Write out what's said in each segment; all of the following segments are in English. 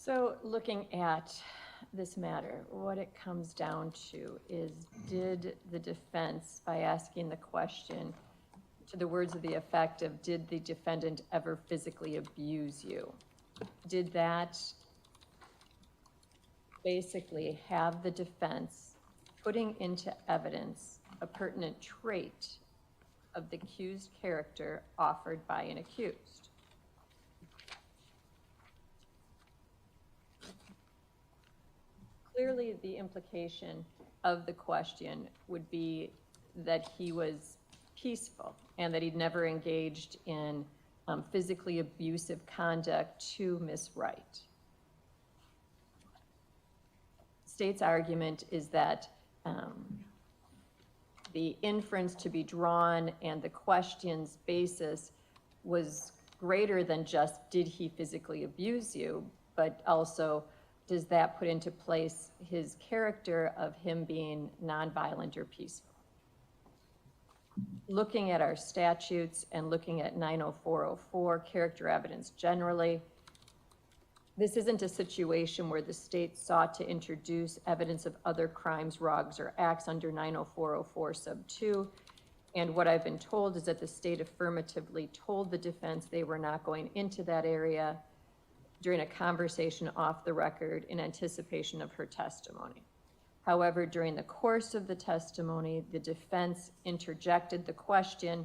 So looking at this matter, what it comes down to is, did the defense, by asking the question to the words of the effect of, did the defendant ever physically abuse you? Did that basically have the defense putting into evidence a pertinent trait of the accused character offered by an accused? Clearly, the implication of the question would be that he was peaceful and that he'd never engaged in physically abusive conduct to Miss Wright. State's argument is that the inference to be drawn and the question's basis was greater than just, did he physically abuse you, but also, does that put into place his character of him being nonviolent or peaceful? Looking at our statutes and looking at 90404, character evidence generally, this isn't a situation where the state sought to introduce evidence of other crimes, wrongs, or acts under 90404 sub 2. And what I've been told is that the state affirmatively told the defense they were not going into that area during a conversation off the record in anticipation of her testimony. However, during the course of the testimony, the defense interjected the question,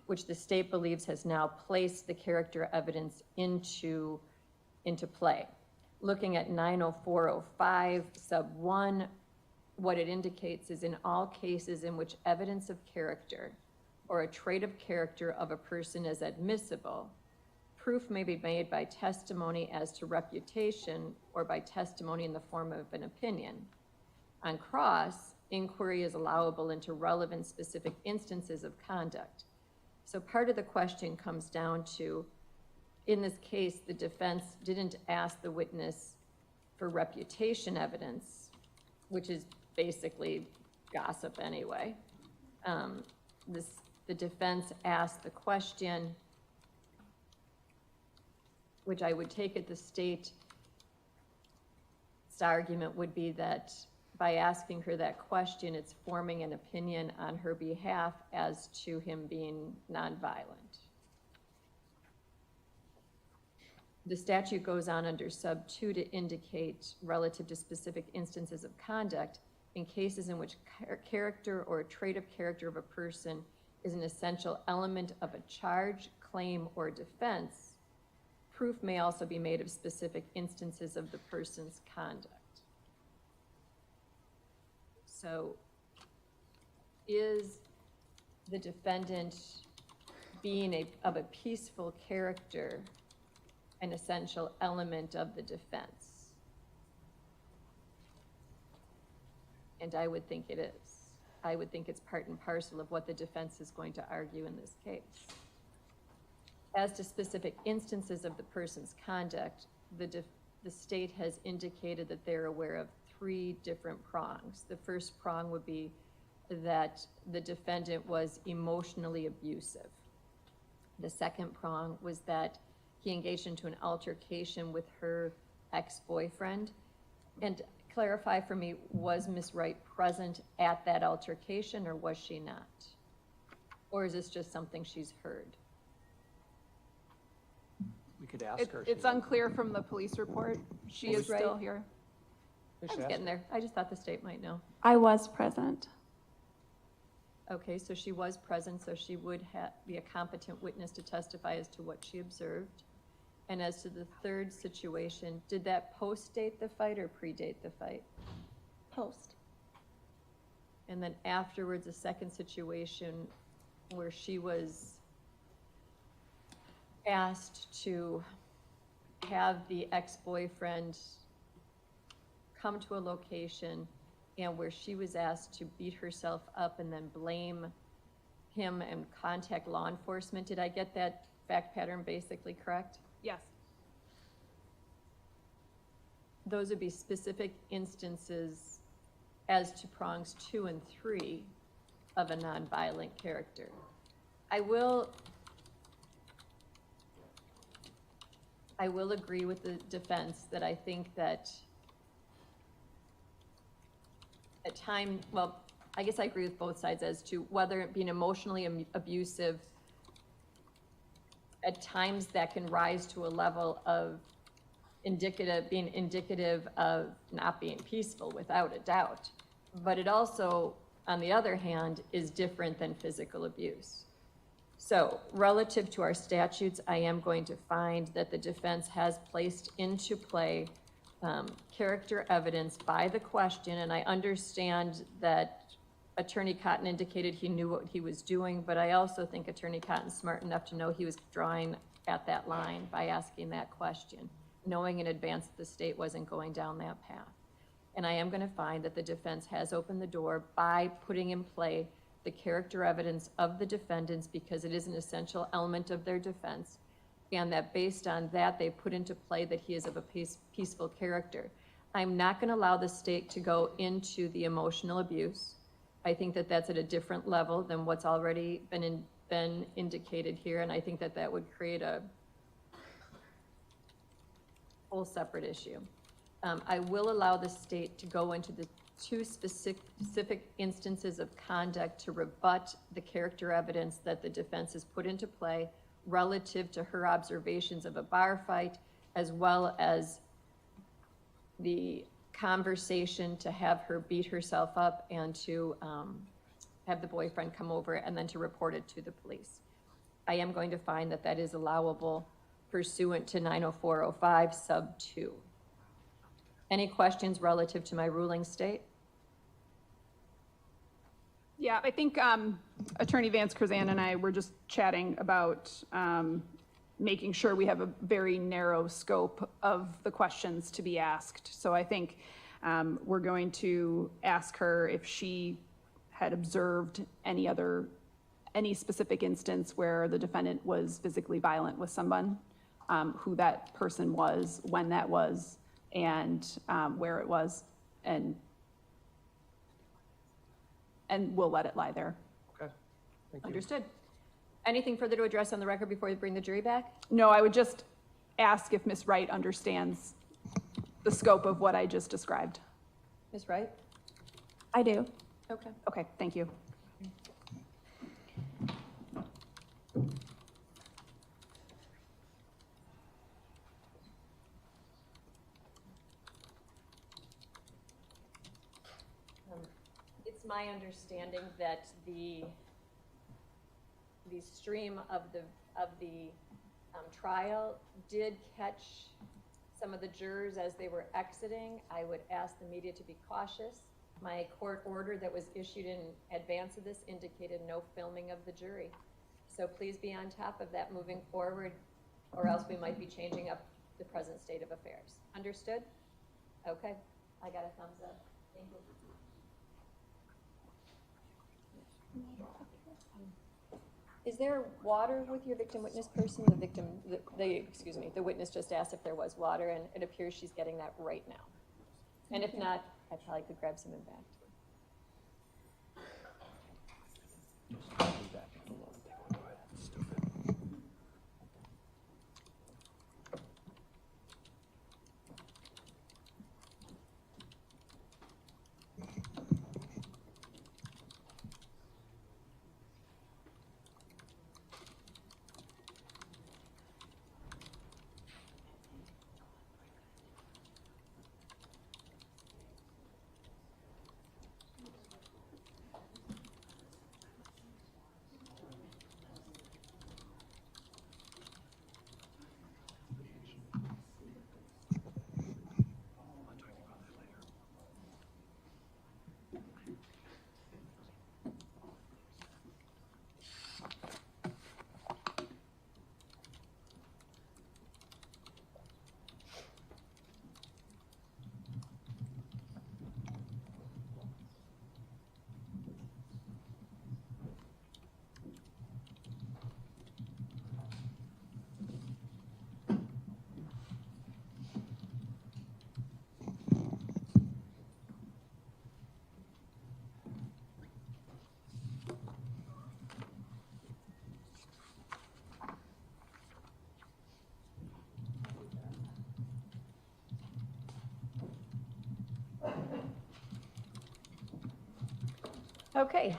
which the state believes has now placed the character evidence into play. Looking at 90405 sub 1, what it indicates is, in all cases in which evidence of character or a trait of character of a person is admissible, proof may be made by testimony as to reputation or by testimony in the form of an opinion. On cross, inquiry is allowable into relevant specific instances of conduct. So part of the question comes down to, in this case, the defense didn't ask the witness for reputation evidence, which is basically gossip anyway. The defense asked the question, which I would take it the state's argument would be that by asking her that question, it's forming an opinion on her behalf as to him being nonviolent. The statute goes on under sub 2 to indicate, relative to specific instances of conduct, in cases in which character or a trait of character of a person is an essential element of a charge, claim, or defense, proof may also be made of specific instances of the person's conduct. So, is the defendant being of a peaceful character an essential element of the defense? And I would think it is. I would think it's part and parcel of what the defense is going to argue in this case. As to specific instances of the person's conduct, the state has indicated that they're aware of 3 different prongs. The first prong would be that the defendant was emotionally abusive. The second prong was that he engaged into an altercation with her ex-boyfriend. And clarify for me, was Ms. Wright present at that altercation, or was she not? Or is this just something she's heard? We could ask her. It's unclear from the police report. She is still here. I was getting there. I just thought the state might know. I was present. Okay, so she was present, so she would be a competent witness to testify as to what she observed. And as to the third situation, did that post-date the fight or predate the fight? Post. And then afterwards, a second situation where she was asked to have the ex-boyfriend come to a location, and where she was asked to beat herself up and then blame him and contact law enforcement. Did I get that fact pattern basically correct? Yes. Those would be specific instances as to prongs 2 and 3 of a nonviolent character. I will agree with the defense that I think that at time, well, I guess I agree with both sides as to whether it being emotionally abusive, at times that can rise to a level of being indicative of not being peaceful, without a doubt. But it also, on the other hand, is different than physical abuse. So relative to our statutes, I am going to find that the defense has placed into play character evidence by the question, and I understand that Attorney Cotton indicated he knew what he was doing, but I also think Attorney Cotton's smart enough to know he was drawing at that line by asking that question, knowing in advance that the state wasn't going down that path. And I am going to find that the defense has opened the door by putting in play the character evidence of the defendants, because it is an essential element of their defense, and that based on that, they put into play that he is of a peaceful character. I'm not going to allow the state to go into the emotional abuse. I think that that's at a different level than what's already been indicated here, and I think that that would create a whole separate issue. I will allow the state to go into the two specific instances of conduct to rebut the character evidence that the defense has put into play relative to her observations of a bar fight, as well as the conversation to have her beat herself up and to have the boyfriend come over and then to report it to the police. I am going to find that that is allowable pursuant to 90405 sub 2. Any questions relative to my ruling, state? Yeah, I think Attorney Vance Curzan and I were just chatting about making sure we have a very narrow scope of the questions to be asked. So I think we're going to ask her if she had observed any specific instance where the defendant was physically violent with someone, who that person was, when that was, and where it was, and we'll let it lie there. Okay, thank you. Understood. Anything further to address on the record before we bring the jury back? No, I would just ask if Ms. Wright understands the scope of what I just described. Ms. Wright? I do. Okay. Okay, thank you. It's my understanding that the stream of the trial did catch some of the jurors as they were exiting. I would ask the media to be cautious. My court order that was issued in advance of this indicated no filming of the jury. So please be on top of that moving forward, or else we might be changing up the present state of affairs. Understood? Okay, I got a thumbs up. Thank you. Is there water with your victim witness person? The witness just asked if there was water, and it appears she's getting that right now. And if not, I probably could grab some in back. Okay.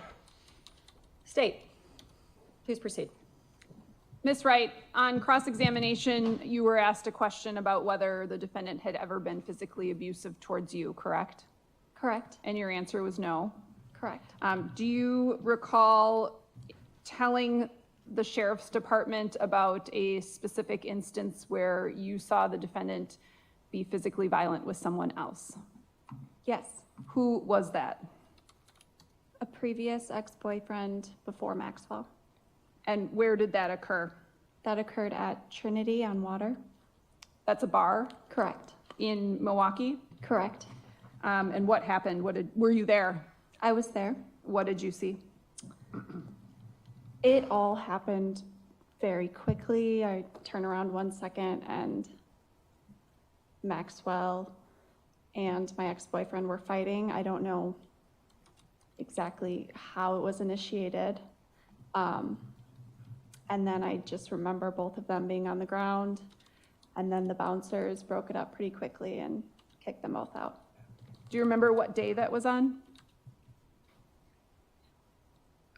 State, please proceed. Ms. Wright, on cross-examination, you were asked a question about whether the defendant had ever been physically abusive towards you, correct? Correct. And your answer was no. Correct. Do you recall telling the sheriff's department about a specific instance where you saw the defendant be physically violent with someone else? Yes. Who was that? A previous ex-boyfriend before Maxwell. And where did that occur? That occurred at Trinity on Water. That's a bar Correct. in Milwaukee? Correct. And what happened? Were you there? I was there. What did you see? It all happened very quickly. I turn around 1 second and Maxwell and my ex-boyfriend were fighting. I don't know exactly how it was initiated. And then I just remember both of them being on the ground, and then the bouncers broke it up pretty quickly and kicked them both out. Do you remember what day that was on?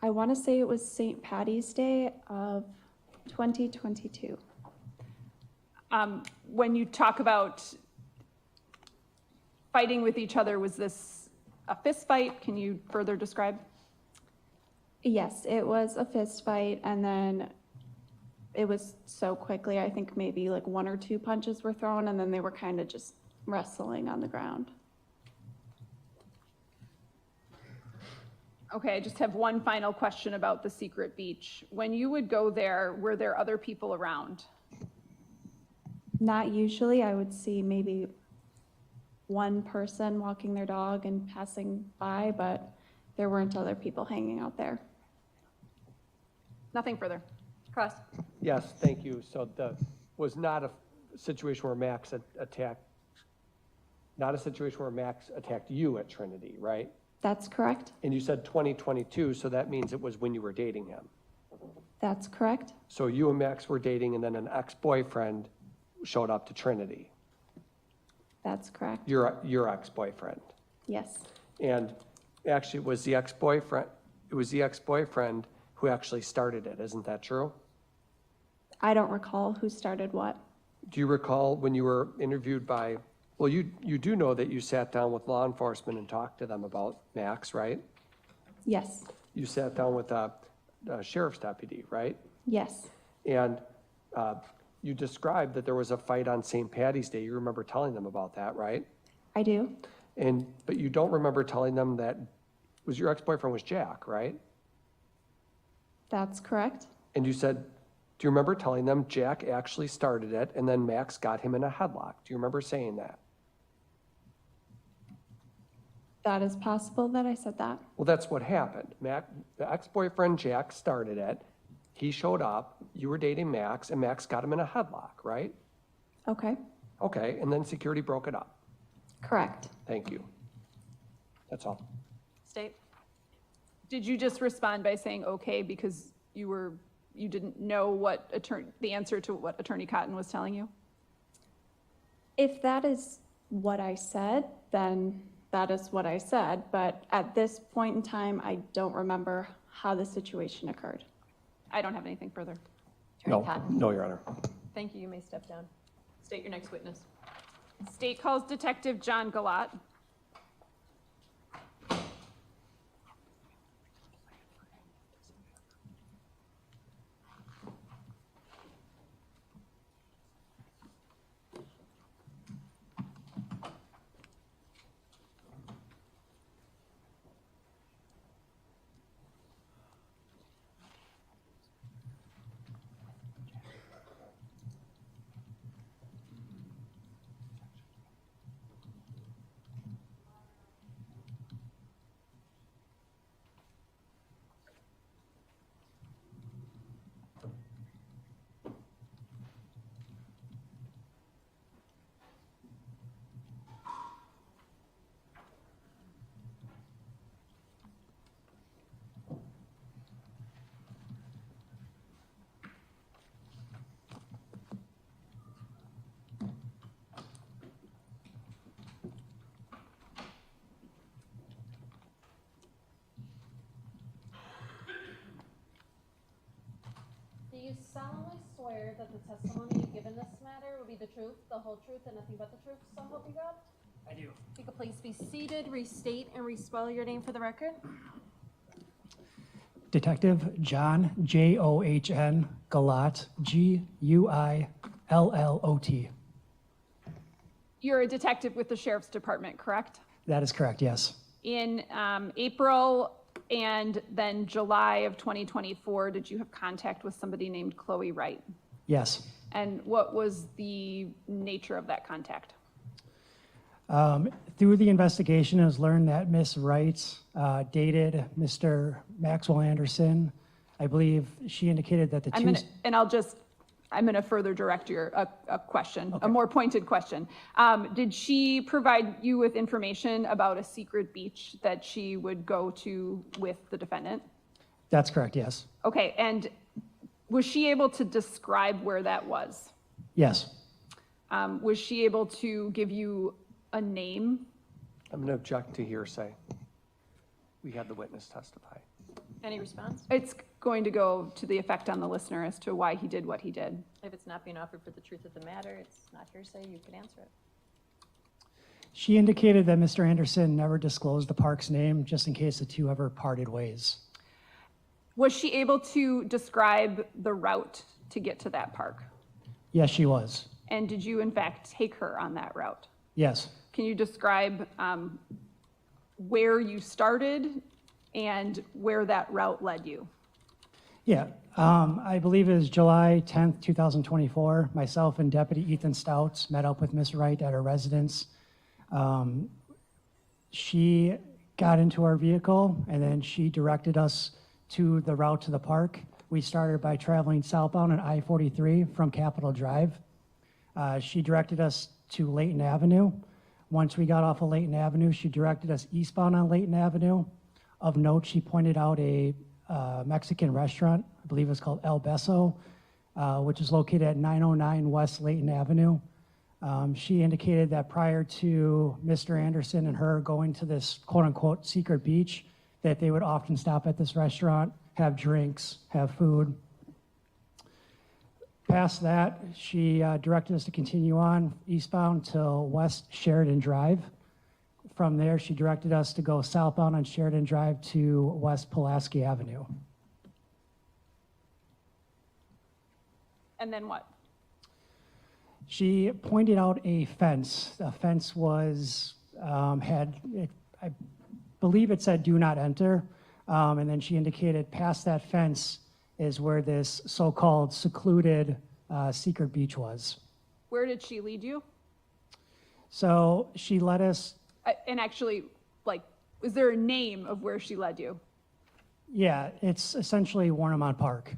I want to say it was St. Patty's Day of 2022. When you talk about fighting with each other, was this a fist fight? Can you further describe? Yes, it was a fist fight, and then it was so quickly, I think maybe like 1 or 2 punches were thrown, and then they were kind of just wrestling on the ground. Okay, I just have one final question about the secret beach. When you would go there, were there other people around? Not usually. I would see maybe one person walking their dog and passing by, but there weren't other people hanging out there. Nothing further. Cross. Yes, thank you. So was not a situation where Max attacked, not a situation where Max attacked you at Trinity, right? That's correct. And you said 2022, so that means it was when you were dating him. That's correct. So you and Max were dating, and then an ex-boyfriend showed up to Trinity, That's correct. your ex-boyfriend. Yes. And actually, it was the ex-boyfriend who actually started it, isn't that true? I don't recall who started what. Do you recall when you were interviewed by, well, you do know that you sat down with law enforcement and talked to them about Max, right? Yes. You sat down with a sheriff's deputy, right? Yes. And you described that there was a fight on St. Patty's Day. You remember telling them about that, right? I do. But you don't remember telling them that was your ex-boyfriend was Jack, right? That's correct. And you said, do you remember telling them Jack actually started it and then Max got him in a headlock? Do you remember saying that? That is possible that I said that. Well, that's what happened. The ex-boyfriend Jack started it. He showed up, you were dating Max, and Max got him in a headlock, right? Okay. Okay, and then security broke it up. Correct. Thank you. That's all. State. Did you just respond by saying okay because you didn't know the answer to what Attorney Cotton was telling you? If that is what I said, then that is what I said. But at this point in time, I don't remember how the situation occurred. I don't have anything further. Attorney Cotton. No, Your Honor. Thank you. You may step down. State your next witness. State calls Detective John Galot. you solemnly swear that the testimony you give in this matter will be the truth, the whole truth, and nothing but the truth, so help you God? I do. If you could please be seated, restate and respell your name for the record. Detective John, John, Galot, Guillot. You're a detective with the Sheriff's Department, correct? That is correct, yes. In April and then July of 2024, did you have contact with somebody named Khloe Wright? Yes. And what was the nature of that contact? Through the investigation, it was learned that Miss Wright dated Mr. Maxwell Anderson. I believe she indicated that the two... I'm gonna further direct a question, a more pointed question. Did she provide you with information about a secret beach that she would go to with the defendant? That's correct, yes. Okay, and was she able to describe where that was? Yes. Was she able to give you a name? I'm going to object to hearsay. We had the witness testify. Any response? It's going to go to the effect on the listener as to why he did what he did. If it's not being offered for the truth of the matter, it's not hearsay, you can answer it. She indicated that Mr. Anderson never disclosed the park's name, just in case the two ever parted ways. Was she able to describe the route to get to that park? Yes, she was. And did you in fact take her on that route? Yes. Can you describe where you started and where that route led you? Yeah, I believe it was July 10th, 2024. Myself and Deputy Ethan Stouts met up with Ms. Wright at her residence. She got into our vehicle and then she directed us to the route to the park. We started by traveling southbound on I-43 from Capitol Drive. She directed us to Layton Avenue. Once we got off of Layton Avenue, she directed us eastbound on Layton Avenue. Of note, she pointed out a Mexican restaurant, I believe it's called El Beso, which is located at 909 West Layton Avenue. She indicated that prior to Mr. Anderson and her going to this quote-unquote secret beach, that they would often stop at this restaurant, have drinks, have food. Past that, she directed us to continue on eastbound till West Sheridan Drive. From there, she directed us to go southbound on Sheridan Drive to West Pulaski Avenue. And then what? She pointed out a fence. The fence was, I believe it said do not enter. And then she indicated past that fence is where this so-called secluded secret beach was. Where did she lead you? So she led us, And actually, like, is there a name of where she led you? yeah, it's essentially Warnemont Park.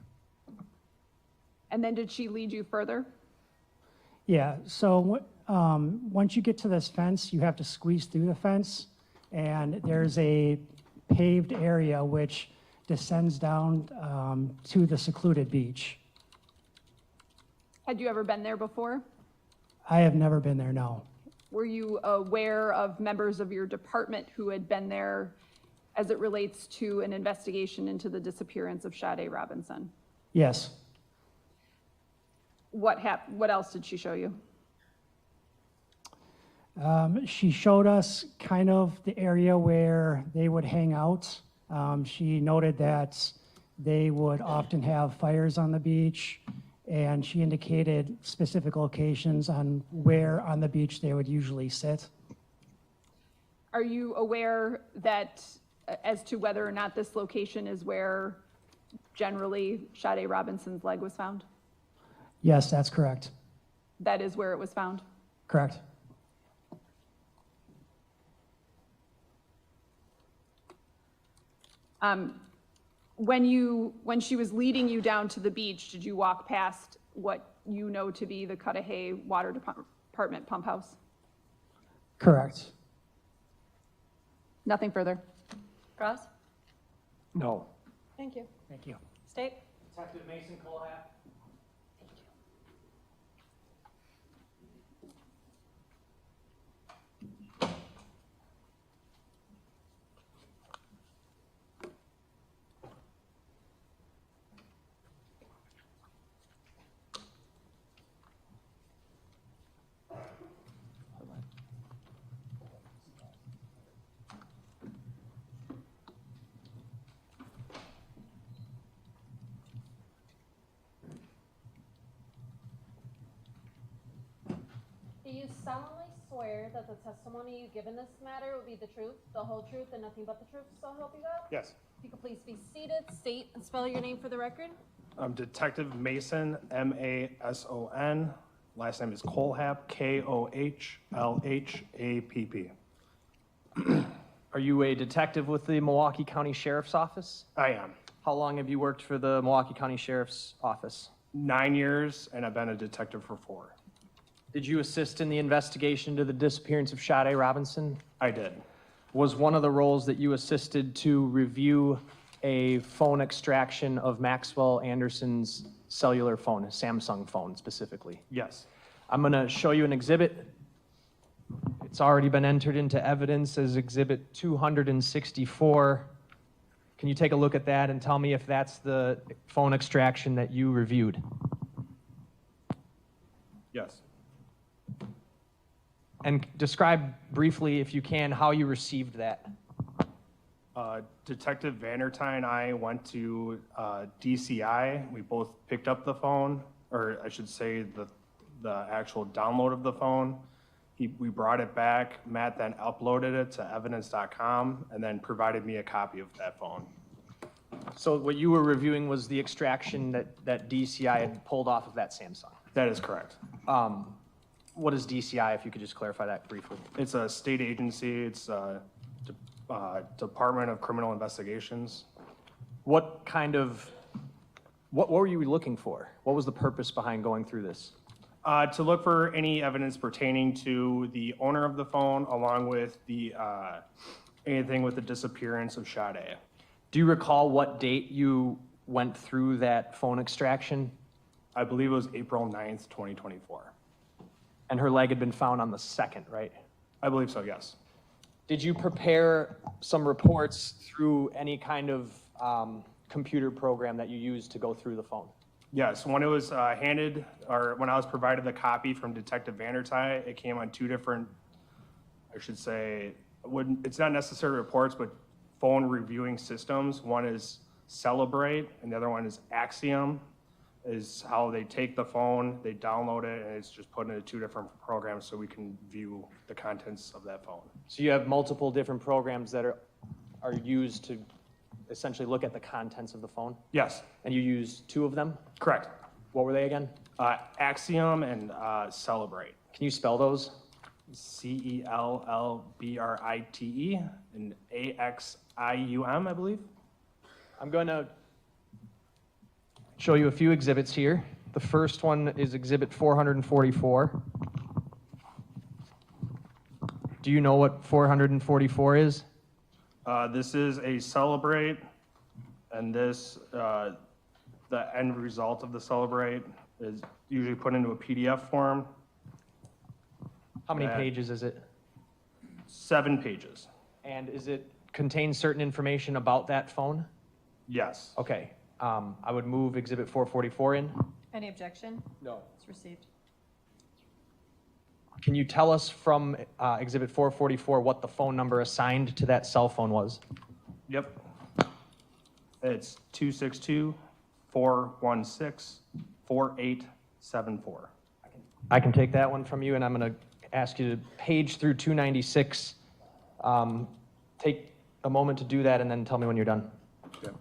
And then did she lead you further? Yeah, so once you get to this fence, you have to squeeze through the fence, and there's a paved area which descends down to the secluded beach. Had you ever been there before? I have never been there, no. Were you aware of members of your department who had been there as it relates to an investigation into the disappearance of Sade Robinson? Yes. What else did she show you? She showed us kind of the area where they would hang out. She noted that they would often have fires on the beach, and she indicated specific locations on where on the beach they would usually sit. Are you aware that as to whether or not this location is where generally Sade Robinson's leg was found? Yes, that's correct. That is where it was found? Correct. When she was leading you down to the beach, did you walk past what you know to be the Cudahy Water Department pump house? Correct. Nothing further. Cross? No. Thank you. Thank you. State? Detective Mason Colhat. Do you solemnly swear that the testimony you give in this matter will be the truth, the whole truth, and nothing but the truth, so help you God? Yes. If you could please be seated, state and spell your name for the record. I'm Detective Mason, Mason. Last name is Kohlhapp, Kohlhapp. Are you a detective with the Milwaukee County Sheriff's Office? I am. How long have you worked for the Milwaukee County Sheriff's Office? 9 years, and I've been a detective for 4. Did you assist in the investigation into the disappearance of Sade Robinson? I did. Was one of the roles that you assisted to review a phone extraction of Maxwell Anderson's cellular phone, a Samsung phone specifically? Yes. I'm going to show you an exhibit. It's already been entered into evidence as Exhibit 264. Can you take a look at that and tell me if that's the phone extraction that you reviewed? Yes. And describe briefly, if you can, how you received that. Detective Vandertine and I went to DCI. We both picked up the phone, or I should say the actual download of the phone. We brought it back. Matt then uploaded it to evidence.com and then provided me a copy of that phone. So what you were reviewing was the extraction that DCI had pulled off of that Samsung. That is correct. What is DCI, if you could just clarify that briefly? It's a state agency. It's Department of Criminal Investigations. What were you looking for? What was the purpose behind going through this? To look for any evidence pertaining to the owner of the phone, along with anything with the disappearance of Sade. Do you recall what date you went through that phone extraction? I believe it was April 9th, 2024. And her leg had been found on the 2nd, right? I believe so, yes. Did you prepare some reports through any kind of computer program that you used to go through the phone? Yes, when it was handed, or when I was provided the copy from Detective Vandertine, it came on 2 different, I should say, it's not necessarily reports, but phone reviewing systems. One is Celebrate, and the other one is Axiom, is how they take the phone, they download it, and it's just put into 2 different programs so we can view the contents of that phone. So you have multiple different programs that are used to essentially look at the contents of the phone? Yes, And you use 2 of them? correct. What were they again? Axiom and Celebrate. Can you spell those? Cellbrite and Axium, I believe. I'm going to show you a few exhibits here. The first one is Exhibit 444. Do you know what 444 is? This is a Celebrate, and this, the end result of the Celebrate is usually put into a PDF form, How many pages is it? 7 pages. And is it contain certain information about that phone? Yes. Okay, I would move Exhibit 444 in. Any objection? No. It's received. Can you tell us from Exhibit 444 what the phone number assigned to that cell phone was? Yep. It's 262-416-4874. I can take that one from you, and I'm going to ask you to page through 296. Take a moment to do that, and then tell me when you're done. Okay.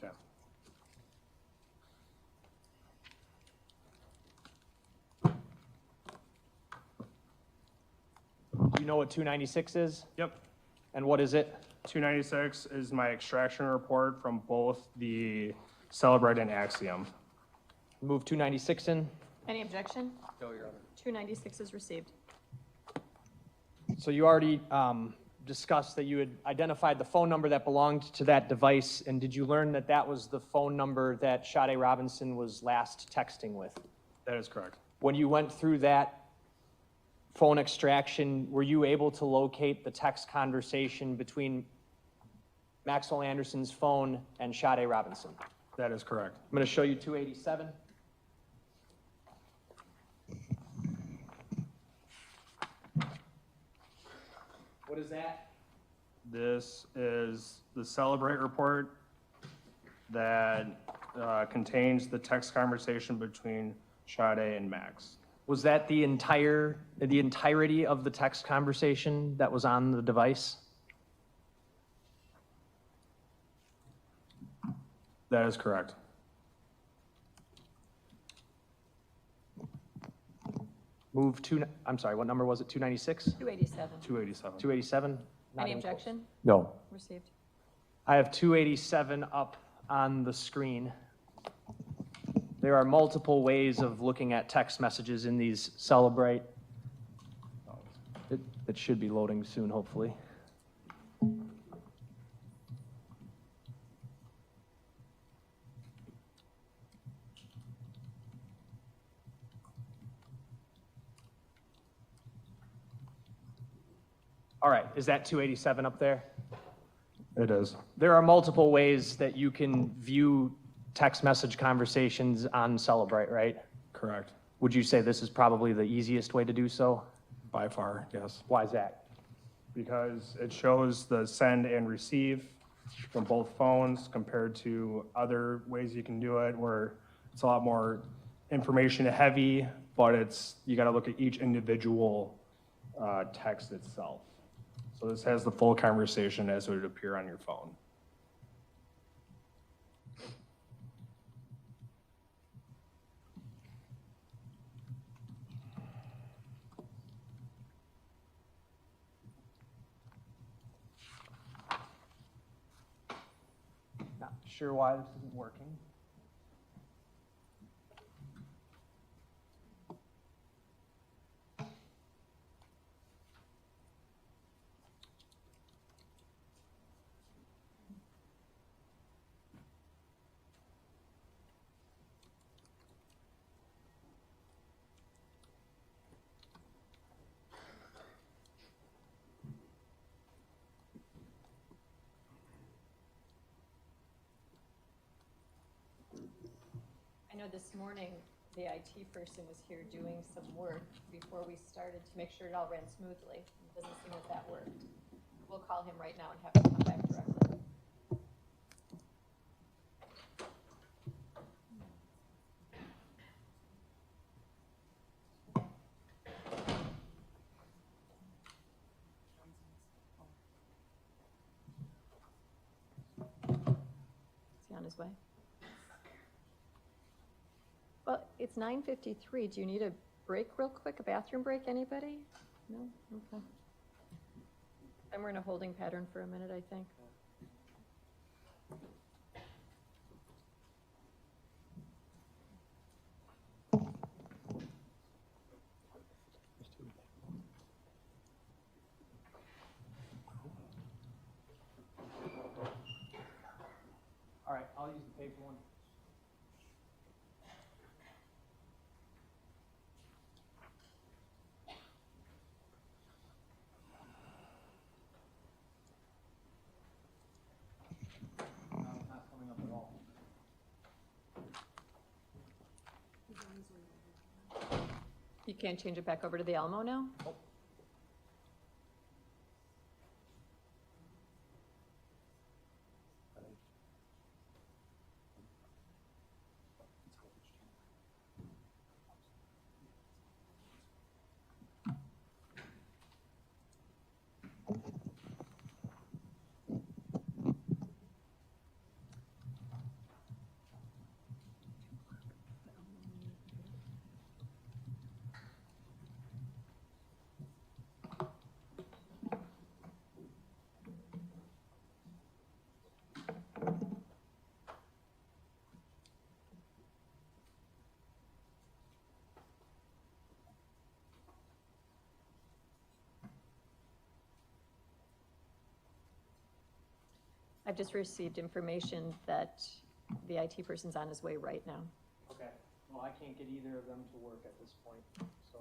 Okay. Do you know what 296 is? Yep. And what is it? 296 is my extraction report from both the Celebrate and Axiom. Move 296 in. Any objection? No, Your Honor. 296 is received. So you already discussed that you had identified the phone number that belonged to that device, and did you learn that that was the phone number that Sade Robinson was last texting with? That is correct. When you went through that phone extraction, were you able to locate the text conversation between Maxwell Anderson's phone and Sade Robinson? That is correct. I'm going to show you 287. What is that? This is the Celebrate report that contains the text conversation between Sade and Max. Was that the entirety of the text conversation that was on the device? That is correct. I'm sorry, what number was it? 296? 287. 287. 287? Not Any even close. objection? No. Received. I have 287 up on the screen. There are multiple ways of looking at text messages in these Celebrate. It should be loading soon, hopefully. All right, is that 287 up there? It is. There are multiple ways that you can view text message conversations on Celebrate, right? Correct. Would you say this is probably the easiest way to do so? By far, yes. Why is that? Because it shows the send and receive from both phones compared to other ways you can do it where it's a lot more information heavy, but you got to look at each individual text itself. So this has the full conversation as it would appear on your phone. Not sure why this isn't working. I know this morning, the IT person was here doing some work before we started to make sure it all ran smoothly. It doesn't seem that worked. We'll call him right now and have him come back directly. Is he on his way? Well, it's 9:53. Do you need a break real quick, a bathroom break, anybody? No? Okay. And we're in a holding pattern for a minute, I think. All right, I'll use the paper one. No, it's not coming up at all. You can't change it back over to the Alamo now? Nope. I've just received information that the IT person's on his way right now. Okay, well, I can't get either of them to work at this point, so.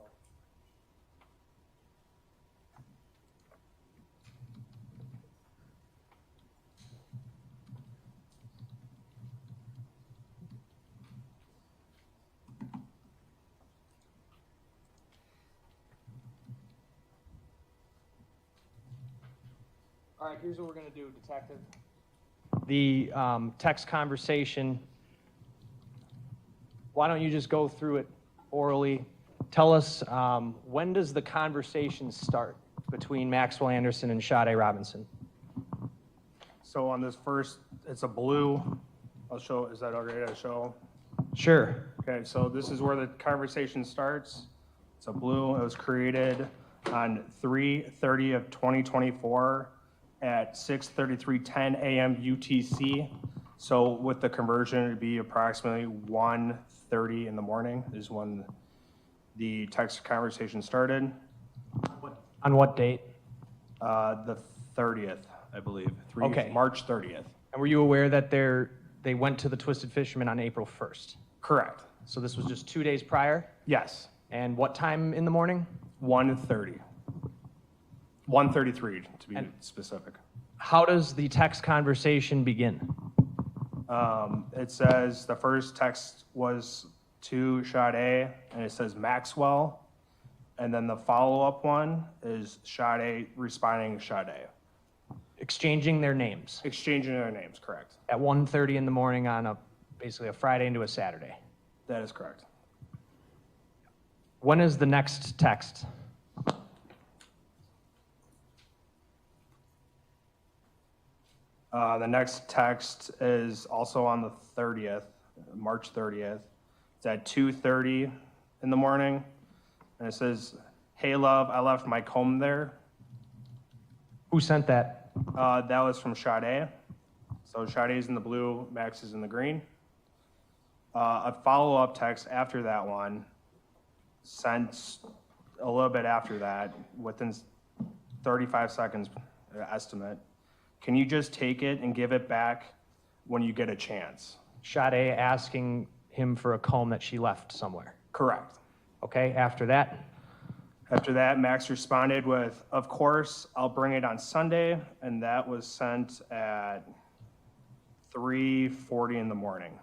All right, here's what we're gonna do, Detective. The text conversation, why don't you just go through it orally? Tell us, when does the conversation start between Maxwell Anderson and Sade Robinson? So on this first, it's a blue. I'll show, is that all right to show? Sure. Okay, so this is where the conversation starts. It's a blue. It was created on 3/30 of 2024 at 6:33:10 a.m. UTC. So with the conversion, it'd be approximately 1:30 in the morning is when the text conversation started. On what date? The 30th, I believe. Okay. March 30th. And were you aware that they went to the Twisted Fisherman on April 1st? Correct. So this was just 2 days prior? Yes. And what time in the morning? 1:30. 1:33 to be specific. How does the text conversation begin? It says the first text was to Sade, and it says Maxwell. And then the follow-up one is Sade responding to Sade. Exchanging their names Exchanging their names, correct. at 1:30 in the morning on basically a Friday into a Saturday. That is correct. When is the next text? The next text is also on the 30th, March 30th. It's at 2:30 in the morning. And it says, "Hey, love, I left my comb there." Who sent that? That was from Sade. So Sade's in the blue, Max is in the green. A follow-up text after that one, sent a little bit after that, within 35 seconds estimate. Can you just take it and give it back when you get a chance? Sade asking him for a comb that she left somewhere. Correct. Okay, after that? After that, Max responded with, "Of course, I'll bring it on Sunday," and that was sent at 3:40 in the morning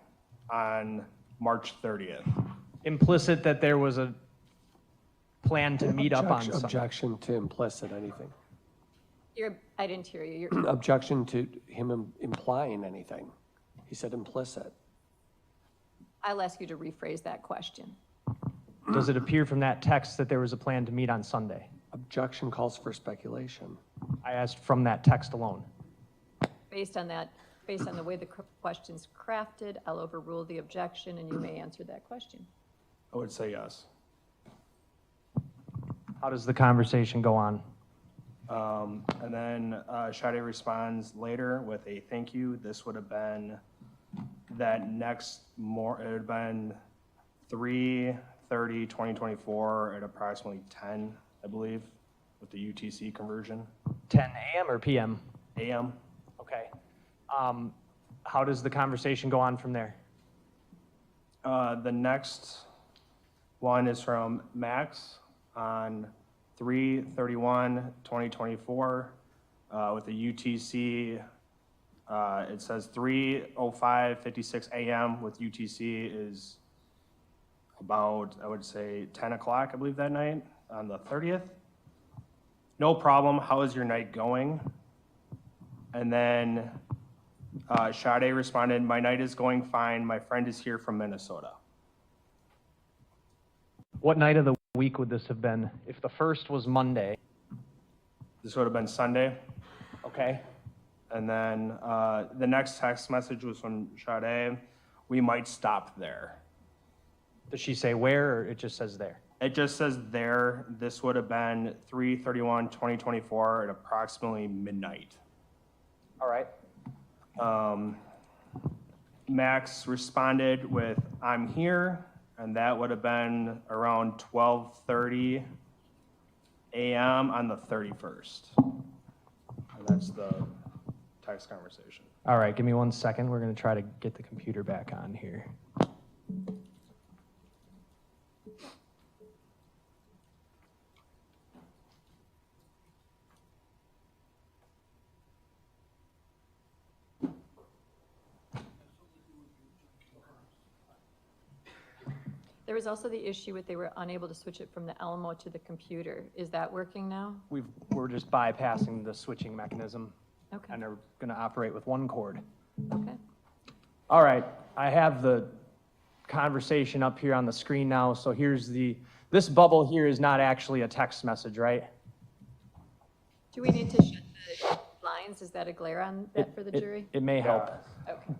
on March 30th. Implicit that there was a plan to meet up on something. Objection to implicit anything. I didn't hear you. You're, Objection to him implying anything. He said implicit. I'll ask you to rephrase that question. Does it appear from that text that there was a plan to meet on Sunday? Objection calls for speculation. I asked from that text alone. Based on the way the question's crafted, I'll overrule the objection and you may answer that question. I would say yes. How does the conversation go on? And then Sade responds later with a thank you. This would have been that next it would have been 3:30, 2024 at approximately 10, I believe, with the UTC conversion. 10 a.m. or p.m.? AM. Okay. How does the conversation go on from there? The next one is from Max on 3/31/2024 with the UTC. It says 3:05:56 a.m. with UTC is about, I would say, 10 o'clock, I believe, that night on the 30th. No problem. How is your night going? And then Sade responded, "My night is going fine. My friend is here from Minnesota." What night of the week would this have been? If the first was Monday, This would have been Sunday. okay? And then the next text message was from Sade. "We might stop there." Does she say where, or it just says there? It just says there. This would have been 3/31/2024 at approximately midnight. All right. Max responded with, "I'm here," and that would have been around 12:30 a.m. on the 31st. And that's the text conversation. All right, give me 1 second. We're going to try to get the computer back on here. There was also the issue with they were unable to switch it from the Alamo to the computer. Is that working now? We're just bypassing the switching mechanism, Okay, and they're going to operate with one cord. okay. All right, I have the conversation up here on the screen now. So here's this bubble here is not actually a text message, right? Do we need to shut the lines? Is that a glare on that for the jury? It may help. Okay.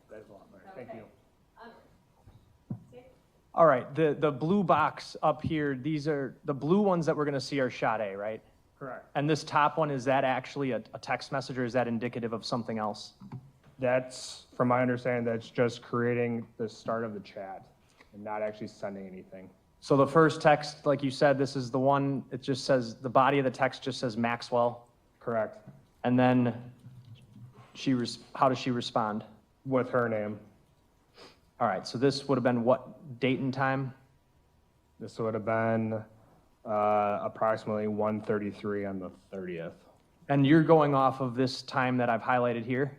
That's a lot better. Thank you. All right, the blue box up here, these are, the blue ones that we're going to see are Sade, right? Correct. And this top one, is that actually a text message or is that indicative of something else? That's, from my understanding, that's just creating the start of the chat and not actually sending anything. So the first text, like you said, this is the one, it just says, the body of the text just says Maxwell. Correct. And then how does she respond? With her name. All right, so this would have been what date and time? This would have been approximately 1:33 on the 30th. And you're going off of this time that I've highlighted here?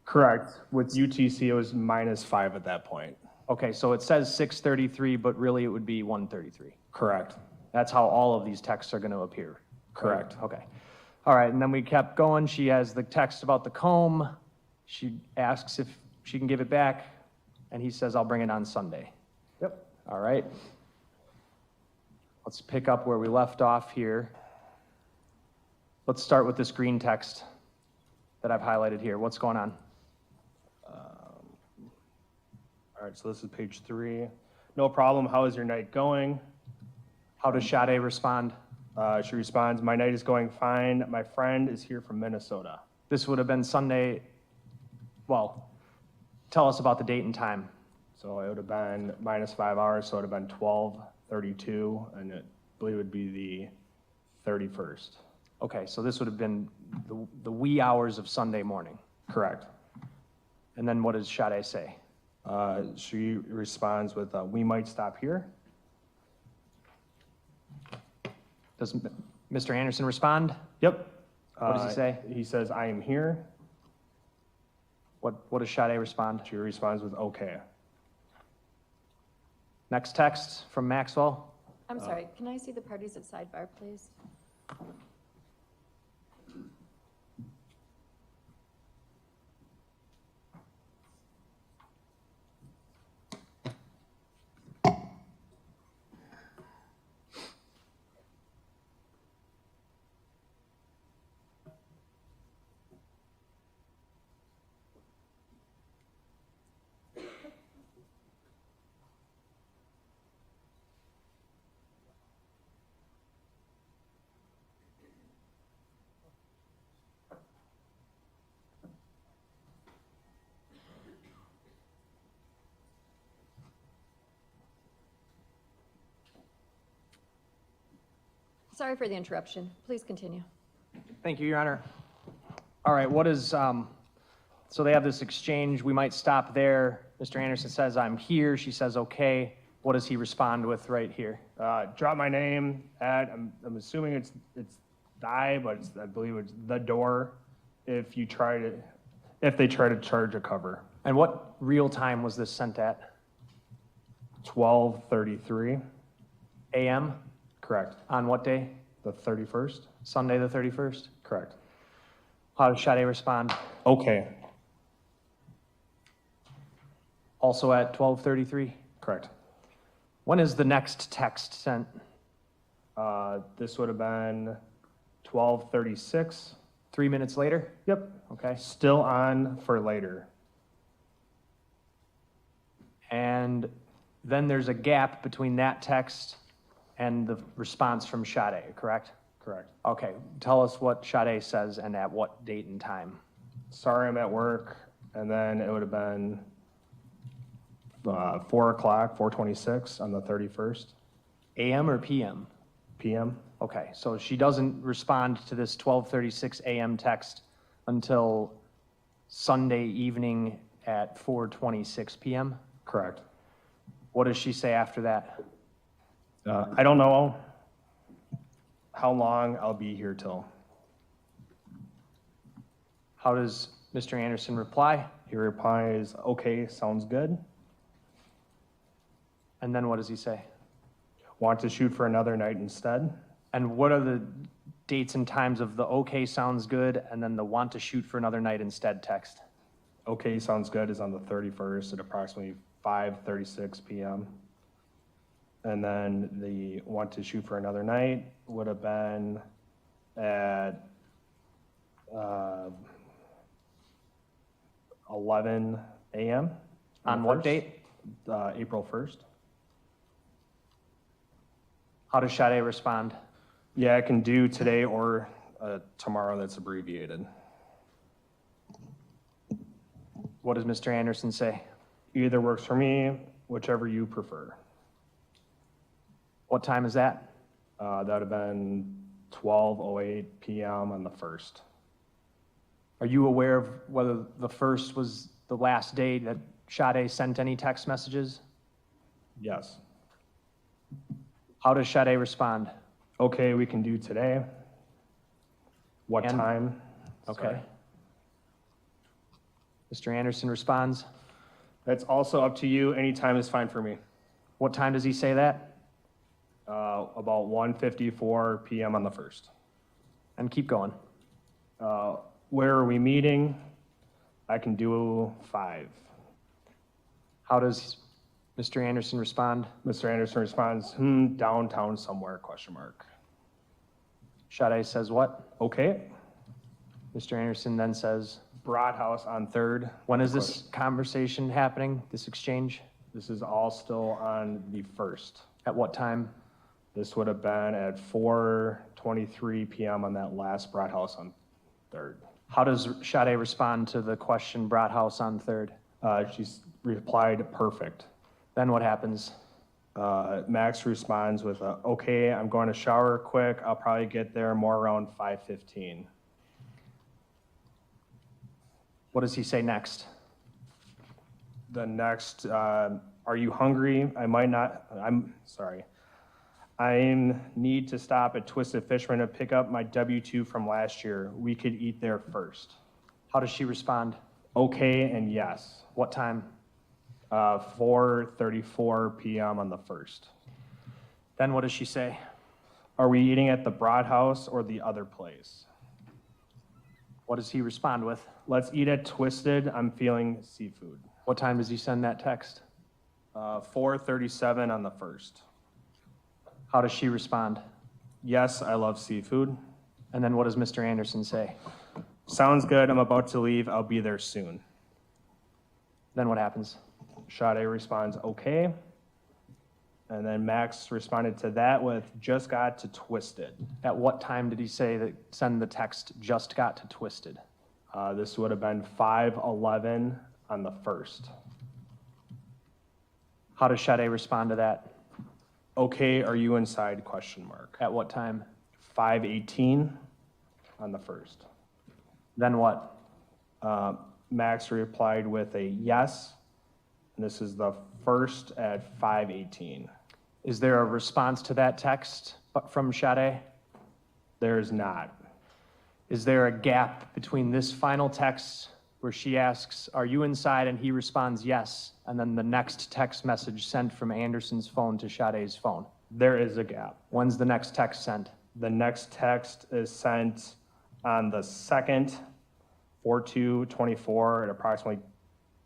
Correct. With UTC, it was -5 at that point. Okay, so it says 6:33, but really it would be 1:33. Correct. That's how all of these texts are going to appear. Correct. Okay. All right, and then we kept going. She has the text about the comb. She asks if she can give it back, and he says, I'll bring it on Sunday. Yep. All right. Let's pick up where we left off here. Let's start with this green text that I've highlighted here. What's going on? All right, so this is page 3. No problem. How is your night going? How does Sade respond? She responds, my night is going fine. My friend is here from Minnesota. This would have been Sunday. Well, tell us about the date and time. So it would have been -5 hours, so it would have been 12:32, and I believe it would be the 31st. Okay, so this would have been the wee hours of Sunday morning. Correct. And then what does Sade say? She responds with, we might stop here. Does Mr. Anderson respond? Yep. What does he say? He says, I am here. What does Sade respond? She responds with, okay. Next text from Maxwell. I'm sorry, can I see the parties at Sidebar, please? Sorry for the interruption. Please continue. Thank you, Your Honor. All right, what is, so they have this exchange. We might stop there. Mr. Anderson says, I'm here. She says, okay. What does he respond with right here? Drop my name at, I'm assuming it's die, but I believe it's the door if they try to charge a cover. And what real time was this sent at? 12:33. AM? Correct. On what day? The 31st? Sunday, the 31st? Correct. How does Sade respond? Okay. Also at 12:33? Correct. When is the next text sent? This would have been 12:36. 3 minutes later? Yep. Okay. Still on for later. And Then there's a gap between that text and the response from Sade, correct? Correct. Okay, tell us what Sade says and at what date and time. Sorry, I'm at work, and then it would have been 4 o'clock, 4:26 on the 31st AM or PM? PM. Okay, so she doesn't respond to this 12:36 AM text until Sunday evening at 4:26 PM? Correct. What does she say after that? I don't know how long I'll be here till. How does Mr. Anderson reply? He replies, okay, sounds good. And then what does he say? Want to shoot for another night instead? And what are the dates and times of the okay sounds good and then the want to shoot for another night instead text? Okay, sounds good is on the 31st at approximately 5:36 PM. And then the want to shoot for another night would have been at 11 AM. On what date? April 1st. How does Sade respond? Yeah, I can do today or tomorrow that's abbreviated. What does Mr. Anderson say? Either works for me, whichever you prefer. What time is that? That would have been 12:08 PM on the 1st. Are you aware of whether the first was the last day that Sade sent any text messages? Yes. How does Sade respond? Okay, we can do today. What And- time? Okay. Sorry. Mr. Anderson responds. That's also up to you. Any time is fine for me. What time does he say that? About 1:54 PM on the 1st. And keep going. Where are we meeting? I can do 5. How does Mr. Anderson respond? Mr. Anderson responds, downtown somewhere, question mark. Sade says what? Okay. Mr. Anderson then says, Broad House on 3rd. when is this conversation happening, this exchange? This is all still on the 1st. At what time? This would have been at 4:23 PM on that last Broad House on 3rd. How does Sade respond to the question brought house on 3rd? She's replied, perfect. Then what happens? Max responds with, okay, I'm going to shower quick. I'll probably get there more around 5:15. What does he say next? The next, are you hungry? I'm sorry. I need to stop at Twisted Fisherman to pick up my W-2 from last year. We could eat there first. How does she respond? Okay and yes. What time? 4:34 PM on the 1st. Then what does she say? Are we eating at the Broad House or the other place? What does he respond with? Let's eat at Twisted. I'm feeling seafood. What time does he send that text? 4:37 on the 1st. How does she respond? Yes, I love seafood. And then what does Mr. Anderson say? Sounds good. I'm about to leave. I'll be there soon. Then what happens? Sade responds, okay. And then Max responded to that with, just got to Twisted. At what time did he say that send the text just got to Twisted? This would have been 5:11 on the 1st. How does Sade respond to that? Okay, are you inside, question mark. At what time? 5:18 on the 1st. Then what? Max replied with a yes, and this is the 1st at 5:18. Is there a response to that text from Sade? There is not. Is there a gap between this final text where she asks, are you inside? And he responds, yes. And then the next text message sent from Anderson's phone to Sade's phone. There is a gap. When's the next text sent? The next text is sent on the 2nd, 4/2/24 at approximately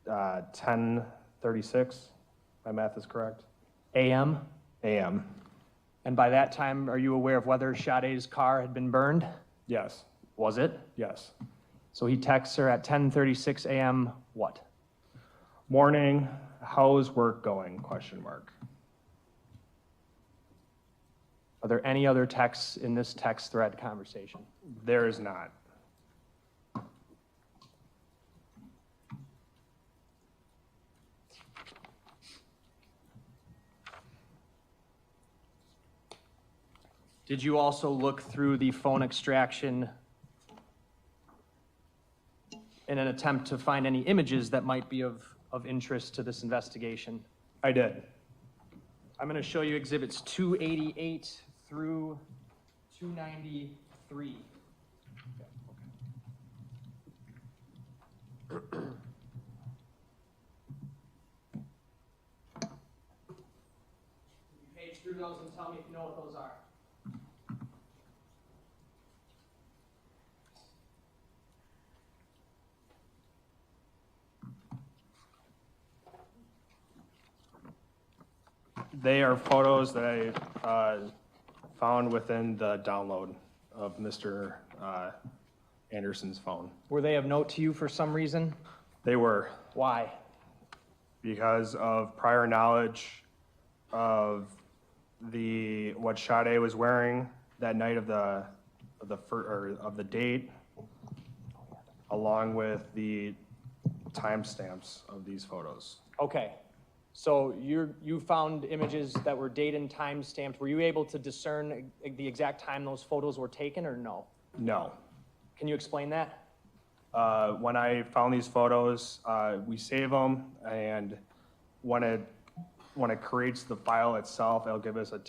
10:36. My math is correct. AM? AM. And by that time, are you aware of whether Sade's car had been burned? Yes. Was it? Yes. So he texts her at 10:36 AM, what? Morning, how's work going? Question mark. Are there any other texts in this text thread conversation? There is not. Did you also look through the phone extraction in an attempt to find any images that might be of interest to this investigation? I did. I'm going to show you exhibits 288 through 293. You page through those and tell me if you know what those are. They are photos that I found within the download of Mr. Anderson's phone. Were they of note to you for some reason? They were, Why? because of prior knowledge of what Sade was wearing that night of the date, along with the timestamps of these photos. Okay, so you found images that were date and time stamped. Were you able to discern the exact time those photos were taken, or no? No. Can you explain that? When I found these photos, we save them, and when it creates the file itself, it'll give us a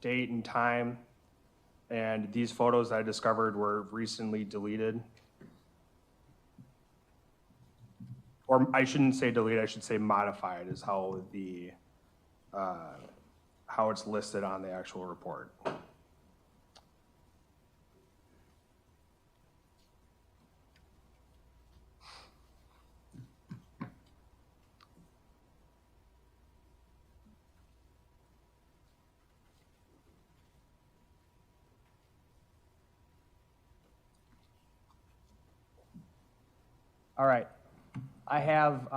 date and time. And these photos I discovered were recently deleted. Or I shouldn't say deleted, I should say modified is how how it's listed on the actual report. All right. I have,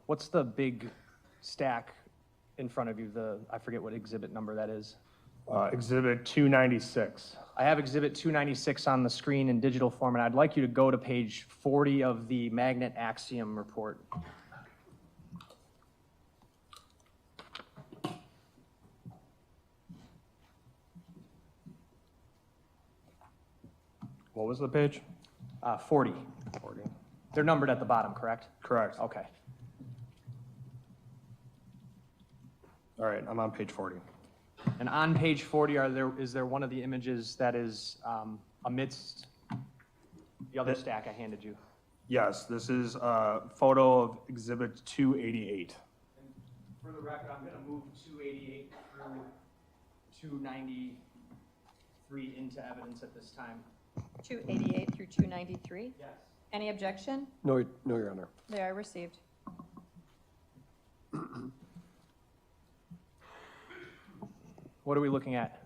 what's the big stack in front of you? I forget what exhibit number that is. Exhibit 296. I have exhibit 296 on the screen in digital form, and I'd like you to go to page 40 of the magnet axiom report. What was the page? 40. 40. They're numbered at the bottom, correct? Correct. Okay. All right, I'm on page 40. And on page 40, is there one of the images that is amidst the other stack I handed you? Yes, this is a photo of exhibit 288. For the record, I'm going to move 288 through 293 into evidence at this time. 288 through 293? Yes. Any objection? No, Your Honor. They are received. What are we looking at?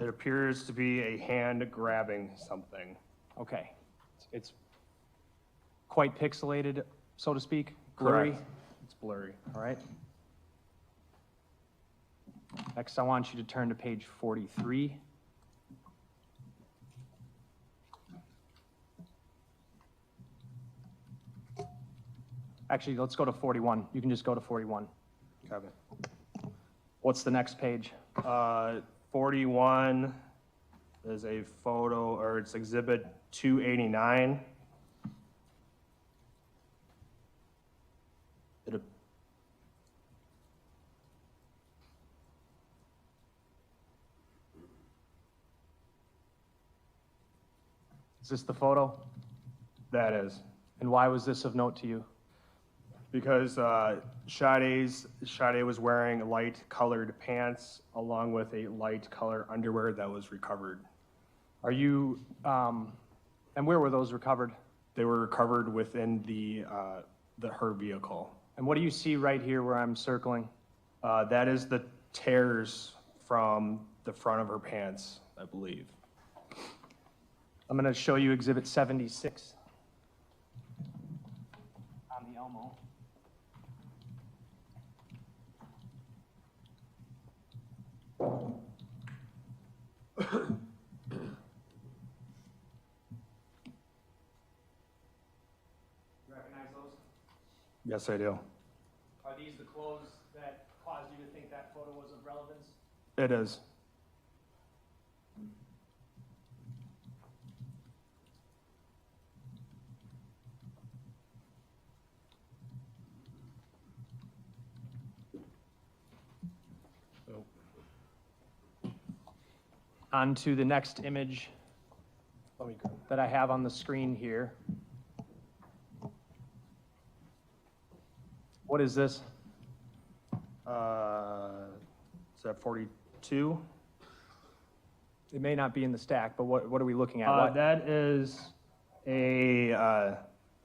It appears to be a hand grabbing something. Okay. It's quite pixelated, so to speak, blurry. Correct. It's blurry. All right. Next, I want you to turn to page 43. Actually, let's go to 41. You can just go to 41. Kevin. What's the next page? 41 is a photo, or it's exhibit 289. Is this the photo? That is. And why was this of note to you? Because Sade was wearing light colored pants along with a light color underwear that was recovered. Are you, and where were those recovered? They were recovered within her vehicle. And what do you see right here where I'm circling? That is the tears from the front of her pants, I believe. I'm going to show you exhibit 76. on the Elmo. Recognize those? Yes, I do. Are these the clothes that caused you to think that photo was of relevance? It is. On to the next image that I have on the screen here. What is this? Is that 42? It may not be in the stack, but what are we looking at? What- That is it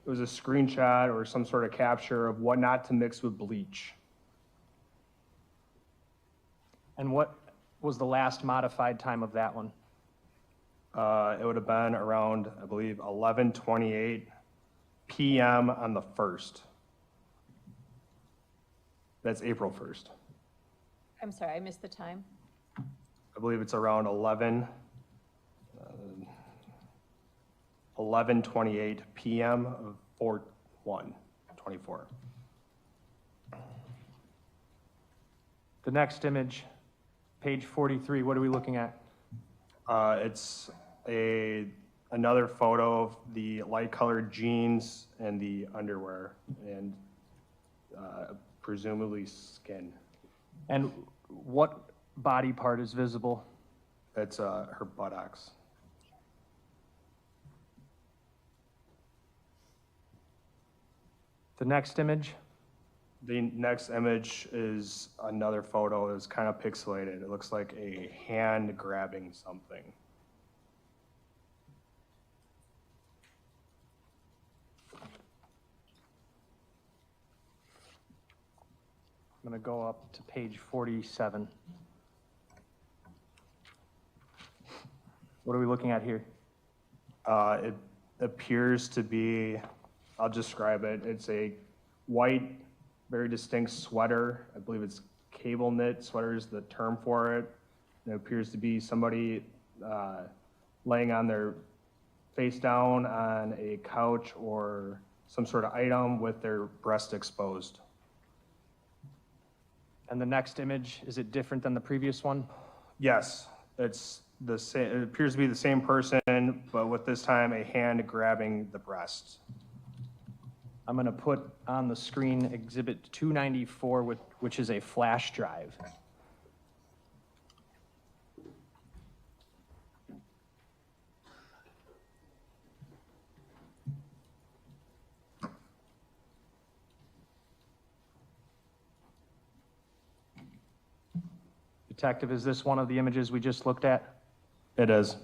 was a screenshot or some sort of capture of what not to mix with bleach. And what was the last modified time of that one? It would have been around, I believe, 11:28 PM on the 1st. That's April 1st. I'm sorry, I missed the time. I believe it's around 11:28 PM of 4/1/24. The next image, page 43, what are we looking at? It's another photo of the light-colored jeans and the underwear, and presumably skin. And what body part is visible? It's her buttocks. The next image, The next image is another photo. It's kind of pixelated. It looks like a hand grabbing something. I'm going to go up to page 47. What are we looking at here? It appears to be, I'll describe it. It's a white, very distinct sweater. I believe it's cable knit sweater is the term for it. It appears to be somebody laying on their face down on a couch or some sort of item with their breast exposed. And the next image, is it different than the previous one? Yes, it's the same. It appears to be the same person, but with this time a hand grabbing the breast. I'm going to put on the screen Exhibit 294, which is a flash drive. Detective, is this one of the images we just looked at? It is.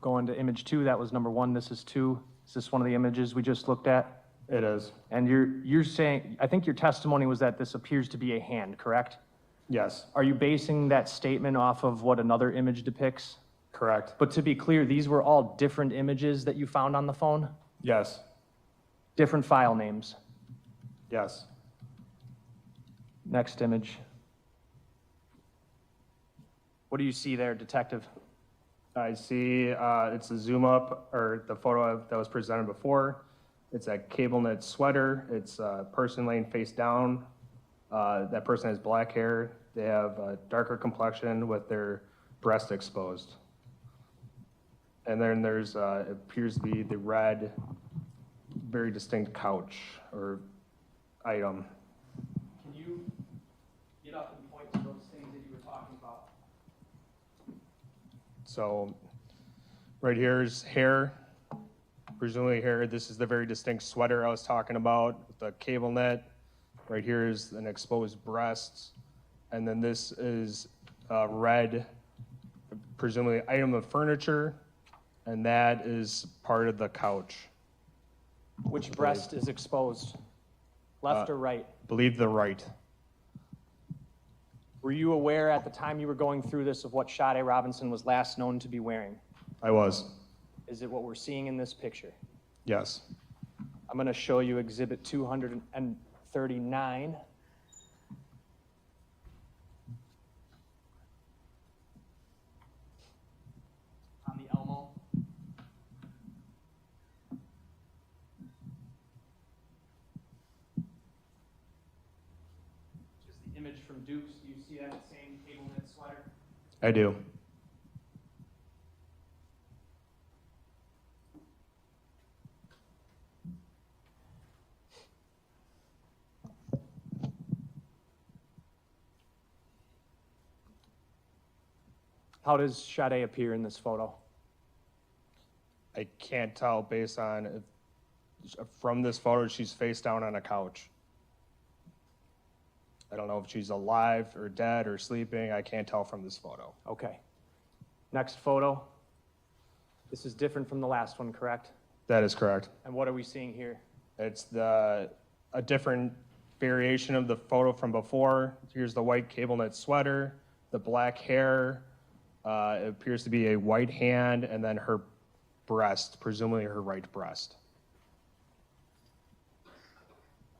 Going to image 2, that was number 1, this is 2. Is this one of the images we just looked at? It is. And you're saying, I think your testimony was that this appears to be a hand, correct? Yes, Are you basing that statement off of what another image depicts? correct. But to be clear, these were all different images that you found on the phone? Yes, Different file names? yes. Next image. What do you see there, Detective? I see it's a zoom up, or the photo that was presented before. It's a cable knit sweater. It's a person laying face down. That person has black hair. They have a darker complexion with their breast exposed. And then there's, it appears to be the red, very distinct couch or item. Can you get up and point to those things that you were talking about? So right here is hair, presumably hair. This is the very distinct sweater I was talking about with the cable net. Right here is an exposed breast. And then this is red, presumably item of furniture. And that is part of the couch. Which breast is exposed? Left or right? Believe the right. Were you aware at the time you were going through this of what Sade Robinson was last known to be wearing? I was. Is it what we're seeing in this picture? Yes. I'm going to show you Exhibit 239. On the Elmo. Just the image from Duke's. Do you see that same cable knit sweater? I do. How does Sade appear in this photo? I can't tell based on, from this photo, she's face down on a couch. I don't know if she's alive or dead or sleeping. I can't tell from this photo. Okay. Next photo. This is different from the last one, correct? That is correct. And what are we seeing here? It's a different variation of the photo from before. Here's the white cable knit sweater, the black hair. It appears to be a white hand, and then her breast, presumably her right breast.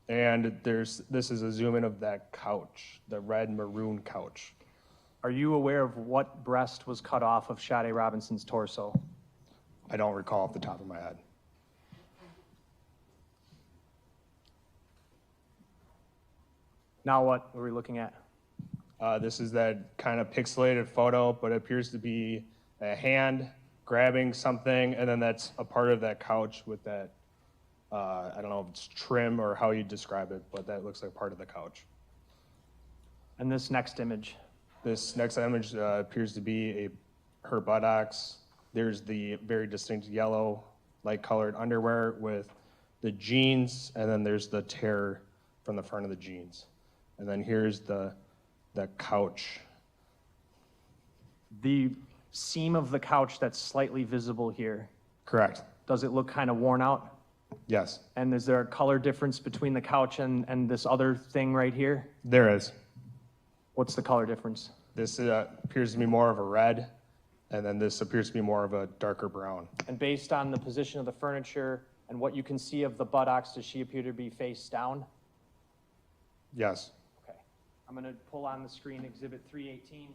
And this is a zoom in of that couch, the red maroon couch. Are you aware of what breast was cut off of Sade Robinson's torso? I don't recall off the top of my head. Now what are we looking at? This is that kind of pixelated photo, but it appears to be a hand grabbing something, and then that's a part of that couch with that, I don't know if it's trim or how you describe it, but that looks like part of the couch. And this next image? This next image appears to be her buttocks. There's the very distinct yellow, light-colored underwear with the jeans, and then there's the tear from the front of the jeans. And then here's the couch. The seam of the couch that's slightly visible here, Correct. does it look kind of worn out? Yes, And is there a color difference between the couch and this other thing right here? there is. What's the color difference? This appears to be more of a red, and then this appears to be more of a darker brown. And based on the position of the furniture and what you can see of the buttocks, does she appear to be face down? Yes. Okay. I'm going to pull on the screen Exhibit 318.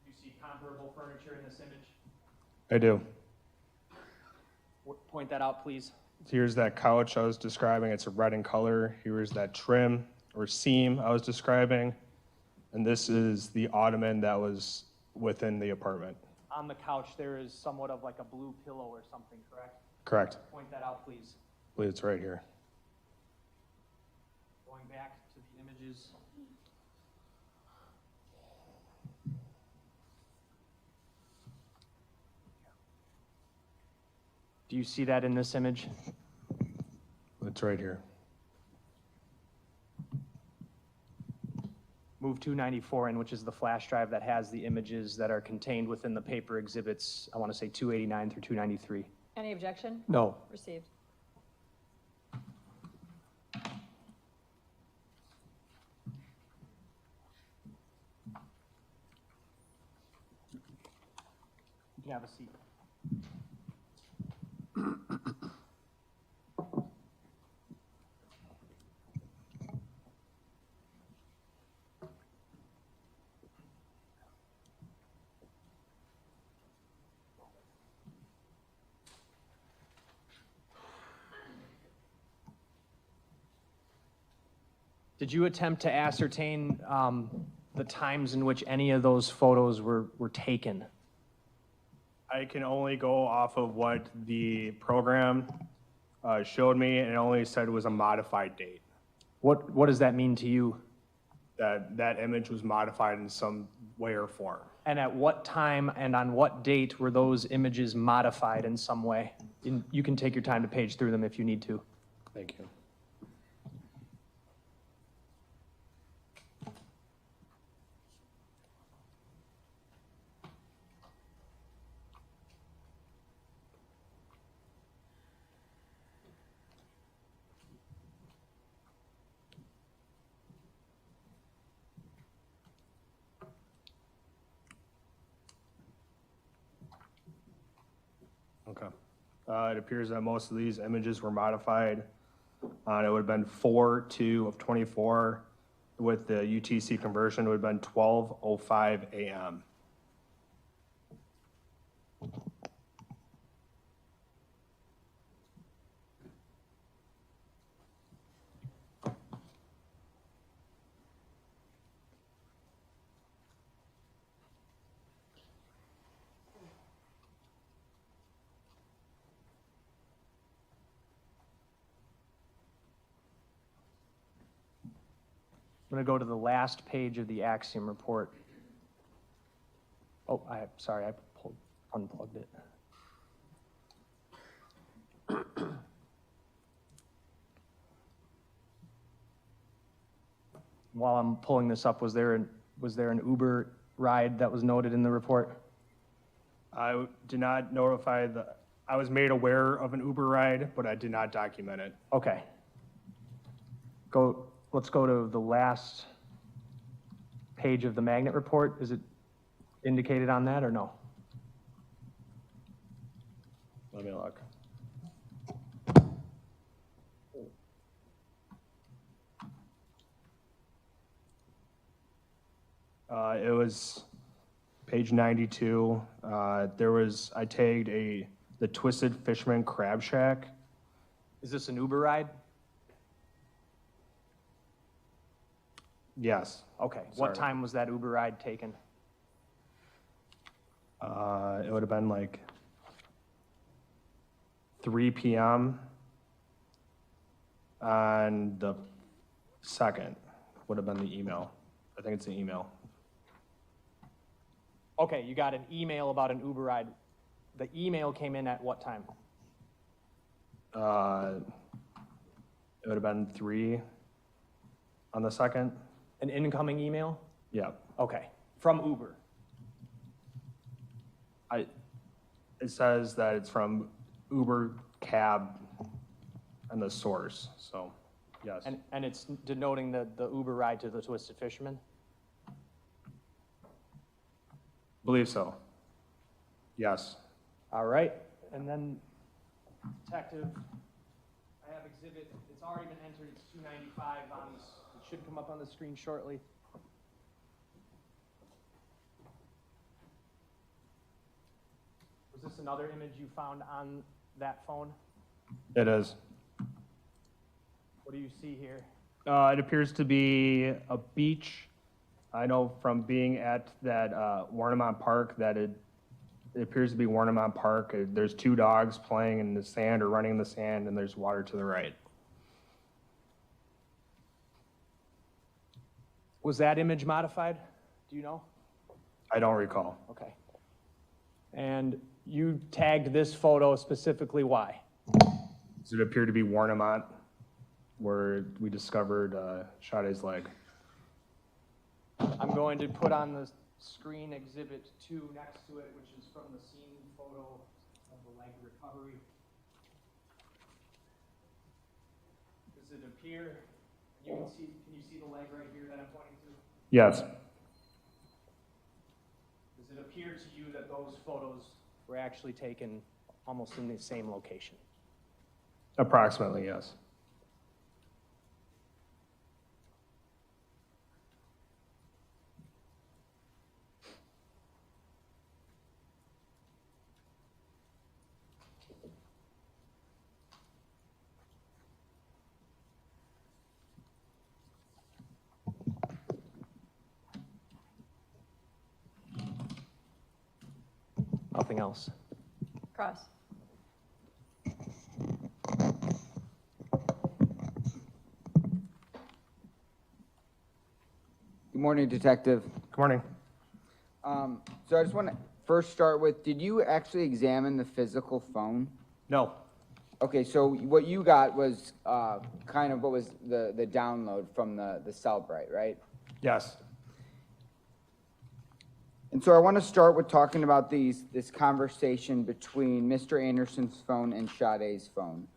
You see comparable furniture in this image? I do. Point that out, please. Here's that couch I was describing. It's a red in color. Here's that trim or seam I was describing. And this is the ottoman that was within the apartment. On the couch, there is somewhat of like a blue pillow or something, correct? Correct. Point that out, please. I believe it's right here. Going back to the images. Do you see that in this image? It's right here. Move 294 in, which is the flash drive that has the images that are contained within the paper exhibits, I want to say 289 through 293. Any objection? No. Received. You can have a seat. Did you attempt to ascertain the times in which any of those photos were taken? I can only go off of what the program showed me, and it only said it was a modified date. What does that mean to you? That image was modified in some way or form. And at what time and on what date were those images modified in some way? You can take your time to page through them if you need to. Thank you. Okay. It appears that most of these images were modified. It would have been 4/2 of 24. With the UTC conversion, it would have been 12:05 a.m. I'm going to go to the last page of the Axiom report. Oh, sorry, I unplugged it. While I'm pulling this up, was there an Uber ride that was noted in the report? I did not notify I was made aware of an Uber ride, but I did not document it. Okay. Let's go to the last page of the magnet report. Is it indicated on that or no? Let me look. It was page 92. I tagged the Twisted Fisherman Crab Shack. Is this an Uber ride? Yes. Okay. Sorry. What time was that Uber ride taken? It would have been like 3 p.m. on the 2nd would have been the email. I think it's the email. Okay, you got an email about an Uber ride. The email came in at what time? It would have been 3 on the 2nd. An incoming email? Yeah. Okay, from Uber. It says that it's from Uber Cab and the source, so, yes. And it's denoting the Uber ride to the Twisted Fisherman? Believe so. Yes. All right, and then, Detective, I have exhibit, it's already been entered, it's 295 on this, it should come up on the screen shortly. Was this another image you found on that phone? It is. What do you see here? It appears to be a beach. I know from being at that Warnemont Park that it appears to be Warnemont Park. There's 2 dogs playing in the sand or running in the sand, and there's water to the right. Was that image modified? Do you know? I don't recall. Okay. And you tagged this photo specifically why? Does it appear to be Warnemont, where we discovered Sade's leg? I'm going to put on the screen exhibit 2 next to it, which is from the scene photo of the leg recovery. Does it appear, can you see the leg right here that I'm pointing to? Yes. Does it appear to you that those photos were actually taken almost in the same location? Approximately, yes. Nothing else. Cross. Good morning, Detective. Good morning. So I just want to first start with, did you actually examine the physical phone? No. Okay, so what you got was kind of what was the download from the Cellbrite, right? Yes. And so I want to start with talking about this conversation between Mr. Anderson's phone and Sade's phone.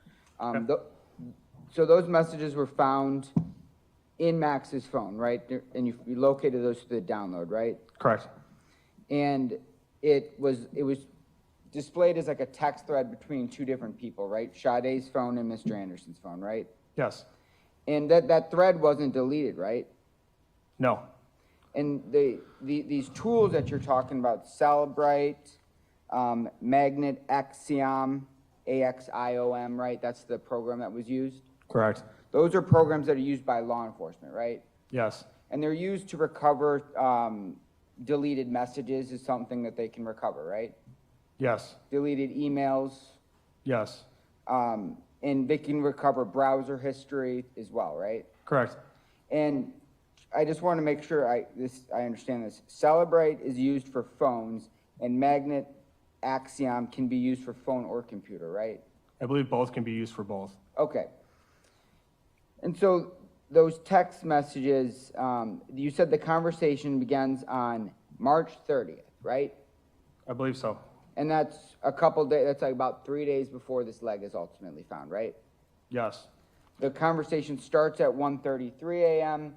So those messages were found in Max's phone, right? And you located those through the download, right? Correct. And it was displayed as like a text thread between two different people, right? Sade's phone and Mr. Anderson's phone, right? Yes. And that thread wasn't deleted, right? No. And these tools that you're talking about, Celebrite, Magnet, Axiom, AXIOM, right? That's the program that was used. Correct. Those are programs that are used by law enforcement, right? Yes. And they're used to recover deleted messages is something that they can recover, right? Yes. Deleted emails, Yes. and they can recover browser history as well, right? Correct. And I just want to make sure I understand this. Celebrite is used for phones, and Magnet Axiom can be used for phone or computer, right? I believe both can be used for both. Okay. And so those text messages, you said the conversation begins on March 30th, right? I believe so. And that's a couple days, that's like about 3 days before this leg is ultimately found, right? Yes. The conversation starts at 1:33 a.m.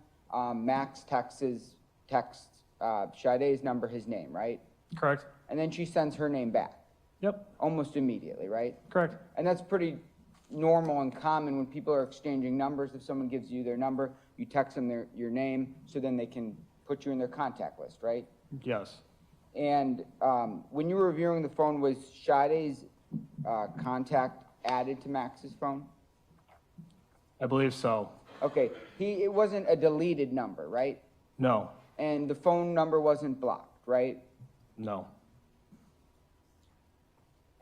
Max texts Sade's number, his name, right? Correct. And then she sends her name back, Yep. almost immediately, right? Correct. And that's pretty normal and common when people are exchanging numbers. If someone gives you their number, you text them your name, so then they can put you in their contact list, right? Yes. And when you were reviewing the phone, was Sade's contact added to Max's phone? I believe so. Okay, it wasn't a deleted number, right? No. And the phone number wasn't blocked, right? No.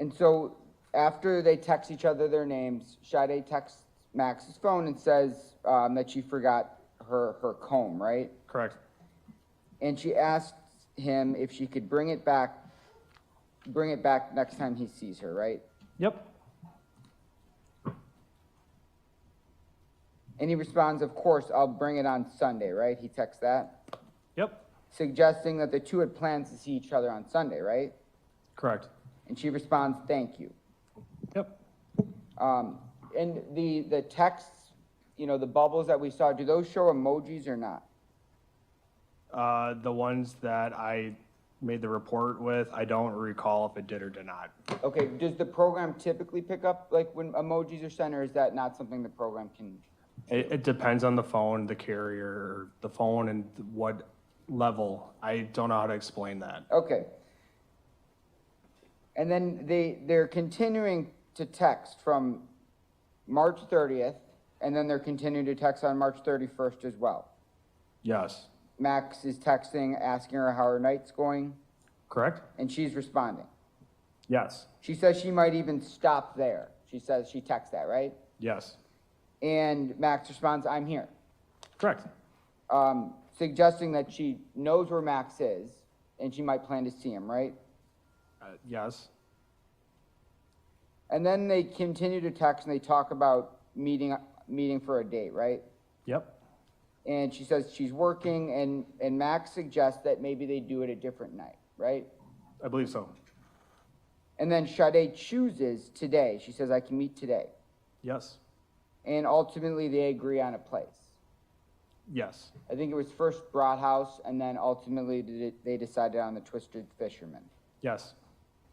And so after they text each other their names, Sade texts Max's phone and says that she forgot her comb, right? Correct. And she asked him if she could bring it back next time he sees her, right? Yep. And he responds, of course, I'll bring it on Sunday, right? He texts that, Yep. suggesting that the two had plans to see each other on Sunday, right? Correct. And she responds, thank you. Yep. And the texts, the bubbles that we saw, do those show emojis or not? The ones that I made the report with, I don't recall if it did or did not. Okay, does the program typically pick up like when emojis are sent, or is that not something the program can? It depends on the phone, the carrier, the phone, and what level. I don't know how to explain that. Okay. And then they're continuing to text from March 30th, and then they're continuing to text on March 31st as well. Yes. Max is texting, asking her how her night's going, Correct? and she's responding. Yes. She says she might even stop there. She texts that, right? Yes. And Max responds, I'm here. Correct. Suggesting that she knows where Max is, and she might plan to see him, right? Yes. And then they continue to text, and they talk about meeting for a date, right? Yep. And she says she's working, and Max suggests that maybe they do it a different night, right? I believe so. And then Sade chooses today. She says, I can meet today. Yes. And ultimately, they agree on a place. Yes. I think it was first Broad House, and then ultimately they decided on the Twisted Fisherman. Yes.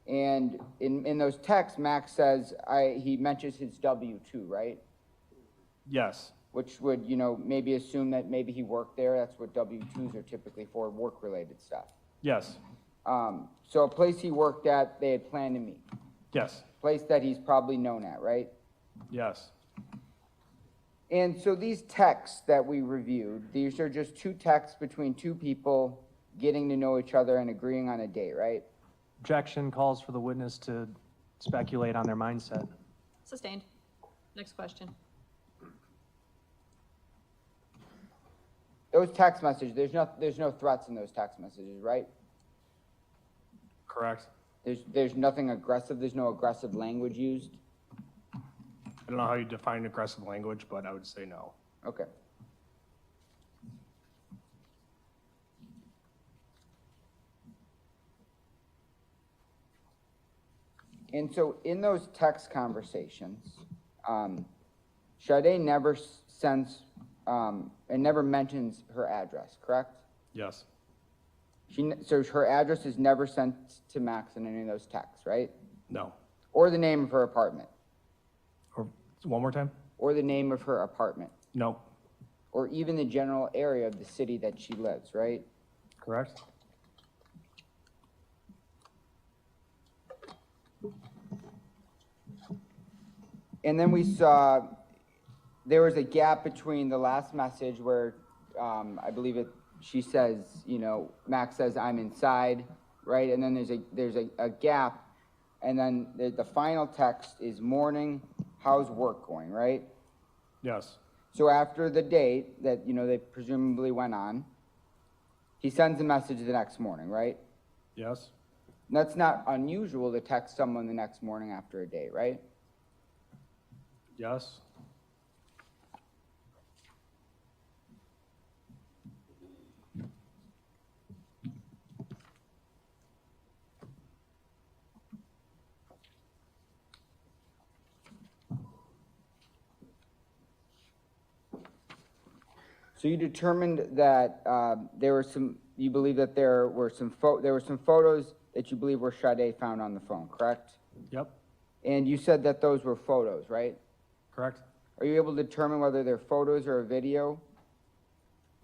And in those texts, Max says, he mentions his W-2, right? Yes. Which would, maybe assume that maybe he worked there. That's what W-2s are typically for, work-related stuff. Yes. So a place he worked at, they had planned to meet. Yes. Place that he's probably known at, right? Yes. And so these texts that we reviewed, these are just two texts between two people getting to know each other and agreeing on a date, right? Objection calls for the witness to speculate on their mindset. Sustained. Next question. Those text messages, there's no threats in those text messages, right? Correct. There's nothing aggressive, there's no aggressive language used? I don't know how you define aggressive language, but I would say no. Okay. And so in those text conversations, Sade never sends, and never mentions her address, correct? Yes. So her address is never sent to Max in any of those texts, right? No. Or the name of her apartment? Or, one more time? Or the name of her apartment? No. Or even the general area of the city that she lives, right? Correct? And then we saw, there was a gap between the last message where, I believe she says, you know, Max says, I'm inside, right? And then there's a gap, and then the final text is morning, how's work going, right? Yes. So after the date that, you know, they presumably went on, he sends a message the next morning, right? Yes. And that's not unusual to text someone the next morning after a date, right? Yes. So you determined that there were some, you believe that there were some photos that you believe were Sade found on the phone, correct? Yep. And you said that those were photos, right? Correct? Are you able to determine whether they're photos or a video?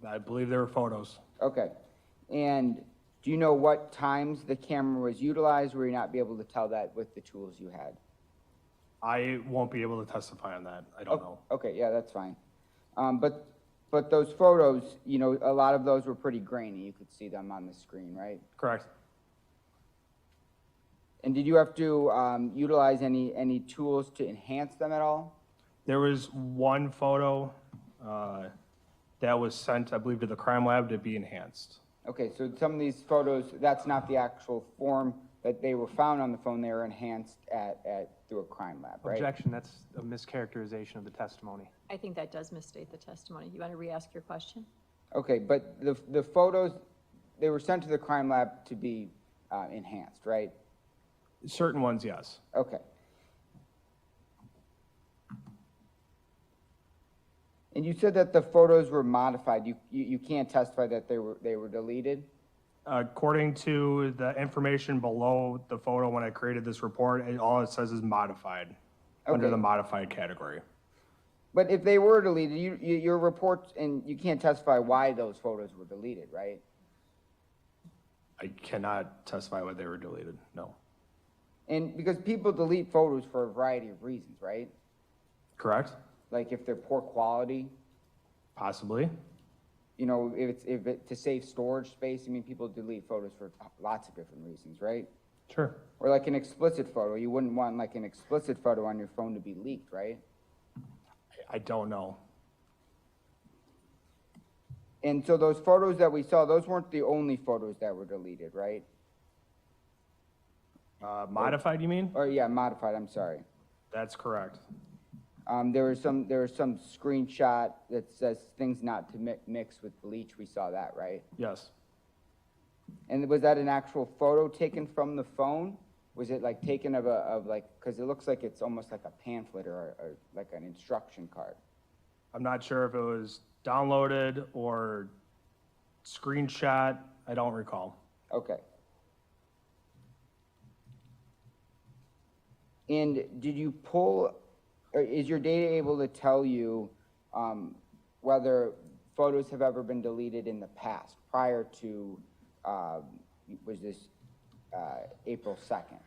I believe there were photos. Okay. And do you know what times the camera was utilized, or will you not be able to tell that with the tools you had? I won't be able to testify on that. I don't know. Okay, yeah, that's fine. But those photos, you know, a lot of those were pretty grainy. You could see them on the screen, right? Correct. And did you have to utilize any tools to enhance them at all? There was one photo that was sent, I believe, to the crime lab to be enhanced. Okay, so some of these photos, that's not the actual form that they were found on the phone. They were enhanced through a crime lab, right? Objection, that's a mischaracterization of the testimony. I think that does misstate the testimony. You want to re-ask your question? Okay, but the photos, they were sent to the crime lab to be enhanced, right? Certain ones, yes. Okay. And you said that the photos were modified. You can't testify that they were deleted? According to the information below the photo when I created this report, all it says is modified, under Okay. the modified category. But if they were deleted, your report, and you can't testify why those photos were deleted, right? I cannot testify why they were deleted, no. And because people delete photos for a variety of reasons, right? Correct? Like if they're poor quality, Possibly. you know, if it's to save storage space. I mean, people delete photos for lots of different reasons, right? Sure. Or like an explicit photo. You wouldn't want like an explicit photo on your phone to be leaked, right? I don't know. And so those photos that we saw, those weren't the only photos that were deleted, right? Modified, you mean? Or yeah, modified, I'm sorry. That's correct. There was some screenshot that says things not to mix with bleach. We saw that, right? Yes. And was that an actual photo taken from the phone? Was it like taken of like, because it looks like it's almost like a pamphlet or like an instruction card. I'm not sure if it was downloaded or screenshot. I don't recall. Okay. And did you pull, or is your data able to tell you whether photos have ever been deleted in the past, prior to, was this April 2nd?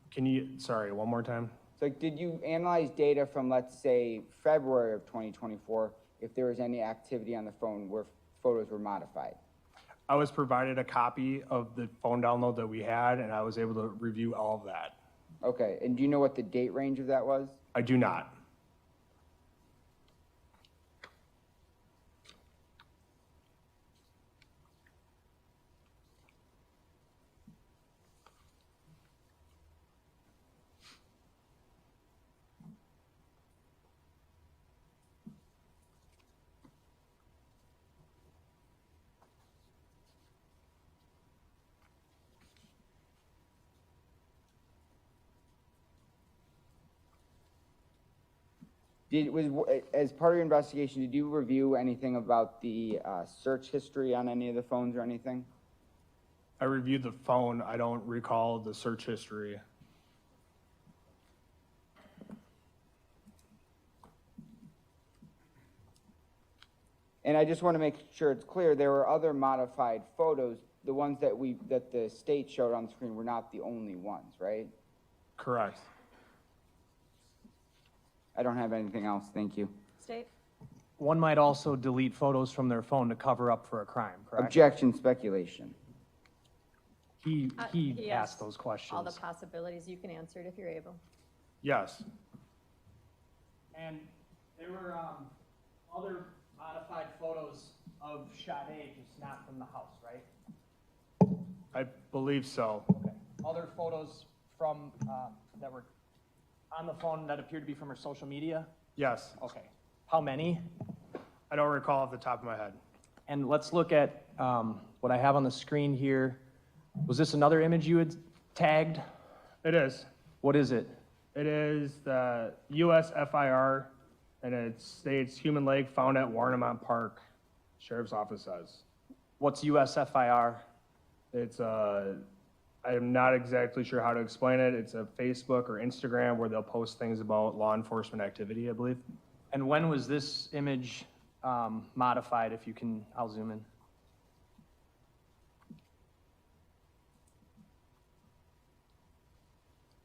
Can you, sorry, one more time? So did you analyze data from, let's say, February of 2024, if there was any activity on the phone where photos were modified? I was provided a copy of the phone download that we had, and I was able to review all of that. Okay, and do you know what the date range of that was? I do not. As part of your investigation, did you review anything about the search history on any of the phones or anything? I reviewed the phone. I don't recall the search history. And I just want to make sure it's clear, there were other modified photos. The ones that the state showed on the screen were not the only ones, right? Correct. I don't have anything else, thank you. State? One might also delete photos from their phone to cover up for a crime, correct? Objection, speculation. He He asked those questions. All the possibilities. You can answer it if you're able. Yes. And there were other modified photos of Sade, just not from the house, right? I believe so. Okay. Other photos from, that were on the phone that appeared to be from her social media? Yes. Okay. How many? I don't recall off the top of my head. And let's look at what I have on the screen here. Was this another image you had tagged? It is. What is it? It is the US FIR, and it states human leg found at Warnemont Park, Sheriff's Office says. What's USFIR? It's I am not exactly sure how to explain it. It's a Facebook or Instagram where they'll post things about law enforcement activity, I believe. And when was this image modified? If you can, I'll zoom in.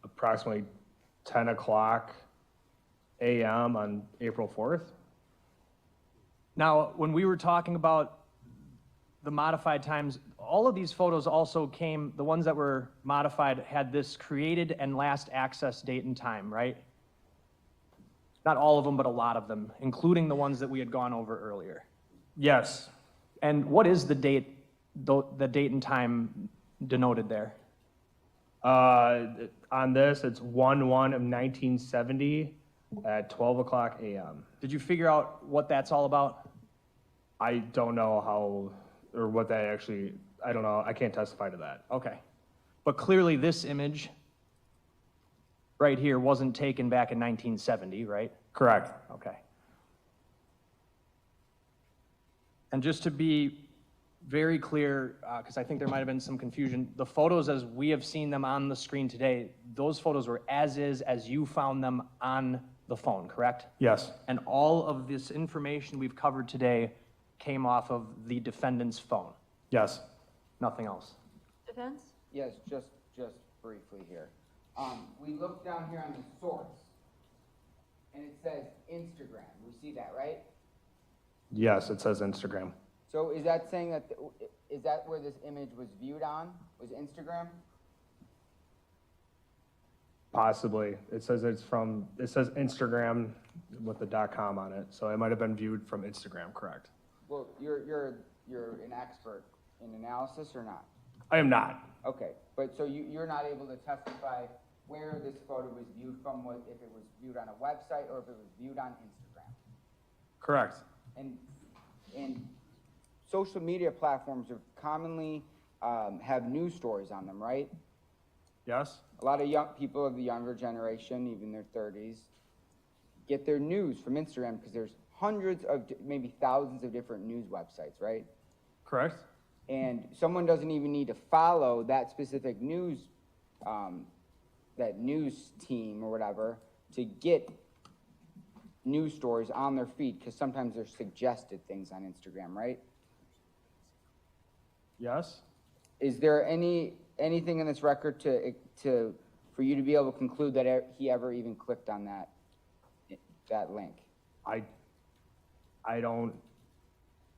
Approximately 10 o'clock a.m. on April 4th. Now, when we were talking about the modified times, all of these photos also came, the ones that were modified had this created and last access date and time, right? Not all of them, but a lot of them, including the ones that we had gone over earlier. Yes. And what is the date and time denoted there? On this, it's 1/1 of 1970 at 12 o'clock a.m. Did you figure out what that's all about? I don't know how, or what that actually, I don't know. I can't testify to that. Okay. But clearly this image right here wasn't taken back in 1970, right? Correct. Okay. And just to be very clear, because I think there might have been some confusion, the photos as we have seen them on the screen today, those photos were as is as you found them on the phone, correct? Yes. And all of this information we've covered today came off of the defendant's phone, Yes. nothing else. Defense? Yes, just briefly here. We look down here on the source, and it says Instagram. We see that, right? Yes, it says Instagram. So is that saying that, is that where this image was viewed on, was Instagram? Possibly. It says Instagram with the .com on it, so it might have been viewed from Instagram, correct? Well, you're an expert in analysis or not? I am not. Okay, but so you're not able to testify where this photo was viewed from, if it was viewed on a website or if it was viewed on Instagram? Correct. And social media platforms are commonly have news stories on them, right? Yes? A lot of young people of the younger generation, even their 30s, get their news from Instagram because there's hundreds of, maybe thousands of different news websites, right? Correct? And someone doesn't even need to follow that specific news, that news team or whatever, to get news stories on their feed, because sometimes they're suggested things on Instagram, right? Yes? Is there anything in this record for you to be able to conclude that he ever even clicked on that link? I don't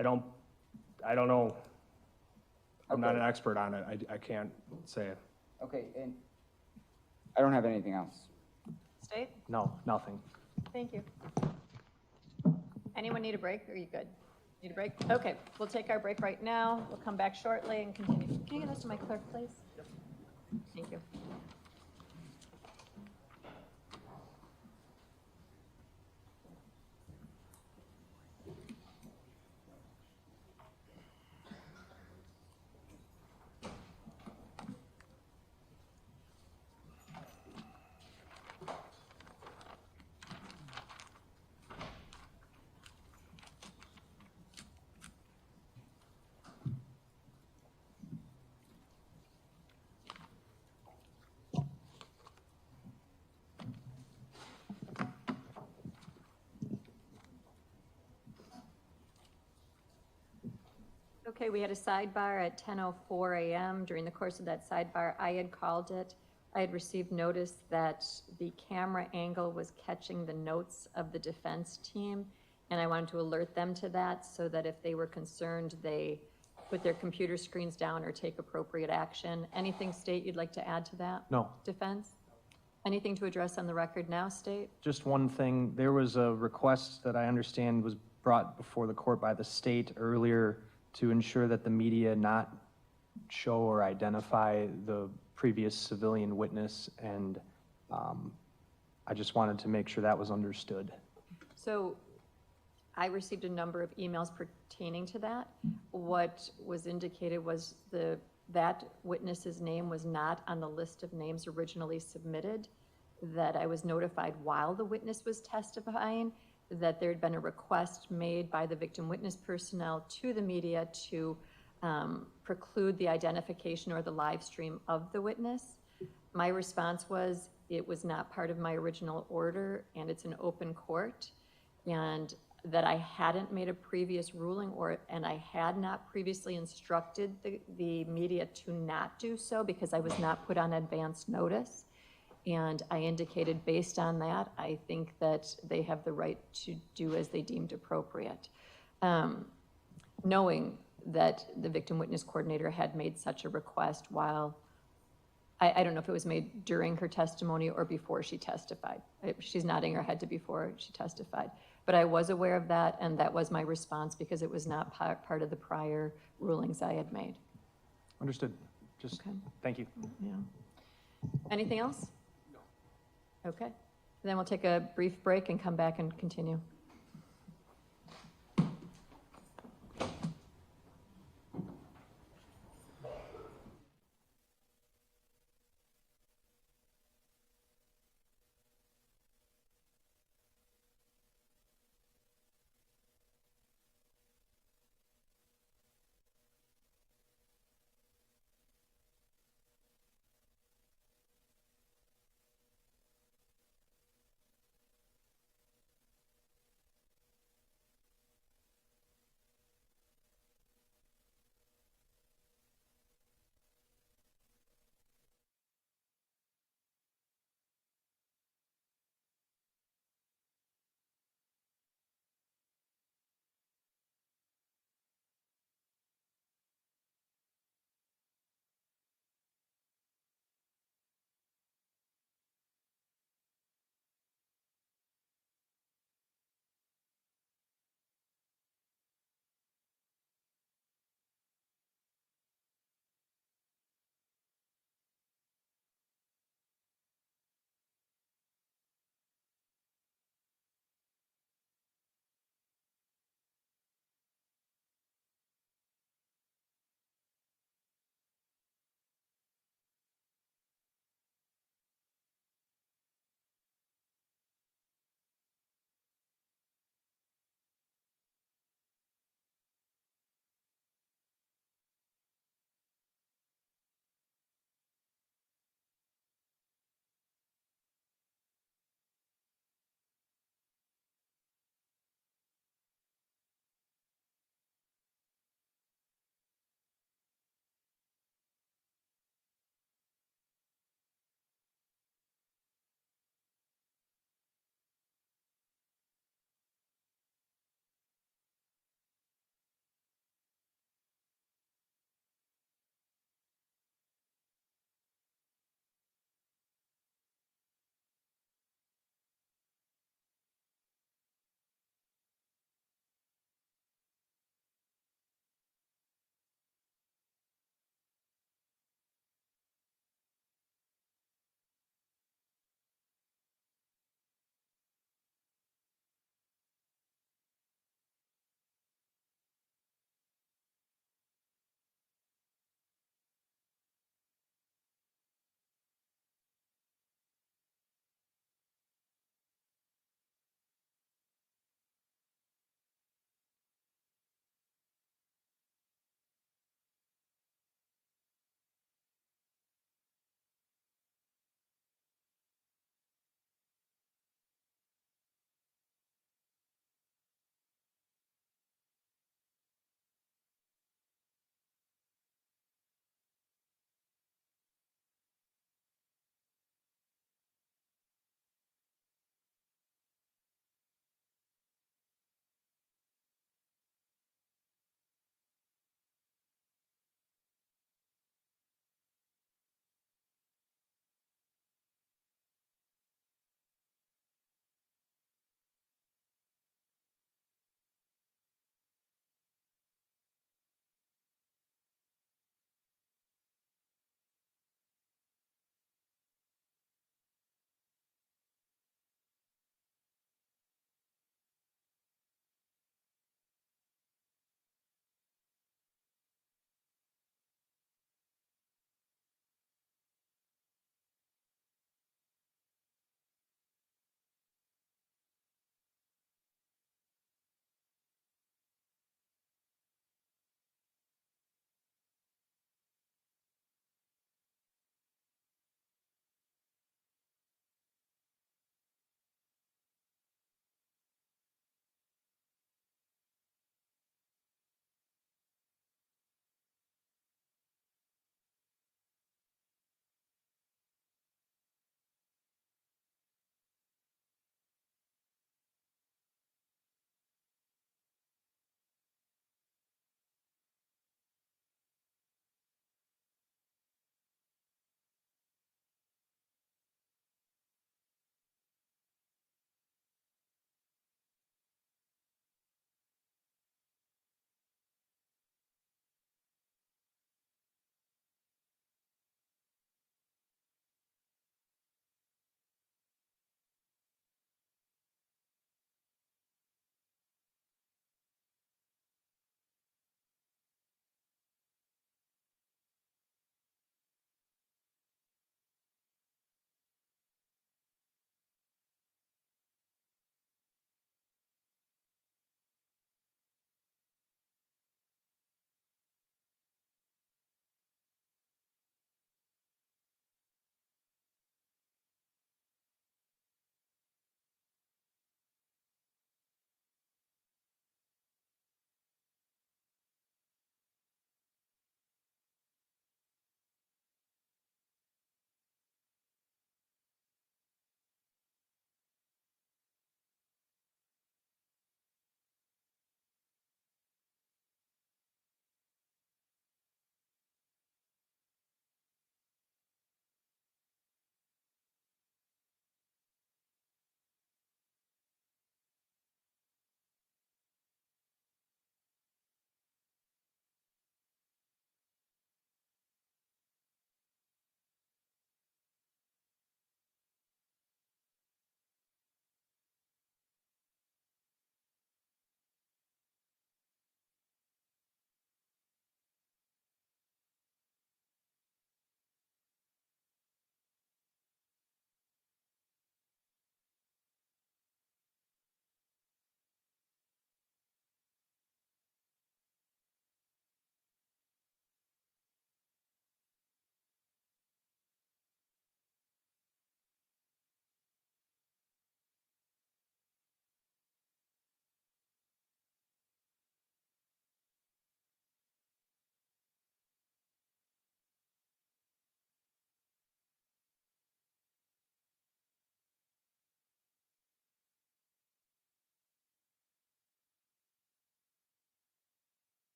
know. I'm not Okay. an expert on it. I can't say it. Okay, and I don't have anything else. State? No, nothing. Thank you. Anyone need a break? Or are you good? Need a break? Okay, we'll take our break right now. We'll come back shortly and continue. Can you get this to my clerk, please? Thank you. Okay, we had a sidebar at 10:04 a.m. During the course of that sidebar, I had called it. I had received notice that the camera angle was catching the notes of the defense team, and I wanted to alert them to that so that if they were concerned, they put their computer screens down or take appropriate action. Anything, State, you'd like to add to that? No. Defense? Anything to address on the record now, State? Just one thing, there was a request that I understand was brought before the court by the state earlier to ensure that the media not show or identify the previous civilian witness, and I just wanted to make sure that was understood. So I received a number of emails pertaining to that. What was indicated was that witness's name was not on the list of names originally submitted, that I was notified while the witness was testifying, that there had been a request made by the victim witness personnel to the media to preclude the identification or the live stream of the witness. My response was, it was not part of my original order, and it's an open court, and that I hadn't made a previous ruling and I had not previously instructed the media to not do so because I was not put on advance notice. And I indicated based on that, I think that they have the right to do as they deemed appropriate. Knowing that the victim witness coordinator had made such a request while, I don't know if it was made during her testimony or before she testified. She's nodding her head to before she testified. But I was aware of that, and that was my response because it was not part of the prior rulings I had made. Understood. Just, Okay. thank you. Yeah. Anything else? No. Okay. Then we'll take a brief break and come back and continue.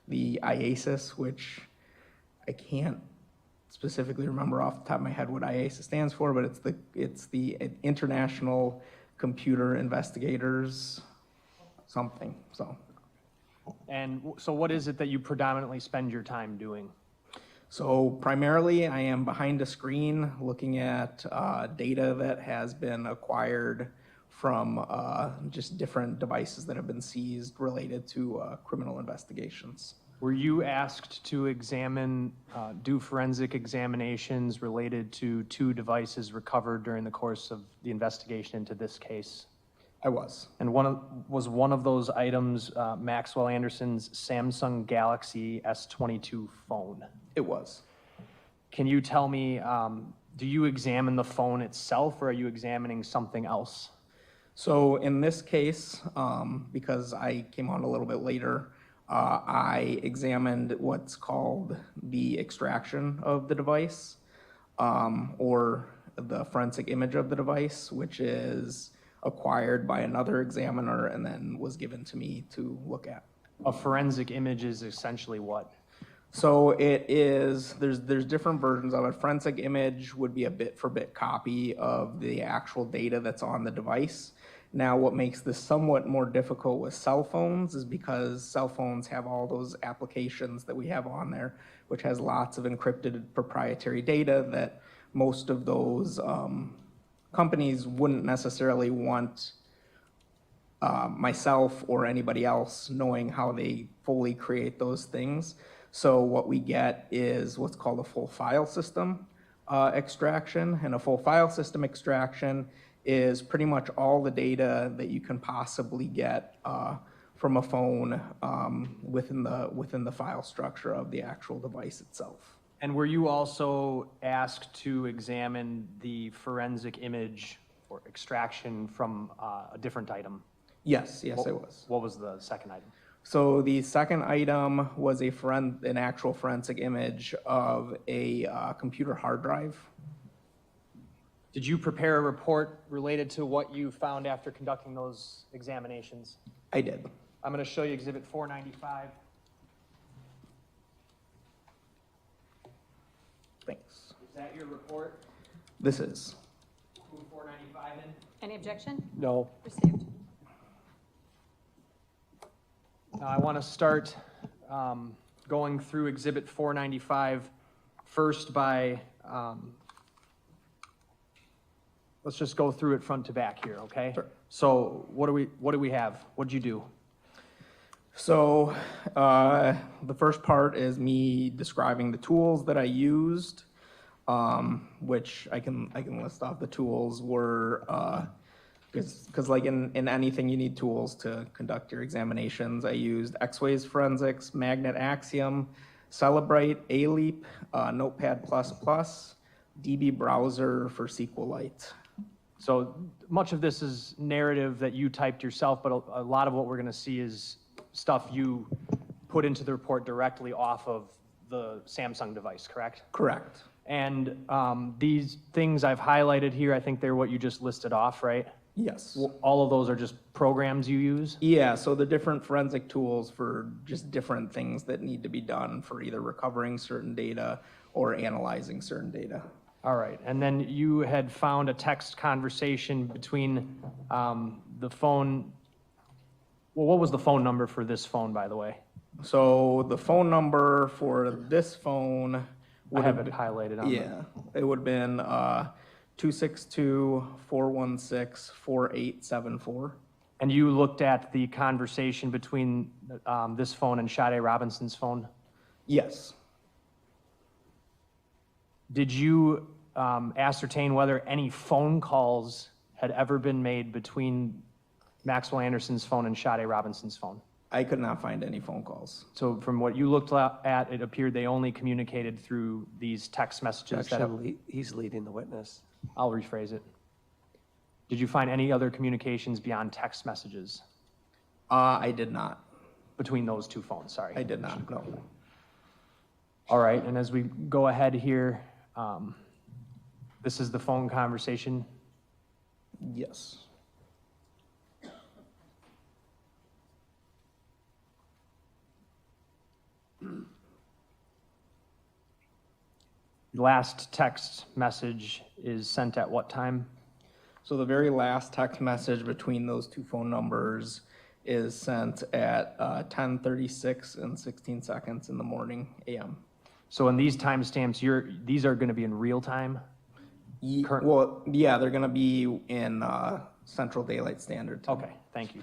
the IASIS, which I can't specifically remember off the top of my head what IASIS stands for, but it's the International Computer Investigators something, so. And so what is it that you predominantly spend your time doing? So primarily, I am behind a screen looking at data that has been acquired from just different devices that have been seized related to criminal investigations. Were you asked to examine, do forensic examinations related to 2 devices recovered during the course of the investigation into this case? I was. And was one of those items Maxwell Anderson's Samsung Galaxy S22 phone? It was. Can you tell me, do you examine the phone itself, or are you examining something else? So in this case, because I came on a little bit later, I examined what's called the extraction of the device, or the forensic image of the device, which is acquired by another examiner and then was given to me to look at. A forensic image is essentially what? So it is, there's different versions of it. Forensic image would be a bit-for-bit copy of the actual data that's on the device. Now, what makes this somewhat more difficult with cell phones is because cell phones have all those applications that we have on there, which has lots of encrypted proprietary data that most of those companies wouldn't necessarily want myself or anybody else knowing how they fully create those things. So what we get is what's called a full file system extraction, and a full file system extraction is pretty much all the data that you can possibly get from a phone within the file structure of the actual device itself. And were you also asked to examine the forensic image or extraction from a different item? Yes, I was. What was the second item? So the second item was an actual forensic image of a computer hard drive. Did you prepare a report related to what you found after conducting those examinations? I did. I'm going to show you Exhibit 495. Thanks. Is that your report? This is. Move 495 in. Any objection? No. Received. Now, I want to start going through Exhibit 495 first by, let's just go through it front to back here, okay? Sure. So what do we have? What'd you do? So the first part is me describing the tools that I used, which I can list off. The tools were, because like in anything you need tools to conduct your examinations. I used X-Ways Forensics, Magnet Axiom, Celebrate, A-Leap, Notepad++, DB Browser for SQLite. So much of this is narrative that you typed yourself, but a lot of what we're going to see is stuff you put into the report directly off of the Samsung device, correct? Correct. And these things I've highlighted here, I think they're what you just listed off, right? Yes. All of those are just programs you use? Yeah, so the different forensic tools for just different things that need to be done for either recovering certain data or analyzing certain data. All right, and then you had found a text conversation between the phone. Well, what was the phone number for this phone, by the way? So the phone number for this phone I would have have it highlighted on yeah, it would have been 262-416-4874. And you looked at the conversation between this phone and Sade Robinson's phone? Yes. Did you ascertain whether any phone calls had ever been made between Maxwell Anderson's phone and Sade Robinson's phone? I could not find any phone calls. So from what you looked at, it appeared they only communicated through these text messages that Actually, he's leading the witness. I'll rephrase it. Did you find any other communications beyond text messages I did not. between those two phones? Sorry. I did not, no. All right, and as we go ahead here, this is the phone conversation. Yes. last text message is sent at what time? So the very last text message between those two phone numbers is sent at 10:36 and 16 seconds in the morning AM. So in these timestamps, these are going to be in real time? Well, yeah, they're gonna be in Central Daylight Standard Time. Okay, thank you.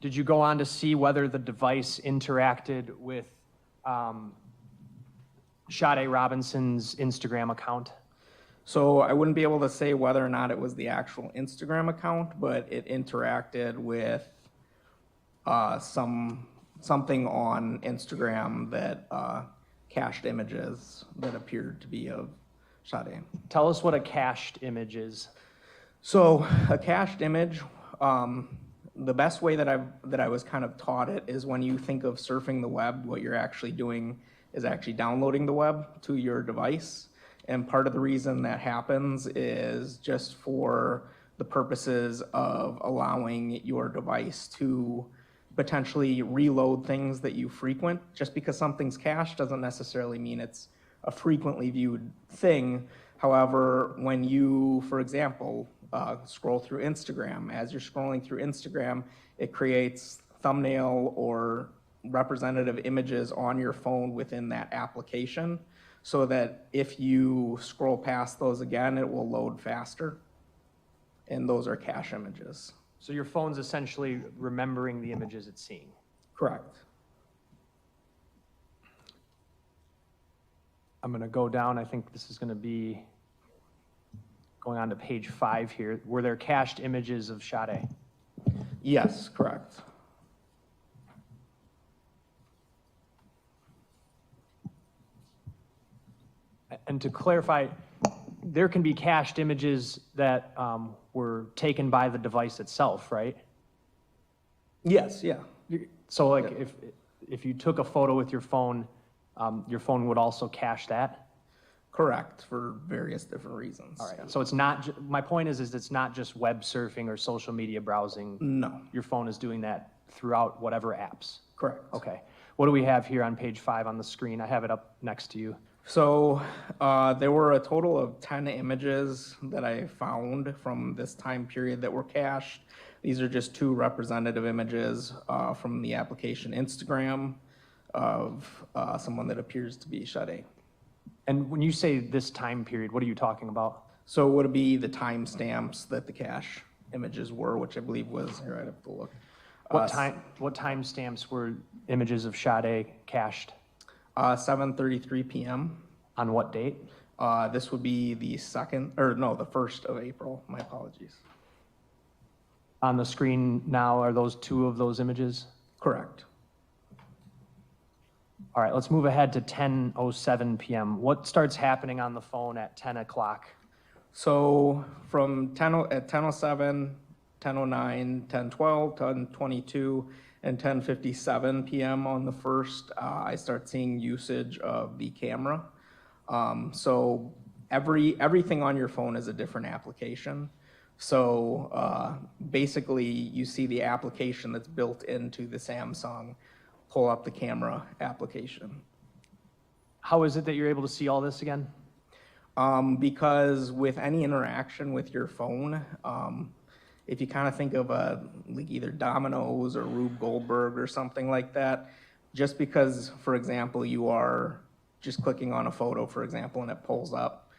Did you go on to see whether the device interacted with Sade Robinson's Instagram account? So I wouldn't be able to say whether or not it was the actual Instagram account, but it interacted with something on Instagram that cached images that appeared to be of Sade. Tell us what a cached image is. So a cached image, the best way that I was kind of taught it is when you think of surfing the web, what you're actually doing is actually downloading the web to your device. And part of the reason that happens is just for the purposes of allowing your device to potentially reload things that you frequent. Just because something's cached doesn't necessarily mean it's a frequently viewed thing. However, when you, for example, scroll through Instagram, as you're scrolling through Instagram, it creates thumbnail or representative images on your phone within that application, so that if you scroll past those again, it will load faster. And those are cache images. So your phone's essentially remembering the images it's seeing. Correct. I'm going to go down. I think this is going to be going on to page 5 here. Were there cached images of Sade? Yes, correct. And to clarify, there can be cached images that were taken by the device itself, right? Yes, yeah. So like if you took a photo with your phone would also cache that? Correct, for various different reasons. All right, so it's not, my point is it's not just web surfing or social media browsing. No, Your phone is doing that throughout whatever apps. correct. Okay. What do we have here on page 5 on the screen? I have it up next to you. So there were a total of 10 images that I found from this time period that were cached. These are just 2 representative images from the application Instagram of someone that appears to be Sade. And when you say this time period, what are you talking about? So it would be the timestamps that the cache images were, which I believe was, here I'd have to look. What timestamps were images of Sade cached? 7:33 p.m. On what date? This would be the 1st of April. My apologies. On the screen now, are those 2 of those images? Correct. All right, let's move ahead to 10:07 p.m. What starts happening on the phone at 10 o'clock? So from 10:07, 10:09, 10:12, 10:22, and 10:57 p.m. on the 1st, I start seeing usage of the camera. So everything on your phone is a different application. So basically, you see the application that's built into the Samsung pull up the camera application. How is it that you're able to see all this again? Because with any interaction with your phone, if you kind of think of like either Domino's or Rube Goldberg or something like that, just because, for example, you are just clicking on a photo, for example, and it pulls up,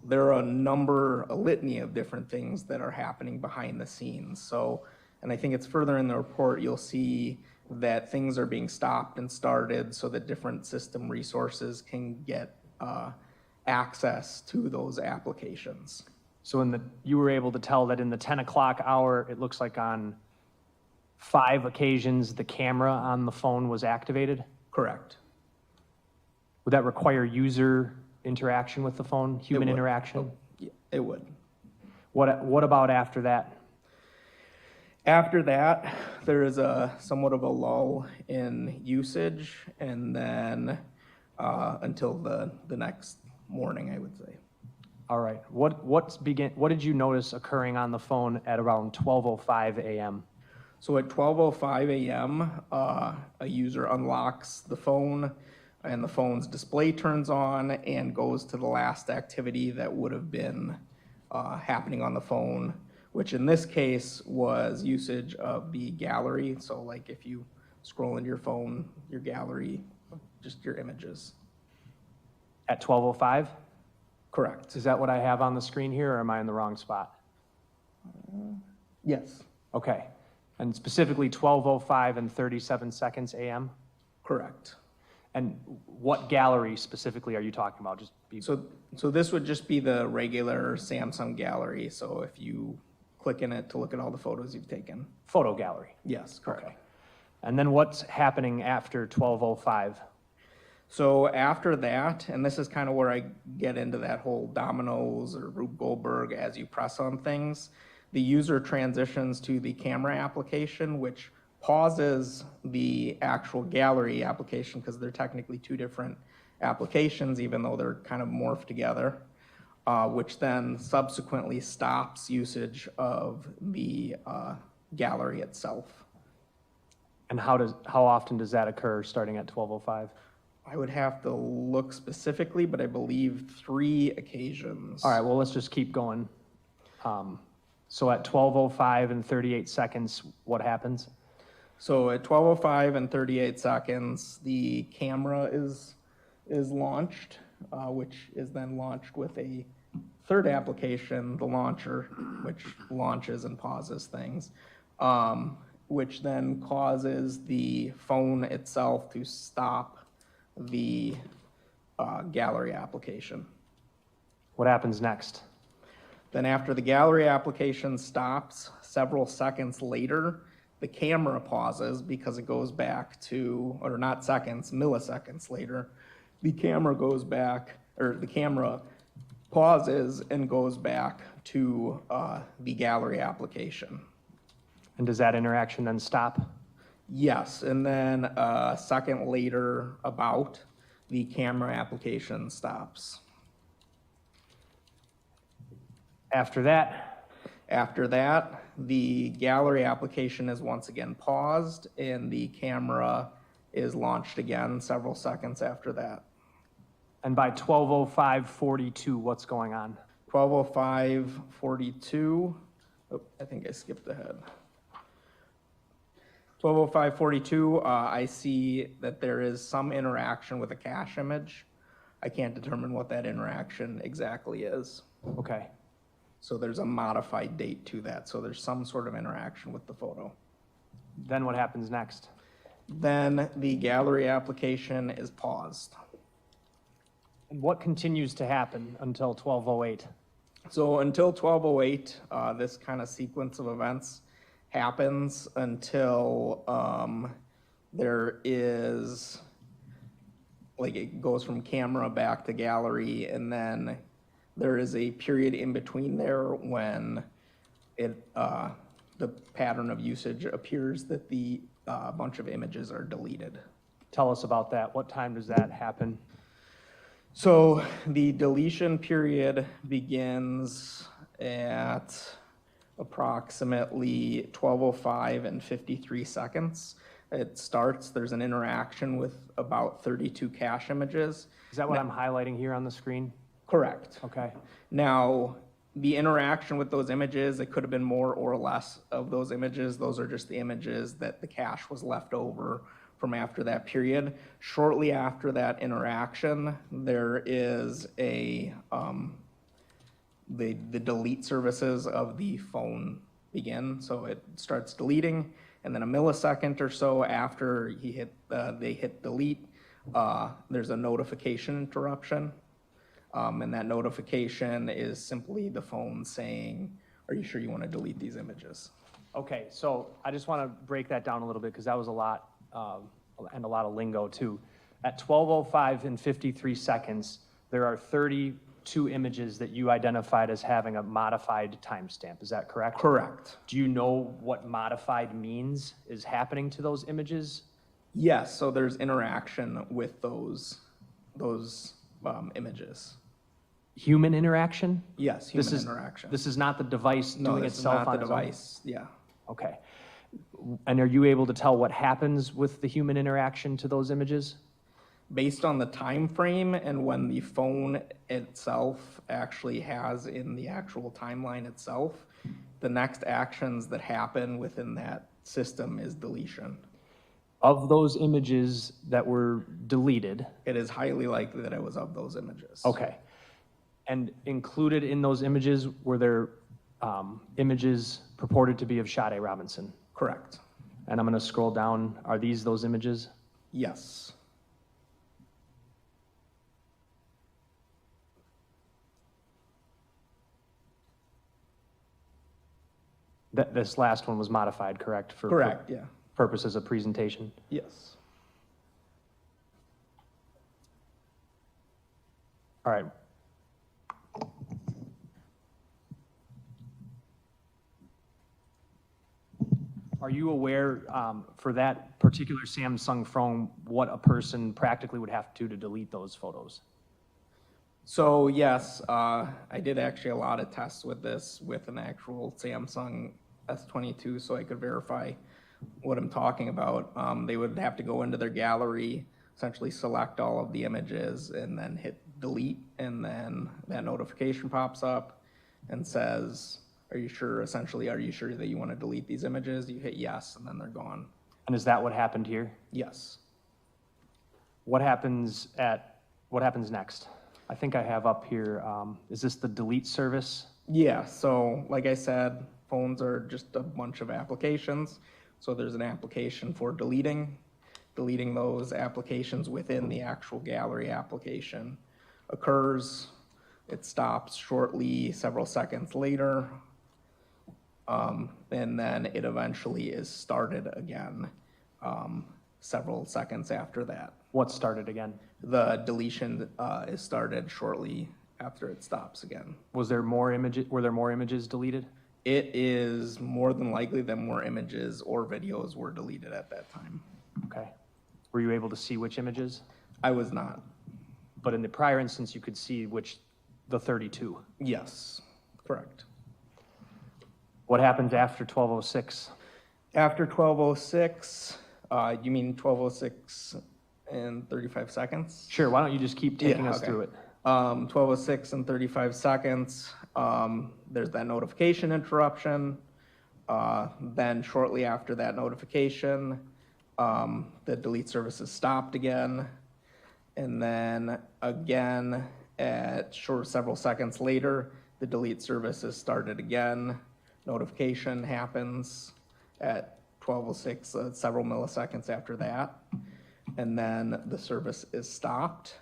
there are a litany of different things that are happening behind the scenes. So, and I think it's further in the report, you'll see that things are being stopped and started so that different system resources can get access to those applications. So you were able to tell that in the 10 o'clock hour, it looks like on 5 occasions, the camera on the phone was activated? Correct. Would that require user interaction with the phone, human interaction? Yeah, it would. What about after that? After that, there is somewhat of a lull in usage, and then until the next morning, I would say. All right. What did you notice occurring on the phone at around 12:05 a.m.? So at 12:05 a.m., a user unlocks the phone, and the phone's display turns on and goes to the last activity that would have been happening on the phone, which in this case was usage of the gallery. So like if you scroll into your phone, your gallery, just your images. At 12:05? Correct. Is that what I have on the screen here, or am I in the wrong spot? Yes, Okay. And specifically 12:05 and 37 seconds AM? correct. And what gallery specifically are you talking about? Just be, So this would just be the regular Samsung gallery. So if you click in it to look at all the photos you've taken. photo gallery? Yes, correct. Okay. And then what's happening after 12:05? So after that, and this is kind of where I get into that whole dominoes or Rube Goldberg as you press on things, the user transitions to the camera application, which pauses the actual gallery application because they're technically two different applications, even though they're kind of morphed together, which then subsequently stops usage of the gallery itself. And how often does that occur starting at 12:05? I would have to look specifically, but I believe 3 occasions. All right, well, let's just keep going. So at 12:05 and 38 seconds, what happens? So at 12:05 and 38 seconds, the camera is launched, which is then launched with a third application, the launcher, which launches and pauses things, which then causes the phone itself to stop the gallery application. What happens next? Then after the gallery application stops, several seconds later, the camera pauses because it goes back to, or not seconds, milliseconds later, the camera goes back, or the camera pauses and goes back to the gallery application. And does that interaction then stop? Yes, and then a second later, about, the camera application stops. After that, After that, the gallery application is once again paused and the camera is launched again several seconds after that. and by 12:05:42, what's going on? 12:05:42, oh, I think I skipped ahead. 12:05:42, I see that there is some interaction with a cache image. I can't determine what that interaction exactly is. Okay. So there's a modified date to that. So there's some sort of interaction with the photo. Then what happens next? Then the gallery application is paused. And what continues to happen until 12:08? So until 12:08, this kind of sequence of events happens until there is, like, it goes from camera back to gallery, and then there is a period in between there when it the pattern of usage appears that the bunch of images are deleted. Tell us about that. What time does that happen? So the deletion period begins at approximately 12:05 and 53 seconds. It starts, there's an interaction with about 32 cache images. Is that what I'm highlighting here on the screen? Correct. Okay. Now, the interaction with those images, it could have been more or less of those images. Those are just the images that the cache was left over from after that period. Shortly after that interaction, there is the delete services of the phone begin. So it starts deleting, and then a millisecond or so after they hit delete, there's a notification interruption. And that notification is simply the phone saying, are you sure you want to delete these images? Okay, so I just want to break that down a little bit because that was a lot, and a lot of lingo too. At 12:05 and 53 seconds, there are 32 images that you identified as having a modified timestamp. Is that correct? Correct. Do you know what modified means is happening to those images? Yes, so there's interaction with those images. Human interaction? Yes, This human is- interaction. This is not the device No, doing this is itself not on the its own? device. Yeah. Okay. And are you able to tell what happens with the human interaction to those images? based on the time frame and when the phone itself actually has in the actual timeline itself, the next actions that happen within that system is deletion. Of those images that were deleted, It is highly likely that it was of those images. okay. And included in those images, were there images purported to be of Sade Robinson? Correct. And I'm going to scroll down. Are these those images? Yes. This last one was modified, correct? For Correct, yeah. purposes of presentation? Yes. All right. Are you aware, for that particular Samsung phone, what a person practically would have to do to delete those photos? So yes, I did actually a lot of tests with this with an actual Samsung S22, so I could verify what I'm talking about. They would have to go into their gallery, essentially select all of the images, and then hit delete, and then that notification pops up and says, are you sure, essentially, are you sure that you want to delete these images? You hit yes, and then they're gone. And is that what happened here? Yes. What happens next? I think I have up here, is this the delete service? Yeah, so like I said, phones are just a bunch of applications. So there's an application for deleting those applications within the actual gallery application occurs. It stops shortly, several seconds later. And then it eventually is started again, several seconds after that. What started again? The deletion is started shortly after it stops again. Were there more images deleted? It is more than likely that more images or videos were deleted at that time. Okay. Were you able to see which images? I was not. But in the prior instance, you could see the 32. Yes, correct. What happens after 12:06? After 12:06, you mean 12:06 and 35 seconds? Sure, why don't you just keep taking us okay. through it? 12:06 and 35 seconds, there's that notification interruption. Then shortly after that notification, the delete service is stopped again. And then again, several seconds later, the delete service is started again. Notification happens at 12:06, several milliseconds after that. And then the service is stopped.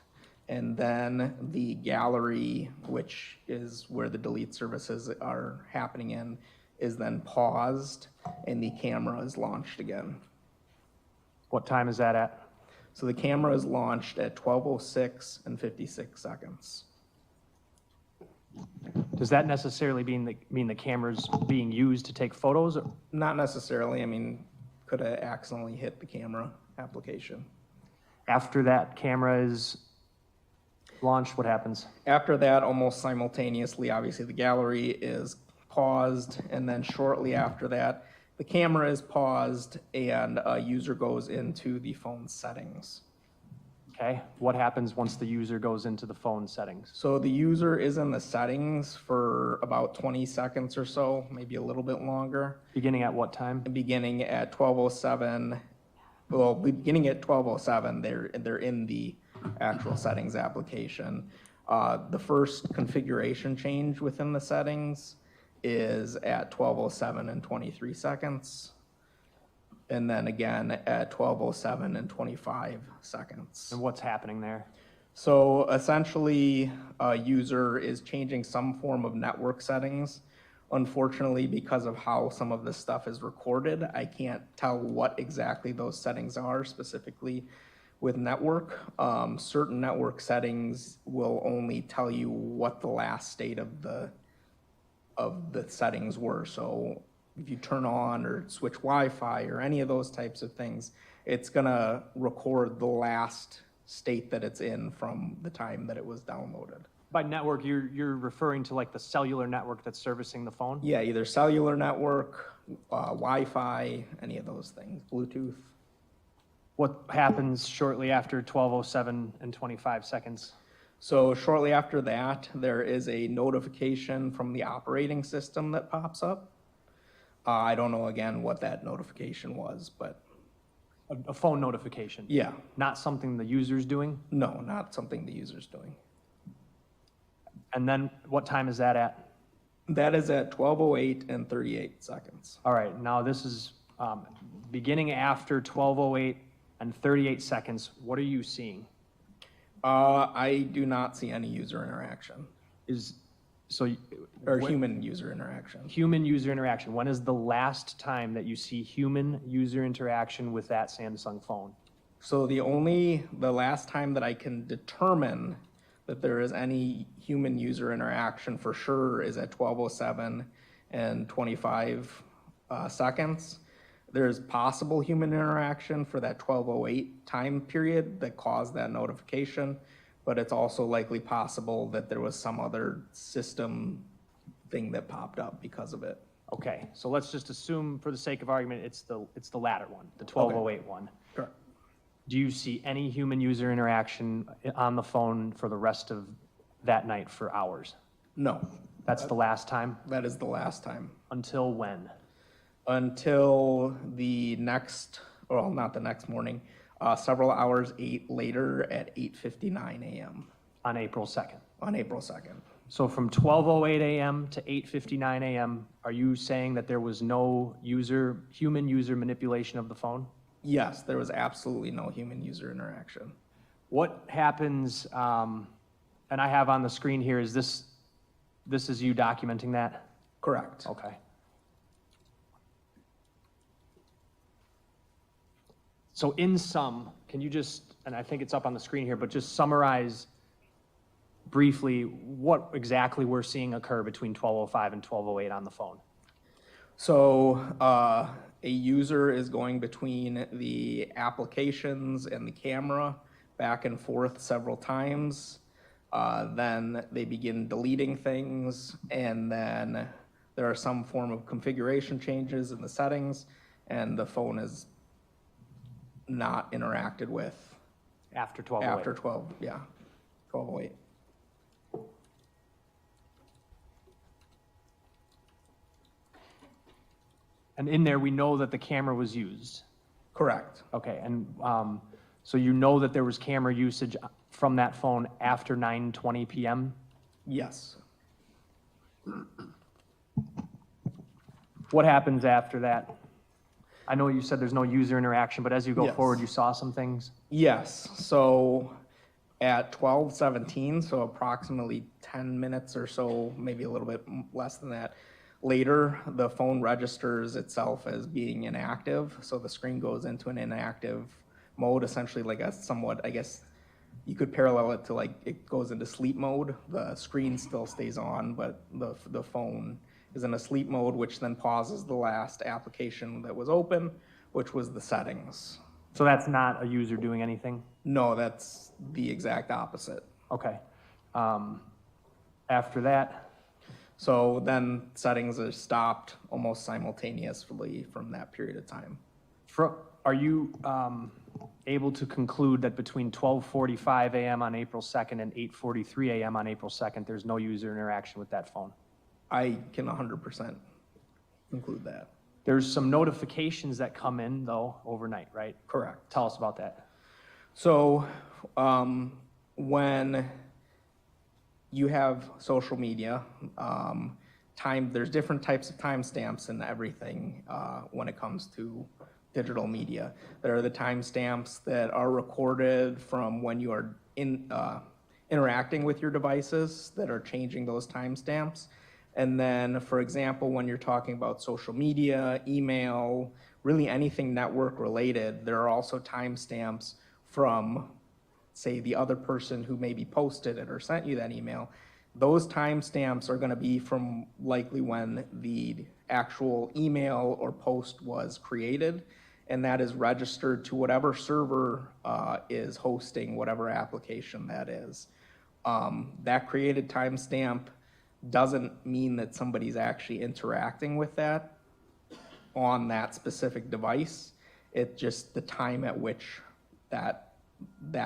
And then the gallery, which is where the delete services are happening in, is then paused and the camera is launched again. What time is that at? So the camera is launched at 12:06 and 56 seconds. Does that necessarily mean the camera's being used to take photos? Not necessarily, I mean, could have accidentally hit the camera application. After that camera is launched, what happens? After that, almost simultaneously, obviously the gallery is paused, and then shortly after that, the camera is paused and a user goes into the phone settings. Okay, what happens once the user goes into the phone settings? So the user is in the settings for about 20 seconds or so, maybe a little bit longer. Beginning at what time? Beginning at 12:07, well, beginning at 12:07, they're in the actual settings application. The first configuration change within the settings is at 12:07 and 23 seconds. And then again at 12:07 and 25 seconds. And what's happening there? So essentially, a user is changing some form of network settings. Unfortunately, because of how some of this stuff is recorded, I can't tell what exactly those settings are specifically with network. Certain network settings will only tell you what the last state of the settings were. So if you turn on or switch Wi-Fi or any of those types of things, it's gonna record the last state that it's in from the time that it was downloaded. By network, you're referring to like the cellular network that's servicing the phone? Yeah, either cellular network, Wi-Fi, any of those things, Bluetooth. What happens shortly after 12:07 and 25 seconds? So shortly after that, there is a notification from the operating system that pops up. I don't know again what that notification was, but A phone notification? yeah, Not something the user's doing? no, not something the user's doing. And then what time is that at? That is at 12:08 and 38 seconds. All right, now this is beginning after 12:08 and 38 seconds. What are you seeing? I do not see any user interaction or what- human user interaction. Human user interaction. When is the last time that you see human user interaction with that Samsung phone? So the last time that I can determine that there is any human user interaction for sure is at 12:07 and 25 seconds. There's possible human interaction for that 12:08 time period that caused that notification, but it's also likely possible that there was some other system thing that popped up because of it. Okay, so let's just assume for the sake of argument, it's the latter one, the 12:08 one. Correct. Do you see any human user interaction on the phone for the rest of that night for hours? No, That's the last time? that is the last time. Until when? Until the next, well, not the next morning, several hours later at 8:59 a.m. On April 2nd? on April 2nd. So from 12:08 a.m. to 8:59 a.m., are you saying that there was no human user manipulation of the phone? Yes, there was absolutely no human user interaction. What happens, and I have on the screen here, is this is you documenting that? Correct. Okay. So in sum, can you just, and I think it's up on the screen here, but just summarize briefly what exactly we're seeing occur between 12:05 and 12:08 on the phone? So a user is going between the applications and the camera back and forth several times. Then they begin deleting things, and then there are some form of configuration changes in the settings, and the phone is not interacted with After 12:08? after 12:08. And in there, we know that the camera was used. Correct. Okay, and so you know that there was camera usage from that phone after 9:20 p.m.? Yes. What happens after that? I know you said there's no user interaction, but as you go Yes. forward, you saw some things? Yes, so at 12:17, so approximately 10 minutes or so, maybe a little bit less than that, later, the phone registers itself as being inactive, so the screen goes into an inactive mode, essentially like a somewhat, I guess, you could parallel it to like, it goes into sleep mode. The screen still stays on, but the phone is in a sleep mode, which then pauses the last application that was open, which was the settings. So that's not a user doing anything? No, that's the exact opposite. Okay. After that, So then settings are stopped almost simultaneously from that period of time. are you able to conclude that between 12:45 a.m. on April 2nd and 8:43 a.m. on April 2nd, there's no user interaction with that phone? I can 100% conclude that. There's some notifications that come in, though, overnight, right? Correct. Tell us about that. So when you have social media, there's different types of timestamps and everything when it comes to digital media. There are the timestamps that are recorded from when you are interacting with your devices that are changing those timestamps. And then, for example, when you're talking about social media, email, really anything network related, there are also timestamps from, say, the other person who maybe posted it or sent you that email. Those timestamps are going to be from likely when the actual email or post was created, and that is registered to whatever server is hosting whatever application that is. That created timestamp doesn't mean that somebody's actually interacting with that on that specific device. It just the time at which that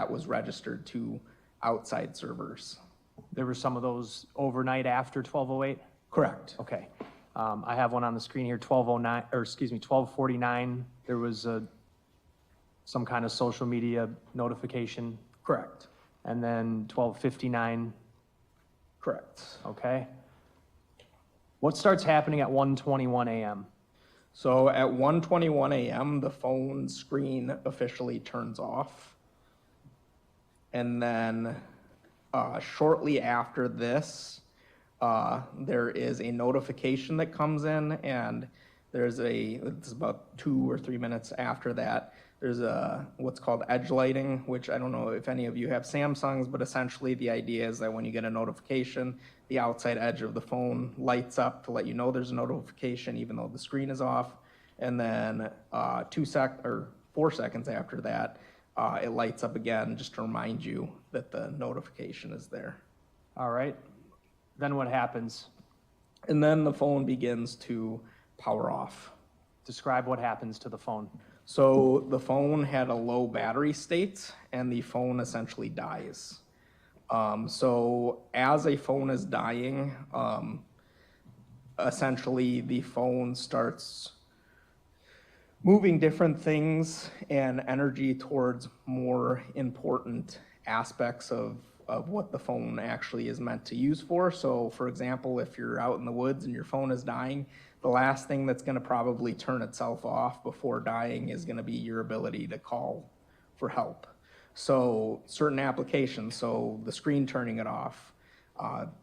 was registered to outside servers. There were some of those overnight after 12:08? Correct. Okay. I have one on the screen here, 12:09, or excuse me, 12:49. There was some kind of social media notification. Correct. And then 12:59, Correct. okay. What starts happening at 1:21 a.m.? So at 1:21 a.m., the phone screen officially turns off. And then shortly after this, there is a notification that comes in, and it's about 2 or 3 minutes after that, there's what's called edge lighting, which I don't know if any of you have Samsungs, but essentially the idea is that when you get a notification, the outside edge of the phone lights up to let you know there's a notification, even though the screen is off. And then 4 seconds after that, it lights up again just to remind you that the notification is there. All right. Then what happens? And then the phone begins to power off. Describe what happens to the phone. So the phone had a low battery state, and the phone essentially dies. So as a phone is dying, essentially the phone starts moving different things and energy towards more important aspects of what the phone actually is meant to use for. So for example, if you're out in the woods and your phone is dying, the last thing that's gonna probably turn itself off before dying is gonna be your ability to call for help. So certain applications, so the screen turning it off,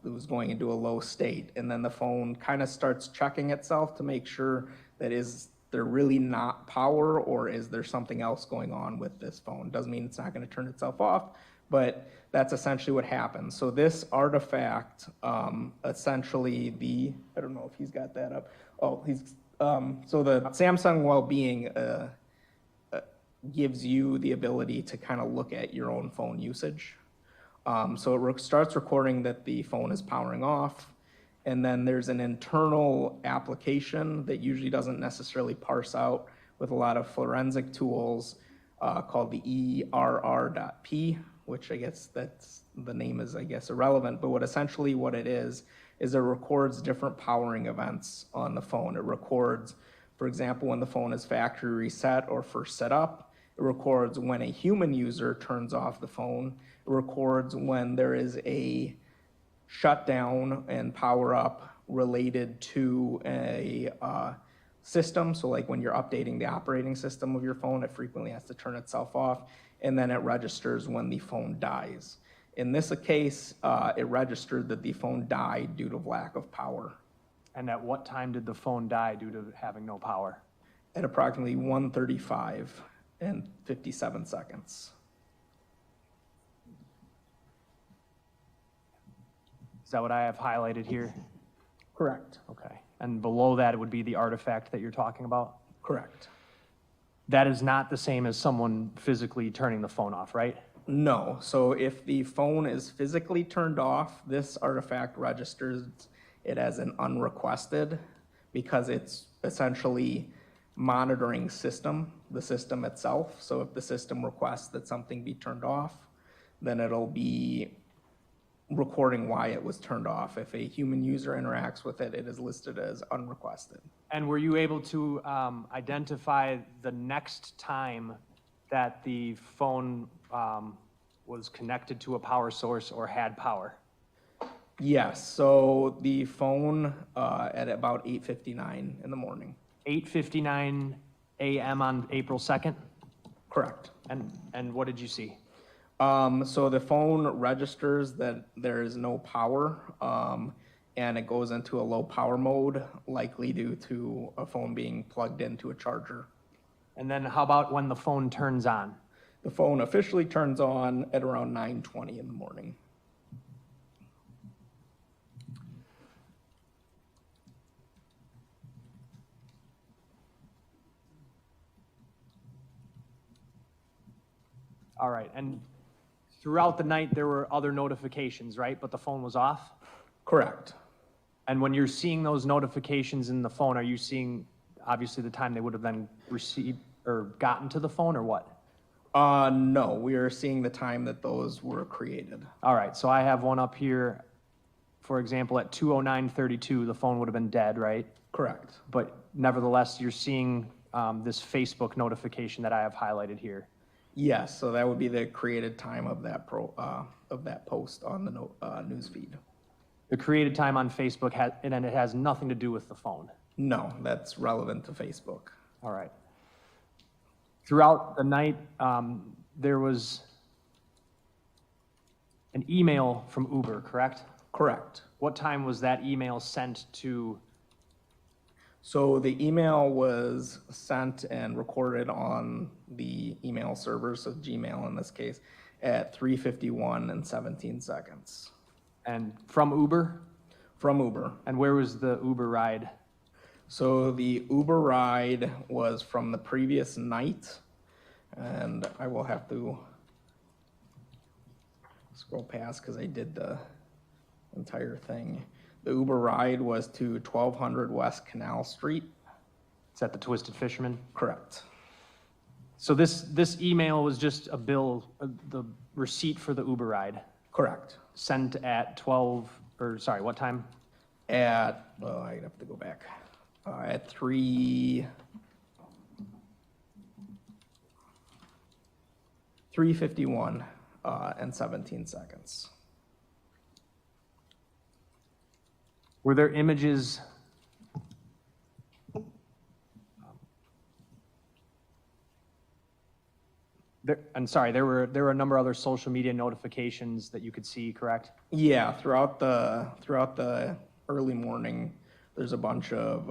it was going into a low state, and then the phone kind of starts checking itself to make sure that is there really not power, or is there something else going on with this phone? Doesn't mean it's not going to turn itself off, but that's essentially what happens. So this artifact, essentially I don't know if he's got that up. Oh, so the Samsung Wellbeing gives you the ability to kind of look at your own phone usage. So it starts recording that the phone is powering off, and then there's an internal application that usually doesn't necessarily parse out with a lot of forensic tools called the ERR.P, which I guess the name is, I guess, irrelevant, but what it is it records different powering events on the phone. It records, for example, when the phone is factory reset or first set up. It records when a human user turns off the phone. It records when there is a shutdown and power up related to a system. So like when you're updating the operating system of your phone, it frequently has to turn itself off, and then it registers when the phone dies. In this case, it registered that the phone died due to lack of power. And at what time did the phone die due to having no power? At approximately 1:35 and 57 seconds. Is that what I have highlighted here? Correct. Okay. And below that, it would be the artifact that you're talking about? Correct. That is not the same as someone physically turning the phone off, right? No. So if the phone is physically turned off, this artifact registers it as an unrequested because it's essentially monitoring the system itself. So if the system requests that something be turned off, then it'll be recording why it was turned off. If a human user interacts with it, it is listed as unrequested. And were you able to identify the next time that the phone was connected to a power source or had power? Yes, so the phone at about 8:59 in the morning. 8:59 a.m. on April 2nd? Correct. And what did you see? So the phone registers that there is no power, and it goes into a low power mode, likely due to a phone being plugged into a charger. And then how about when the phone turns on? The phone officially turns on at around 9:20 in the morning. All right, and throughout the night, there were other notifications, right? But the phone was off? Correct. And when you're seeing those notifications in the phone, are you seeing, obviously, the time they would have then or gotten to the phone, or what? No, we are seeing the time that those were created. All right, so I have one up here, for example, at 2:09:32, the phone would have been dead, right? Correct. But nevertheless, you're seeing this Facebook notification that I have highlighted here. Yes, so that would be the created time of that post on the news feed. The created time on Facebook and then it has nothing to do with the phone. No, that's relevant to Facebook. All right. Throughout the night, there was an email from Uber, correct? Correct. What time was that email sent to? So the email was sent and recorded on the email server, so Gmail in this case, at 3:51 and 17 seconds. And from Uber? From Uber. And where was the Uber ride? So the Uber ride was from the previous night, and I will have to scroll past because I did the entire thing. The Uber ride was to 1200 West Canal Street. Is that the Twisted Fisherman? Correct. So this email was just a bill, the receipt for the Uber ride, Correct. sent at 12, or sorry, what time? At, well, I'd have to go back. At 3:51 and 17 seconds. Were there images? I'm sorry, there were a number of other social media notifications that you could see, correct? Yeah, throughout the early morning, there's a bunch of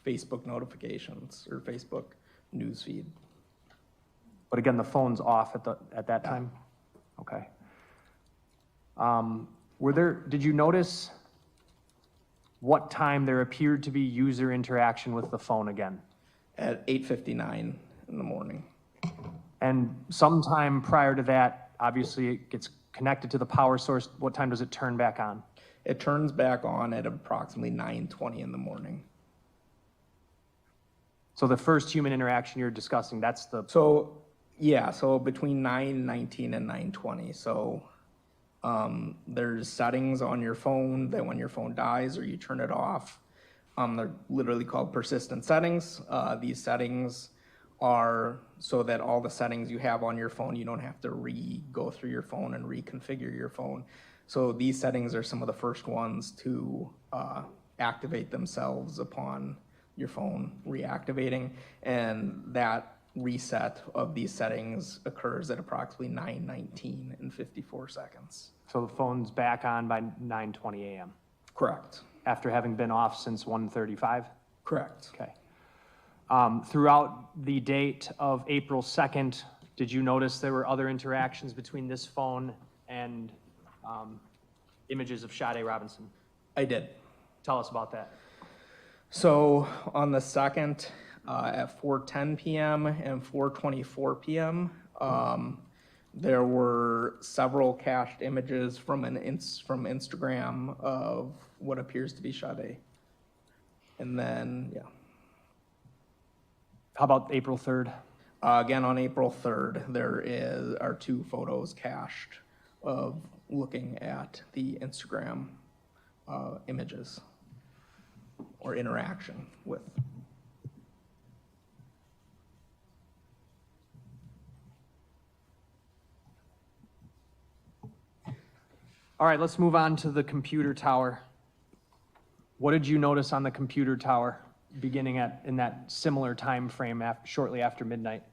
Facebook notifications or Facebook newsfeed. But again, the phone's off at that time? Okay. Did you notice what time there appeared to be user interaction with the phone again? At 8:59 in the morning. And sometime prior to that, obviously it gets connected to the power source. What time does it turn back on? It turns back on at approximately 9:20 in the morning. So the first human interaction you're discussing, that's the, So, yeah, so between 9:19 and 9:20. So there's settings on your phone that when your phone dies or you turn it off, they're literally called persistent settings. These settings are so that all the settings you have on your phone, you don't have to go through your phone and reconfigure your phone. So these settings are some of the first ones to activate themselves upon your phone reactivating, and that reset of these settings occurs at approximately 9:19 and 54 seconds. so the phone's back on by 9:20 a.m. Correct. after having been off since 1:35? Correct. Okay. Throughout the date of April 2nd, did you notice there were other interactions between this phone and images of Sade Robinson? I did. Tell us about that. So on the 2nd, at 4:10 p.m. and 4:24 p.m., there were several cached images from from Instagram of what appears to be Sade. And then, yeah. How about April 3rd? Again, on April 3rd, are two photos cached of looking at the Instagram images or interaction with. All right, let's move on to the computer tower. What did you notice on the computer tower beginning in that similar time frame shortly after midnight?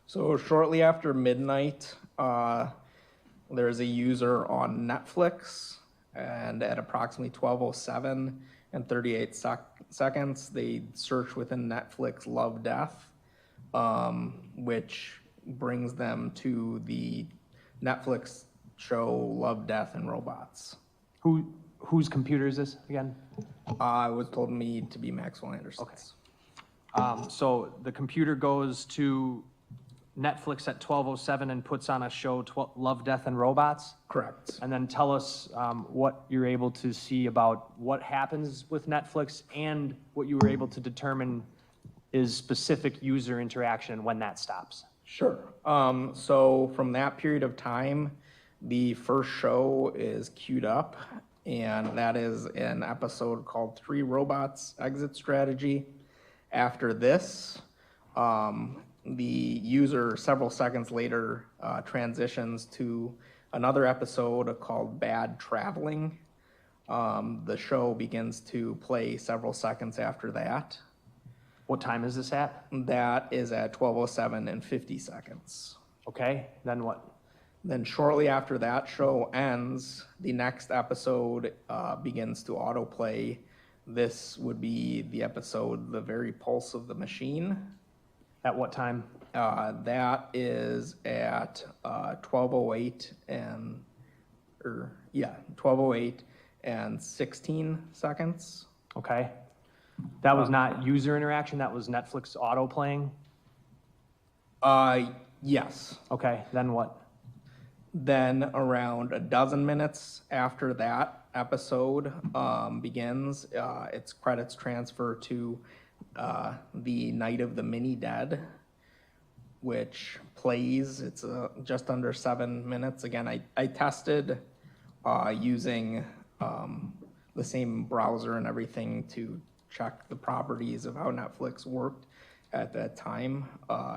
So shortly after midnight, there's a user on Netflix, and at approximately 12:07 and 38 seconds, they search within Netflix Love Death, which brings them to the Netflix show Love, Death, and Robots. Whose computer is this again? It was told me to be Maxwell Anderson's. Okay. So the computer goes to Netflix at 12:07 and puts on a show, Love, Death, and Robots? Correct. And then tell us what you're able to see about what happens with Netflix and what you were able to determine is specific user interaction and when that stops. Sure. So from that period of time, the first show is queued up, and that is an episode called 3 Robots Exit Strategy. After this, the user several seconds later transitions to another episode called Bad Traveling. The show begins to play several seconds after that. What time is this at? That is at 12:07 and 50 seconds. Okay, then what? Then shortly after that show ends, the next episode begins to autoplay. This would be the episode, The Very Pulse of the Machine. At what time? That is at 12:08 and, 12:08 and 16 seconds. Okay. That was not user interaction, that was Netflix auto playing? Yes. Okay, then what? Then around a dozen minutes after that episode begins, its credits transfer to the Night of the Mini Dead, which plays. It's just under 7 minutes. Again, I tested using the same browser and everything to check the properties of how Netflix worked at that time.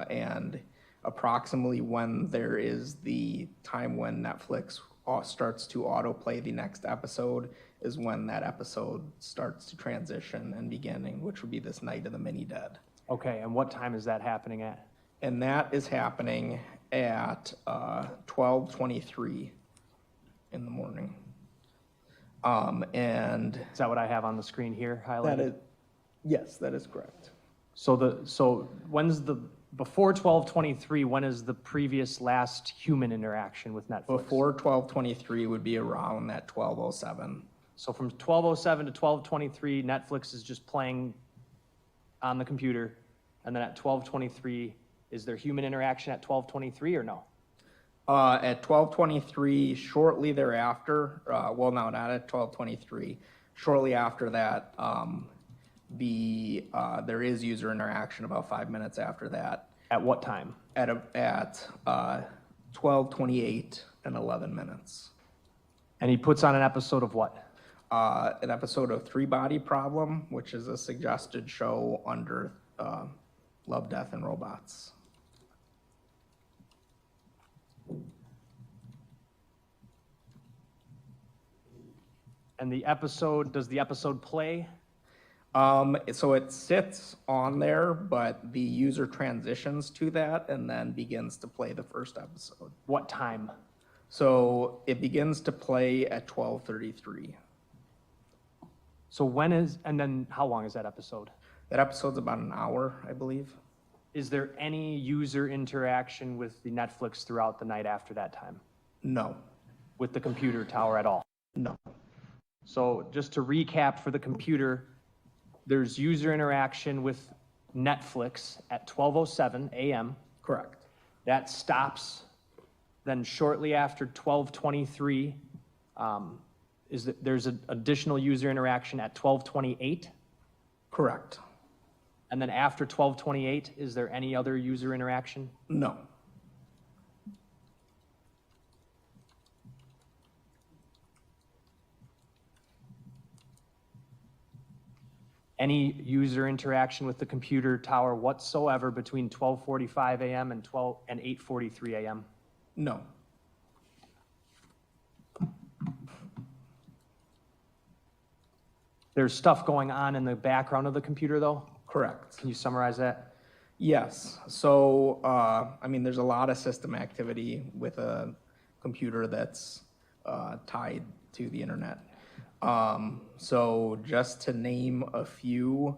And approximately when there is the time when Netflix starts to autoplay the next episode is when that episode starts to transition and beginning, which would be this Night of the Mini Dead. Okay, and what time is that happening at? And that is happening at 12:23 in the morning. And Is that what I have on the screen here highlighted? that is, yes, that is correct. So when's before 12:23, when is the previous last human interaction with Netflix? Before 12:23 would be around that 12:07. So from 12:07 to 12:23, Netflix is just playing on the computer, and then at 12:23, is there human interaction at 12:23 or no? At 12:23, shortly thereafter, well, no, not at 12:23. Shortly after that, there is user interaction about 5 minutes after that. At what time? At 12:28 and 11 minutes. And he puts on an episode of what? An episode of Three Body Problem, which is a suggested show under Love, Death, and Robots. And does the episode play? So it sits on there, but the user transitions to that and then begins to play the first episode. What time? So it begins to play at 12:33. So and then how long is that episode? That episode's about an hour, I believe. Is there any user interaction with the Netflix throughout the night after that time? No, With the computer tower at all? no. So just to recap for the computer, there's user interaction with Netflix at 12:07 a.m. Correct. That stops. Then shortly after 12:23, there's an additional user interaction at 12:28? Correct. And then after 12:28, is there any other user interaction? No. Any user interaction with the computer tower whatsoever between 12:45 a.m. and 8:43 a.m.? No. There's stuff going on in the background of the computer, though? Correct. Can you summarize that? Yes. So, there's a lot of system activity with a computer that's tied to the internet. So just to name a few,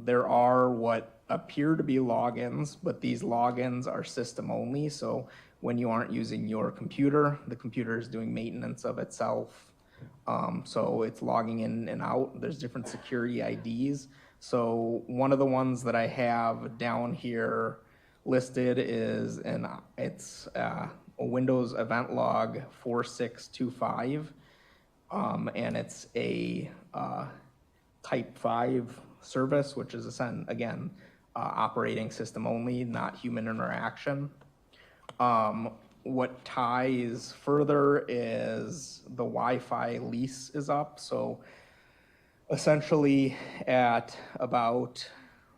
there are what appear to be logins, but these logins are system only. So when you aren't using your computer, the computer is doing maintenance of itself. So it's logging in and out. There's different security IDs. So one of the ones that I have down here listed is it's a Windows event log 4625. And it's a type 5 service, which is again, operating system only, not human interaction. What ties further is the Wi-Fi lease is up. So essentially at about,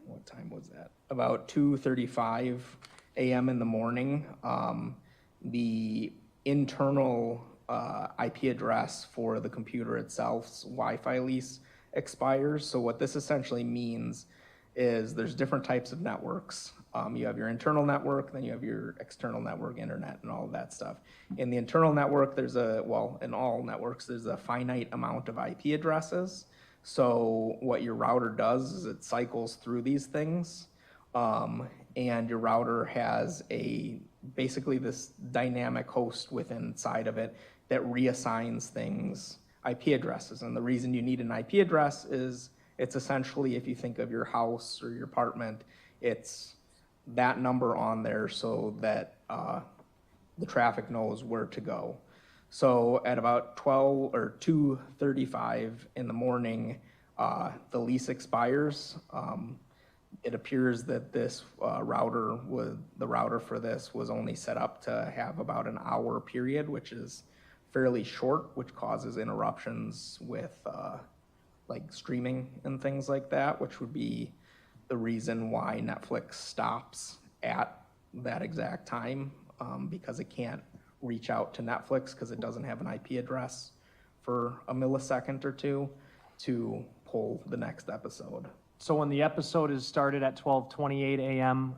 what time was that? About 2:35 a.m. in the morning, the internal IP address for the computer itself's Wi-Fi lease expires. So what this essentially means is there's different types of networks. You have your internal network, then you have your external network, internet, and all of that stuff. In the internal network, in all networks, there's a finite amount of IP addresses. So what your router does is it cycles through these things, and your router has basically this dynamic host inside of it that reassigns things IP addresses. And the reason you need an IP address is it's essentially, if you think of your house or your apartment, it's that number on there so that the traffic knows where to go. So at about 2:35 in the morning, the lease expires. It appears that this the router for this was only set up to have about an hour period, which is fairly short, which causes interruptions with like streaming and things like that, which would be the reason why Netflix stops at that exact time, because it can't reach out to Netflix because it doesn't have an IP address for a millisecond or two to pull the next episode. So when the episode is started at 12:28 a.m.,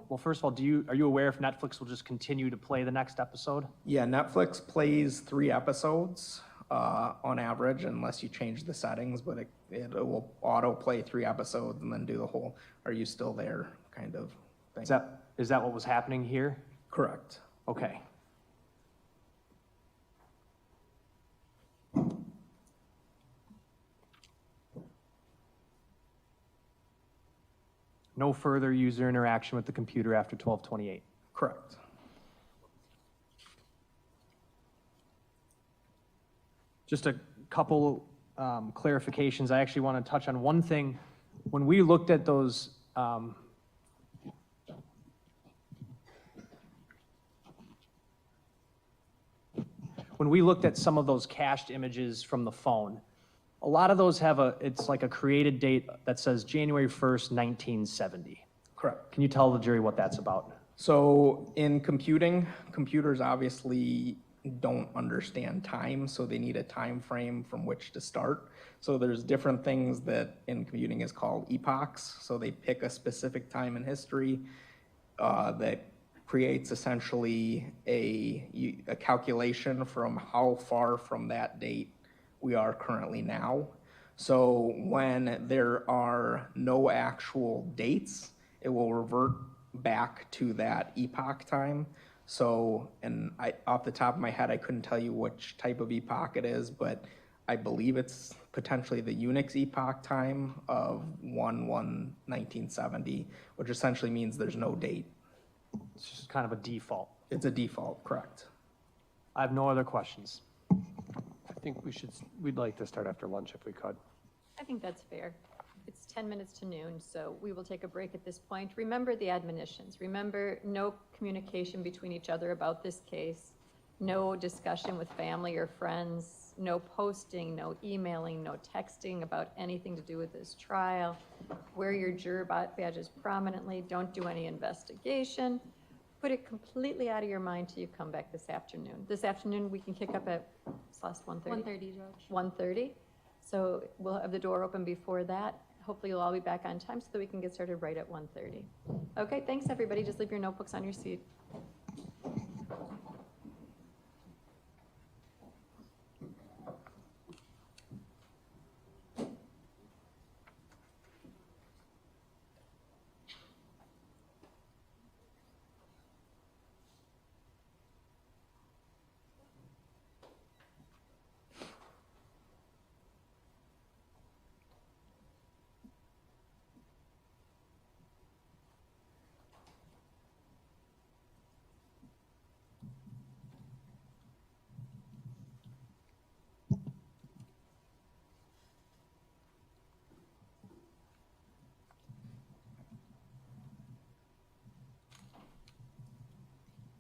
well, first of all, are you aware if Netflix will just continue to play the next episode? Yeah, Netflix plays 3 episodes on average, unless you change the settings, but it will auto play 3 episodes and then do the whole "are you still there" kind of thing. Is that what was happening here? Correct. Okay. No further user interaction with the computer after 12:28. Correct. Just a couple clarifications. I actually want to touch on one thing. When we looked at those, when we looked at some of those cached images from the phone, a lot of those have it's like a created date that says January 1st, 1970. Correct. Can you tell the jury what that's about? So in computing, computers obviously don't understand time, so they need a time frame from which to start. So there's different things that in computing is called epochs. So they pick a specific time in history that creates essentially a calculation from how far from that date we are currently now. So when there are no actual dates, it will revert back to that epoch time. So, and off the top of my head, I couldn't tell you which type of epoch it is, but I believe it's potentially the Unix epoch time of 1/1/1970, which essentially means there's no date. It's just kind of a default. It's a default, correct. I have no other questions. I think we'd like to start after lunch if we could. I think that's fair. It's 10 minutes to noon, so we will take a break at this point. Remember the admonitions. Remember, no communication between each other about this case, no discussion with family or friends, no posting, no emailing, no texting about anything to do with this trial. Wear your juror badges prominently. Don't do any investigation. Put it completely out of your mind till you come back this afternoon. This afternoon, we can kick up at 1:30? 1:30, Judge. 1:30. So we'll have the door open before that. Hopefully you'll all be back on time so that we can get started right at 1:30. Okay, thanks everybody. Just leave your notebooks on your seat.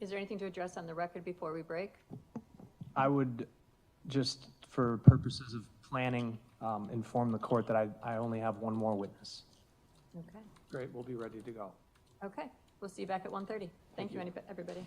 Is there anything to address on the record before we break? I would just, for purposes of planning, inform the court that I only have one more witness. Okay, Great, we'll be ready to go. okay. We'll see you back at 1:30. Thank you, everybody.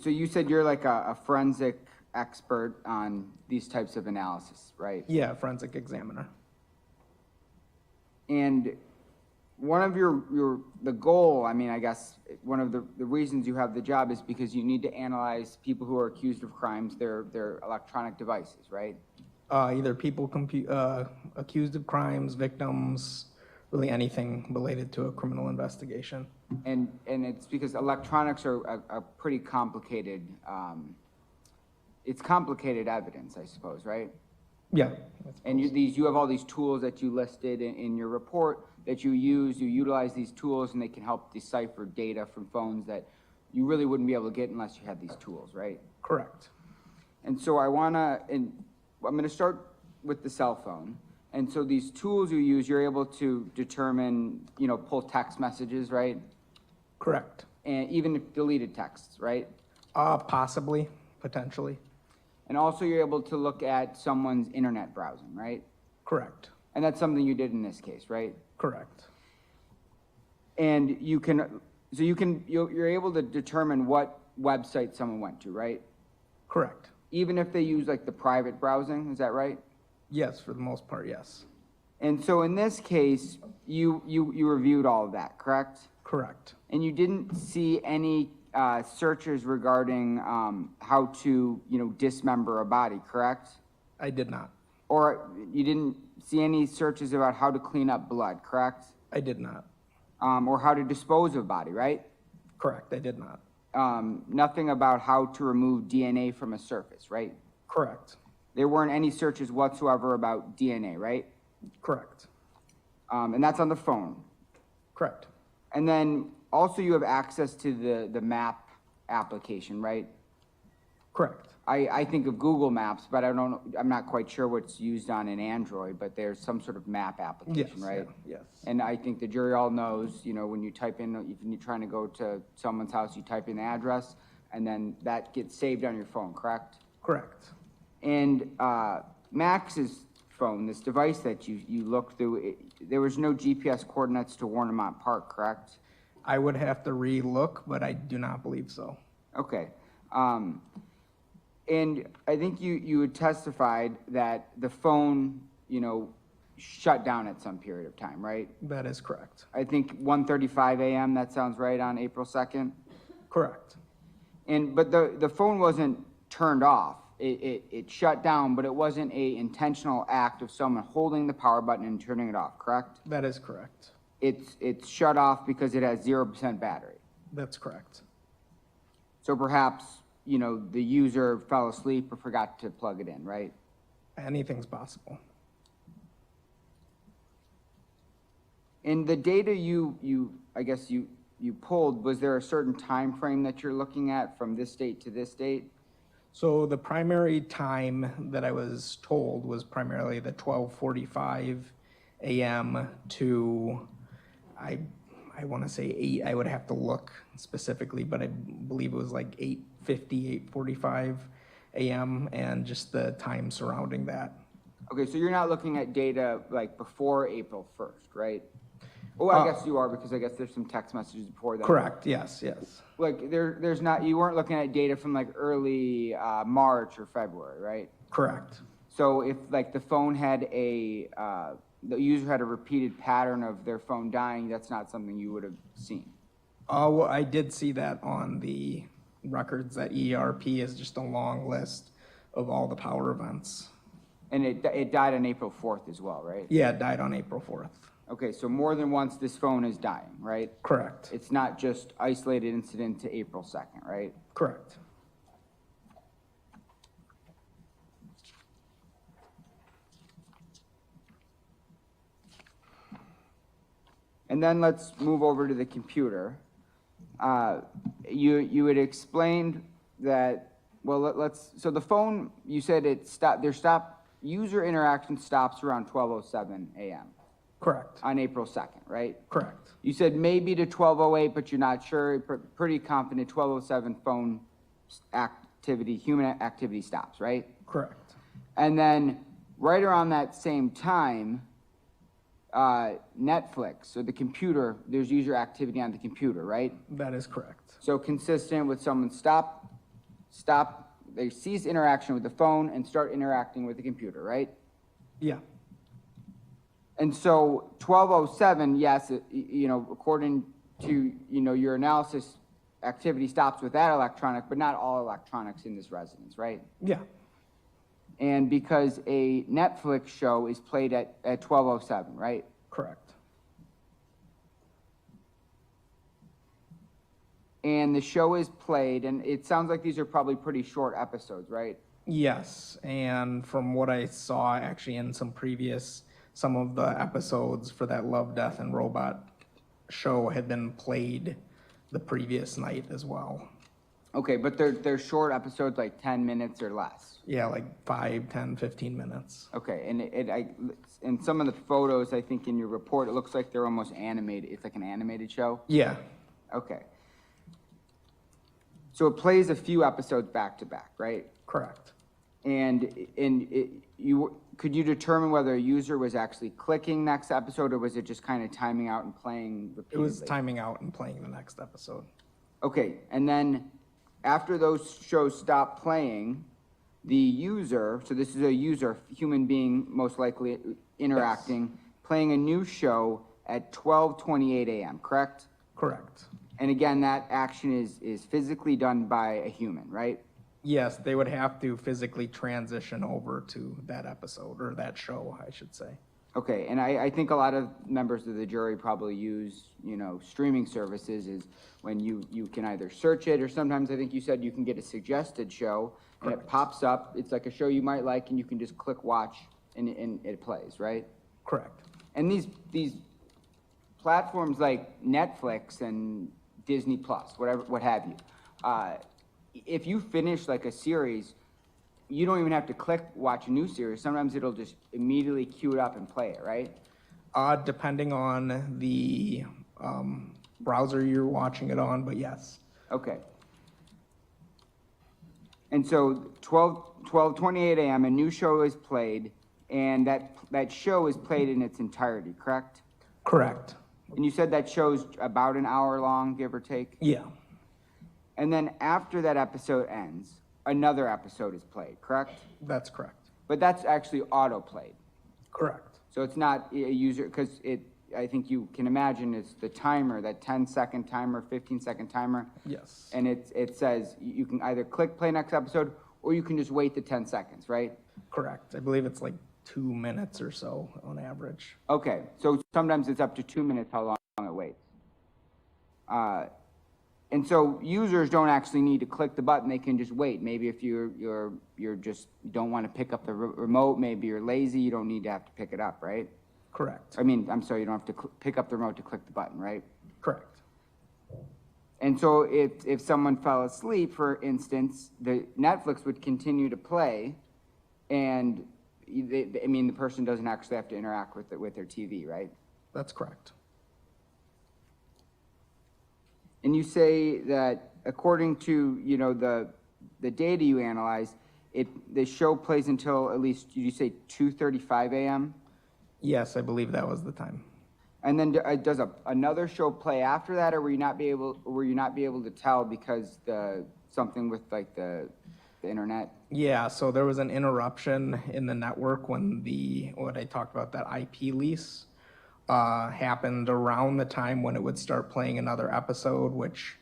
so you said you're like a forensic expert on these types of analysis, right? Yeah, forensic examiner. And one of the goal, I mean, I guess, one of the reasons you have the job is because you need to analyze people who are accused of crimes, their electronic devices, right? Either people accused of crimes, victims, really anything related to a criminal investigation. And it's because electronics are a pretty complicated, it's complicated evidence, I suppose, right? Yeah. And you have all these tools that you listed in your report that you utilize these tools, and they can help decipher data from phones that you really wouldn't be able to get unless you had these tools, right? Correct. And so I'm gonna start with the cell phone. And so these tools you use, you're able to determine, pull text messages, right? Correct. And even if deleted texts, right? Possibly, potentially. And also you're able to look at someone's internet browsing, right? Correct. And that's something you did in this case, right? Correct. And you're able to determine what website someone went to, right? Correct. Even if they use like the private browsing, is that right? Yes, for the most part, yes. And so in this case, you reviewed all of that, correct? Correct. And you didn't see any searches regarding how to, dismember a body, correct? I did not. Or you didn't see any searches about how to clean up blood, correct? I did not. Or how to dispose of a body, right? Correct, I did not. Nothing about how to remove DNA from a surface, right? Correct. There weren't any searches whatsoever about DNA, right? Correct. And that's on the phone. Correct. And then also you have access to the map application, right? Correct. I think of Google Maps, but I'm not quite sure what's used on an Android, but there's some sort of map application, Yes, right? yeah, yes. And I think the jury all knows, when you type in, if you're trying to go to someone's house, you type in the address, and then that gets saved on your phone, correct? Correct. And Max's phone, this device that you looked through, there was no GPS coordinates to Warnemont Park, correct? I would have to re-look, but I do not believe so. Okay. And I think you had testified that the phone, shut down at some period of time, right? That is correct. I think 1:35 a.m., that sounds right, on April 2nd? Correct. But the phone wasn't turned off. It shut down, but it wasn't a intentional act of someone holding the power button and turning it off, correct? That is correct. It's shut off because it has 0% battery. That's correct. So perhaps, the user fell asleep or forgot to plug it in, right? Anything's possible. And the data I guess you pulled, was there a certain time frame that you're looking at from this date to this date? So the primary time that I was told was primarily the 12:45 a.m. to, I want to say 8, I would have to look specifically, but I believe it was like 8:50, 8:45 a.m. and just the time surrounding that. Okay, so you're not looking at data like before April 1st, right? Oh, I guess you are, because I guess there's some text messages before that. Correct, yes, yes. Like there's not, you weren't looking at data from like early March or February, right? Correct. So if like the phone had the user had a repeated pattern of their phone dying, that's not something you would have seen. Well, I did see that on the records, that ERP is just a long list of all the power events. And it died on April 4th as well, right? Yeah, it died on April 4th. Okay, so more than once this phone is dying, right? Correct. It's not just isolated incident to April 2nd, right? Correct. And then let's move over to the computer. You had explained that, well, so the phone, you said user interaction stops around 12:07 a.m. Correct. on April 2nd, right? Correct. You said maybe to 12:08, but you're not sure, pretty confident 12:07 phone activity, human activity stops, right? Correct. And then right around that same time, Netflix, or the computer, there's user activity on the computer, right? That is correct. So consistent with someone they cease interaction with the phone and start interacting with the computer, right? Yeah, And so 1207, yes, according to, your analysis, activity stops with that electronic, but not all electronics in this residence, right? yeah, And because a Netflix show is played at 1207, right? correct. And the show is played, and it sounds like these are probably pretty short episodes, right? Yes, and from what I saw actually in some of the episodes for that Love, Death, and Robot show had been played the previous night as well. Okay, but they're short episodes, like 10 minutes or less. Yeah, like 5, 10, 15 minutes. Okay, and in some of the photos, I think in your report, it looks like they're almost animated. It's like an animated show? Yeah, Okay. So it plays a few episodes back to back, right? correct. And could you determine whether a user was actually clicking next episode, or was it just kind of timing out and playing It repeatedly? was timing out and playing the next episode. Okay, and then after those shows stop playing, the user, so this is a user, human being most likely interacting, playing a new show at 12:28 a.m., correct? Correct. And again, that action is physically done by a human, right? Yes, they would have to physically transition over to that episode, or that show, I should say. Okay, and I think a lot of members of the jury probably use, streaming services is when you can either search it, or sometimes I think you said you can get a suggested show, and it pops up, it's like a show you might like, and you can just click watch, and it plays, right? Correct. And these platforms like Netflix and Disney Plus, what have you, if you finish like a series, you don't even have to click watch a new series. Sometimes it'll just immediately queue it up and play it, right? Depending on the browser you're watching it on, but yes. Okay. And so 12:28 a.m., a new show is played, and that show is played in its entirety, correct? Correct. And you said that show's about an hour long, give or take? Yeah, And then after that episode ends, another episode is played, correct? that's correct. But that's actually auto-played. Correct. So it's not a user, because I think you can imagine it's the timer, that 10-second timer, 15-second timer. Yes. And it says you can either click play next episode, or you can just wait the 10 seconds, right? Correct. I believe it's like 2 minutes or so on average. Okay, so sometimes it's up to 2 minutes how long it waits. And so users don't actually need to click the button, they can just wait. Maybe if you're just, you don't want to pick up the remote, maybe you're lazy, you don't need to have to pick it up, right? Correct. I mean, I'm sorry, you don't have to pick up the remote to click the button, right? Correct. And so if someone fell asleep, for instance, the Netflix would continue to play, and the person doesn't actually have to interact with their TV, right? That's correct. And you say that according to, the data you analyze, the show plays until at least, did you say 2:35 a.m.? Yes, I believe that was the time. And then does another show play after that, or were you not be able to tell because something with like the internet? Yeah, so there was an interruption in the network when what I talked about, that IP lease, happened around the time when it would start playing another episode, which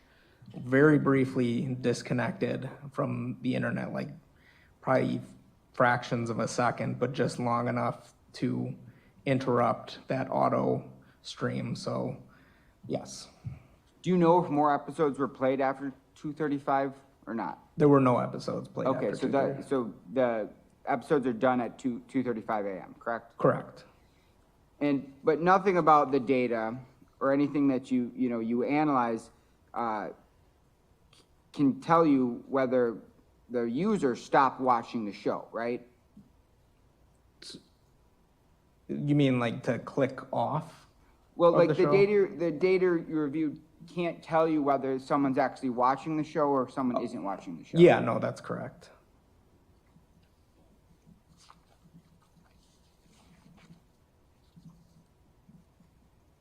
very briefly disconnected from the internet, like probably fractions of a second, but just long enough to interrupt that auto stream. So, yes. Do you know if more episodes were played after 2:35 or not? There were no episodes played Okay, after so 2:30. so the episodes are done at 2:35 a.m., correct? Correct. But nothing about the data or anything that you analyze can tell you whether the user stopped watching the show, right? You mean like to click off? Well, Of like the the show? data you reviewed can't tell you whether someone's actually watching the show or if someone isn't watching the show. Yeah, no, that's correct.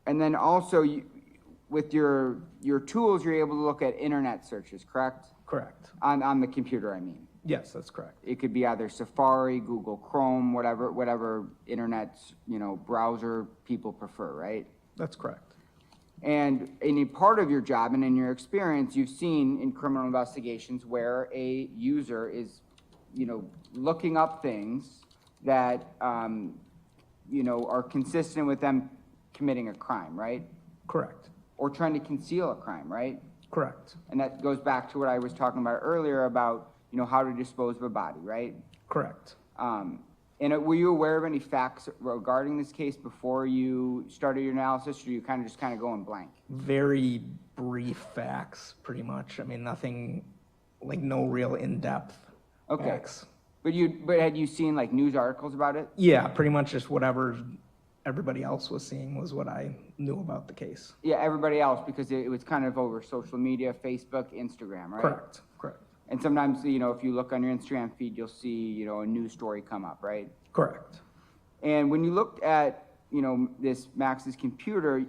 And then also, with your tools, you're able to look at internet searches, correct? Correct. On the computer, I mean. Yes, that's correct. It could be either Safari, Google Chrome, whatever internet, browser people prefer, right? That's correct. And in a part of your job and in your experience, you've seen in criminal investigations where a user is, looking up things that, are consistent with them committing a crime, right? Correct. Or trying to conceal a crime, right? Correct. And that goes back to what I was talking about earlier about, how to dispose of a body, right? Correct. And were you aware of any facts regarding this case before you started your analysis, or you just going blank? Very brief facts, pretty much. I mean, nothing, like no real in-depth facts. But had you seen news articles about it? Yeah, pretty much just whatever everybody else was seeing was what I knew about the case. Yeah, everybody else, because it was over social media, Facebook, Instagram, right? Correct, correct. And sometimes, if you look on your Instagram feed, you'll see, a news story come up, right? Correct. And when you looked at, this Max's computer,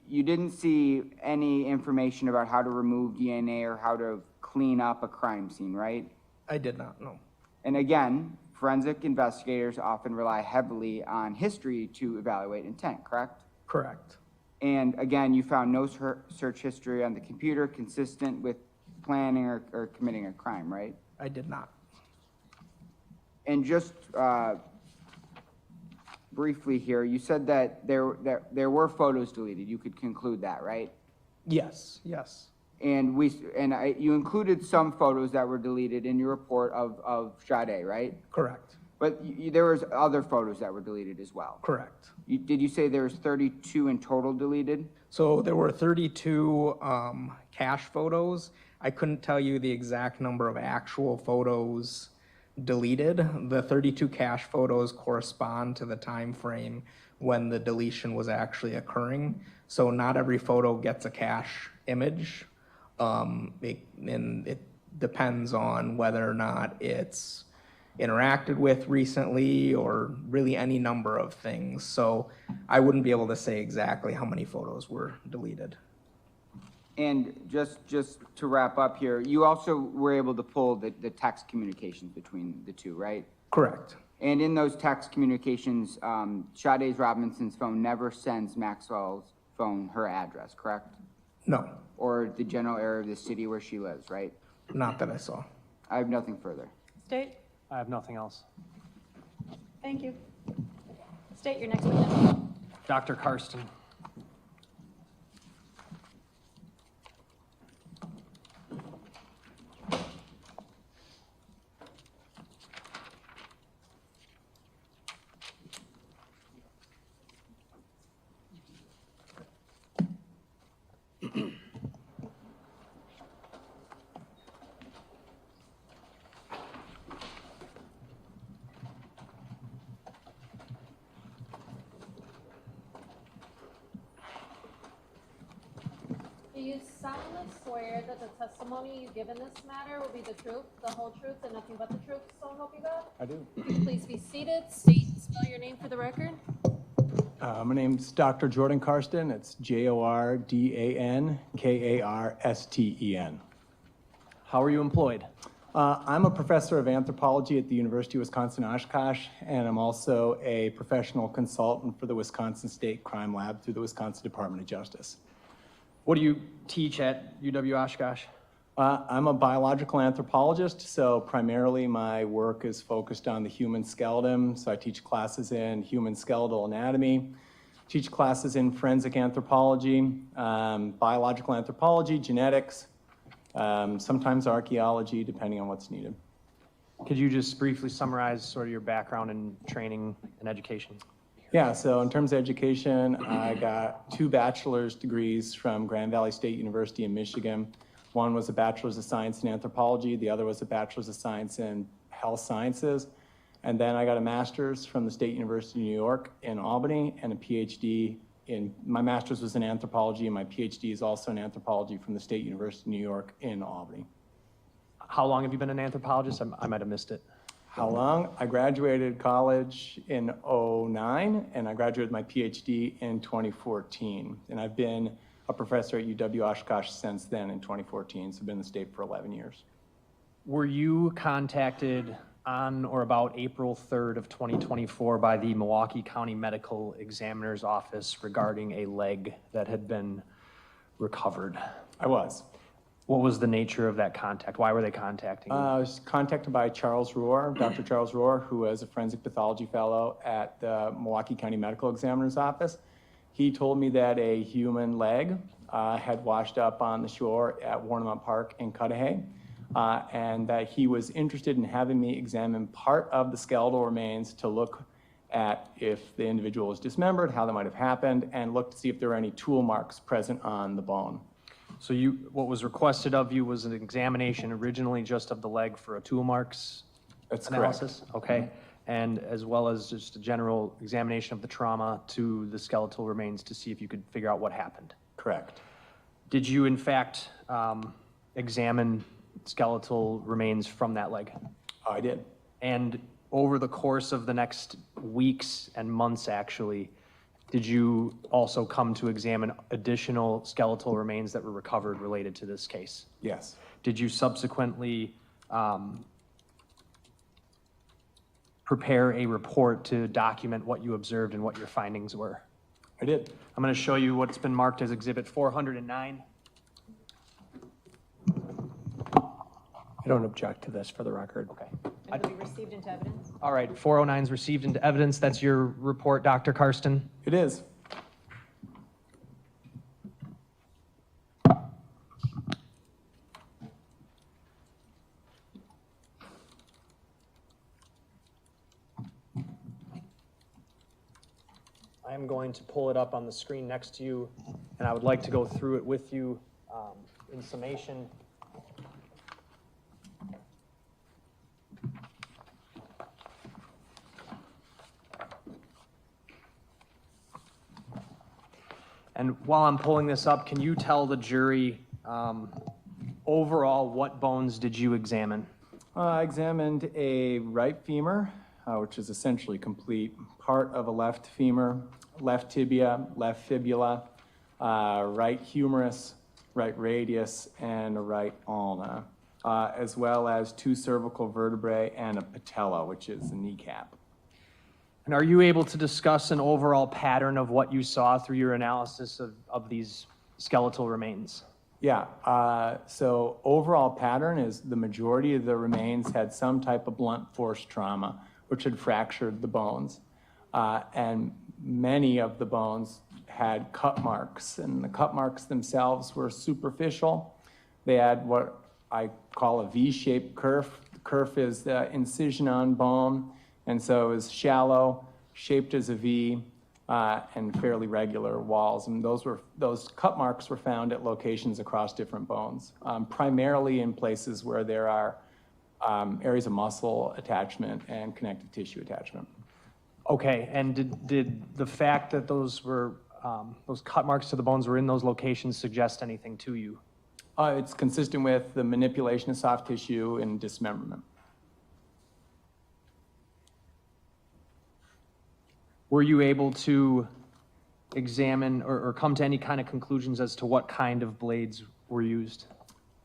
you didn't see any information about how to remove DNA or how to clean up a crime scene, right? I did not know. And again, forensic investigators often rely heavily on history to evaluate intent, correct? Correct. And again, you found no search history on the computer consistent with planning or committing a crime, right? I did not. And just briefly here, you said that there were photos deleted. You could conclude that, right? Yes, yes. And you included some photos that were deleted in your report of Sade, right? Correct. But there was other photos that were deleted as well. Correct. Did you say there was 32 in total deleted? So there were 32 cache photos. I couldn't tell you the exact number of actual photos deleted. The 32 cache photos correspond to the time frame when the deletion was actually occurring. So not every photo gets a cache image. And it depends on whether or not it's interacted with recently or really any number of things. So I wouldn't be able to say exactly how many photos were deleted. And just to wrap up here, you also were able to pull the text communications between the two, right? Correct. And in those text communications, Sade Robinson's phone never sends Maxwell's phone her address, correct? No, Or the general area of the city where she lives, right? not that I saw. I have nothing further. State, I have nothing else. thank you. State your next witness. Dr. Karsten. Do you solemnly swear that the testimony you give in this matter will be the truth, the whole truth, and nothing but the truth, so help you God? I do. Please be seated, state and spell your name for the record. My name's Dr. Jordan Karsten. It's JordanKarsten. How are you employed? I'm a professor of anthropology at the University of Wisconsin-Oshkosh, and I'm also a professional consultant for the Wisconsin State Crime Lab through the Wisconsin Department of Justice. What do you teach at UW-Oshkosh? I'm a biological anthropologist, so primarily my work is focused on the human skeleton. So I teach classes in human skeletal anatomy, teach classes in forensic anthropology, biological anthropology, genetics, sometimes archaeology, depending on what's needed. Could you just briefly summarize sort of your background in training and education? Yeah, so in terms of education, I got 2 bachelor's degrees from Grand Valley State University in Michigan. One was a bachelor's of science in anthropology, the other was a bachelor's of science in health sciences. And then I got a master's from the State University of New York in Albany and a PhD in, my master's was in anthropology and my PhD is also in anthropology from the State University of New York in Albany. How long have you been an anthropologist? I might have missed it. How long? I graduated college in '09 and I graduated my PhD in 2014. And I've been a professor at UW Oshkosh since then in 2014, so been in the state for 11 years. Were you contacted on or about April 3rd of 2024 by the Milwaukee County Medical Examiner's Office regarding a leg that had been recovered? I was. What was the nature of that contact? Why were they contacting you? I was contacted by Charles Rohr, Dr. Charles Rohr, who was a forensic pathology fellow at the Milwaukee County Medical Examiner's Office. He told me that a human leg had washed up on the shore at Warnemount Park in Cudahy, and that he was interested in having me examine part of the skeletal remains to look at if the individual was dismembered, how that might have happened, and look to see if there were any tool marks present on the bone. So what was requested of you was an examination originally just of the leg for a tool marks That's analysis? correct. Okay. And as well as just a general examination of the trauma to the skeletal remains to see if you could figure out what happened? Correct. Did you in fact examine skeletal remains from that leg? I did. And over the course of the next weeks and months, actually, did you also come to examine additional skeletal remains that were recovered related to this case? Yes. Did you subsequently prepare a report to document what you observed and what your findings were? I did. I'm going to show you what's been marked as Exhibit 409. I don't object to this for the record. Okay. And it'll be received into evidence? All right, 409 is received into evidence. That's your report, Dr. Karsten? It is. I am going to pull it up on the screen next to you, and I would like to go through it with you in summation. And while I'm pulling this up, can you tell the jury overall what bones did you examine? I examined a right femur, which is essentially complete, part of a left femur, left tibia, left fibula, right humerus, right radius, and a right ulna, as well as 2 cervical vertebrae and a patella, which is the kneecap. And are you able to discuss an overall pattern of what you saw through your analysis of these skeletal remains? Yeah, so overall pattern is the majority of the remains had some type of blunt force trauma, which had fractured the bones. And many of the bones had cut marks, and the cut marks themselves were superficial. They had what I call a V-shaped kerf. The kerf is the incision on bone, and so it was shallow, shaped as a V, and fairly regular walls. And those cut marks were found at locations across different bones, primarily in places where there are areas of muscle attachment and connective tissue attachment. Okay, and did the fact that those cut marks to the bones were in those locations suggest anything to you? It's consistent with the manipulation of soft tissue and dismemberment. Were you able to examine or come to any kind of conclusions as to what kind of blades were used?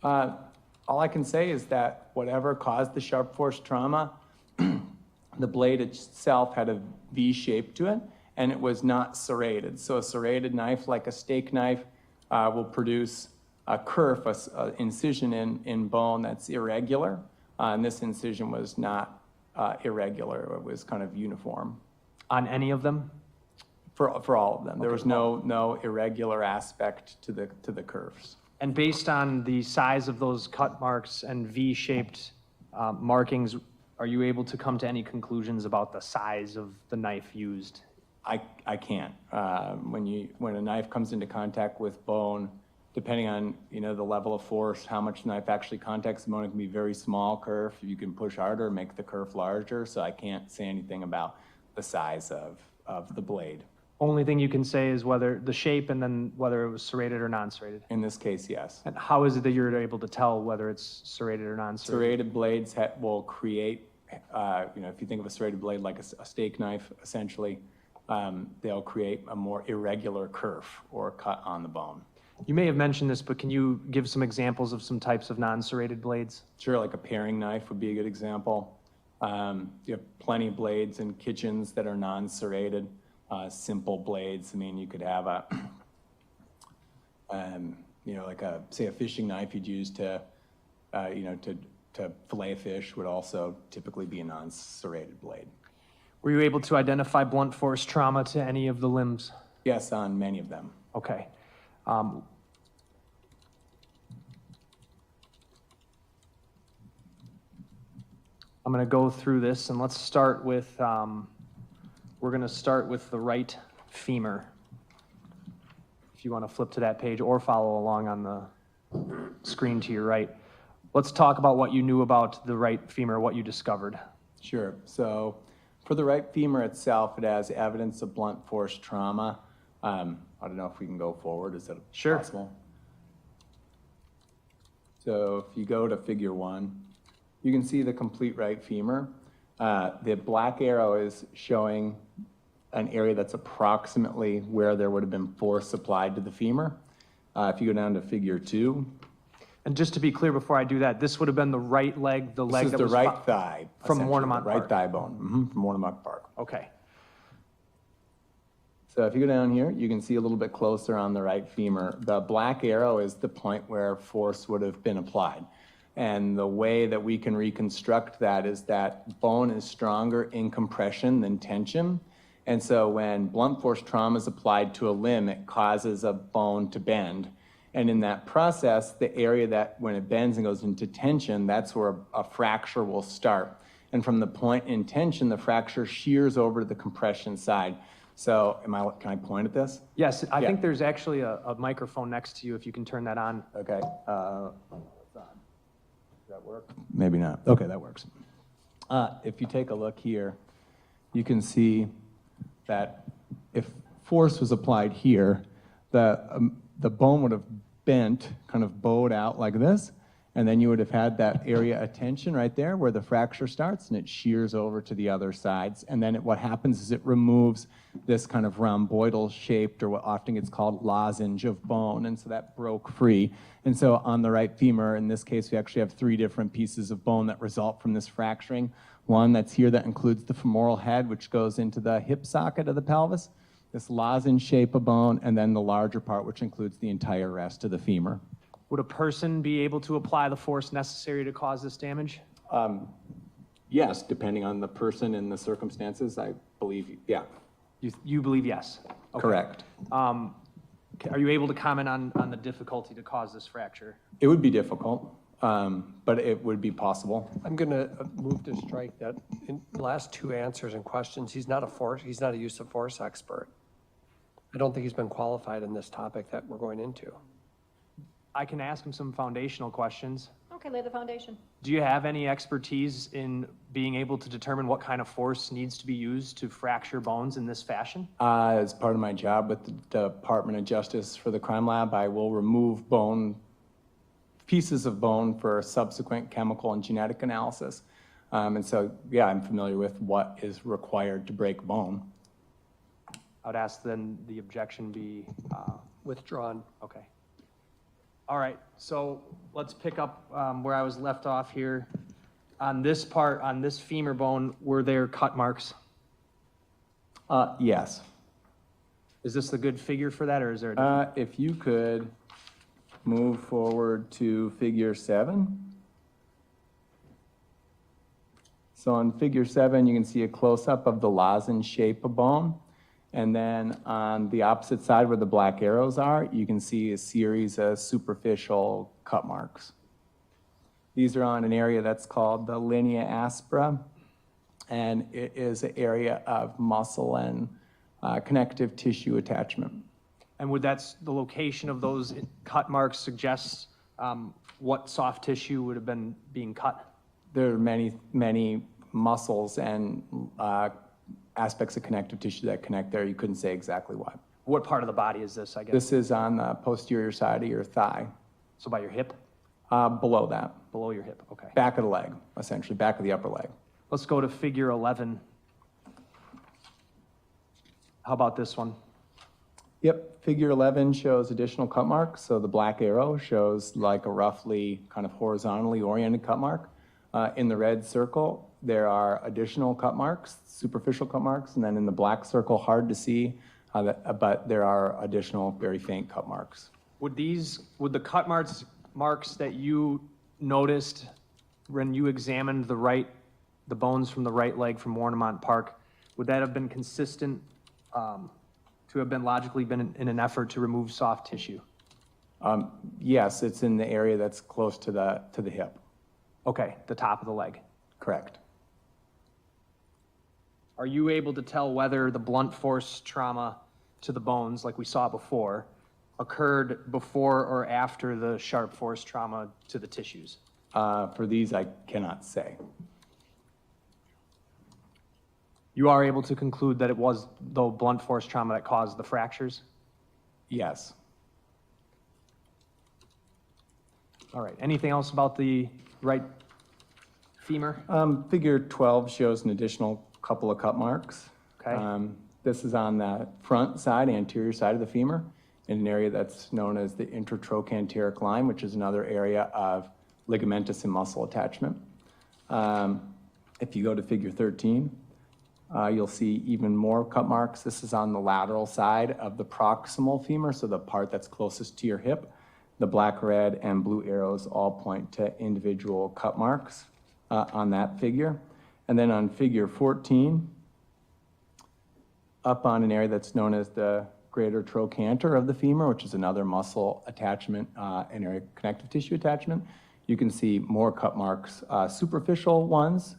All I can say is that whatever caused the sharp force trauma, the blade itself had a V shape to it, and it was not serrated. So a serrated knife, like a steak knife, will produce a kerf, an incision in bone that's irregular. And this incision was not irregular. It was kind of uniform. On any of them? For all of them. There was no irregular aspect to the curves. And based on the size of those cut marks and V-shaped markings, are you able to come to any conclusions about the size of the knife used? I can't. When a knife comes into contact with bone, depending on the level of force, how much the knife actually contacts the bone, it can be very small kerf. You can push harder, make the kerf larger. So I can't say anything about the size of the blade. Only thing you can say is whether the shape and then whether it was serrated or non-serrated. In this case, yes. And how is it that you're able to tell whether it's serrated or non-serrated? Serrated blades will create, if you think of a serrated blade like a steak knife, essentially, they'll create a more irregular kerf or cut on the bone. You may have mentioned this, but can you give some examples of some types of non-serrated blades? Sure, like a paring knife would be a good example. You have plenty of blades in kitchens that are non-serrated, simple blades. I mean, you could have a, you know, like a, say a fishing knife you'd use to, you know, to fillet a fish would also typically be a non-serrated blade. Were you able to identify blunt force trauma to any of the limbs? Yes, on many of them. Okay. I'm going to go through this, and let's start with, we're going to start with the right femur. If you want to flip to that page or follow along on the screen to your right. Let's talk about what you knew about the right femur, what you discovered. Sure. So for the right femur itself, it has evidence of blunt force trauma. I don't know if we can go forward. Is that possible? So if you go to figure 1, you can see the complete right femur. The black arrow is showing an area that's approximately where there would have been force applied to the femur. If you go down to figure 2. And just to be clear before I do that, this would have been the right leg, the leg This is that the was right thigh. from essentially, Warnemont the right Park. thigh bone, from Warnemont Park. Okay. So if you go down here, you can see a little bit closer on the right femur. The black arrow is the point where force would have been applied. And the way that we can reconstruct that is that bone is stronger in compression than tension. And so when blunt force trauma is applied to a limb, it causes a bone to bend. And in that process, the area that when it bends and goes into tension, that's where a fracture will start. And from the point in tension, the fracture shears over to the compression side. So can I point at this? Yes, I think there's actually a microphone next to you, if you can turn that on. Okay. Does that work? Maybe not. Okay, that works. If you take a look here, you can see that if force was applied here, the bone would have bent, kind of bowed out like this, and then you would have had that area of tension right there where the fracture starts, and it shears over to the other sides. And then what happens is it removes this kind of rhomboidal shaped, or what often gets called lozenge of bone, and so that broke free. And so on the right femur, in this case, we actually have 3 different pieces of bone that result from this fracturing. One that's here that includes the femoral head, which goes into the hip socket of the pelvis, this lozenge shape of bone, and then the larger part, which includes the entire rest of the femur. Would a person be able to apply the force necessary to cause this damage? Yes, depending on the person and the circumstances, I believe, yeah. You believe yes? Okay. Correct. Are you able to comment on the difficulty to cause this fracture? It would be difficult, but it would be possible. I'm going to move to strike that. In the last 2 answers and questions, he's not a use of force expert. I don't think he's been qualified in this topic that we're going into. I can ask him some foundational questions. Okay, lay the foundation. Do you have any expertise in being able to determine what kind of force needs to be used to fracture bones in this fashion? As part of my job with the Department of Justice for the Crime Lab, I will remove pieces of bone for subsequent chemical and genetic analysis. And so, yeah, I'm familiar with what is required to break bone. I would ask then the objection be Withdrawn. okay. All right, so let's pick up where I was left off here. On this part, on this femur bone, were there cut marks? Yes. Is this the good figure for that, or is there a different? If you could move forward to figure 7. So on figure 7, you can see a close-up of the lozenge shape of bone. And then on the opposite side where the black arrows are, you can see a series of superficial cut marks. These are on an area that's called the linea aspera, and it is an area of muscle and connective tissue attachment. And would the location of those cut marks suggest what soft tissue would have been being cut? There are many, many muscles and aspects of connective tissue that connect there. You couldn't say exactly what. What part of the body is this, I guess? This is on the posterior side of your thigh. So by your hip? Below that. Below your hip, okay. Back of the leg, essentially, back of the upper leg. Let's go to figure 11. How about this one? Yep, figure 11 shows additional cut marks. So the black arrow shows like a roughly kind of horizontally oriented cut mark. In the red circle, there are additional cut marks, superficial cut marks, and then in the black circle, hard to see, but there are additional very faint cut marks. Would the cut marks that you noticed when you examined the bones from the right leg from Warnemont Park, would that have been consistent to have been logically been in an effort to remove soft tissue? Yes, it's in the area that's close to the hip. Okay, the top of the leg. Correct. Are you able to tell whether the blunt force trauma to the bones, like we saw before, occurred before or after the sharp force trauma to the tissues? For these, I cannot say. You are able to conclude that it was the blunt force trauma that caused the fractures? Yes. All right, anything else about the right femur? Figure 12 shows an additional couple of cut marks. Okay. This is on the front side, anterior side of the femur, in an area that's known as the intertrochanteric line, which is another area of ligamentous and muscle attachment. If you go to figure 13, you'll see even more cut marks. This is on the lateral side of the proximal femur, so the part that's closest to your hip. The black, red, and blue arrows all point to individual cut marks on that figure. And then on figure 14, up on an area that's known as the greater trochanter of the femur, which is another muscle attachment, an area of connective tissue attachment, you can see more cut marks, superficial ones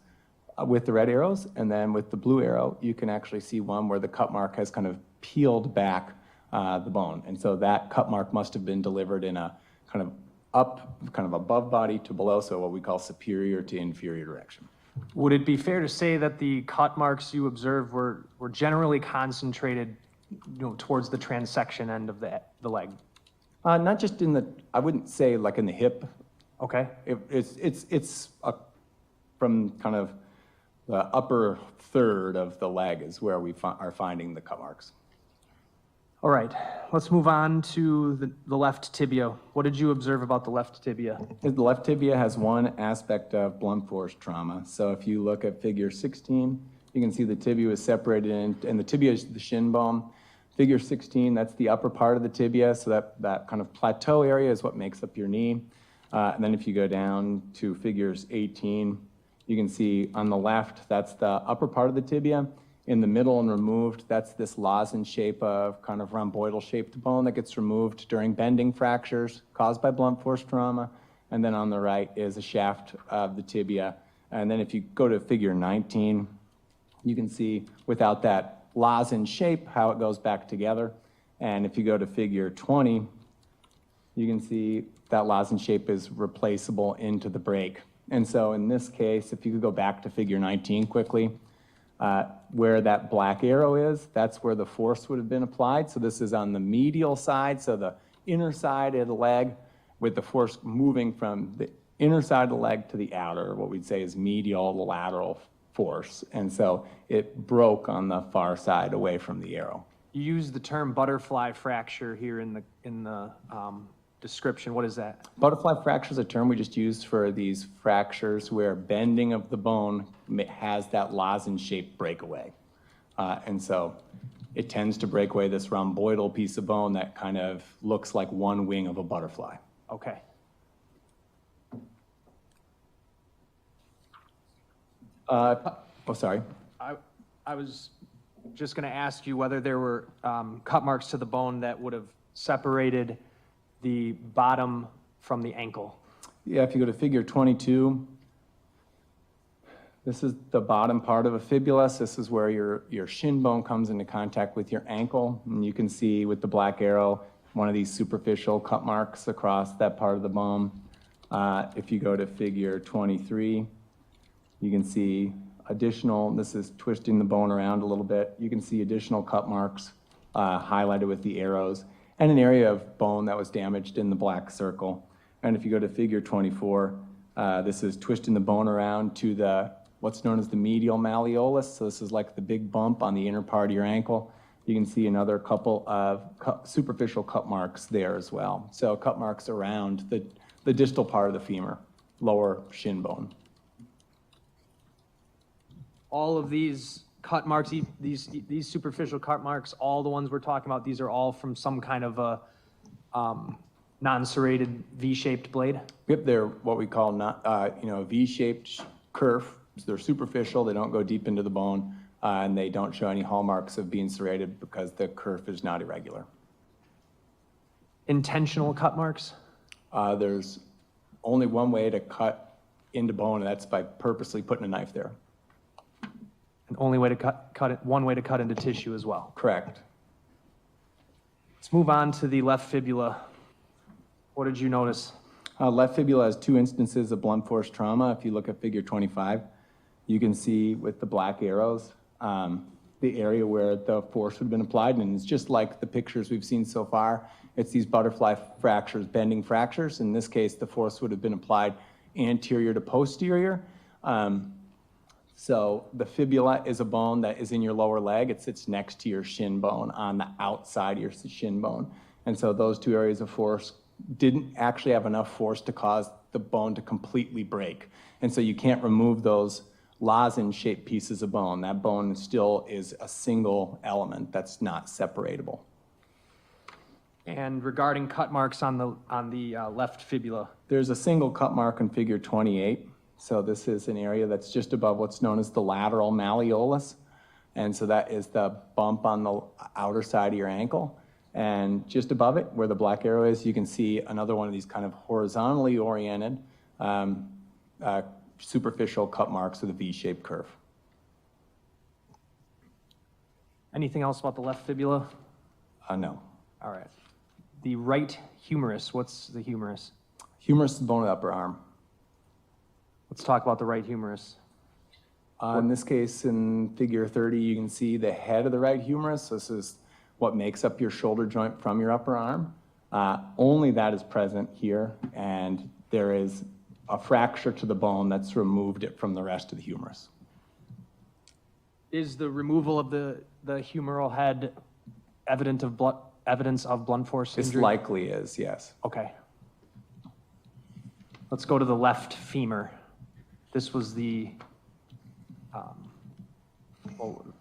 with the red arrows, and then with the blue arrow, you can actually see one where the cut mark has kind of peeled back the bone. And so that cut mark must have been delivered in a kind of up, kind of above body to below, so what we call superior to inferior direction. Would it be fair to say that the cut marks you observed were generally concentrated, towards the transection end of the leg? Not just in the, I wouldn't say like in the hip. Okay. It's from kind of the upper third of the leg is where we are finding the cut marks. All right, let's move on to the left tibia. What did you observe about the left tibia? The left tibia has one aspect of blunt force trauma. So if you look at figure 16, you can see the tibia is separated and the tibia is the shin bone. Figure 16, that's the upper part of the tibia, so that kind of plateau area is what makes up your knee. And then if you go down to figures 18, you can see on the left, that's the upper part of the tibia. In the middle and removed, that's this lozenge shape of kind of rhomboidal shaped bone that gets removed during bending fractures caused by blunt force trauma. And then on the right is a shaft of the tibia. And then if you go to figure 19, you can see without that lozenge shape how it goes back together. And if you go to figure 20, you can see that lozenge shape is replaceable into the break. And so in this case, if you could go back to figure 19 quickly, where that black arrow is, that's where the force would have been applied. So this is on the medial side, so the inner side of the leg, with the force moving from the inner side of the leg to the outer, what we'd say is medial lateral force. And so it broke on the far side away from the arrow. You used the term butterfly fracture here in the description. What is that? Butterfly fracture is a term we just used for these fractures where bending of the bone has that lozenge-shaped breakaway. And so it tends to break away this rhomboidal piece of bone that kind of looks like one wing of a butterfly. Okay. Sorry. I was just going to ask you whether there were cut marks to the bone that would have separated the bottom from the ankle. Yeah, if you go to figure 22, this is the bottom part of a fibula. This is where your shin bone comes into contact with your ankle. And you can see with the black arrow, one of these superficial cut marks across that part of the bone. If you go to figure 23, you can see additional, this is twisting the bone around a little bit. You can see additional cut marks highlighted with the arrows and an area of bone that was damaged in the black circle. And if you go to figure 24, this is twisting the bone around to what's known as the medial malleolus. So this is like the big bump on the inner part of your ankle. You can see another couple of superficial cut marks there as well. So cut marks around the distal part of the femur, lower shin bone. All of these cut marks, these superficial cut marks, all the ones we're talking about, these are all from some kind of a non-serrated V-shaped blade? Yep, they're what we call not, V-shaped kerf. So they're superficial, they don't go deep into the bone, and they don't show any hallmarks of being serrated because the kerf is not irregular. Intentional cut marks? There's only one way to cut into bone, and that's by purposely putting a knife there. An only way to cut it, one way to cut into tissue as well. Correct. Let's move on to the left fibula. What did you notice? Left fibula has 2 instances of blunt force trauma. If you look at figure 25, you can see with the black arrows, the area where the force would have been applied, and it's just like the pictures we've seen so far. It's these butterfly fractures, bending fractures. In this case, the force would have been applied anterior to posterior. So the fibula is a bone that is in your lower leg. It sits next to your shin bone on the outside of your shin bone. And so those 2 areas of force didn't actually have enough force to cause the bone to completely break. And so you can't remove those lozenge-shaped pieces of bone. That bone still is a single element that's not separatable. And regarding cut marks on the left fibula? There's a single cut mark in figure 28. So this is an area that's just above what's known as the lateral malleolus. And so that is the bump on the outer side of your ankle. And just above it, where the black arrow is, you can see another one of these kind of horizontally oriented superficial cut marks with a V-shaped curve. Anything else about the left fibula? No. All right. The right humerus, what's the humerus? Humerus is the bone of the upper arm. Let's talk about the right humerus. In this case, in figure 30, you can see the head of the right humerus. This is what makes up your shoulder joint from your upper arm. Only that is present here, and there is a fracture to the bone that's removed it from the rest of the humerus. Is the removal of the humeral head evidence of blunt force This injury? likely is, yes. Okay. Let's go to the left femur. This was the,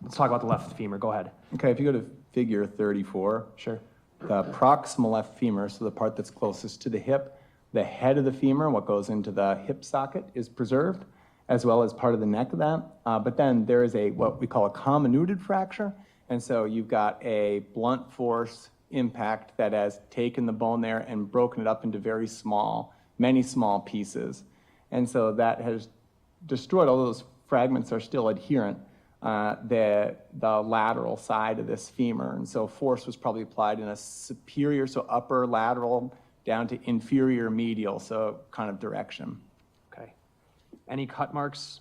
let's talk about the left femur. Go ahead. Okay, if you go to figure 34. Sure. The proximal left femur, so the part that's closest to the hip, the head of the femur, what goes into the hip socket, is preserved, as well as part of the neck of that. But then there is what we call a comminuted fracture. And so you've got a blunt force impact that has taken the bone there and broken it up into many small pieces. And so that has destroyed, all those fragments are still adherent, the lateral side of this femur. And so force was probably applied in a superior, so upper lateral, down to inferior medial, so kind of direction. Okay. Any cut marks?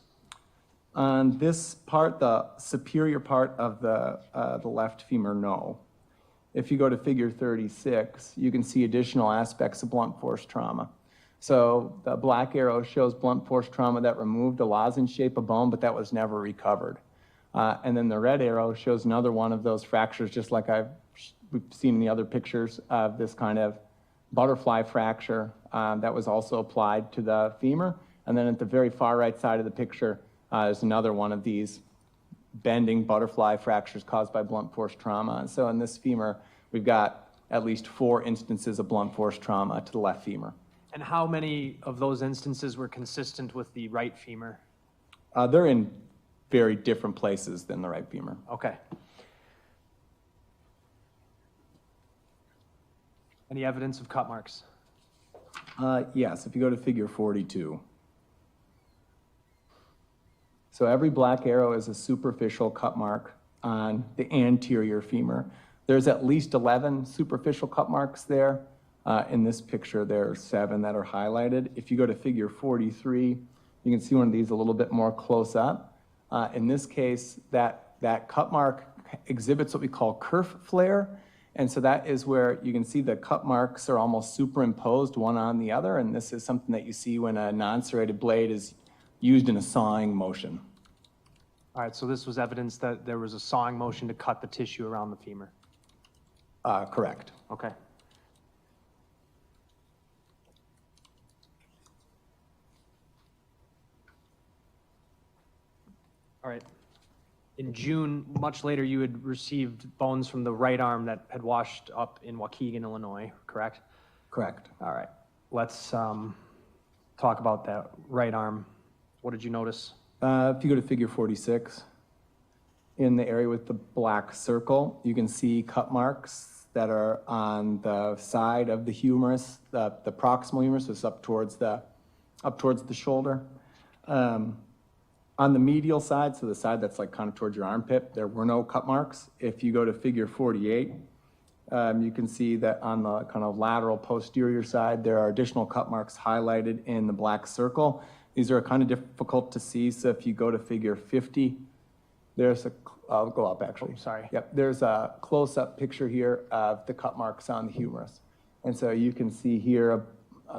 On this part, the superior part of the left femur, no. If you go to figure 36, you can see additional aspects of blunt force trauma. So the black arrow shows blunt force trauma that removed a lozenge shape of bone, but that was never recovered. And then the red arrow shows another one of those fractures, just like we've seen in the other pictures of this kind of butterfly fracture that was also applied to the femur. And then at the very far right side of the picture, there's another one of these bending butterfly fractures caused by blunt force trauma. And so in this femur, we've got at least 4 instances of blunt force trauma to the left femur. And how many of those instances were consistent with the right femur? They're in very different places than the right femur. Okay. Any evidence of cut marks? Yes, if you go to figure 42. So every black arrow is a superficial cut mark on the anterior femur. There's at least 11 superficial cut marks there. In this picture, there are 7 that are highlighted. If you go to figure 43, you can see one of these a little bit more close up. In this case, that cut mark exhibits what we call kerf flare. And so that is where you can see the cut marks are almost superimposed one on the other. And this is something that you see when a non-serrated blade is used in a sawing motion. All right, so this was evidence that there was a sawing motion to cut the tissue around the femur. Correct. Okay. All right. In June, much later, you had received bones from the right arm that had washed up in Waukegan, Illinois, correct? Correct. All right. Let's talk about that right arm. What did you notice? If you go to figure 46, in the area with the black circle, you can see cut marks that are on the side of the humerus, the proximal humerus, is up towards the shoulder. On the medial side, so the side that's like kind of towards your armpit, there were no cut marks. If you go to figure 48, you can see that on the kind of lateral posterior side, there are additional cut marks highlighted in the black circle. These are kind of difficult to see, so if you go to figure 50, I'll go up actually. Oh, sorry. Yep, there's a close-up picture here of the cut marks on the humerus. And so you can see here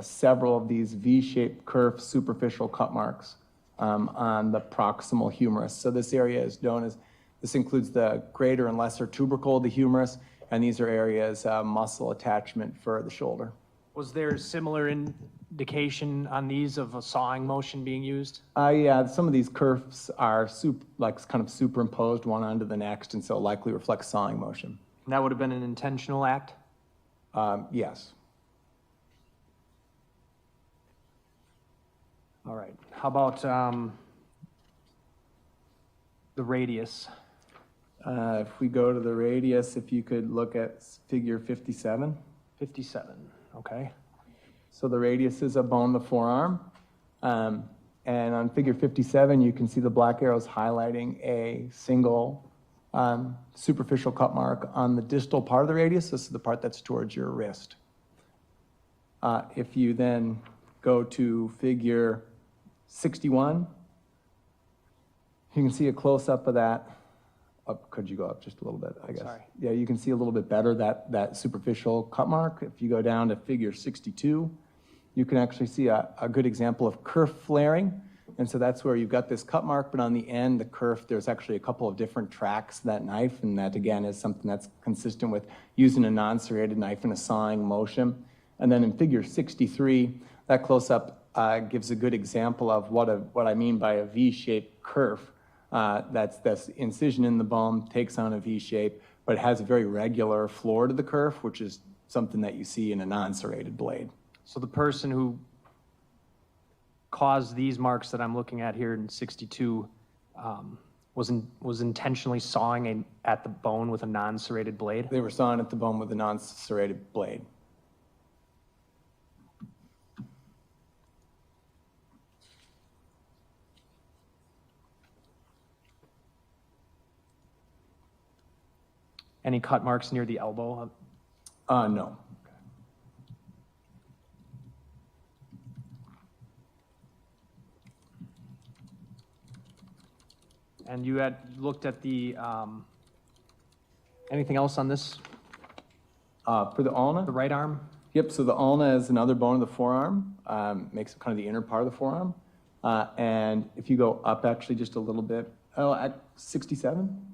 several of these V-shaped curved superficial cut marks on the proximal humerus. So this area is known as, this includes the greater and lesser tubercle of the humerus, and these are areas of muscle attachment for the shoulder. Was there similar indication on these of a sawing motion being used? Yeah, some of these curves are kind of superimposed one onto the next, and so likely reflects sawing motion. And that would have been an intentional act? Yes. All right. How about the radius? If we go to the radius, if you could look at figure 57. 57, okay. So the radius is a bone of the forearm. And on figure 57, you can see the black arrows highlighting a single superficial cut mark on the distal part of the radius. This is the part that's towards your wrist. If you then go to figure 61, you can see a close-up of that. Could you go up just a little bit, I guess? Sorry. Yeah, you can see a little bit better that superficial cut mark. If you go down to figure 62, you can actually see a good example of kerf flaring. And so that's where you've got this cut mark, but on the end, the kerf, there's actually a couple of different tracks to that knife, and that again is something that's consistent with using a non-serrated knife in a sawing motion. And then in figure 63, that close-up gives a good example of what I mean by a V-shaped kerf. That's incision in the bone, takes on a V shape, but it has a very regular floor to the kerf, which is something that you see in a non-serrated blade. So the person who caused these marks that I'm looking at here in 62 was intentionally sawing at the bone with a non-serrated blade? They were sawing at the bone with a non-serrated blade. Any cut marks near the elbow? No. And you had looked at the, anything else on this, For the ulna? the right arm? Yep, so the ulna is another bone of the forearm, makes it kind of the inner part of the forearm. And if you go up actually just a little bit, at 67?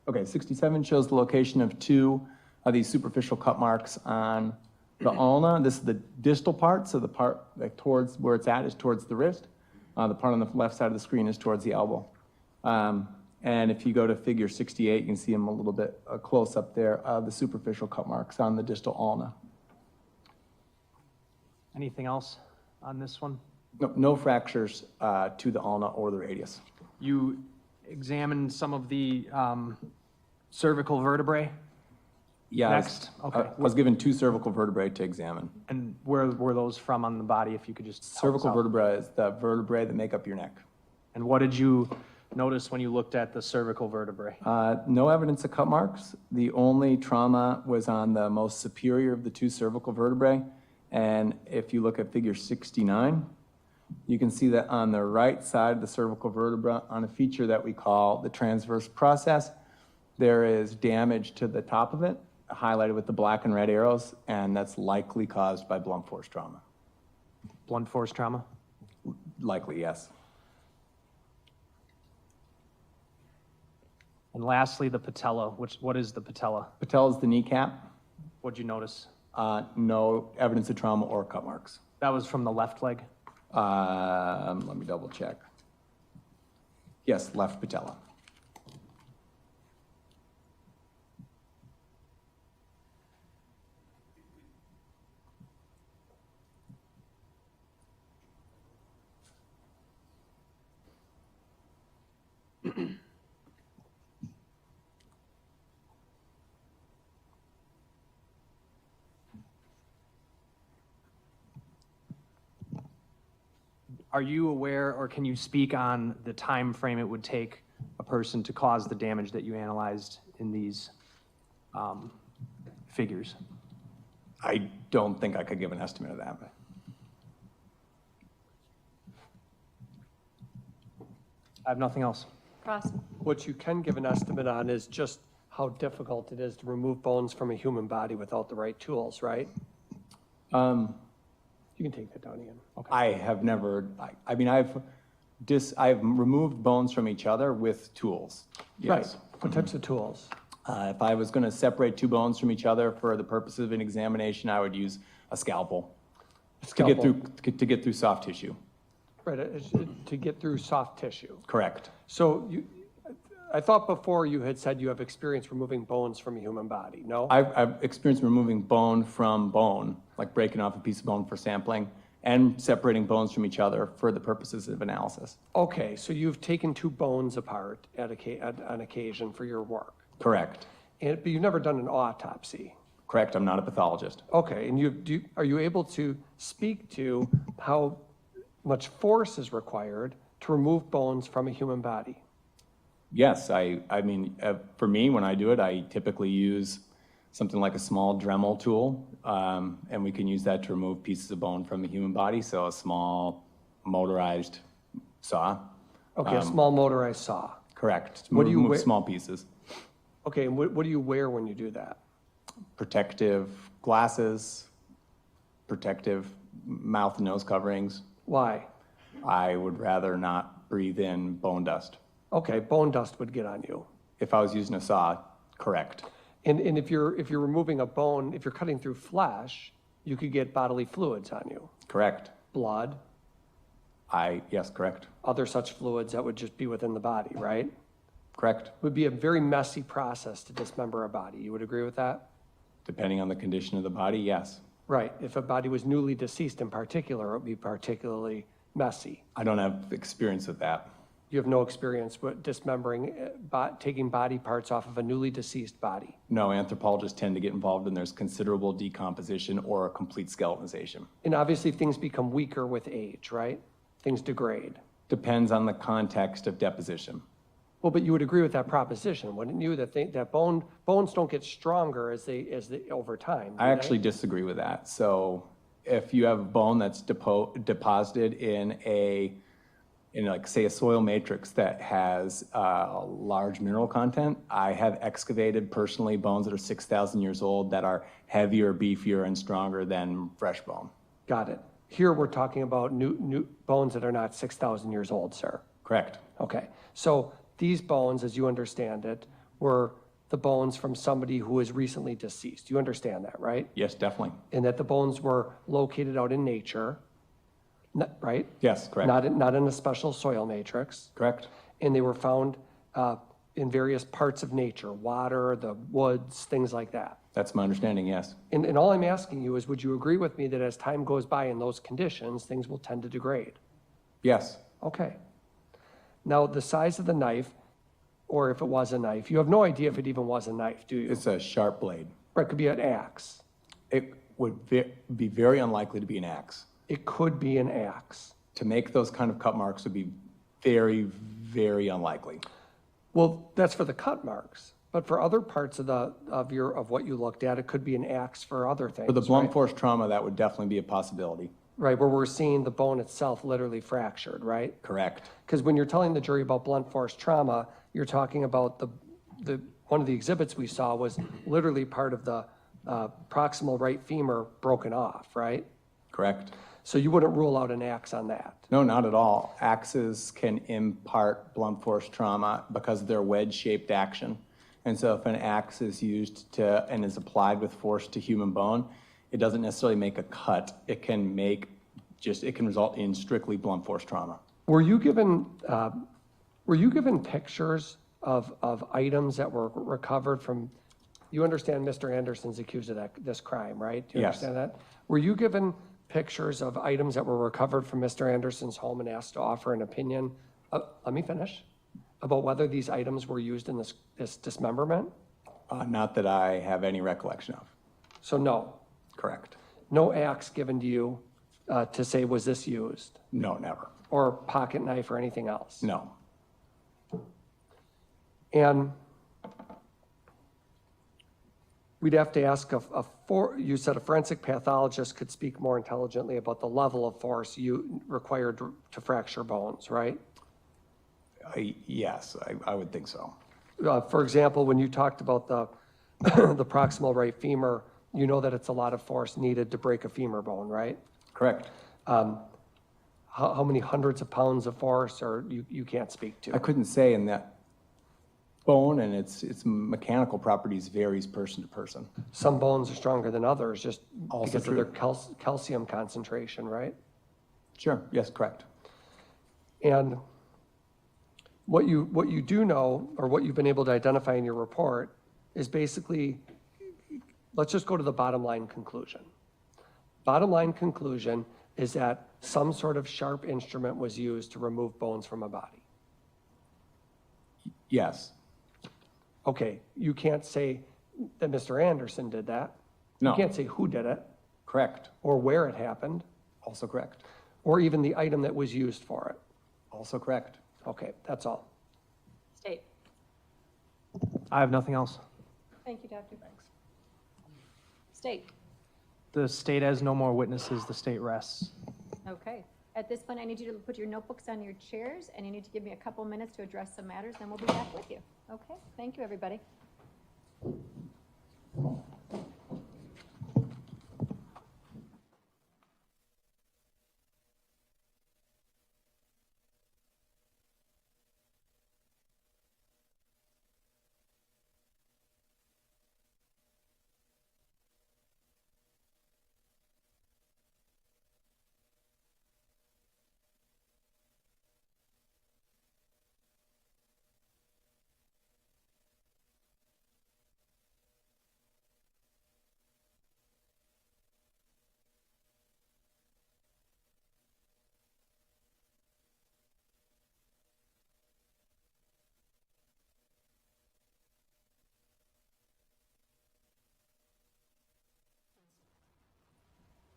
Okay, 67 shows the location of two of these superficial cut marks on the ulna. This is the distal part, so the part like towards where it's at is towards the wrist. The part on the left side of the screen is towards the elbow. And if you go to figure 68, you can see them a little bit close up there, the superficial cut marks on the distal ulna. Anything else on this one? No fractures to the ulna or the radius. You examined some of the cervical vertebrae? Yeah, Next, okay. I was given two cervical vertebrae to examine. And where were those from on the body, if you could just help us Cervical out? vertebra is the vertebrae that make up your neck. And what did you notice when you looked at the cervical vertebrae? No evidence of cut marks. The only trauma was on the most superior of the two cervical vertebrae. And if you look at figure 69, you can see that on the right side of the cervical vertebra, on a feature that we call the transverse process, there is damage to the top of it, highlighted with the black and red arrows, and that's likely caused by blunt force trauma. Blunt force trauma? Likely, yes. And lastly, the patella. What is the patella? Patella is the kneecap. What'd you notice? No evidence of trauma or cut marks. That was from the left leg? Let me double check. Yes, left patella. Are you aware, or can you speak on the time frame it would take a person to cause the damage that you analyzed in these figures? I don't think I could give an estimate of that. I have nothing else. Ross? What you can give an estimate on is just how difficult it is to remove bones from a human body without the right tools, right? You can take that down again. Okay. I have never, I mean, I've removed bones from each other with tools. Right. Yes. What types of tools? If I was going to separate two bones from each other for the purposes of an examination, I would use a scalpel. Scalpel. To get through soft tissue. Right, to get through soft tissue. Correct. So I thought before you had said you have experience removing bones from a human body, no? I've experienced removing bone from bone, like breaking off a piece of bone for sampling, and separating bones from each other for the purposes of analysis. Okay, so you've taken two bones apart on occasion for your work. Correct. But you've never done an autopsy. Correct, I'm not a pathologist. Okay, and are you able to speak to how much force is required to remove bones from a human body? Yes, I mean, for me, when I do it, I typically use something like a small Dremel tool, and we can use that to remove pieces of bone from the human body, so a small motorized saw. Okay, a small motorized saw. Correct. What do you Remove wear- small pieces. Okay, and what do you wear when you do that? Protective glasses, protective mouth and nose coverings. Why? I would rather not breathe in bone dust. Okay, bone dust would get on you. If I was using a saw, correct. And if you're removing a bone, if you're cutting through flesh, you could get bodily fluids on you. Correct. Blood, Yes, correct. other such fluids that would just be within the body, right? Correct. Would be a very messy process to dismember a body. You would agree with that? Depending on the condition of the body, yes. Right. If a body was newly deceased in particular, it would be particularly messy. I don't have experience with that. You have no experience with dismembering, taking body parts off of a newly deceased body. No, anthropologists tend to get involved when there's considerable decomposition or a complete skeletonization. And obviously things become weaker with age, right? Things degrade. Depends on the context of deposition. Well, but you would agree with that proposition, wouldn't you? That bones don't get stronger as they over time. do I they? actually disagree with that. So if you have a bone that's deposited in like say a soil matrix that has a large mineral content, I have excavated personally bones that are 6,000 years old that are heavier, beefier, and stronger than fresh bone. Got it. Here we're talking about new bones that are not 6,000 years old, sir. Correct. Okay, so these bones, as you understand it, were the bones from somebody who was recently deceased. You understand that, right? Yes, definitely. And that the bones were located out in nature, right? Yes, correct. Not in a special soil matrix. Correct. And they were found in various parts of nature, water, the woods, things like that. That's my understanding, yes. And all I'm asking you is, would you agree with me that as time goes by in those conditions, things will tend to degrade? Yes. Okay. Now, the size of the knife, or if it was a knife, you have no idea if it even was a knife, do you? It's a sharp blade. Right, it could be an axe. It would be very unlikely to be an axe. It could be an axe. To make those kind of cut marks would be very, very unlikely. Well, that's for the cut marks, but for other parts of what you looked at, it could be an axe for other things. For the blunt right? force trauma, that would definitely be a possibility. Right, where we're seeing the bone itself literally fractured, right? Correct. Because when you're telling the jury about blunt force trauma, you're talking about one of the exhibits we saw was literally part of the proximal right femur broken off, right? Correct. So you wouldn't rule out an axe on that? No, not at all. Axes can impart blunt force trauma because of their wedge-shaped action. And so if an axe is used to, and is applied with force to human bone, it doesn't necessarily make a cut. It can make it can result in strictly blunt force trauma. Were you given pictures of items that were recovered from, you understand Mr. Anderson's accused of this crime, right? Do you Yes. understand that? Were you given pictures of items that were recovered from Mr. Anderson's home and asked to offer an opinion? Let me finish. About whether these items were used in this dismemberment? Not that I have any recollection of. So no, Correct. no axe given to you to say, was this used? No, never. Or pocket knife or anything else? No. And we'd have to ask you said a forensic pathologist could speak more intelligently about the level of force you required to fracture bones, right? Yes, I would think so. For example, when you talked about the proximal right femur, you know that it's a lot of force needed to break a femur bone, right? Correct. How many hundreds of pounds of force, or you can't speak to? I couldn't say, in that bone and its mechanical properties varies person to person. Some bones are stronger than others, just Also because true. of their calcium concentration, right? Sure, yes, correct. And what you do know, or what you've been able to identify in your report, is basically, let's just go to the bottom line conclusion. Bottom line conclusion is that some sort of sharp instrument was used to remove bones from a body. Yes. Okay, you can't say that Mr. Anderson did that. No. You can't say who did it, Correct. or where it happened, Also correct. or even the item that was used for it. Also correct. Okay, that's all. State. I have nothing else. Thank you, Dr. Banks. State. The state has no more witnesses. The state rests. Okay. At this point, I need you to put your notebooks on your chairs, and you need to give me a couple minutes to address some matters, then we'll be back with you. Okay? Thank you, everybody.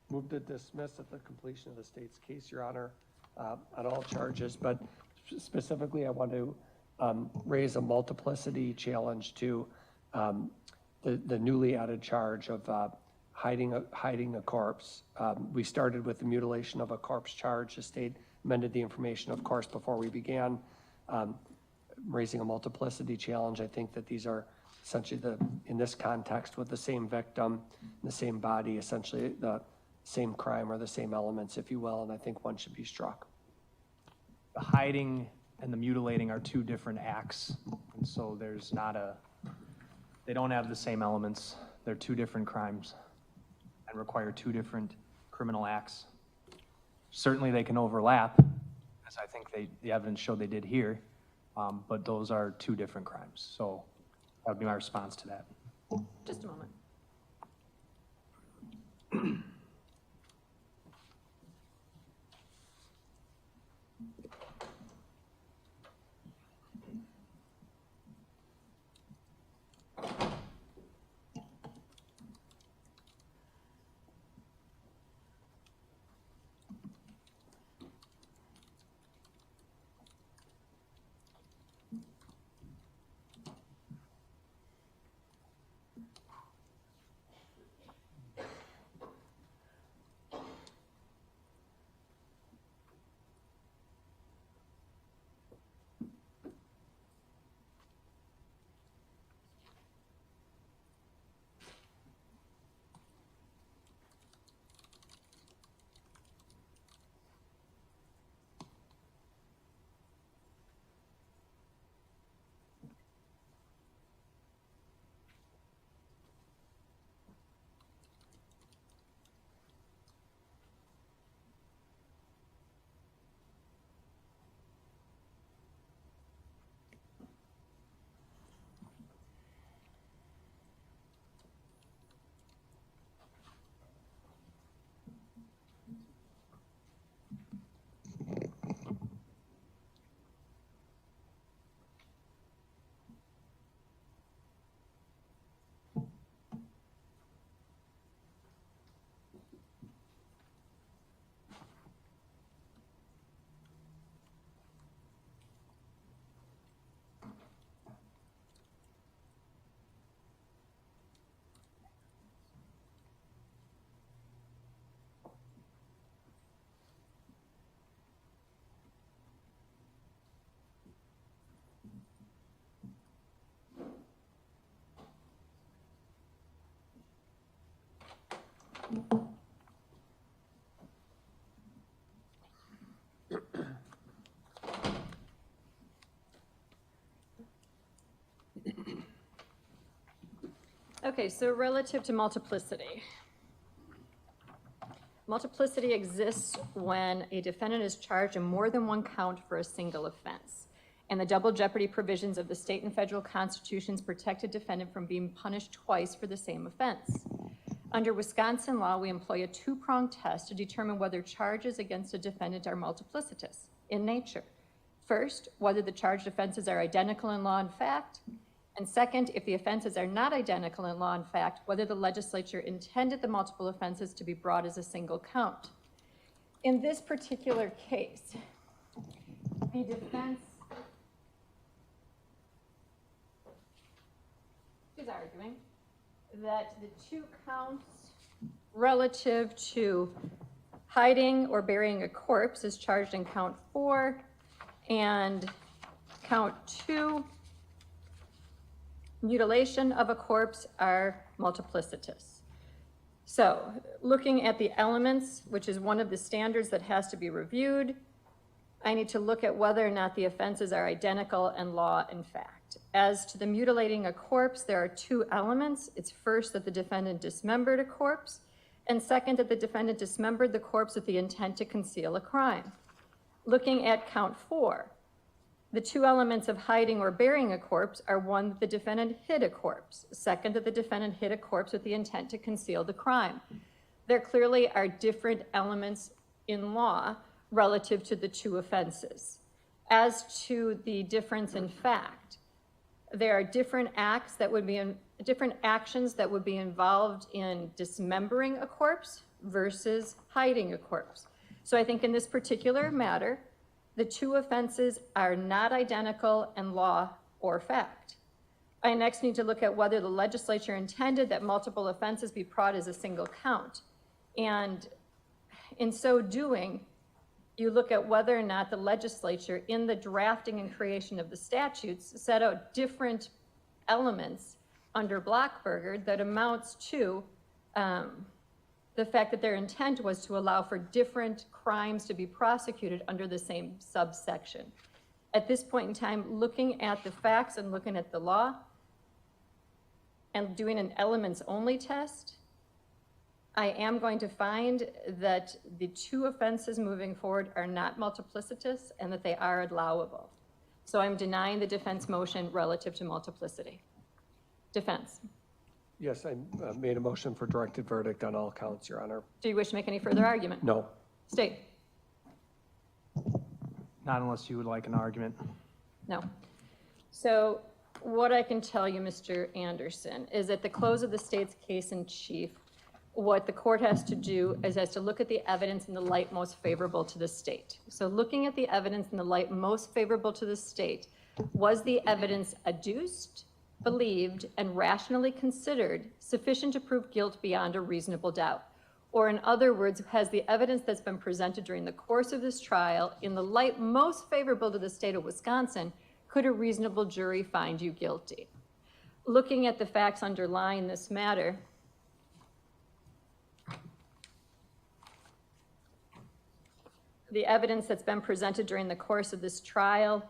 Move to dismiss at the completion of the state's case, Your Honor, on all charges, but specifically, I want to raise a multiplicity challenge to the newly added charge of hiding a corpse. We started with the mutilation of a corpse charge. The state amended the information, of course, before we began raising a multiplicity challenge. I think that these are essentially in this context, with the same victim, the same body, essentially the same crime or the same elements, if you will, and I think one should be struck. The hiding and the mutilating are two different acts, and so they don't have the same elements. They're two different crimes and require two different criminal acts. Certainly they can overlap, as I think the evidence showed they did here, but those are two different crimes. So that would be my response to that. Just a moment. Okay, so relative to multiplicity. Multiplicity exists when a defendant is charged in more than one count for a single offense. And the double jeopardy provisions of the state and federal constitutions protect a defendant from being punished twice for the same offense. Under Wisconsin law, we employ a two-pronged test to determine whether charges against a defendant are multiplicitous in nature. First, whether the charged offenses are identical in law and fact. And second, if the offenses are not identical in law and fact, whether the legislature intended the multiple offenses to be brought as a single count. In this particular case, the defense is arguing that the two counts relative to hiding or burying a corpse is charged in count 4, and count 2, mutilation of a corpse, are multiplicitous. So looking at the elements, which is one of the standards that has to be reviewed, I need to look at whether or not the offenses are identical in law and fact. As to the mutilating a corpse, there are two elements. It's first that the defendant dismembered a corpse, and second that the defendant dismembered the corpse with the intent to conceal a crime. Looking at count 4, the two elements of hiding or burying a corpse are one, that the defendant hid a corpse. Second, that the defendant hid a corpse with the intent to conceal the crime. There clearly are different elements in law relative to the two offenses. As to the difference in fact, there are different acts that would be different actions that would be involved in dismembering a corpse versus hiding a corpse. So I think in this particular matter, the two offenses are not identical in law or fact. I next need to look at whether the legislature intended that multiple offenses be brought as a single count. And in so doing, you look at whether or not the legislature, in the drafting and creation of the statutes, set out different elements under Blockberger that amounts to the fact that their intent was to allow for different crimes to be prosecuted under the same subsection. At this point in time, looking at the facts and looking at the law and doing an elements only test, I am going to find that the two offenses moving forward are not multiplicitous and that they are allowable. So I'm denying the defense motion relative to multiplicity. Defense. Yes, I made a motion for directed verdict on all counts, Your Honor. Do you wish to make any further argument? No. State. Not unless you would like an argument. No. So what I can tell you, Mr. Anderson, is at the close of the state's case in chief, what the court has to do is has to look at the evidence in the light most favorable to the state. So looking at the evidence in the light most favorable to the state, was the evidence adduced, believed, and rationally considered sufficient to prove guilt beyond a reasonable doubt? Or in other words, has the evidence that's been presented during the course of this trial in the light most favorable to the state of Wisconsin, could a reasonable jury find you guilty? Looking at the facts underlying this matter, the evidence that's been presented during the course of this trial,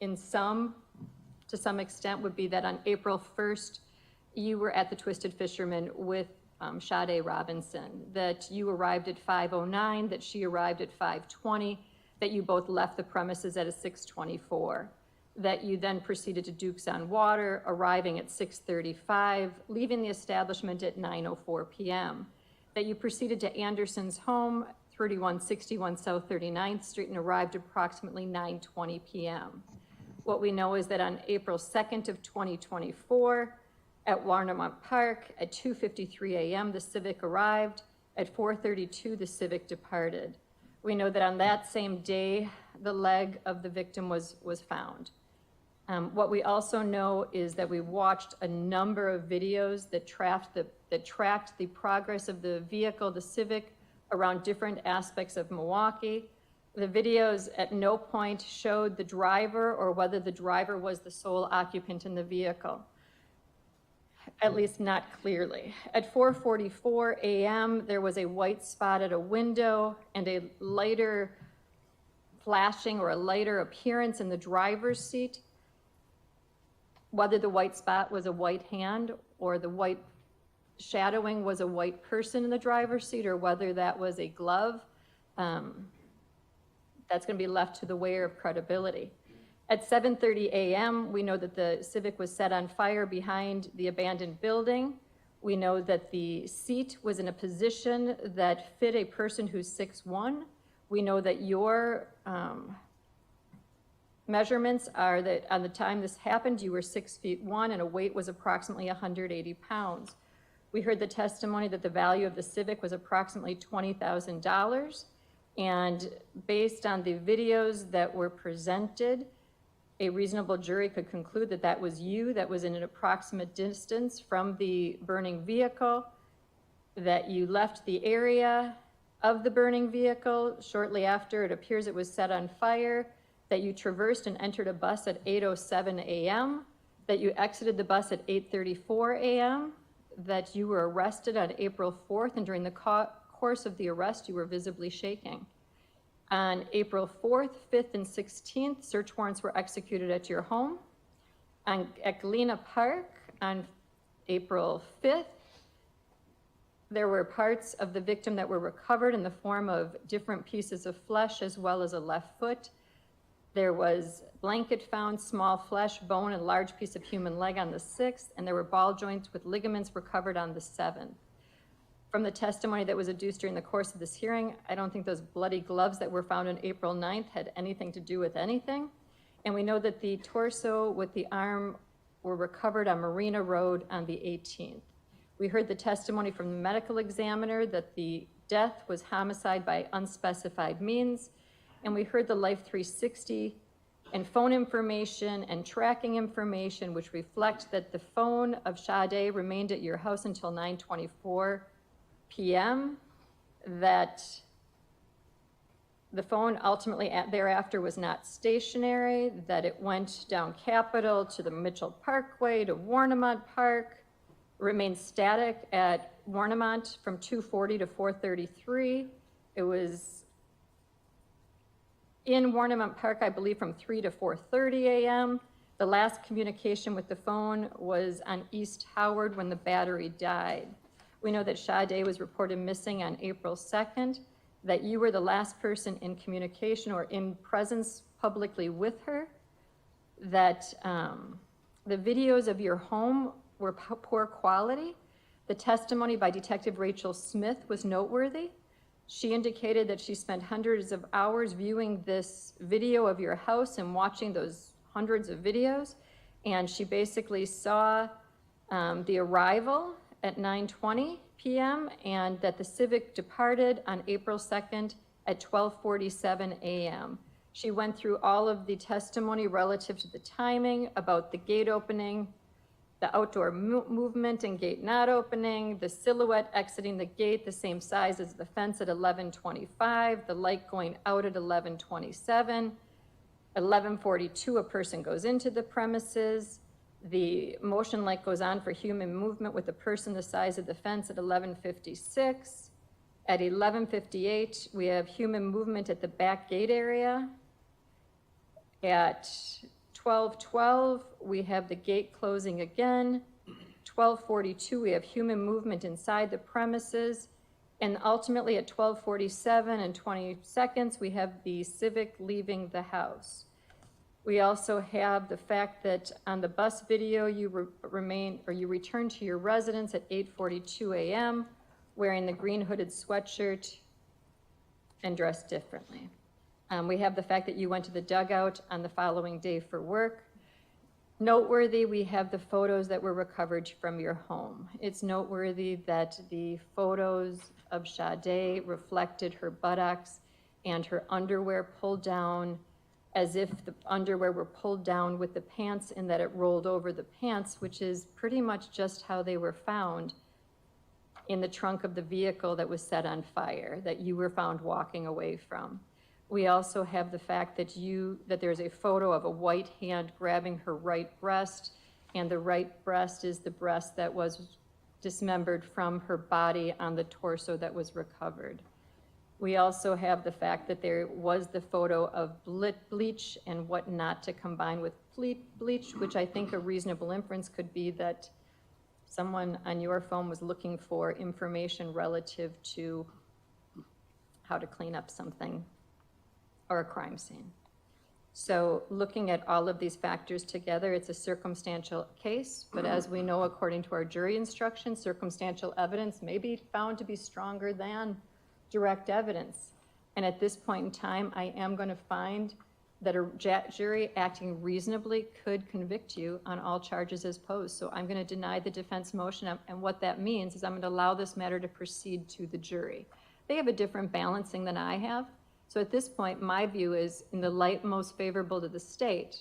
to some extent, would be that on April 1st, you were at the Twisted Fisherman with Sade Robinson, that you arrived at 5:09, that she arrived at 5:20, that you both left the premises at a 6:24, that you then proceeded to Duke's on Water, arriving at 6:35, leaving the establishment at 9:04 p.m., that you proceeded to Anderson's home, 3161 South 39th Street, and arrived approximately 9:20 p.m. What we know is that on April 2nd of 2024, at Warnemont Park, at 2:53 a.m., the Civic arrived. At 4:32, the Civic departed. We know that on that same day, the leg of the victim was found. What we also know is that we watched a number of videos that tracked the progress of the vehicle, the Civic, around different aspects of Milwaukee. The videos at no point showed the driver or whether the driver was the sole occupant in the vehicle, at least not clearly. At 4:44 a.m., there was a white spot at a window and a lighter flashing or a lighter appearance in the driver's seat. Whether the white spot was a white hand or the white shadowing was a white person in the driver's seat, or whether that was a glove, that's going to be left to the weigher of credibility. At 7:30 a.m., we know that the Civic was set on fire behind the abandoned building. We know that the seat was in a position that fit a person who's 6'1". We know that your measurements are that on the time this happened, you were 6'1" and a weight was approximately 180 pounds. We heard the testimony that the value of the Civic was approximately $20,000. And based on the videos that were presented, a reasonable jury could conclude that that was you, that was in an approximate distance from the burning vehicle, that you left the area of the burning vehicle shortly after it appears it was set on fire, that you traversed and entered a bus at 8:07 a.m., that you exited the bus at 8:34 a.m., that you were arrested on April 4th, and during the course of the arrest, you were visibly shaking. On April 4th, 5th, and 16th, search warrants were executed at your home. At Galena Park on April 5th, there were parts of the victim that were recovered in the form of different pieces of flesh as well as a left foot. There was blanket found, small flesh, bone, and large piece of human leg on the 6th, and there were ball joints with ligaments recovered on the 7th. From the testimony that was adduced during the course of this hearing, I don't think those bloody gloves that were found on April 9th had anything to do with anything. And we know that the torso with the arm were recovered on Marina Road on the 18th. We heard the testimony from the medical examiner that the death was homicide by unspecified means. And we heard the Life 360 and phone information and tracking information, which reflect that the phone of Sade remained at your house until 9:24 p.m., that the phone ultimately thereafter was not stationary, that it went down Capitol to the Mitchell Parkway to Warnemont Park, remained static at Warnemont from 2:40 to 4:33. It was in Warnemont Park, I believe, from 3 to 4:30 a.m. The last communication with the phone was on East Howard when the battery died. We know that Sade was reported missing on April 2nd, that you were the last person in communication or in presence publicly with her, that the videos of your home were poor quality. The testimony by Detective Rachel Smith was noteworthy. She indicated that she spent hundreds of hours viewing this video of your house and watching those hundreds of videos, and she basically saw the arrival at 9:20 p.m. and that the Civic departed on April 2nd at 12:47 a.m. She went through all of the testimony relative to the timing about the gate opening, the outdoor movement and gate not opening, the silhouette exiting the gate the same size as the fence at 11:25, the light going out at 11:27, 11:42 a person goes into the premises, the motion light goes on for human movement with a person the size of the fence at 11:56. At 11:58, we have human movement at the back gate area. At 12:12, we have the gate closing again. 12:42, we have human movement inside the premises. And ultimately at 12:47 and 20 seconds, we have the Civic leaving the house. We also have the fact that on the bus video, you returned to your residence at 8:42 a.m. wearing the green hooded sweatshirt and dressed differently. We have the fact that you went to the dugout on the following day for work. Noteworthy, we have the photos that were recovered from your home. It's noteworthy that the photos of Sade reflected her buttocks and her underwear pulled down as if the underwear were pulled down with the pants and that it rolled over the pants, which is pretty much just how they were found in the trunk of the vehicle that was set on fire, that you were found walking away from. We also have the fact that there's a photo of a white hand grabbing her right breast, and the right breast is the breast that was dismembered from her body on the torso that was recovered. We also have the fact that there was the photo of bleach and what not to combine with bleach, which I think a reasonable inference could be that someone on your phone was looking for information relative to how to clean up something or a crime scene. So looking at all of these factors together, it's a circumstantial case, but as we know, according to our jury instructions, circumstantial evidence may be found to be stronger than direct evidence. And at this point in time, I am going to find that a jury acting reasonably could convict you on all charges as posed. So I'm going to deny the defense motion, and what that means is I'm going to allow this matter to proceed to the jury. They have a different balancing than I have. So at this point, my view is, in the light most favorable to the state,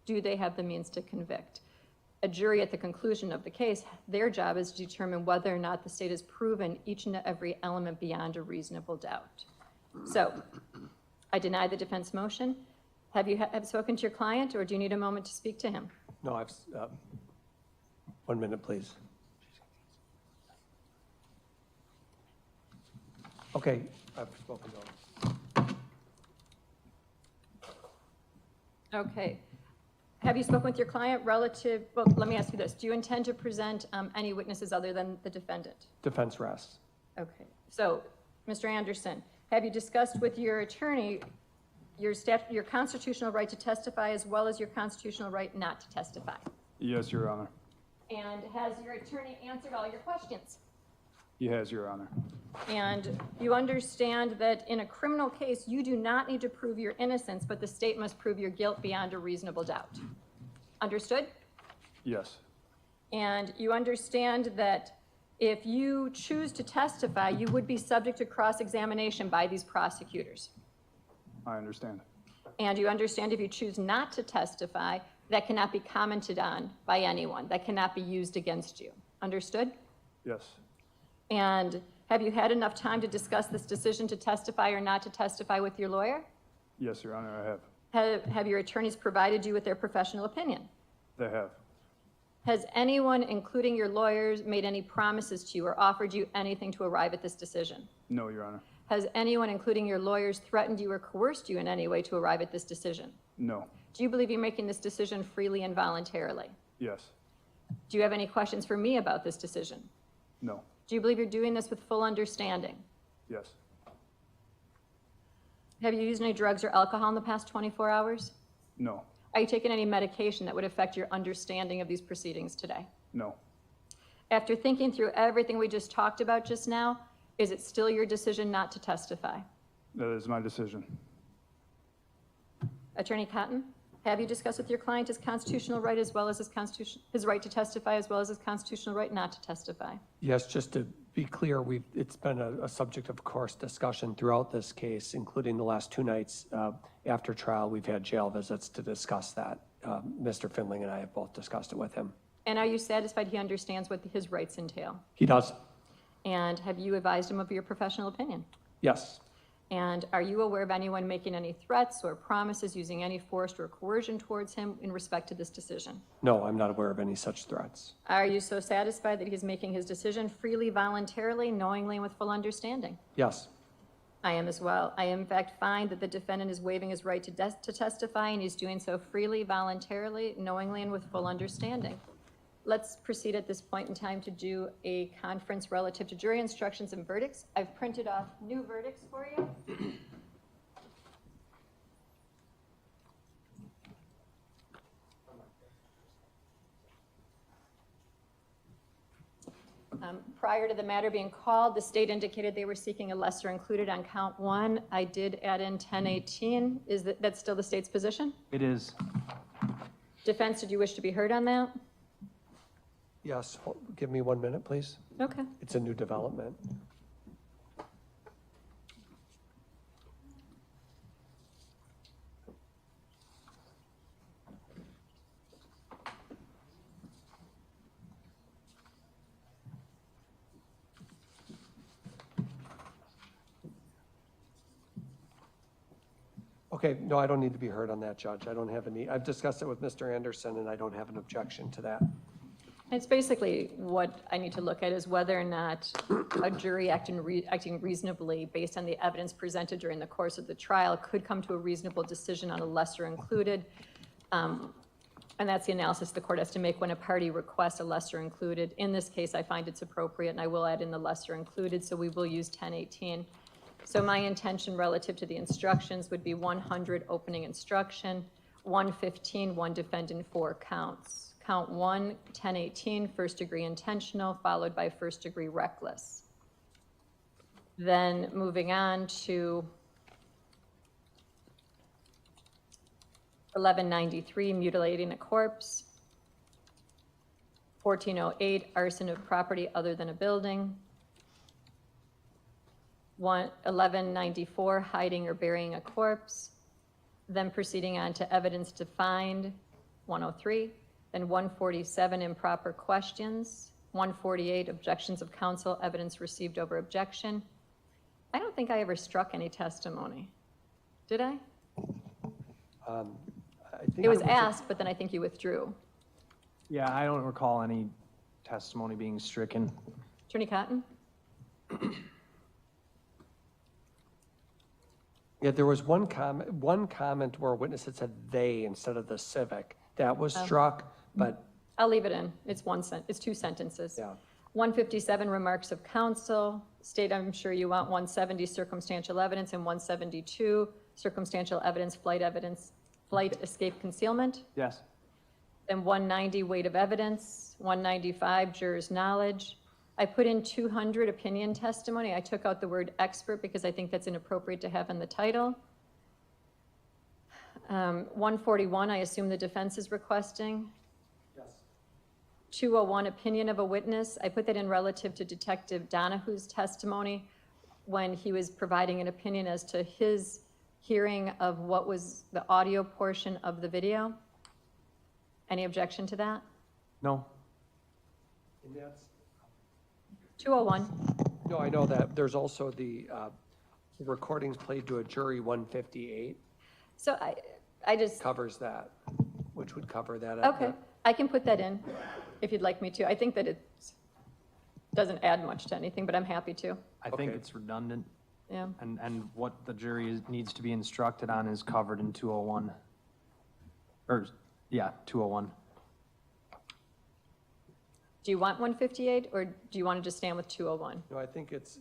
do they have the means to convict? A jury at the conclusion of the case, their job is to determine whether or not the state has proven each and every element beyond a reasonable doubt. So I deny the defense motion. Have you spoken to your client, or do you need a moment to speak to him? No, 1 minute, please. Okay, I've spoken to him. Okay. Have you spoken with your client relative, well, let me ask you this. Do you intend to present any witnesses other than the defendant? Defense rests. Okay. So, Mr. Anderson, have you discussed with your attorney your constitutional right to testify as well as your constitutional right not to testify? Yes, Your Honor. And has your attorney answered all your questions? He has, Your Honor. And you understand that in a criminal case, you do not need to prove your innocence, but the state must prove your guilt beyond a reasonable doubt. Understood? Yes. And you understand that if you choose to testify, you would be subject to cross-examination by these prosecutors. I understand. And you understand if you choose not to testify, that cannot be commented on by anyone. That cannot be used against you. Understood? Yes. And have you had enough time to discuss this decision to testify or not to testify with your lawyer? Yes, Your Honor, I have. Have your attorneys provided you with their professional opinion? They have. Has anyone, including your lawyers, made any promises to you or offered you anything to arrive at this decision? No, Your Honor. Has anyone, including your lawyers, threatened you or coerced you in any way to arrive at this decision? No. Do you believe you're making this decision freely and voluntarily? Yes. Do you have any questions for me about this decision? No. Do you believe you're doing this with full understanding? Yes. Have you used any drugs or alcohol in the past 24 hours? No. Are you taking any medication that would affect your understanding of these proceedings today? No. After thinking through everything we just talked about just now, is it still your decision not to testify? That is my decision. Attorney Cotton, have you discussed with your client his constitutional right as well as his right to testify as well as his constitutional right not to testify? Yes, just to be clear, it's been a subject of course discussion throughout this case, including the last 2 nights after trial. We've had jail visits to discuss that. Mr. Findling and I have both discussed it with him. And are you satisfied he understands what his rights entail? He does. And have you advised him of your professional opinion? Yes. And are you aware of anyone making any threats or promises, using any force or coercion towards him in respect to this decision? No, I'm not aware of any such threats. Are you so satisfied that he's making his decision freely, voluntarily, knowingly, and with full understanding? Yes. I am as well. I in fact find that the defendant is waiving his right to testify, and he's doing so freely, voluntarily, knowingly, and with full understanding. Let's proceed at this point in time to do a conference relative to jury instructions and verdicts. I've printed off new verdicts for you. Prior to the matter being called, the state indicated they were seeking a lesser included on count 1. I did add in 1018. Is that still the state's position? It is. Defense, did you wish to be heard on that? Yes, give me 1 minute, please. Okay. It's a new development. Okay, no, I don't need to be heard on that, Judge. I don't have any, I've discussed it with Mr. Anderson, and I don't have an objection to that. It's basically what I need to look at is whether or not a jury acting reasonably based on the evidence presented during the course of the trial could come to a reasonable decision on a lesser included. And that's the analysis the court has to make when a party requests a lesser included. In this case, I find it's appropriate, and I will add in the lesser included, so we will use 1018. So my intention relative to the instructions would be 100 opening instruction, 115, one defendant, 4 counts. Count 1, 1018, first degree intentional, followed by first degree reckless. Then moving on to 1193, mutilating a corpse. 1408, arson of property other than a building. 1194, hiding or burying a corpse. Then proceeding on to evidence defined, 103. Then 147, improper questions. 148, objections of counsel, evidence received over objection. I don't think I ever struck any testimony. Did I? I think It was asked, but then I think you withdrew. Yeah, I don't recall any testimony being stricken. Attorney Cotton? Yeah, there was one comment where a witness had said "they" instead of the civic. That was struck, but I'll leave it in. It's it's 2 sentences. yeah. 157, remarks of counsel. State, I'm sure you want 170, circumstantial evidence, and 172, circumstantial evidence, flight, escape, concealment. Yes. Then 190, weight of evidence. 195, jurors' knowledge. I put in 200, opinion testimony. I took out the word expert because I think that's inappropriate to have in the title. 141, I assume the defense is requesting. Yes. 201, opinion of a witness. I put that in relative to Detective Donahue's testimony when he was providing an opinion as to his hearing of what was the audio portion of the video. Any objection to that? No. And that's, 201. no, I know that. There's also the recordings played to a jury 158 So I just, covers that, which would cover that. okay, I can put that in if you'd like me to. I think that it doesn't add much to anything, but I'm happy to. I think Okay. it's redundant, Yeah. and what the jury needs to be instructed on is covered in 201. Or, yeah, 201. Do you want 158 or do you want to just stand with 201? No, I think it's,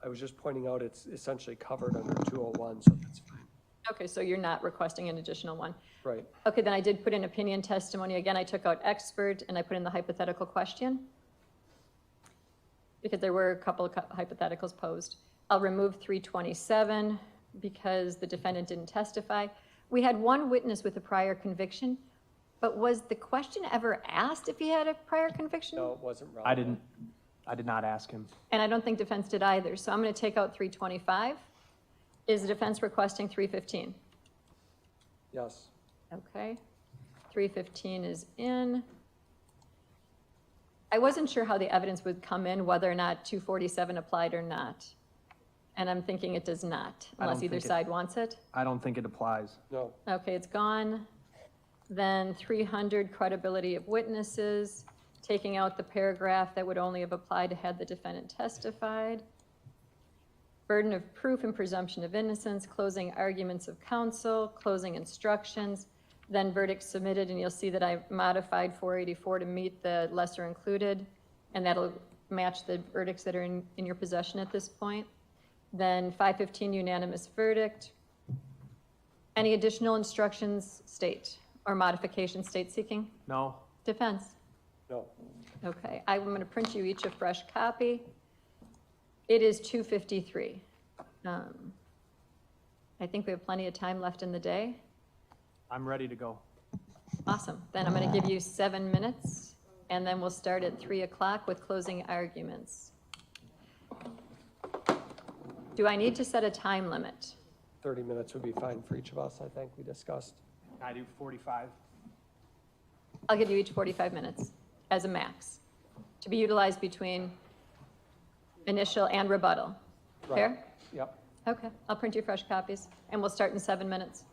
I was just pointing out it's essentially covered under 201, so that's fine. Okay, so you're not requesting an additional one. Right. Okay, then I did put in opinion testimony. Again, I took out expert and I put in the hypothetical question because there were a couple of hypotheticals posed. I'll remove 327 because the defendant didn't testify. We had one witness with a prior conviction, but was the question ever asked if he had a prior conviction? No, it wasn't relevant. I did not ask him. And I don't think defense did either. So I'm going to take out 325. Is the defense requesting 315? Yes. Okay. 315 is in. I wasn't sure how the evidence would come in, whether or not 247 applied or not. And I'm thinking it does not, I don't unless either think it- side wants it. I don't think it applies. No. Okay, it's gone. Then 300, credibility of witnesses, taking out the paragraph that would only have applied had the defendant testified. Burden of proof and presumption of innocence, closing arguments of counsel, closing instructions, then verdict submitted, and you'll see that I modified 484 to meet the lesser included, and that'll match the verdicts that are in your possession at this point. Then 515, unanimous verdict. Any additional instructions, state, or modification, state seeking? No? Defense? No. Okay, I'm going to print you each a fresh copy. It is 2:53. I think we have plenty of time left in the day. I'm ready to go. Awesome. Then I'm going to give you 7 minutes, and then we'll start at 3 o'clock with closing arguments. Do I need to set a time limit? 30 minutes would be fine for each of us, I think we discussed. I do 45. I'll give you each 45 minutes as a max, to be utilized between initial and rebuttal. Right. Fair? Yep. Okay, I'll print you fresh copies, and we'll start in 7 minutes.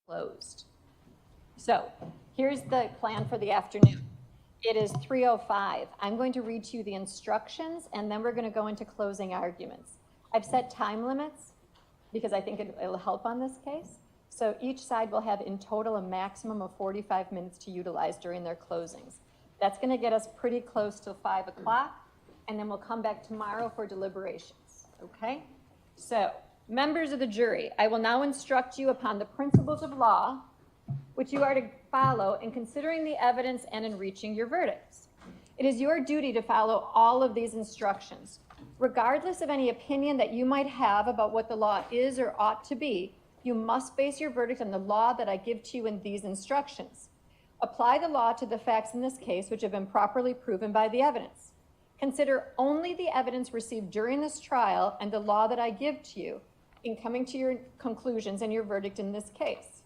closed. So here's the plan for the afternoon. It is 3:05. I'm going to read to you the instructions, and then we're going to go into closing arguments. I've set time limits because I think it'll help on this case. So each side will have in total a maximum of 45 minutes to utilize during their closings. That's going to get us pretty close till 5 o'clock, and then we'll come back tomorrow for deliberations, okay? So, members of the jury, I will now instruct you upon the principles of law which you are to follow in considering the evidence and in reaching your verdicts. It is your duty to follow all of these instructions. Regardless of any opinion that you might have about what the law is or ought to be, you must base your verdict on the law that I give to you in these instructions. Apply the law to the facts in this case which have been properly proven by the evidence. Consider only the evidence received during this trial and the law that I give to you in coming to your conclusions and your verdict in this case.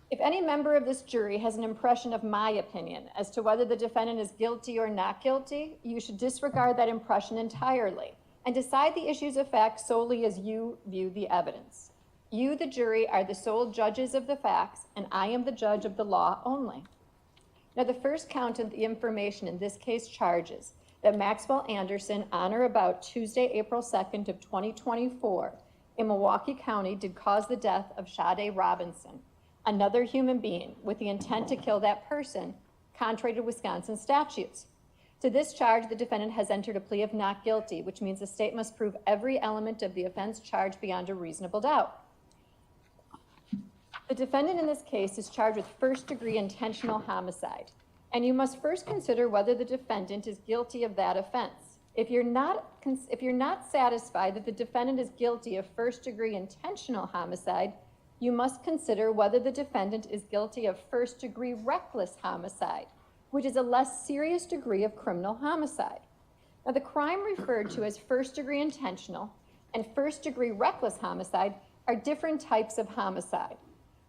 If any member of this jury has an impression of my opinion as to whether the defendant is guilty or not guilty, you should disregard that impression entirely and decide the issues of fact solely as you view the evidence. You, the jury, are the sole judges of the facts, and I am the judge of the law only. Now, the first count of the information in this case charges that Maxwell Anderson, on or about Tuesday, April 2nd of 2024, in Milwaukee County, did cause the death of Sade Robinson, another human being, with the intent to kill that person, contrary to Wisconsin statutes. To this charge, the defendant has entered a plea of not guilty, which means the state must prove every element of the offense charged beyond a reasonable doubt. The defendant in this case is charged with first-degree intentional homicide, and you must first consider whether the defendant is guilty of that offense. If you're not satisfied that the defendant is guilty of first-degree intentional homicide, you must consider whether the defendant is guilty of first-degree reckless homicide, which is a less serious degree of criminal homicide. Now, the crime referred to as first-degree intentional and first-degree reckless homicide are different types of homicide.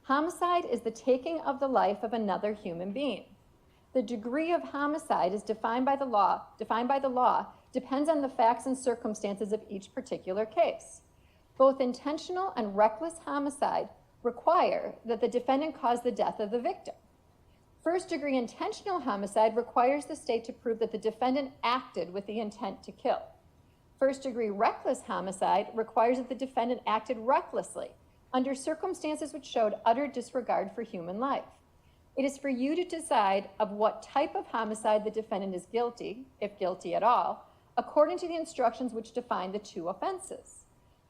Homicide is the taking of the life of another human being. The degree of homicide is defined by the law, depends on the facts and circumstances of each particular case. Both intentional and reckless homicide require that the defendant cause the death of the victim. First-degree intentional homicide requires the state to prove that the defendant acted with the intent to kill. First-degree reckless homicide requires that the defendant acted recklessly under circumstances which showed utter disregard for human life. It is for you to decide of what type of homicide the defendant is guilty, if guilty at all, according to the instructions which define the two offenses.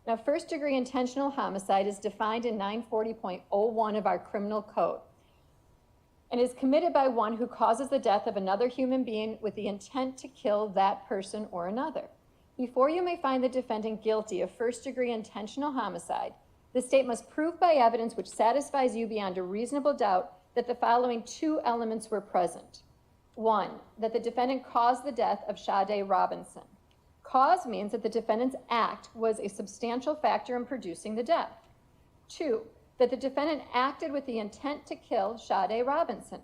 Now, first-degree intentional homicide is defined in 940.01 of our criminal code and is committed by one who causes the death of another human being with the intent to kill that person or another. Before you may find the defendant guilty of first-degree intentional homicide, the state must prove by evidence which satisfies you beyond a reasonable doubt that the following two elements were present. One, that the defendant caused the death of Sade Robinson. Cause means that the defendant's act was a substantial factor in producing the death. Two, that the defendant acted with the intent to kill Sade Robinson.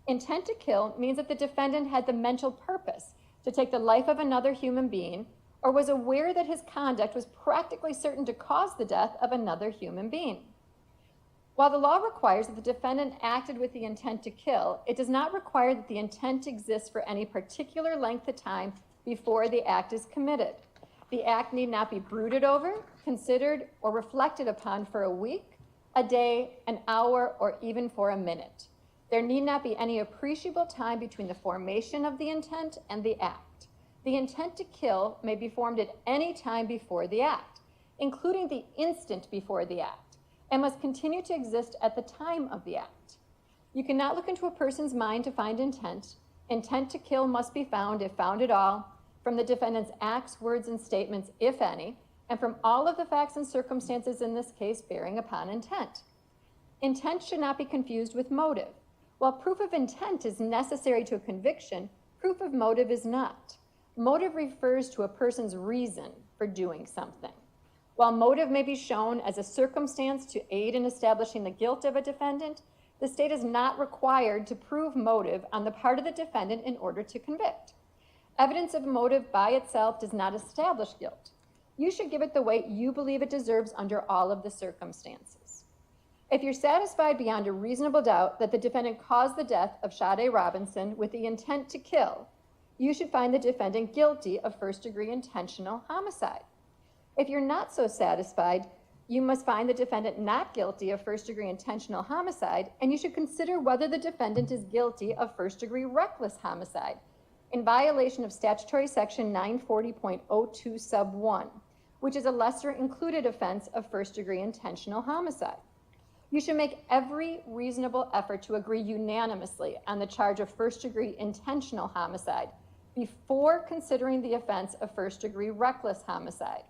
Intent to kill means that the defendant had the mental purpose to take the life of another human being or was aware that his conduct was practically certain to cause the death of another human being. While the law requires that the defendant acted with the intent to kill, it does not require that the intent exists for any particular length of time before the act is committed. The act need not be brooded over, considered, or reflected upon for a week, a day, an hour, or even for a minute. There need not be any appreciable time between the formation of the intent and the act. The intent to kill may be formed at any time before the act, including the instant before the act, and must continue to exist at the time of the act. You cannot look into a person's mind to find intent. Intent to kill must be found, if found at all, from the defendant's acts, words, and statements, if any, and from all of the facts and circumstances in this case bearing upon intent. Intent should not be confused with motive. While proof of intent is necessary to a conviction, proof of motive is not. Motive refers to a person's reason for doing something. While motive may be shown as a circumstance to aid in establishing the guilt of a defendant, the state is not required to prove motive on the part of the defendant in order to convict. Evidence of motive by itself does not establish guilt. You should give it the weight you believe it deserves under all of the circumstances. If you're satisfied beyond a reasonable doubt that the defendant caused the death of Sade Robinson with the intent to kill, you should find the defendant guilty of first-degree intentional homicide. If you're not so satisfied, you must find the defendant not guilty of first-degree intentional homicide, and you should consider whether the defendant is guilty of first-degree reckless homicide in violation of statutory section 940.02 sub 1, which is a lesser included offense of first-degree intentional homicide. You should make every reasonable effort to agree unanimously on the charge of first-degree intentional homicide before considering the offense of first-degree reckless homicide.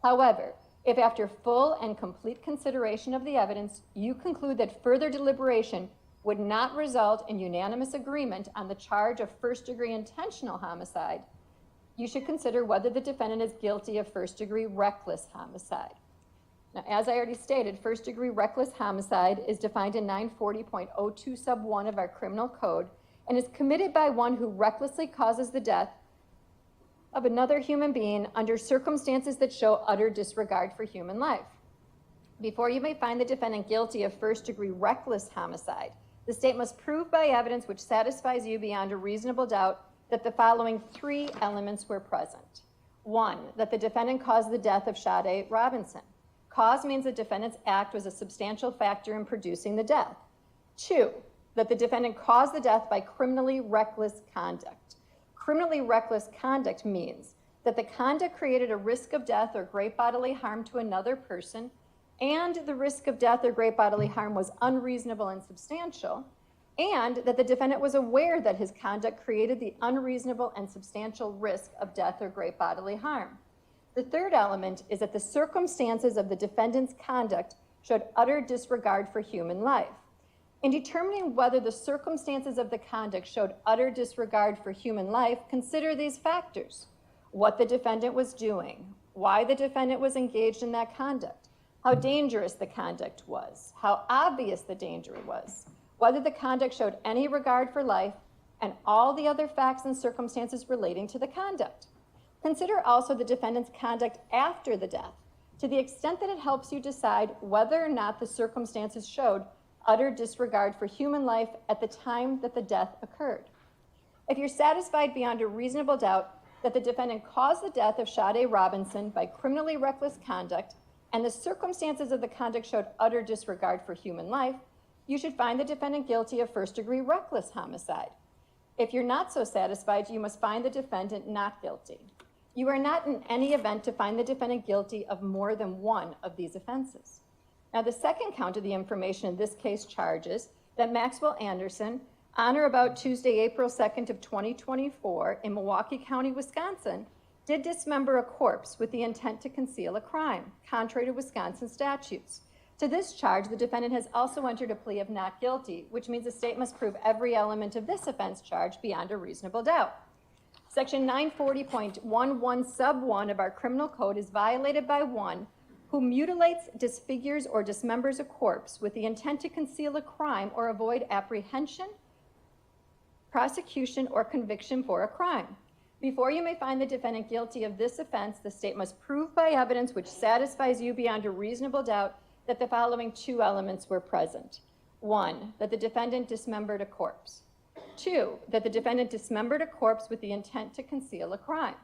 However, if after full and complete consideration of the evidence, you conclude that further deliberation would not result in unanimous agreement on the charge of first-degree intentional homicide, you should consider whether the defendant is guilty of first-degree reckless homicide. Now, as I already stated, first-degree reckless homicide is defined in 940.02 sub 1 of our criminal code and is committed by one who recklessly causes the death of another human being under circumstances that show utter disregard for human life. Before you may find the defendant guilty of first-degree reckless homicide, the state must prove by evidence which satisfies you beyond a reasonable doubt that the following 3 elements were present. 1, that the defendant caused the death of Sade Robinson. Cause means the defendant's act was a substantial factor in producing the death. 2, that the defendant caused the death by criminally reckless conduct. Criminally reckless conduct means that the conduct created a risk of death or great bodily harm to another person, and the risk of death or great bodily harm was unreasonable and substantial, and that the defendant was aware that his conduct created the unreasonable and substantial risk of death or great bodily harm. The third element is that the circumstances of the defendant's conduct showed utter disregard for human life. In determining whether the circumstances of the conduct showed utter disregard for human life, consider these factors: what the defendant was doing, why the defendant was engaged in that conduct, how dangerous the conduct was, how obvious the danger was, whether the conduct showed any regard for life, and all the other facts and circumstances relating to the conduct. Consider also the defendant's conduct after the death, to the extent that it helps you decide whether or not the circumstances showed utter disregard for human life at the time that the death occurred. If you're satisfied beyond a reasonable doubt that the defendant caused the death of Sade Robinson by criminally reckless conduct and the circumstances of the conduct showed utter disregard for human life, you should find the defendant guilty of first-degree reckless homicide. If you're not so satisfied, you must find the defendant not guilty. You are not in any event to find the defendant guilty of more than one of these offenses. Now, the second count of the information in this case charges that Maxwell Anderson, on or about Tuesday, April 2nd of 2024, in Milwaukee County, Wisconsin, did dismember a corpse with the intent to conceal a crime, contrary to Wisconsin statutes. To this charge, the defendant has also entered a plea of not guilty, which means the state must prove every element of this offense charge beyond a reasonable doubt. Section 940.11 sub 1 of our criminal code is violated by one who mutilates, disfigures, or dismembers a corpse with the intent to conceal a crime or avoid apprehension, prosecution, or conviction for a crime. Before you may find the defendant guilty of this offense, the state must prove by evidence which satisfies you beyond a reasonable doubt that the following 2 elements were present. 1, that the defendant dismembered a corpse. 2, that the defendant dismembered a corpse with the intent to conceal a crime.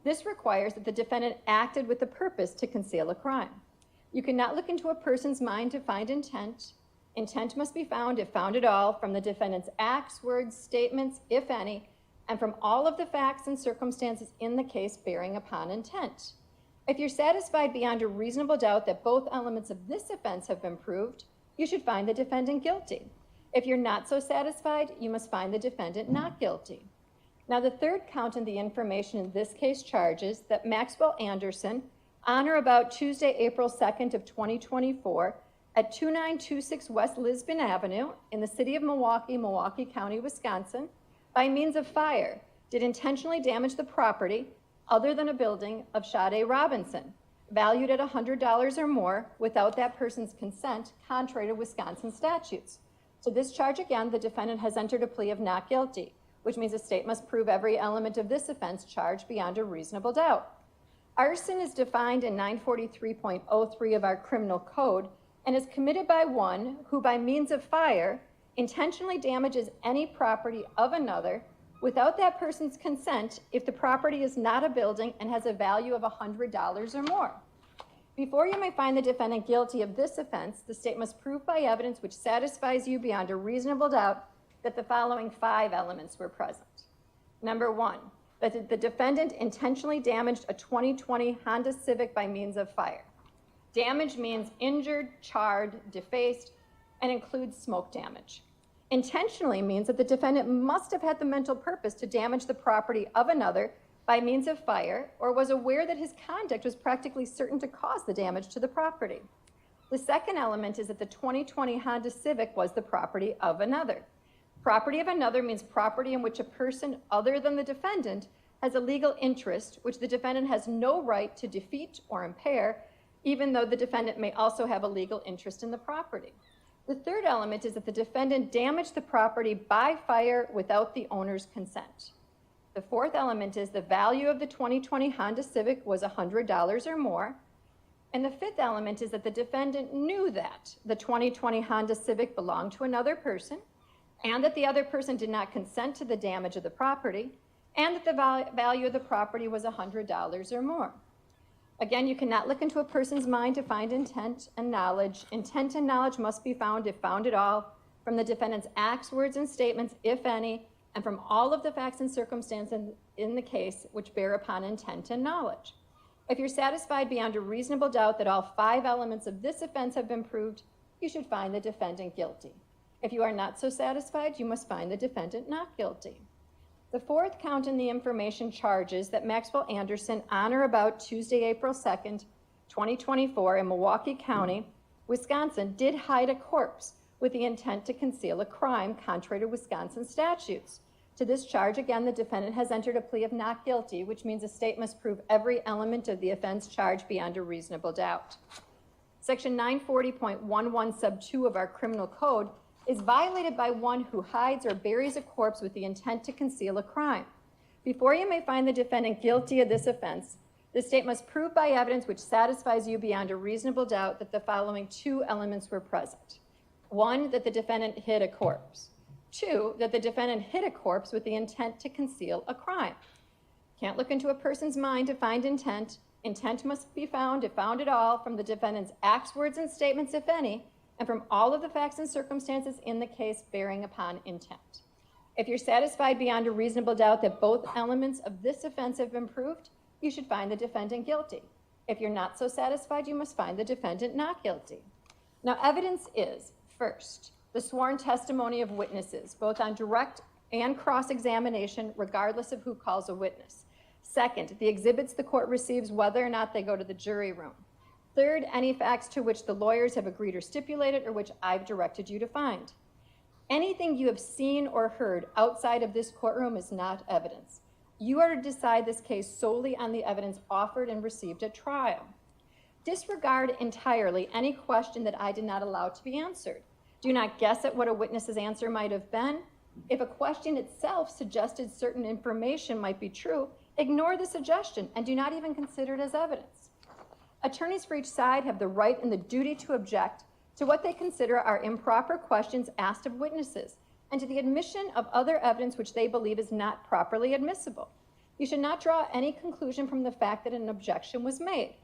This requires that the defendant acted with the purpose to conceal a crime. You cannot look into a person's mind to find intent. Intent must be found, if found at all, from the defendant's acts, words, statements, if any, and from all of the facts and circumstances in the case bearing upon intent. If you're satisfied beyond a reasonable doubt that both elements of this offense have been proved, you should find the defendant guilty. If you're not so satisfied, you must find the defendant not guilty. Now, the third count in the information in this case charges that Maxwell Anderson, on or about Tuesday, April 2nd of 2024, at 2926 West Lisbon Avenue in the city of Milwaukee, Milwaukee County, Wisconsin, by means of fire, did intentionally damage the property other than a building of Sade Robinson, valued at $100 or more without that person's consent, contrary to Wisconsin statutes. To this charge, again, the defendant has entered a plea of not guilty, which means the state must prove every element of this offense charge beyond a reasonable doubt. Arson is defined in 943.03 of our criminal code and is committed by one who by means of fire intentionally damages any property of another without that person's consent if the property is not a building and has a value of $100 or more. Before you may find the defendant guilty of this offense, the state must prove by evidence which satisfies you beyond a reasonable doubt that the following 5 elements were present. Number 1, that the defendant intentionally damaged a 2020 Honda Civic by means of fire. Damage means injured, charred, defaced, and includes smoke damage. Intentionally means that the defendant must have had the mental purpose to damage the property of another by means of fire, or was aware that his conduct was practically certain to cause the damage to the property. The second element is that the 2020 Honda Civic was the property of another. Property of another means property in which a person other than the defendant has a legal interest, which the defendant has no right to defeat or impair, even though the defendant may also have a legal interest in the property. The third element is that the defendant damaged the property by fire without the owner's consent. The fourth element is the value of the 2020 Honda Civic was $100 or more. And the fifth element is that the defendant knew that the 2020 Honda Civic belonged to another person, and that the other person did not consent to the damage of the property, and that the value of the property was $100 or more. Again, you cannot look into a person's mind to find intent and knowledge. Intent and knowledge must be found, if found at all, from the defendant's acts, words, and statements, if any, and from all of the facts and circumstances in the case which bear upon intent and knowledge. If you're satisfied beyond a reasonable doubt that all 5 elements of this offense have been proved, you should find the defendant guilty. If you are not so satisfied, you must find the defendant not guilty. The fourth count in the information charges that Maxwell Anderson, on or about Tuesday, April 2nd, 2024, in Milwaukee County, Wisconsin, did hide a corpse with the intent to conceal a crime contrary to Wisconsin statutes. To this charge, again, the defendant has entered a plea of not guilty, which means the state must prove every element of the offense charged beyond a reasonable doubt. Section 940.11 sub 2 of our criminal code is violated by one who hides or buries a corpse with the intent to conceal a crime. Before you may find the defendant guilty of this offense, the state must prove by evidence which satisfies you beyond a reasonable doubt that the following 2 elements were present. 1, that the defendant hid a corpse. 2, that the defendant hid a corpse with the intent to conceal a crime. Can't look into a person's mind to find intent. Intent must be found, if found at all, from the defendant's acts, words, and statements, if any, and from all of the facts and circumstances in the case bearing upon intent. If you're satisfied beyond a reasonable doubt that both elements of this offense have been proved, you should find the defendant guilty. If you're not so satisfied, you must find the defendant not guilty. Now, evidence is, first, the sworn testimony of witnesses, both on direct and cross-examination, regardless of who calls a witness. Second, the exhibits the court receives, whether or not they go to the jury room. Third, any facts to which the lawyers have agreed or stipulated, or which I've directed you to find. Anything you have seen or heard outside of this courtroom is not evidence. You are to decide this case solely on the evidence offered and received at trial. Disregard entirely any question that I did not allow to be answered. Do not guess at what a witness's answer might have been. If a question itself suggested certain information might be true, ignore the suggestion and do not even consider it as evidence. Attorneys for each side have the right and the duty to object to what they consider are improper questions asked of witnesses and to the admission of other evidence which they believe is not properly admissible. You should not draw any conclusion from the fact that an objection was made.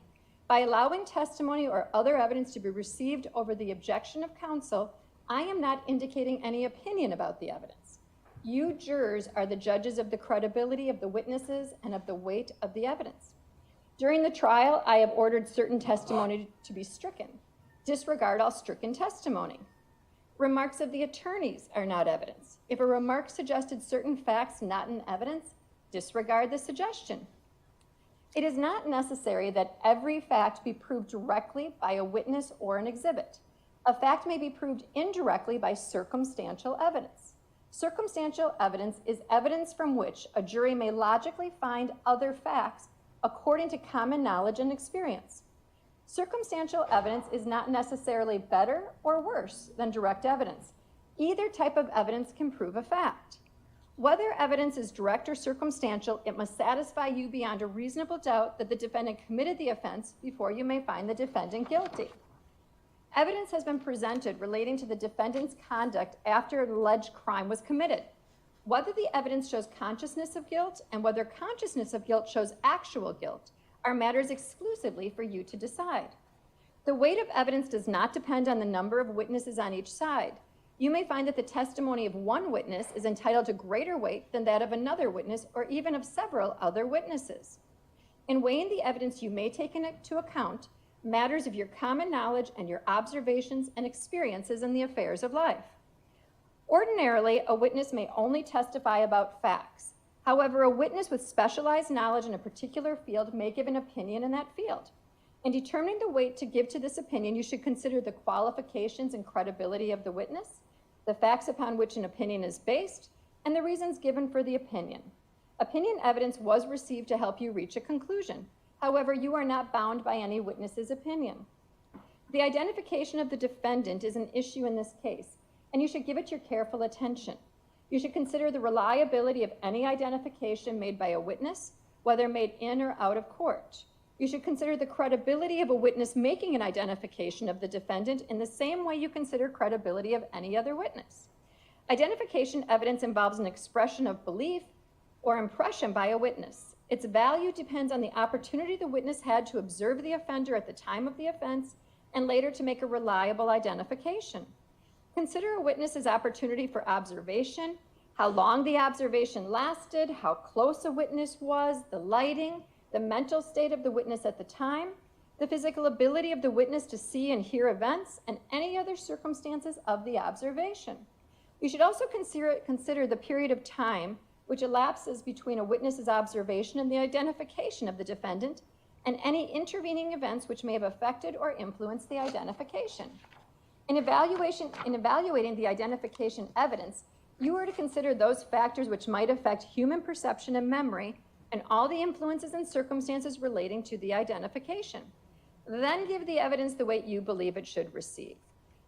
By allowing testimony or other evidence to be received over the objection of counsel, I am not indicating any opinion about the evidence. You jurors are the judges of the credibility of the witnesses and of the weight of the evidence. During the trial, I have ordered certain testimony to be stricken. Disregard all stricken testimony. Remarks of the attorneys are not evidence. If a remark suggested certain facts not in evidence, disregard the suggestion. It is not necessary that every fact be proved directly by a witness or an exhibit. A fact may be proved indirectly by circumstantial evidence. Circumstantial evidence is evidence from which a jury may logically find other facts according to common knowledge and experience. Circumstantial evidence is not necessarily better or worse than direct evidence. Either type of evidence can prove a fact. Whether evidence is direct or circumstantial, it must satisfy you beyond a reasonable doubt that the defendant committed the offense before you may find the defendant guilty. evidence has been presented relating to the defendant's conduct after an alleged crime was committed. Whether the evidence shows consciousness of guilt and whether consciousness of guilt shows actual guilt are matters exclusively for you to decide. The weight of evidence does not depend on the number of witnesses on each side. You may find that the testimony of one witness is entitled to greater weight than that of another witness or even of several other witnesses. In weighing the evidence, you may take into account matters of your common knowledge and your observations and experiences in the affairs of life. Ordinarily, a witness may only testify about facts. However, a witness with specialized knowledge in a particular field may give an opinion in that field. In determining the weight to give to this opinion, you should consider the qualifications and credibility of the witness, the facts upon which an opinion is based, and the reasons given for the opinion. Opinion evidence was received to help you reach a conclusion. However, you are not bound by any witness's opinion. The identification of the defendant is an issue in this case, and you should give it your careful attention. You should consider the reliability of any identification made by a witness, whether made in or out of court. You should consider the credibility of a witness making an identification of the defendant in the same way you consider credibility of any other witness. Identification evidence involves an expression of belief or impression by a witness. Its value depends on the opportunity the witness had to observe the offender at the time of the offense and later to make a reliable identification. Consider a witness's opportunity for observation, how long the observation lasted, how close a witness was, the lighting, the mental state of the witness at the time, the physical ability of the witness to see and hear events, and any other circumstances of the observation. You should also consider the period of time which elapses between a witness's observation and the identification of the defendant, and any intervening events which may have affected or influenced the identification. In evaluating the identification evidence, you are to consider those factors which might affect human perception and memory, and all the influences and circumstances relating to the identification. Then give the evidence the weight you believe it should receive.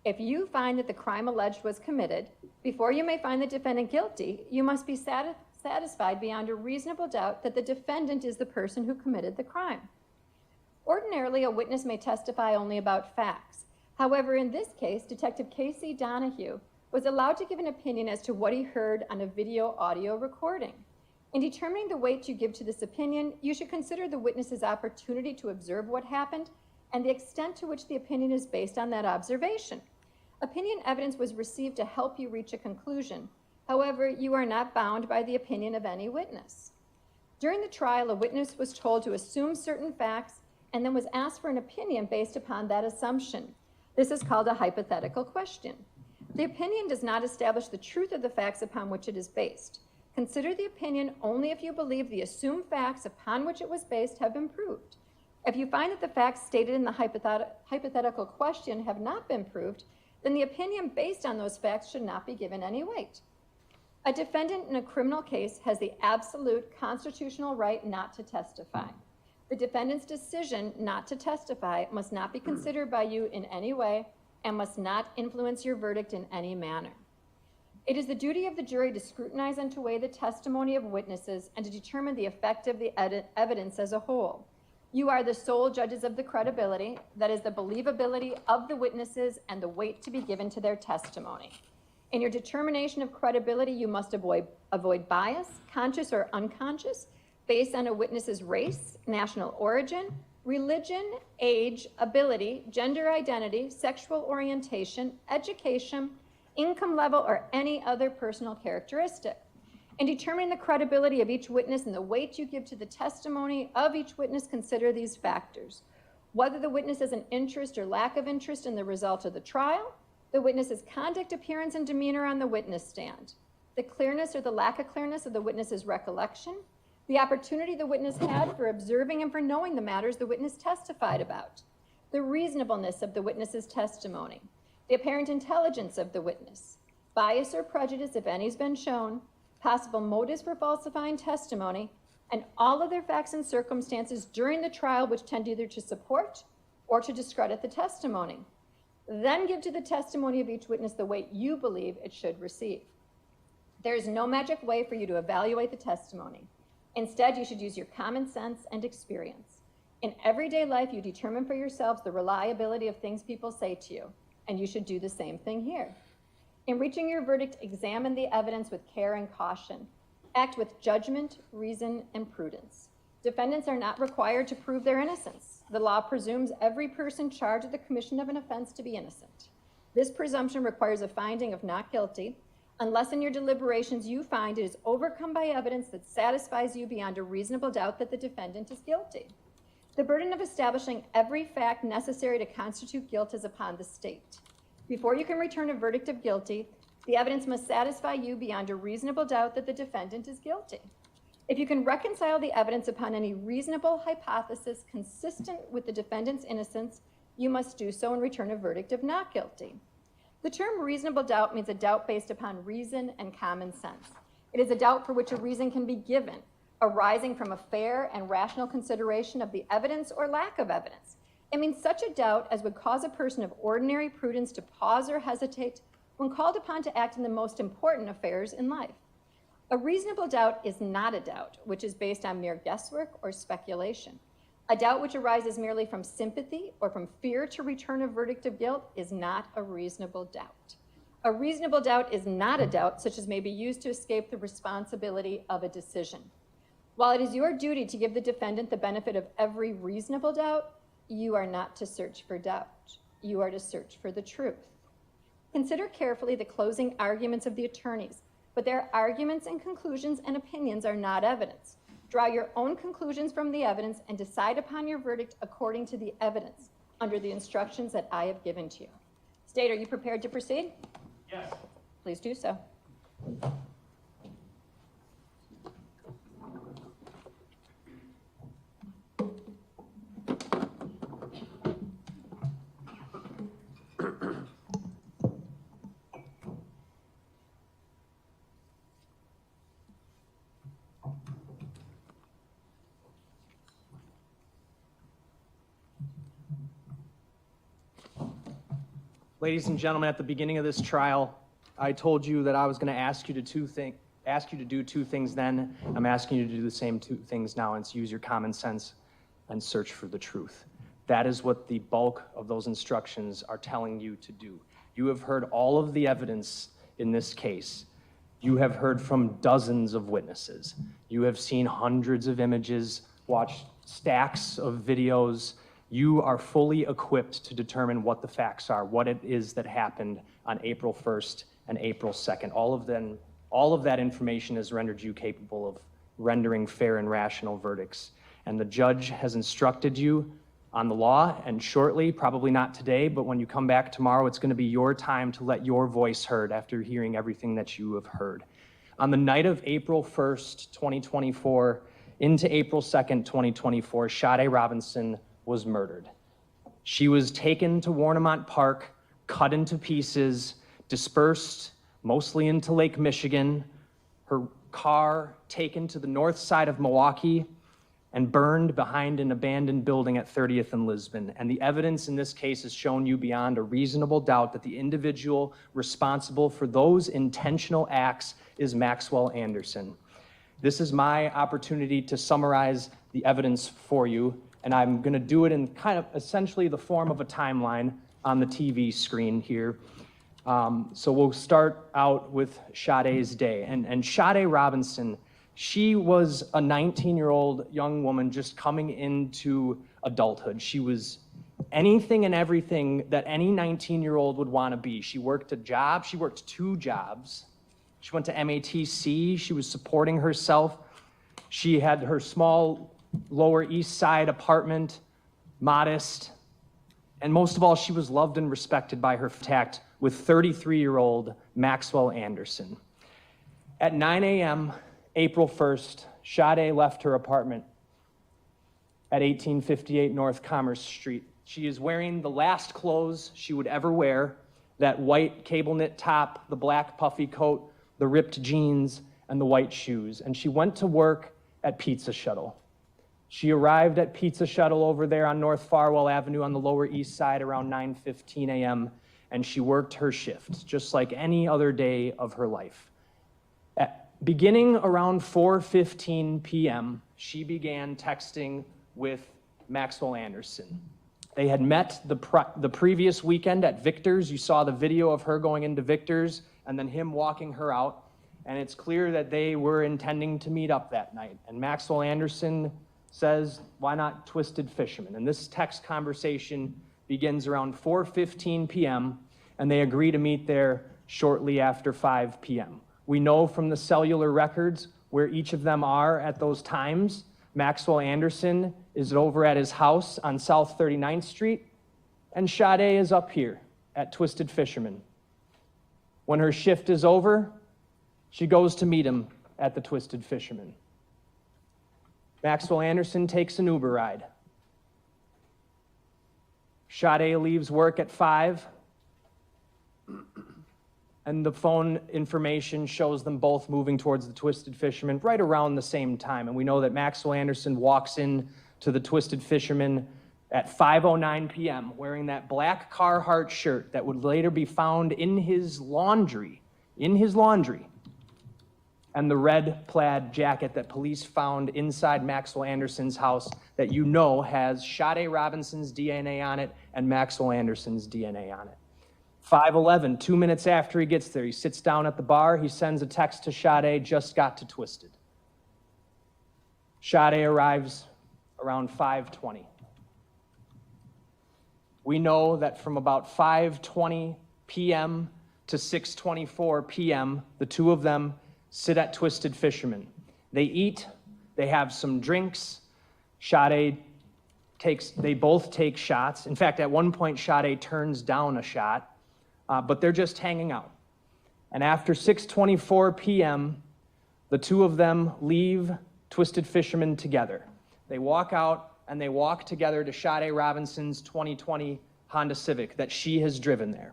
If you find that the crime alleged was committed, before you may find the defendant guilty, you must be satisfied beyond a reasonable doubt that the defendant is the person who committed the crime. Ordinarily, a witness may testify only about facts. However, in this case, Detective Casey Donahue was allowed to give an opinion as to what he heard on a video-audio recording. In determining the weight you give to this opinion, you should consider the witness's opportunity to observe what happened and the extent to which the opinion is based on that observation. Opinion evidence was received to help you reach a conclusion. However, you are not bound by the opinion of any witness. During the trial, a witness was told to assume certain facts and then was asked for an opinion based upon that assumption. This is called a hypothetical question. The opinion does not establish the truth of the facts upon which it is based. Consider the opinion only if you believe the assumed facts upon which it was based have been proved. If you find that the facts stated in the hypothetical question have not been proved, then the opinion based on those facts should not be given any weight. A defendant in a criminal case has the absolute constitutional right not to testify. The defendant's decision not to testify must not be considered by you in any way and must not influence your verdict in any manner. It is the duty of the jury to scrutinize and to weigh the testimony of witnesses and to determine the effect of the evidence as a whole. You are the sole judges of the credibility, that is the believability of the witnesses and the weight to be given to their testimony. In your determination of credibility, you must avoid bias, conscious or unconscious, based on a witness's race, national origin, religion, age, ability, gender identity, sexual orientation, education, income level, or any other personal characteristic. In determining the credibility of each witness and the weight you give to the testimony of each witness, consider these factors. Whether the witness has an interest or lack of interest in the result of the trial, the witness's conduct, appearance, and demeanor on the witness stand, the clearness or the lack of clearness of the witness's recollection, the opportunity the witness had for observing and for knowing the matters the witness testified about, the reasonableness of the witness's testimony, the apparent intelligence of the witness, bias or prejudice, if any has been shown, possible motives for falsifying testimony, and all other facts and circumstances during the trial which tend either to support or to discredit the testimony. Then give to the testimony of each witness the weight you believe it should receive. There is no magic way for you to evaluate the testimony. Instead, you should use your common sense and experience. In everyday life, you determine for yourselves the reliability of things people say to you, and you should do the same thing here. In reaching your verdict, examine the evidence with care and caution. Act with judgment, reason, and prudence. Defendants are not required to prove their innocence. The law presumes every person charged with the commission of an offense to be innocent. This presumption requires a finding of not guilty, unless in your deliberations you find it is overcome by evidence that satisfies you beyond a reasonable doubt that the defendant is guilty. The burden of establishing every fact necessary to constitute guilt is upon the state. Before you can return a verdict of guilty, the evidence must satisfy you beyond a reasonable doubt that the defendant is guilty. If you can reconcile the evidence upon any reasonable hypothesis consistent with the defendant's innocence, you must do so and return a verdict of not guilty. The term reasonable doubt means a doubt based upon reason and common sense. It is a doubt for which a reason can be given, arising from a fair and rational consideration of the evidence or lack of evidence. It means such a doubt as would cause a person of ordinary prudence to pause or hesitate when called upon to act in the most important affairs in life. A reasonable doubt is not a doubt which is based on mere guesswork or speculation. A doubt which arises merely from sympathy or from fear to return a verdict of guilt is not a reasonable doubt. A reasonable doubt is not a doubt such as may be used to escape the responsibility of a decision. While it is your duty to give the defendant the benefit of every reasonable doubt, you are not to search for doubt. You are to search for the truth. Consider carefully the closing arguments of the attorneys, but their arguments and conclusions and opinions are not evidence. Draw your own conclusions from the evidence and decide upon your verdict according to the evidence under the instructions that I have given to you. State, are you prepared to proceed? Yes. Please do so. Ladies and gentlemen, at the beginning of this trial, I told you that I was going to ask you to do two things then. I'm asking you to do the same two things now, and it's use your common sense and search for the truth. That is what the bulk of those instructions are telling you to do. You have heard all of the evidence in this case. You have heard from dozens of witnesses. You have seen hundreds of images, watched stacks of videos. You are fully equipped to determine what the facts are, what it is that happened on April 1st and April 2nd. All of that information has rendered you capable of rendering fair and rational verdicts. And the judge has instructed you on the law, and shortly, probably not today, but when you come back tomorrow, it's going to be your time to let your voice heard after hearing everything that you have heard. On the night of April 1st, 2024, into April 2nd, 2024, Sade Robinson was murdered. She was taken to Warnemont Park, cut into pieces, dispersed mostly into Lake Michigan, her car taken to the north side of Milwaukee, and burned behind an abandoned building at 30th and Lisbon. And the evidence in this case has shown you beyond a reasonable doubt that the individual responsible for those intentional acts is Maxwell Anderson. This is my opportunity to summarize the evidence for you, and I'm going to do it in kind of essentially the form of a timeline on the TV screen here. So we'll start out with Sade's day. And Sade Robinson, she was a 19-year-old young woman just coming into adulthood. She was anything and everything that any 19-year-old would want to be. She worked a job. She worked two jobs. She went to MATC. She was supporting herself. She had her small Lower East Side apartment, modest, and most of all, she was loved and respected by her contact with 33-year-old Maxwell Anderson. At 9 a.m., April 1st, Sade left her apartment at 1858 North Commerce Street. She is wearing the last clothes she would ever wear, that white cable knit top, the black puffy coat, the ripped jeans, and the white shoes. And she went to work at Pizza Shuttle. She arrived at Pizza Shuttle over there on North Farwell Avenue on the Lower East Side around 9:15 a.m., and she worked her shift, just like any other day of her life. Beginning around 4:15 p.m., she began texting with Maxwell Anderson. They had met the previous weekend at Victor's. You saw the video of her going into Victor's and then him walking her out. And it's clear that they were intending to meet up that night. And Maxwell Anderson says, why not Twisted Fisherman? And this text conversation begins around 4:15 p.m. and they agree to meet there shortly after 5 p.m. We know from the cellular records where each of them are at those times. Maxwell Anderson is over at his house on South 39th Street, and Sade is up here at Twisted Fisherman. When her shift is over, she goes to meet him at the Twisted Fisherman. Maxwell Anderson takes an Uber ride. Sade leaves work at 5, and the phone information shows them both moving towards the Twisted Fisherman right around the same time. And we know that Maxwell Anderson walks in to the Twisted Fisherman at 5:09 p.m. wearing that black Carhartt shirt that would later be found in his laundry, and the red plaid jacket that police found inside Maxwell Anderson's house that you know has Sade Robinson's DNA on it and Maxwell Anderson's DNA on it. 5:11, 2 minutes after he gets there, he sits down at the bar, he sends a text to Sade, just got to Twisted. Sade arrives around 5:20. We know that from about 5:20 p.m. to 6:24 p.m., the two of them sit at Twisted Fisherman. They eat, they have some drinks. They both take shots. In fact, at one point, Sade turns down a shot. But they're just hanging out. And after 6:24 p.m., the two of them leave Twisted Fisherman together. They walk out and they walk together to Sade Robinson's 2020 Honda Civic that she has driven there.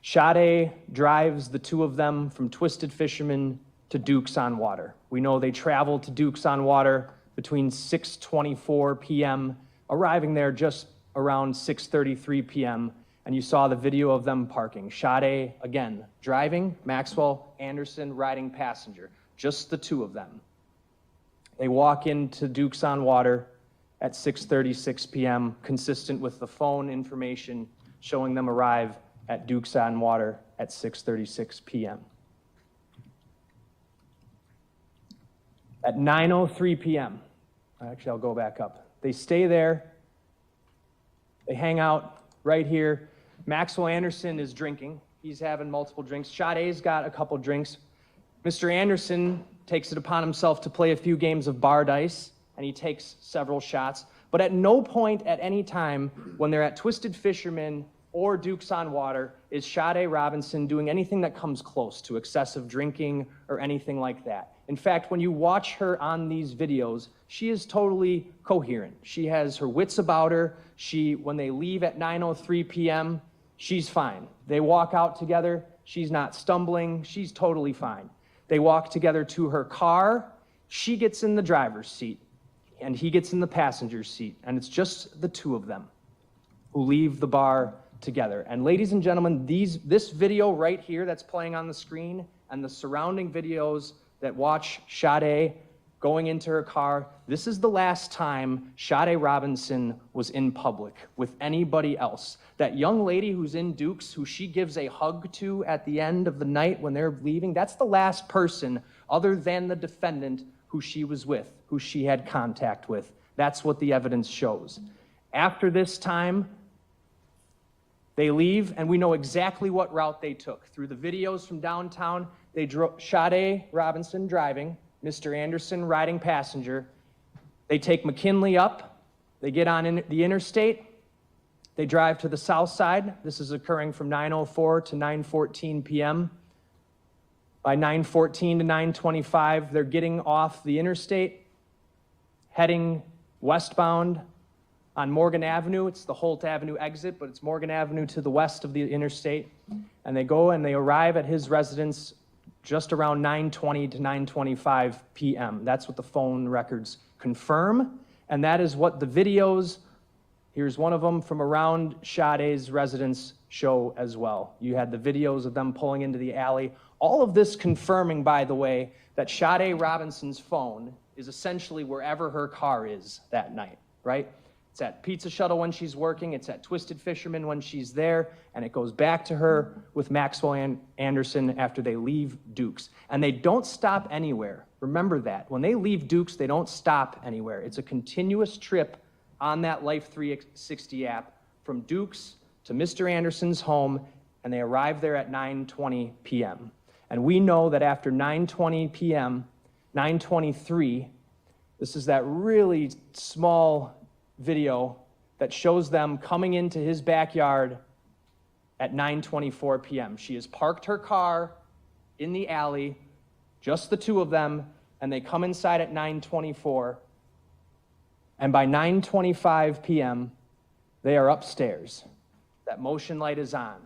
Sade drives the two of them from Twisted Fisherman to Dukes on Water. We know they travel to Dukes on Water between 6:24 p.m., arriving there just around 6:33 p.m., and you saw the video of them parking. Sade, again, driving, Maxwell Anderson riding passenger, just the two of them. They walk into Dukes on Water at 6:36 p.m., consistent with the phone information showing them arrive at Dukes on Water at 6:36 p.m. At 9:03 p.m., actually, I'll go back up. They stay there. They hang out right here. Maxwell Anderson is drinking. He's having multiple drinks. Sade's got a couple drinks. Mr. Anderson takes it upon himself to play a few games of bar dice, and he takes several shots. But at no point at any time when they're at Twisted Fisherman or Dukes on Water is Sade Robinson doing anything that comes close to excessive drinking or anything like that. In fact, when you watch her on these videos, she is totally coherent. She has her wits about her. When they leave at 9:03 p.m., she's fine. They walk out together. She's not stumbling. She's totally fine. They walk together to her car. She gets in the driver's seat, and he gets in the passenger seat, and it's just the two of them who leave the bar together. And ladies and gentlemen, this video right here that's playing on the screen and the surrounding videos that watch Sade going into her car, this is the last time Sade Robinson was in public with anybody else. That young lady who's in Dukes, who she gives a hug to at the end of the night when they're leaving, that's the last person other than the defendant who she was with, who she had contact with. That's what the evidence shows. After this time, they leave, and we know exactly what route they took. Through the videos from downtown, they drove Sade Robinson driving, Mr. Anderson riding passenger. They take McKinley up. They get on the interstate. They drive to the south side. This is occurring from 9:04 to 9:14 p.m. By 9:14 to 9:25, they're getting off the interstate, heading westbound on Morgan Avenue. It's the Holt Avenue exit, but it's Morgan Avenue to the west of the interstate. And they go and they arrive at his residence just around 9:20 to 9:25 p.m. That's what the phone records confirm. And that is what the videos, here's one of them from around Sade's residence, show as well. You had the videos of them pulling into the alley. All of this confirming, by the way, that Sade Robinson's phone is essentially wherever her car is that night. right? It's at Pizza Shuttle when she's working, it's at Twisted Fisherman when she's there, and it goes back to her with Maxwell Anderson after they leave Duke's. And they don't stop anywhere. Remember that. When they leave Duke's, they don't stop anywhere. It's a continuous trip on that Life 360 app from Duke's to Mr. Anderson's home, and they arrive there at 9:20 p.m. And we know that after 9:20 p.m., 9:23, this is that really small video that shows them coming into his backyard at 9:24 p.m. She has parked her car in the alley, just the two of them, and they come inside at 9:24. And by 9:25 p.m., they are upstairs. That motion light is on.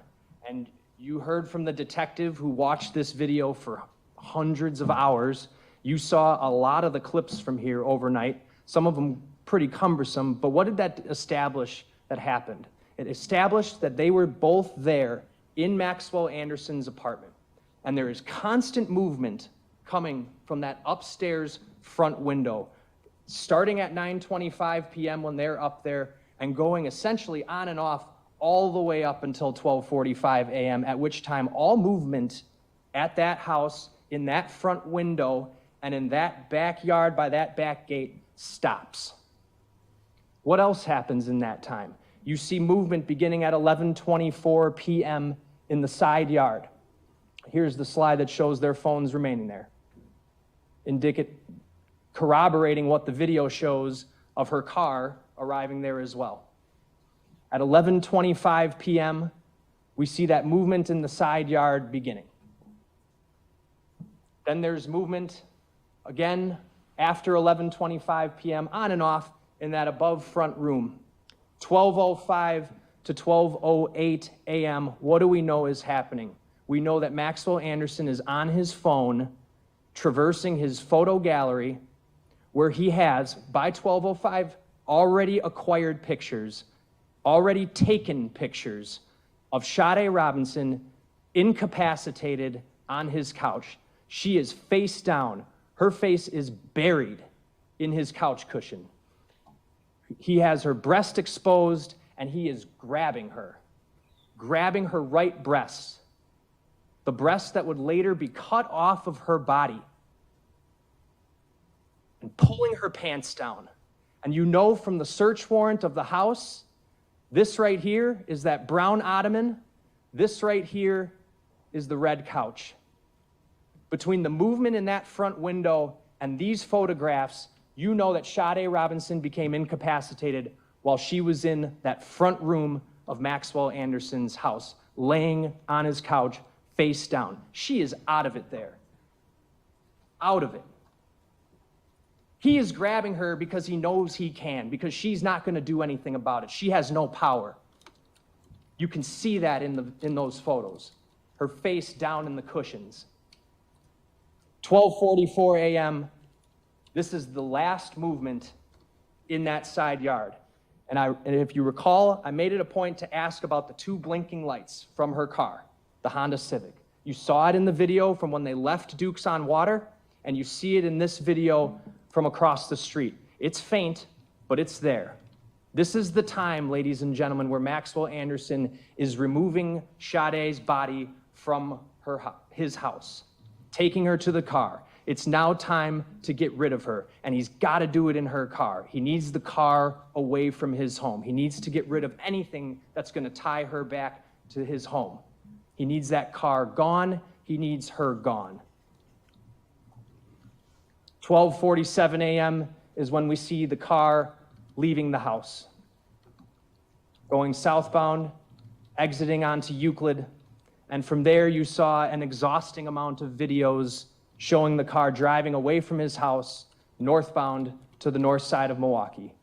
And you heard from the detective who watched this video for hundreds of hours. You saw a lot of the clips from here overnight, some of them pretty cumbersome, but what did that establish that happened? It established that they were both there in Maxwell Anderson's apartment. And there is constant movement coming from that upstairs front window, starting at 9:25 p.m. when they're up there and going essentially on and off all the way up until 12:45 a.m., at which time all movement at that house, in that front window, and in that backyard by that back gate stops. What else happens in that time? You see movement beginning at 11:24 p.m. in the side yard. Here's the slide that shows their phones remaining there, corroborating what the video shows of her car arriving there as well. At 11:25 p.m., we see that movement in the side yard beginning. Then there's movement again after 11:25 p.m. on and off in that above front room. 12:05 to 12:08 a.m., what do we know is happening? We know that Maxwell Anderson is on his phone, traversing his photo gallery, where he has, by 12:05, already acquired pictures, already taken pictures of Sade Robinson incapacitated on his couch. She is face down. Her face is buried in his couch cushion. He has her breast exposed, and he is grabbing her right breast, the breast that would later be cut off of her body, and pulling her pants down. And you know from the search warrant of the house, this right here is that brown ottoman, this right here is the red couch. Between the movement in that front window and these photographs, you know that Sade Robinson became incapacitated while she was in that front room of Maxwell Anderson's house, laying on his couch, face down. She is out of it there. Out of it. He is grabbing her because he knows he can, because she's not going to do anything about it. She has no power. You can see that in those photos. Her face down in the cushions. 12:44 a.m., this is the last movement in that side yard. And if you recall, I made it a point to ask about the two blinking lights from her car, the Honda Civic. You saw it in the video from when they left Duke's on Water, and you see it in this video from across the street. It's faint, but it's there. This is the time, ladies and gentlemen, where Maxwell Anderson is removing Sade's body from his house, taking her to the car. It's now time to get rid of her, and he's got to do it in her car. He needs the car away from his home. He needs to get rid of anything that's going to tie her back to his home. He needs that car gone. He needs her gone. 12:47 a.m. is when we see the car leaving the house, going southbound, exiting onto Euclid, and from there you saw an exhausting amount of videos showing the car driving away from his house, northbound to the north side of Milwaukee.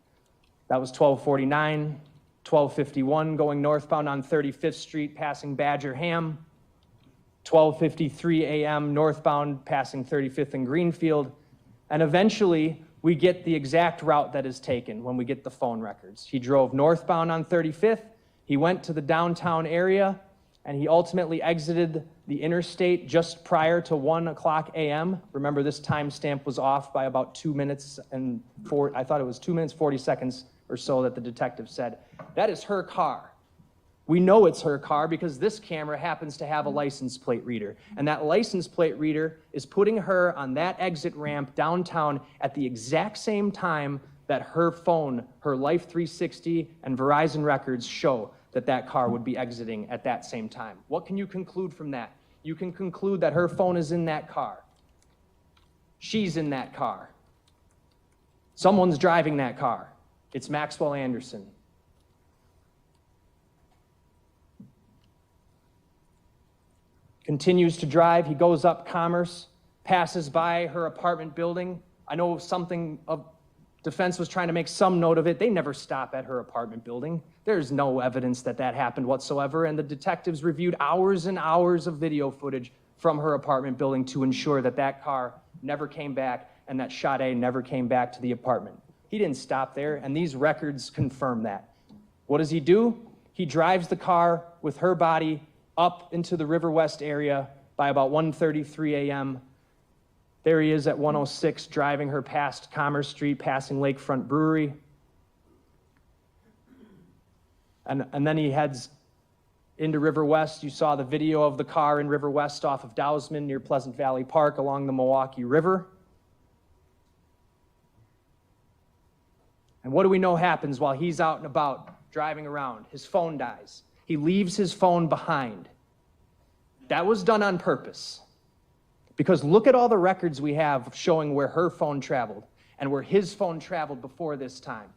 That was 12:49, 12:51 going northbound on 35th Street, passing Badger Ham, 12:53 a.m. northbound, passing 35th and Greenfield, and eventually we get the exact route that is taken when we get the phone records. He drove northbound on 35th, he went to the downtown area, and he ultimately exited the interstate just prior to 1 o'clock a.m. Remember, this timestamp was off by about 2 minutes and I thought it was 2 minutes, 40 seconds or so that the detective said. That is her car. We know it's her car because this camera happens to have a license plate reader. And that license plate reader is putting her on that exit ramp downtown at the exact same time that her phone, her Life 360 and Verizon records show that that car would be exiting at that same time. What can you conclude from that? You can conclude that her phone is in that car. She's in that car. Someone's driving that car. It's Maxwell Anderson. Continues to drive. He goes up Commerce, passes by her apartment building. I know something of defense was trying to make some note of it. They never stop at her apartment building. There's no evidence that that happened whatsoever, and the detectives reviewed hours and hours of video footage from her apartment building to ensure that that car never came back and that Sade never came back to the apartment. He didn't stop there, and these records confirm that. What does he do? He drives the car with her body up into the River West area by about 1:33 a.m. There he is at 106, driving her past Commerce Street, passing Lakefront Brewery. And then he heads into River West. You saw the video of the car in River West off of Dowsman near Pleasant Valley Park along the Milwaukee River. And what do we know happens while he's out and about driving around? His phone dies. He leaves his phone behind. That was done on purpose. Because look at all the records we have showing where her phone traveled and where his phone traveled before this time.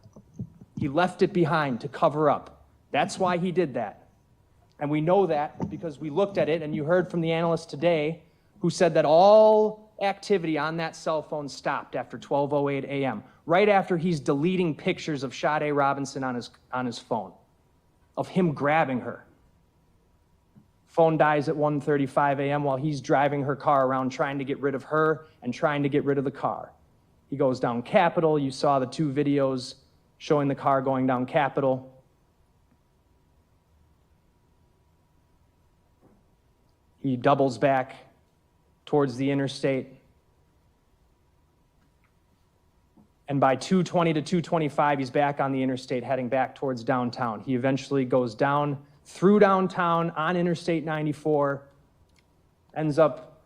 He left it behind to cover up. That's why he did that. And we know that because we looked at it, and you heard from the analyst today who said that all activity on that cell phone stopped after 12:08 a.m., right after he's deleting pictures of Sade Robinson on his phone, of him grabbing her. Phone dies at 1:35 a.m. while he's driving her car around trying to get rid of her and trying to get rid of the car. He goes down Capitol. You saw the two videos showing the car going down Capitol. He doubles back towards the interstate. And by 2:20 to 2:25, he's back on the interstate heading back towards downtown. He eventually goes down through downtown on Interstate 94, ends up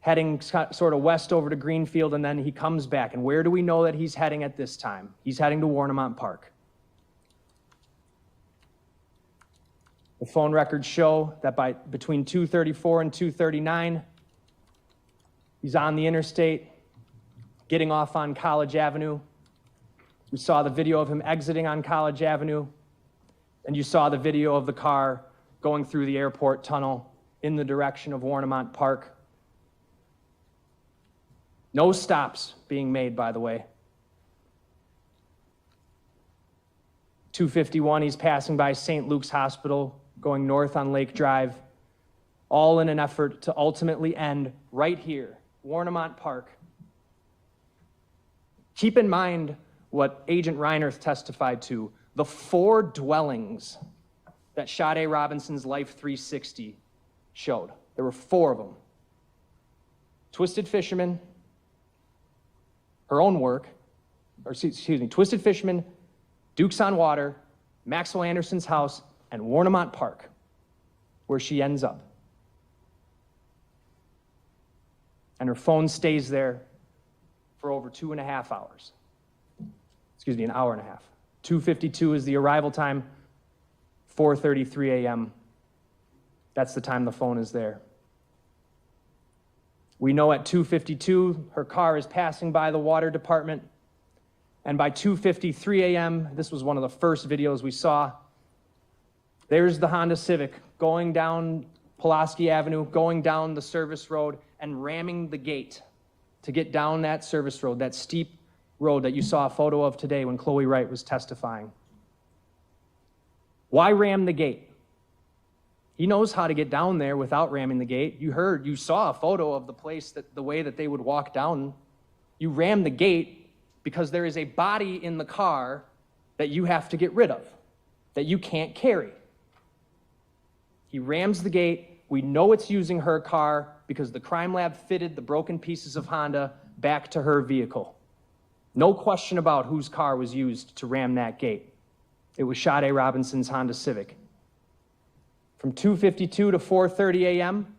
heading sort of west over to Greenfield, and then he comes back. And where do we know that he's heading at this time? He's heading to Warnemont Park. The phone records show that between 2:34 and 2:39, he's on the interstate, getting off on College Avenue. We saw the video of him exiting on College Avenue, and you saw the video of the car going through the airport tunnel in the direction of Warnemont Park. No stops being made, by the way. 2:51, he's passing by St. Luke's Hospital, going north on Lake Drive, all in an effort to ultimately end right here, Warnemont Park. Keep in mind what Agent Reinerth testified to, the 4 dwellings that Sade Robinson's Life 360 showed. There were 4 of them. Twisted Fisherman, her own work, or excuse me, Twisted Fisherman, Dukes on Water, Maxwell Anderson's house, and Warnemont Park, where she ends up. And her phone stays there for over 2.5 hours. Excuse me, an hour and a half. 2:52 is the arrival time, 4:33 a.m. That's the time the phone is there. We know at 2:52, her car is passing by the water department. And by 2:53 a.m., this was one of the first videos we saw, there's the Honda Civic going down Pulaski Avenue, going down the service road and ramming the gate to get down that service road, that steep road that you saw a photo of today when Khloe Wright was testifying. Why ram the gate? He knows how to get down there without ramming the gate. You saw a photo of the place, the way that they would walk down. You ram the gate because there is a body in the car that you have to get rid of, that you can't carry. He rams the gate. We know it's using her car because the crime lab fitted the broken pieces of Honda back to her vehicle. No question about whose car was used to ram that gate. It was Sade Robinson's Honda Civic. From 2:52 to 4:30 a.m.,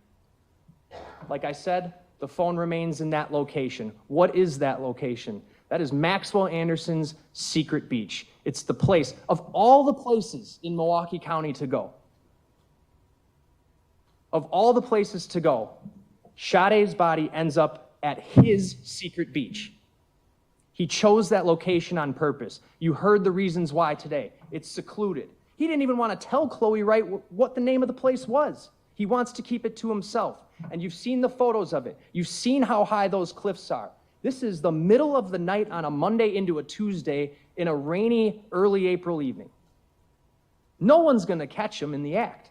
like I said, the phone remains in that location. What is that location? That is Maxwell Anderson's secret beach. It's the place, of all the places in Milwaukee County to go, of all the places to go, Sade's body ends up at his secret beach. He chose that location on purpose. You heard the reasons why today. It's secluded. He didn't even want to tell Khloe Wright what the name of the place was. He wants to keep it to himself. And you've seen the photos of it. You've seen how high those cliffs are. This is the middle of the night on a Monday into a Tuesday in a rainy early April evening. No one's going to catch him in the act.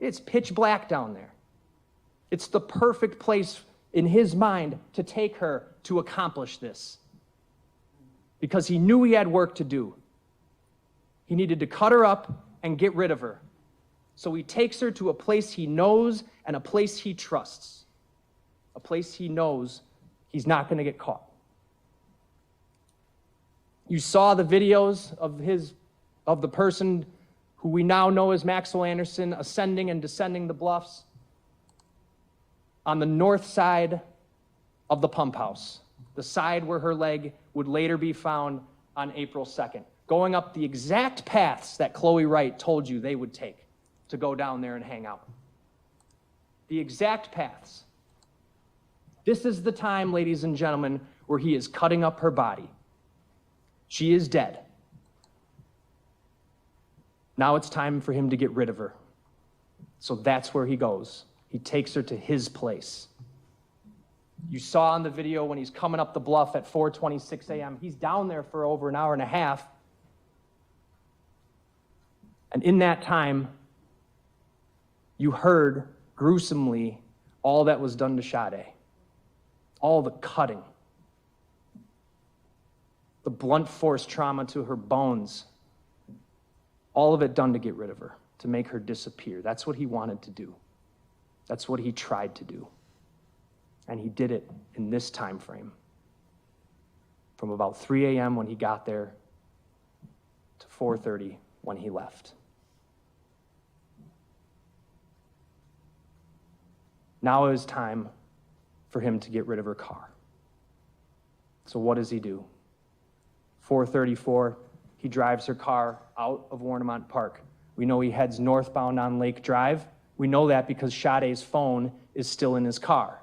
It's pitch black down there. It's the perfect place in his mind to take her to accomplish this, because he knew he had work to do. He needed to cut her up and get rid of her. So he takes her to a place he knows and a place he trusts, a place he knows he's not going to get caught. You saw the videos of the person who we now know as Maxwell Anderson ascending and descending the bluffs on the north side of the pump house, the side where her leg would later be found on April 2nd, going up the exact paths that Khloe Wright told you they would take to go down there and hang out. The exact paths. This is the time, ladies and gentlemen, where he is cutting up her body. She is dead. Now it's time for him to get rid of her. So that's where he goes. He takes her to his place. You saw in the video when he's coming up the bluff at 4:26 a.m., he's down there for over an hour and a half. And in that time, you heard gruesomely all that was done to Sade. All the cutting, the blunt force trauma to her bones, all of it done to get rid of her, to make her disappear. That's what he wanted to do. That's what he tried to do. And he did it in this time frame, from about 3 a.m. when he got there to 4:30 when he left. Now it is time for him to get rid of her car. So what does he do? 4:34, he drives her car out of Warnemont Park. We know he heads northbound on Lake Drive. We know that because Sade's phone is still in his car.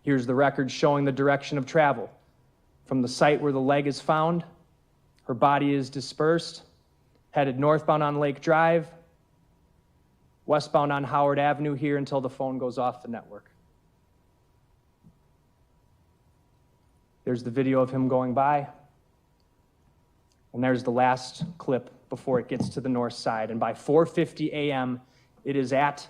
Here's the record showing the direction of travel. From the site where the leg is found, her body is dispersed, headed northbound on Lake Drive, westbound on Howard Avenue here until the phone goes off the network. There's the video of him going by. And there's the last clip before it gets to the north side. And by 4:50 a.m., it is at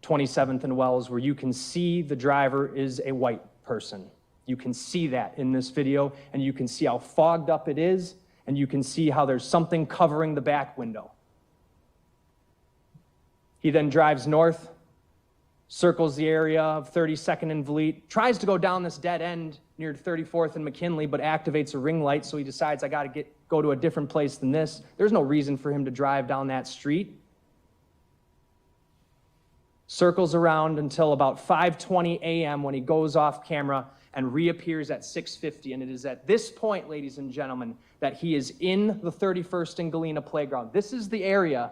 27th and Wells, where you can see the driver is a white person. You can see that in this video, and you can see how fogged up it is, and you can see how there's something covering the back window. He then drives north, circles the area of 32nd and Vliet, tries to go down this dead end near 34th and McKinley, but activates a ring light, so he decides, I got to go to a different place than this. There's no reason for him to drive down that street. Circles around until about 5:20 a.m. when he goes off camera and reappears at 6:50. And it is at this point, ladies and gentlemen, that he is in the 31st and Galena playground. This is the area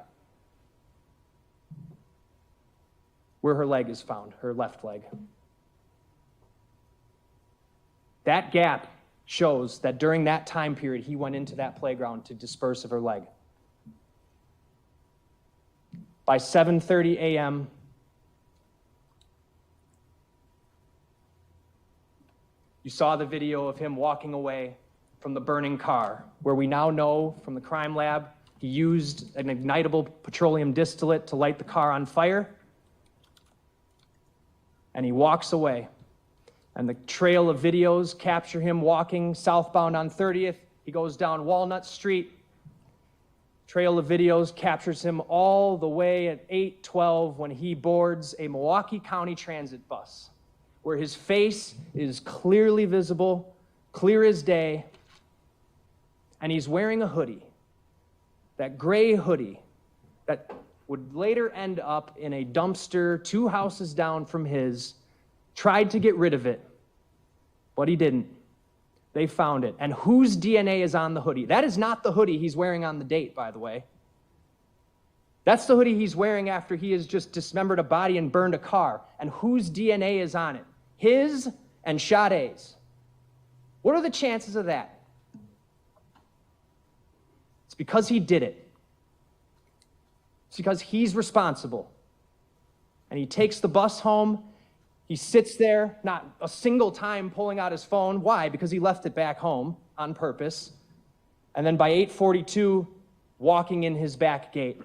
where her leg is found, her left leg. That gap shows that during that time period, he went into that playground to dispose of her leg. By 7:30 a.m., you saw the video of him walking away from the burning car, where we now know from the crime lab he used an ignitable petroleum distillate to light the car on fire. And he walks away. And the trail of videos capture him walking southbound on 30th. He goes down Walnut Street. Trail of videos captures him all the way at 8:12 when he boards a Milwaukee County Transit bus, where his face is clearly visible clear as day, and he's wearing a hoodie, that gray hoodie that would later end up in a dumpster 2 houses down from his, tried to get rid of it, but he didn't. They found it. And whose DNA is on the hoodie? That is not the hoodie he's wearing on the date, by the way. That's the hoodie he's wearing after he has just dismembered a body and burned a car. And whose DNA is on it? His and Sade's. What are the chances of that? It's because he did it. It's because he's responsible. And he takes the bus home. He sits there, not a single time pulling out his phone. Why? Because he left it back home on purpose. And then by 8:42, walking in his back gate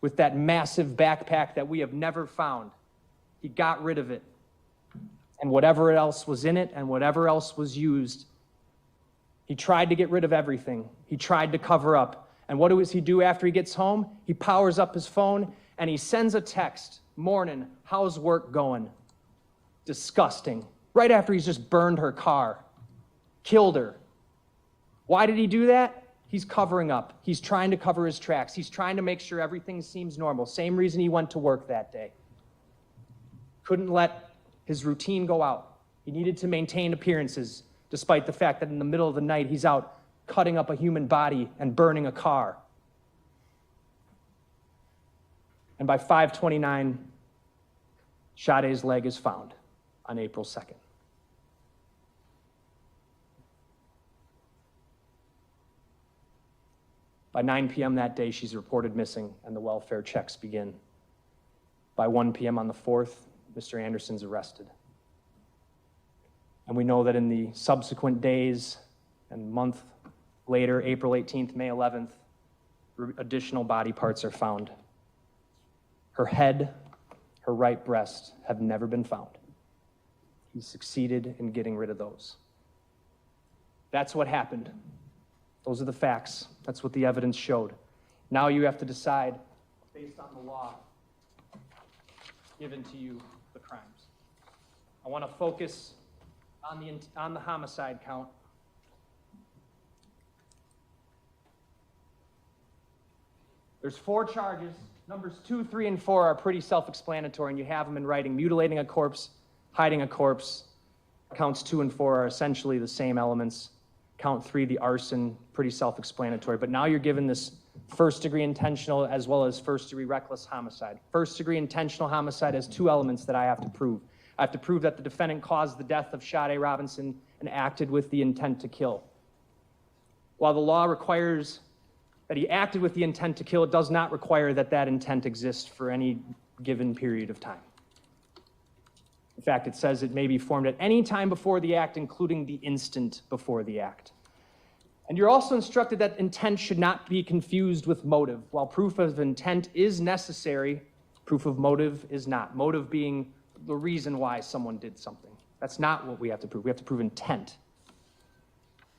with that massive backpack that we have never found. He got rid of it. And whatever else was in it and whatever else was used, he tried to get rid of everything. He tried to cover up. And what does he do after he gets home? He powers up his phone and he sends a text. Morning, how's work going? Disgusting. Right after he's just burned her car, killed her. Why did he do that? He's covering up. He's trying to cover his tracks. He's trying to make sure everything seems normal. Same reason he went to work that day. Couldn't let his routine go out. He needed to maintain appearances, despite the fact that in the middle of the night, he's out cutting up a human body and burning a car. And by 5:29, Sade's leg is found on April 2nd. By 9 p.m. that day, she's reported missing, and the welfare checks begin. By 1 p.m. on the 4th, Mr. Anderson's arrested. And we know that in the subsequent days and month later, April 18th, May 11th, additional body parts are found. Her head, her right breast have never been found. He succeeded in getting rid of those. That's what happened. Those are the facts. That's what the evidence showed. Now you have to decide, based on the law given to you, the crimes. I want to focus on the homicide count. There's 4 charges. Numbers 2, 3, and 4 are pretty self-explanatory, and you have them in writing. Mutilating a corpse, hiding a corpse. Counts 2 and 4 are essentially the same elements. Count 3, the arson, pretty self-explanatory. But now you're given this first-degree intentional as well as first-degree reckless homicide. First-degree intentional homicide has 2 elements that I have to prove. I have to prove that the defendant caused the death of Sade Robinson and acted with the intent to kill. While the law requires that he acted with the intent to kill, it does not require that that intent exists for any given period of time. In fact, it says it may be formed at any time before the act, including the instant before the act. And you're also instructed that intent should not be confused with motive. While proof of intent is necessary, proof of motive is not. Motive being the reason why someone did something. That's not what we have to prove. We have to prove intent.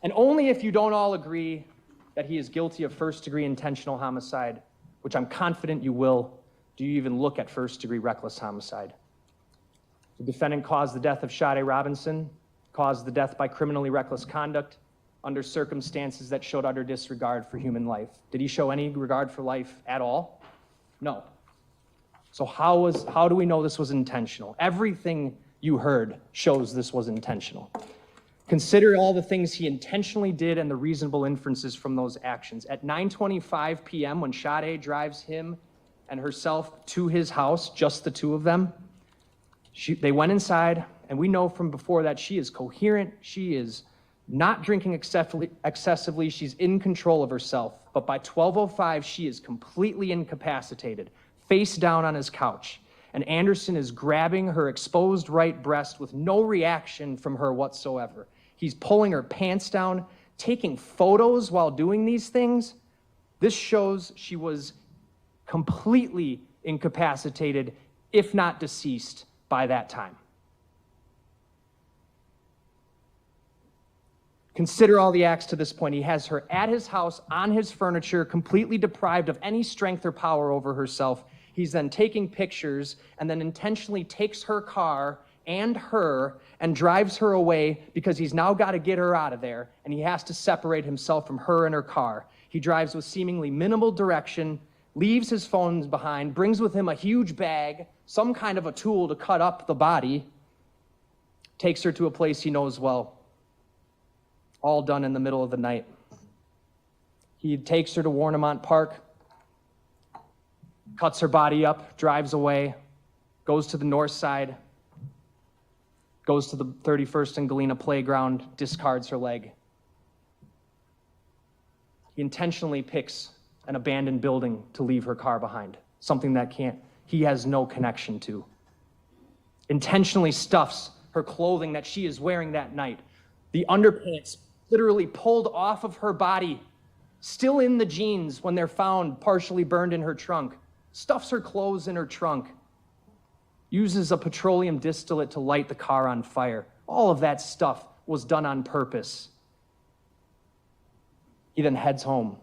And only if you don't all agree that he is guilty of first-degree intentional homicide, which I'm confident you will, do you even look at first-degree reckless homicide. The defendant caused the death of Sade Robinson, caused the death by criminally reckless conduct under circumstances that showed utter disregard for human life. Did he show any regard for life at all? No. So how do we know this was intentional? Everything you heard shows this was intentional. Consider all the things he intentionally did and the reasonable inferences from those actions. At 9:25 p.m., when Sade drives him and herself to his house, just the 2 of them, they went inside, and we know from before that she is coherent. She is not drinking excessively. She's in control of herself. But by 12:05, she is completely incapacitated, face down on his couch. And Anderson is grabbing her exposed right breast with no reaction from her whatsoever. He's pulling her pants down, taking photos while doing these things. This shows she was completely incapacitated, if not deceased, by that time. Consider all the acts to this point. He has her at his house, on his furniture, completely deprived of any strength or power over herself. He's then taking pictures and then intentionally takes her car and her and drives her away because he's now got to get her out of there, and he has to separate himself from her and her car. He drives with seemingly minimal direction, leaves his phone behind, brings with him a huge bag, some kind of a tool to cut up the body, takes her to a place he knows well. All done in the middle of the night. He takes her to Warnemont Park, cuts her body up, drives away, goes to the north side, goes to the 31st and Galena playground, discards her leg. He intentionally picks an abandoned building to leave her car behind, something that he has no connection to. Intentionally stuffs her clothing that she is wearing that night. The underpants literally pulled off of her body, still in the jeans when they're found partially burned in her trunk. Stuffs her clothes in her trunk. Uses a petroleum distillate to light the car on fire. All of that stuff was done on purpose. He then heads home,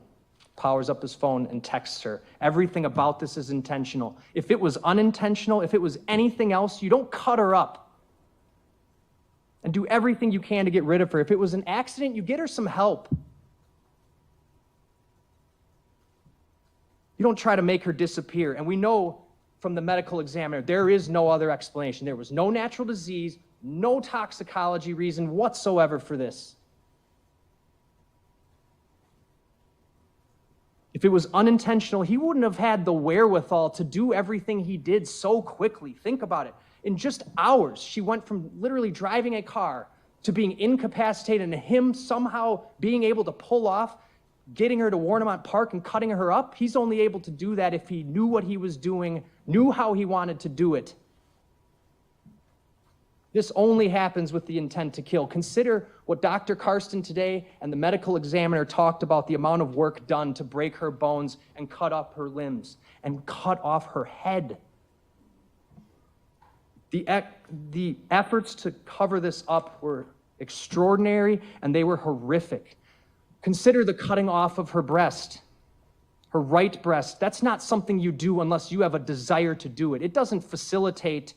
powers up his phone, and texts her. Everything about this is intentional. If it was unintentional, if it was anything else, you don't cut her up and do everything you can to get rid of her. If it was an accident, you get her some help. You don't try to make her disappear. And we know from the medical examiner, there is no other explanation. There was no natural disease, no toxicology reason whatsoever for this. If it was unintentional, he wouldn't have had the wherewithal to do everything he did so quickly. Think about it. In just hours, she went from literally driving a car to being incapacitated and him somehow being able to pull off getting her to Warnemont Park and cutting her up. He's only able to do that if he knew what he was doing, knew how he wanted to do it. This only happens with the intent to kill. Consider what Dr. Karsten today and the medical examiner talked about, the amount of work done to break her bones and cut up her limbs and cut off her head. The efforts to cover this up were extraordinary and they were horrific. Consider the cutting off of her breast, her right breast. That's not something you do unless you have a desire to do it. It doesn't facilitate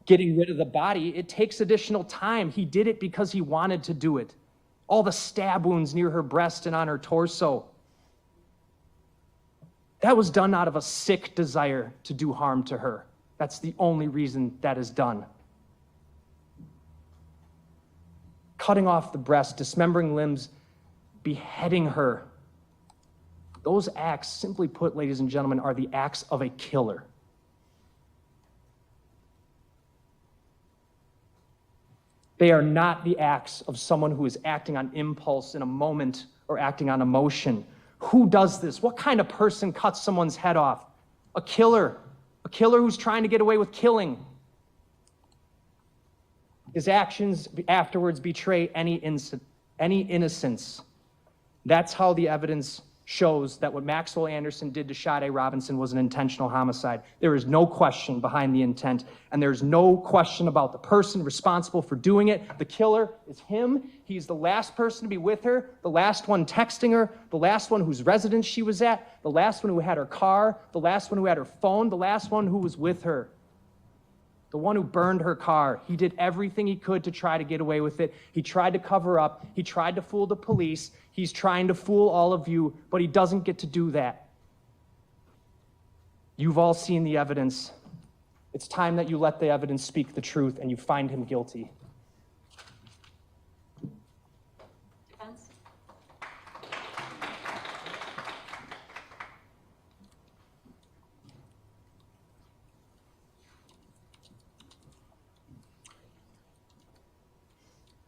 getting rid of the body. It takes additional time. He did it because he wanted to do it. All the stab wounds near her breast and on her torso. That was done out of a sick desire to do harm to her. That's the only reason that is done. Cutting off the breast, dismembering limbs, beheading her. Those acts, simply put, ladies and gentlemen, are the acts of a killer. They are not the acts of someone who is acting on impulse in a moment or acting on emotion. Who does this? What kind of person cuts someone's head off? A killer. A killer who's trying to get away with killing. His actions afterwards betray any innocence. That's how the evidence shows that what Maxwell Anderson did to Sade Robinson was an intentional homicide. There is no question behind the intent, and there's no question about the person responsible for doing it. The killer is him. He's the last person to be with her, the last one texting her, the last one whose residence she was at, the last one who had her car, the last one who had her phone, the last one who was with her. The one who burned her car. He did everything he could to try to get away with it. He tried to cover up. He tried to fool the police. He's trying to fool all of you, but he doesn't get to do that. You've all seen the evidence. It's time that you let the evidence speak the truth and you find him guilty. Defense?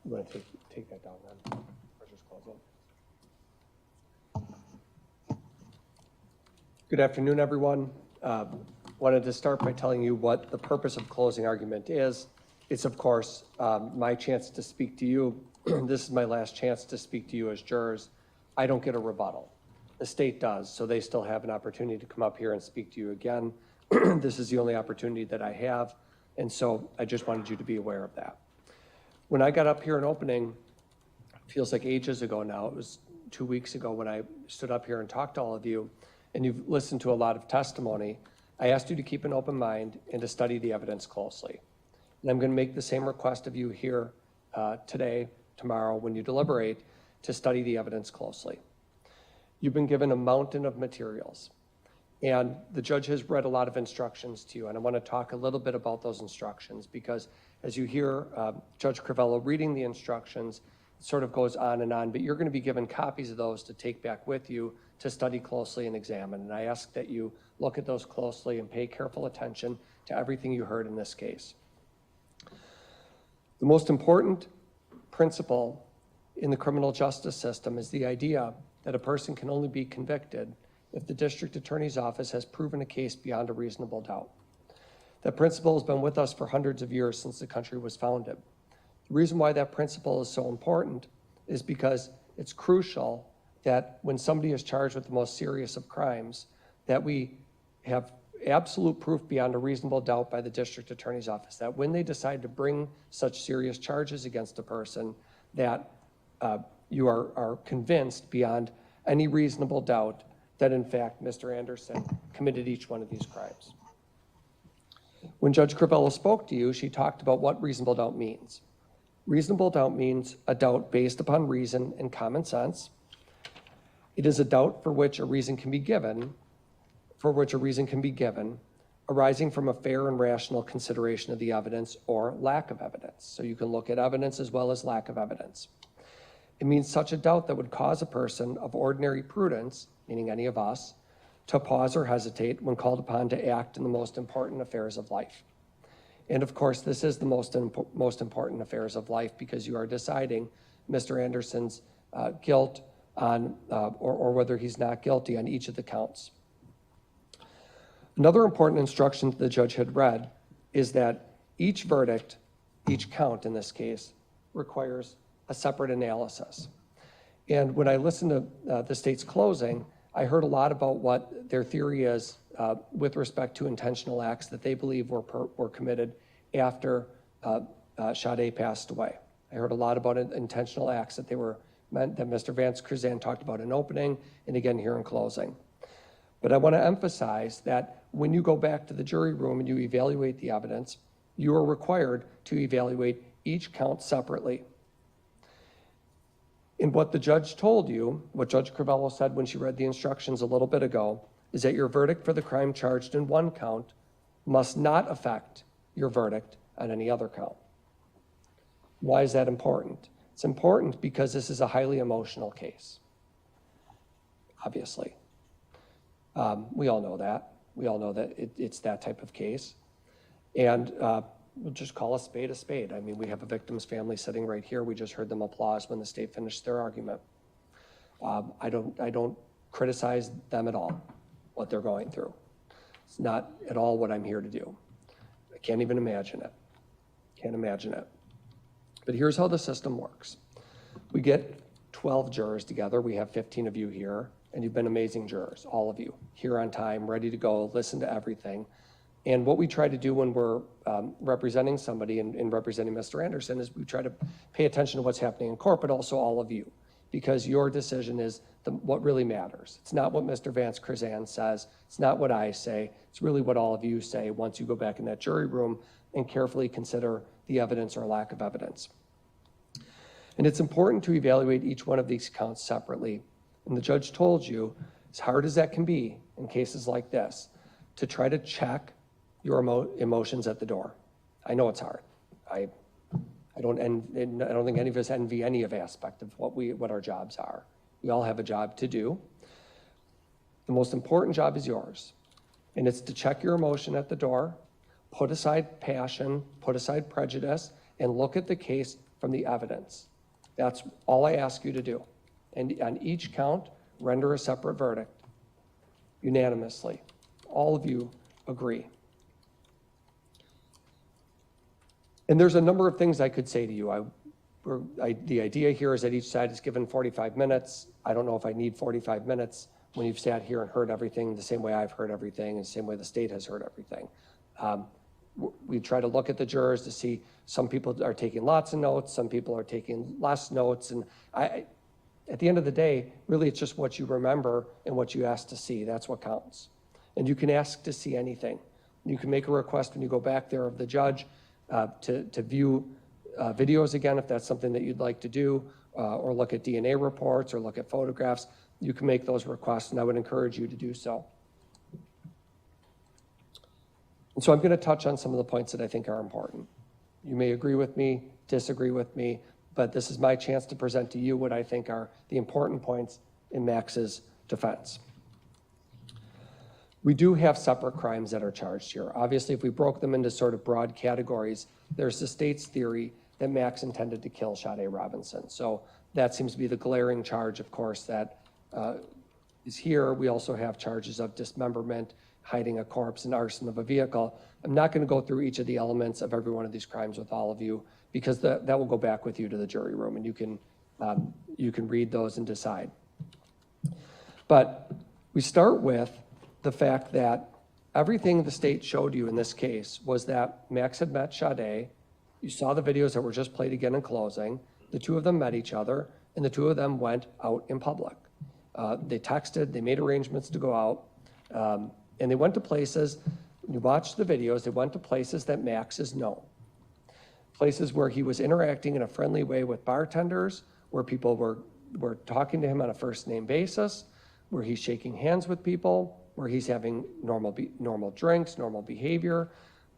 I'm going to take that down then, or just close it. Good afternoon, everyone. Wanted to start by telling you what the purpose of closing argument is. It's, of course, my chance to speak to you. This is my last chance to speak to you as jurors. I don't get a rebuttal. The state does, so they still have an opportunity to come up here and speak to you again. This is the only opportunity that I have, and so I just wanted you to be aware of that. When I got up here in opening, it feels like ages ago now, it was 2 weeks ago when I stood up here and talked to all of you, and you've listened to a lot of testimony. I asked you to keep an open mind and to study the evidence closely. And I'm going to make the same request of you here today, tomorrow, when you deliberate, to study the evidence closely. You've been given a mountain of materials, and the judge has read a lot of instructions to you, and I want to talk a little bit about those instructions, because as you hear Judge Crivello reading the instructions, it sort of goes on, but you're going to be given copies of those to take back with you to study closely and examine. And I ask that you look at those closely and pay careful attention to everything you heard in this case. The most important principle in the criminal justice system is the idea that a person can only be convicted if the district attorney's office has proven a case beyond a reasonable doubt. That principle has been with us for hundreds of years since the country was founded. The reason why that principle is so important is because it's crucial that when somebody is charged with the most serious of crimes, that we have absolute proof beyond a reasonable doubt by the district attorney's office, that when they decide to bring such serious charges against a person, that you are convinced beyond any reasonable doubt that in fact Mr. Anderson committed each one of these crimes. When Judge Crivello spoke to you, she talked about what reasonable doubt means. Reasonable doubt means a doubt based upon reason and common sense. It is a doubt for which a reason can be given, arising from a fair and rational consideration of the evidence or lack of evidence. So you can look at evidence as well as lack of evidence. It means such a doubt that would cause a person of ordinary prudence, meaning any of us, to pause or hesitate when called upon to act in the most important affairs of life. And of course, this is the most important affairs of life, because you are deciding Mr. Anderson's guilt on, or whether he's not guilty on each of the counts. Another important instruction the judge had read is that each verdict, each count in this case, requires a separate analysis. And when I listened to the state's closing, I heard a lot about what their theory is with respect to intentional acts that they believe were committed after Sade passed away. I heard a lot about intentional acts that that Mr. Vance Krizan talked about in opening and again here in closing. But I want to emphasize that when you go back to the jury room and you evaluate the evidence, you are required to evaluate each count separately. And what the judge told you, what Judge Crivello said when she read the instructions a little bit ago, is that your verdict for the crime charged in one count must not affect your verdict on any other count. Why is that important? It's important because this is a highly emotional case, obviously. We all know that. We all know that it's that type of case. And we'll just call a spade a spade. I mean, we have a victim's family sitting right here. We just heard them applause when the state finished their argument. I don't criticize them at all, what they're going through. It's not at all what I'm here to do. I can't even imagine it. Can't imagine it. But here's how the system works. We get 12 jurors together. We have 15 of you here, and you've been amazing jurors, all of you, here on time, ready to go, listen to everything. And what we try to do when we're representing somebody and representing Mr. Anderson is we try to pay attention to what's happening in court, but also all of you, because your decision is what really matters. It's not what Mr. Vance Krizan says. It's not what I say. It's really what all of you say once you go back in that jury room and carefully consider the evidence or lack of evidence. And it's important to evaluate each one of these counts separately. And the judge told you, as hard as that can be in cases like this, to try to check your emotions at the door. I know it's hard. I don't think any of us envy any of aspect of what our jobs are. We all have a job to do. The most important job is yours, and it's to check your emotion at the door, put aside passion, put aside prejudice, and look at the case from the evidence. That's all I ask you to do. And on each count, render a separate verdict unanimously. All of you agree. And there's a number of things I could say to you. The idea here is that each side is given 45 minutes. I don't know if I need 45 minutes when you've sat here and heard everything the same way I've heard everything and the same way the state has heard everything. We try to look at the jurors to see some people are taking lots of notes, some people are taking less notes. And at the end of the day, really it's just what you remember and what you ask to see. That's what counts. And you can ask to see anything. You can make a request when you go back there of the judge to view videos again, if that's something that you'd like to do, or look at DNA reports or look at photographs, you can make those requests, and I would encourage you to do so. And so I'm going to touch on some of the points that I think are important. You may agree with me, disagree with me, but this is my chance to present to you what I think are the important points in Max's defense. We do have separate crimes that are charged here. Obviously, if we broke them into sort of broad categories, there's the state's theory that Max intended to kill Sade Robinson. So that seems to be the glaring charge, of course, that is here. We also have charges of dismemberment, hiding a corpse, and arson of a vehicle. I'm not going to go through each of the elements of every one of these crimes with all of you, because that will go back with you to the jury room, and you can read those and decide. But we start with the fact that everything the state showed you in this case was that Max had met Sade. You saw the videos that were just played again in closing. The two of them met each other, and the two of them went out in public. They texted, they made arrangements to go out, and they went to places. You watched the videos, they went to places that Max is known. Places where he was interacting in a friendly way with bartenders, where people were talking to him on a first name basis, where he's shaking hands with people, where he's having normal drinks, normal behavior.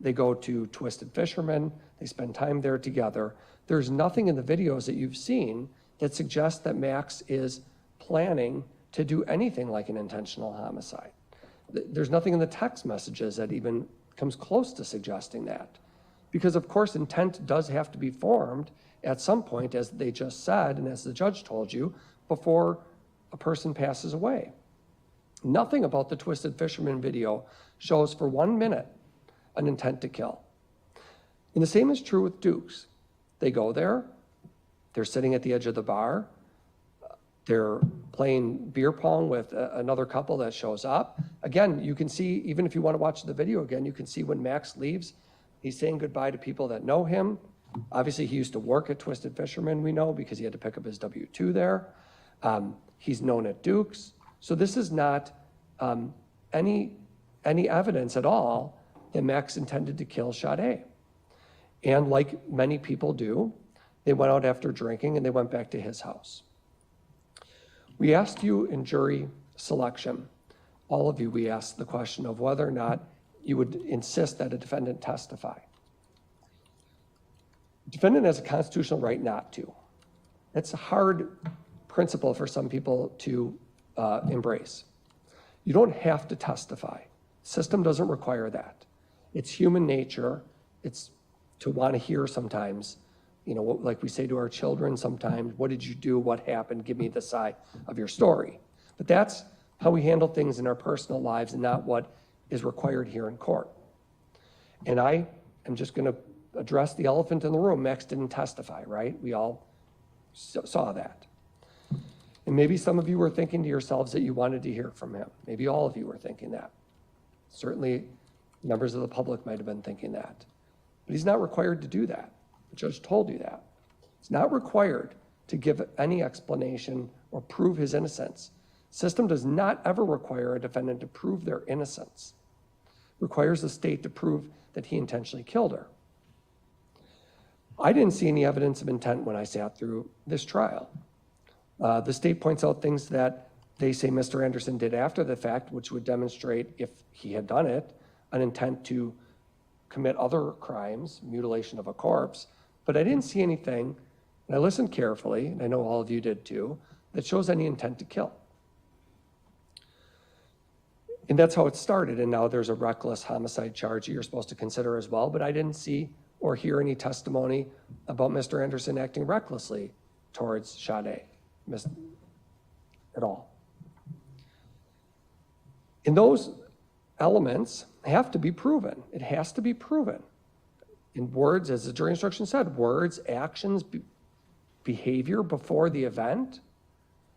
They go to Twisted Fisherman, they spend time there together. There's nothing in the videos that you've seen that suggests that Max is planning to do anything like an intentional homicide. There's nothing in the text messages that even comes close to suggesting that. Because of course, intent does have to be formed at some point, as they just said, and as the judge told you, before a person passes away. Nothing about the Twisted Fisherman video shows for 1 minute an intent to kill. And the same is true with Dukes. They go there, they're sitting at the edge of the bar, they're playing beer pong with another couple that shows up. Again, you can see, even if you want to watch the video again, you can see when Max leaves, he's saying goodbye to people that know him. Obviously, he used to work at Twisted Fisherman, we know, because he had to pick up his W-2 there. He's known at Dukes. So this is not any evidence at all that Max intended to kill Sade. And like many people do, they went out after drinking and they went back to his house. We asked you in jury selection, all of you, we asked the question of whether or not you would insist that a defendant testify. The defendant has a constitutional right not to. It's a hard principle for some people to embrace. You don't have to testify. The system doesn't require that. It's human nature. It's to want to hear sometimes, you know, like we say to our children sometimes, what did you do? What happened? Give me the side of your story. But that's how we handle things in our personal lives and not what is required here in court. And I am just going to address the elephant in the room. Max didn't testify, right? We all saw that. And maybe some of you were thinking to yourselves that you wanted to hear from him. Maybe all of you were thinking that. Certainly members of the public might have been thinking that. But he's not required to do that. The judge told you that. He's not required to give any explanation or prove his innocence. System does not ever require a defendant to prove their innocence. It requires the state to prove that he intentionally killed her. I didn't see any evidence of intent when I sat through this trial. The state points out things that they say Mr. Anderson did after the fact, which would demonstrate, if he had done it, an intent to commit other crimes, mutilation of a corpse. But I didn't see anything, and I listened carefully, and I know all of you did too, that shows any intent to kill. And that's how it started, and now there's a reckless homicide charge that you're supposed to consider as well, but I didn't see or hear any testimony about Mr. Anderson acting recklessly towards Sade at all. And those elements have to be proven. It has to be proven. In words, as the jury instruction said, words, actions, behavior before the event.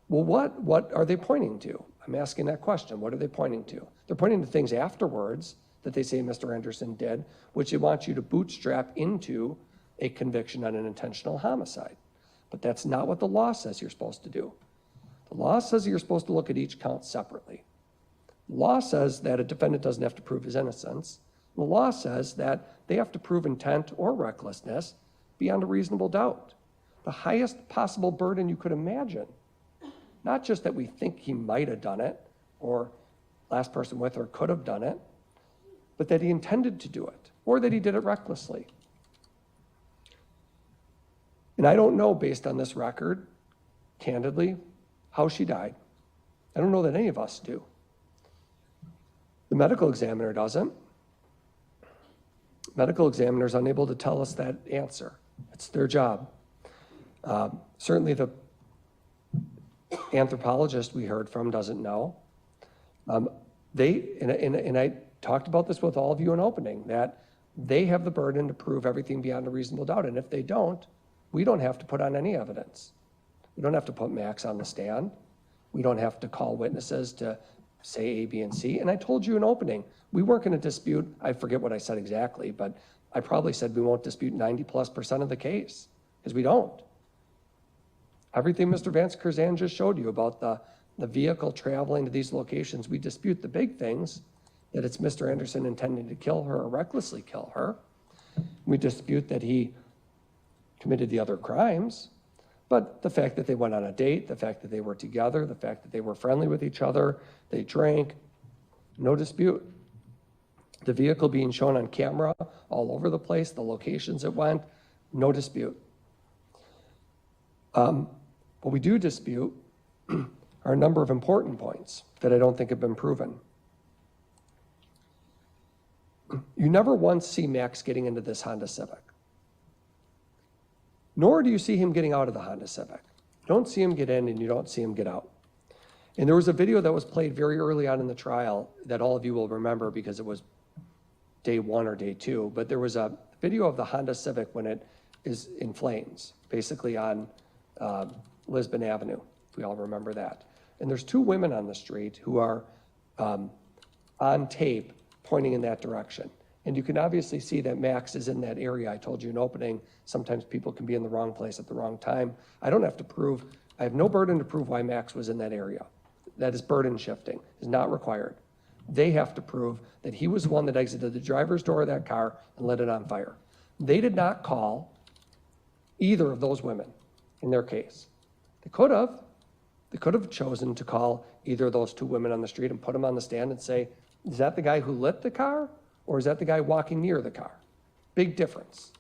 Well, what are they pointing to? I'm asking that question. What are they pointing to? They're pointing to things afterwards that they say Mr. Anderson did, which they want you to bootstrap into a conviction on an intentional homicide. But that's not what the law says you're supposed to do. The law says you're supposed to look at each count separately. The law says that a defendant doesn't have to prove his innocence, The law says that they have to prove intent or recklessness beyond a reasonable doubt. The highest possible burden you could imagine. Not just that we think he might have done it, or last person with her could have done it, but that he intended to do it, or that he did it recklessly. And I don't know, based on this record, candidly, how she died. I don't know that any of us do. The medical examiner doesn't. Medical examiner is unable to tell us that answer. It's their job. Certainly the anthropologist we heard from doesn't know. And I talked about this with all of you in opening, that they have the burden to prove everything beyond a reasonable doubt. And if they don't, we don't have to put on any evidence. We don't have to put Max on the stand. We don't have to call witnesses to say A, B, and C. And I told you in opening, we weren't going to dispute, I forget what I said exactly, but I probably said we won't dispute 90+% of the case, because we don't. Everything Mr. Vance Curzan just showed you about the vehicle traveling to these locations, we dispute the big things, that it's Mr. Anderson intending to kill her or recklessly kill her. We dispute that he committed the other crimes, but the fact that they went on a date, the fact that they were together, the fact that they were friendly with each other, they drank, no dispute. The vehicle being shown on camera all over the place, the locations it went, no dispute. What we do dispute are a number of important points that I don't think have been proven. You never once see Max getting into this Honda Civic. Nor do you see him getting out of the Honda Civic. You don't see him get in and you don't see him get out. And there was a video that was played very early on in the trial that all of you will remember because it was day 1 or day 2, but there was a video of the Honda Civic when it is in flames, basically on Lisbon Avenue, if we all remember that. And there's 2 women on the street who are on tape pointing in that direction. And you can obviously see that Max is in that area. I told you in opening, sometimes people can be in the wrong place at the wrong time. I don't have to prove, I have no burden to prove why Max was in that area. That is burden shifting, is not required. They have to prove that he was the one that exited the driver's door of that car and lit it on fire. They did not call either of those women in their case. They could have chosen to call either of those 2 women on the street and put them on the stand and say, is that the guy who lit the car? Or is that the guy walking near the car? Big difference.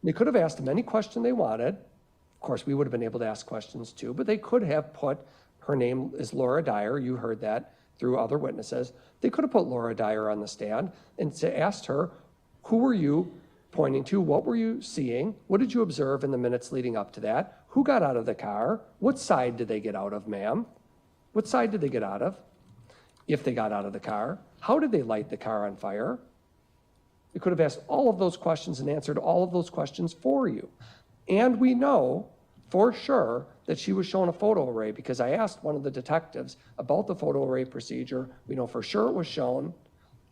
They could have asked him any question they wanted. Of course, we would have been able to ask questions too, but they could have put, her name is Laura Dyer, you heard that through other witnesses. They could have put Laura Dyer on the stand and asked her, who were you pointing to? What were you seeing? What did you observe in the minutes leading up to that? Who got out of the car? What side did they get out of, ma'am? What side did they get out of? If they got out of the car, how did they light the car on fire? They could have asked all of those questions and answered all of those questions for you. And we know for sure that she was shown a photo array because I asked one of the detectives about the photo array procedure. We know for sure it was shown,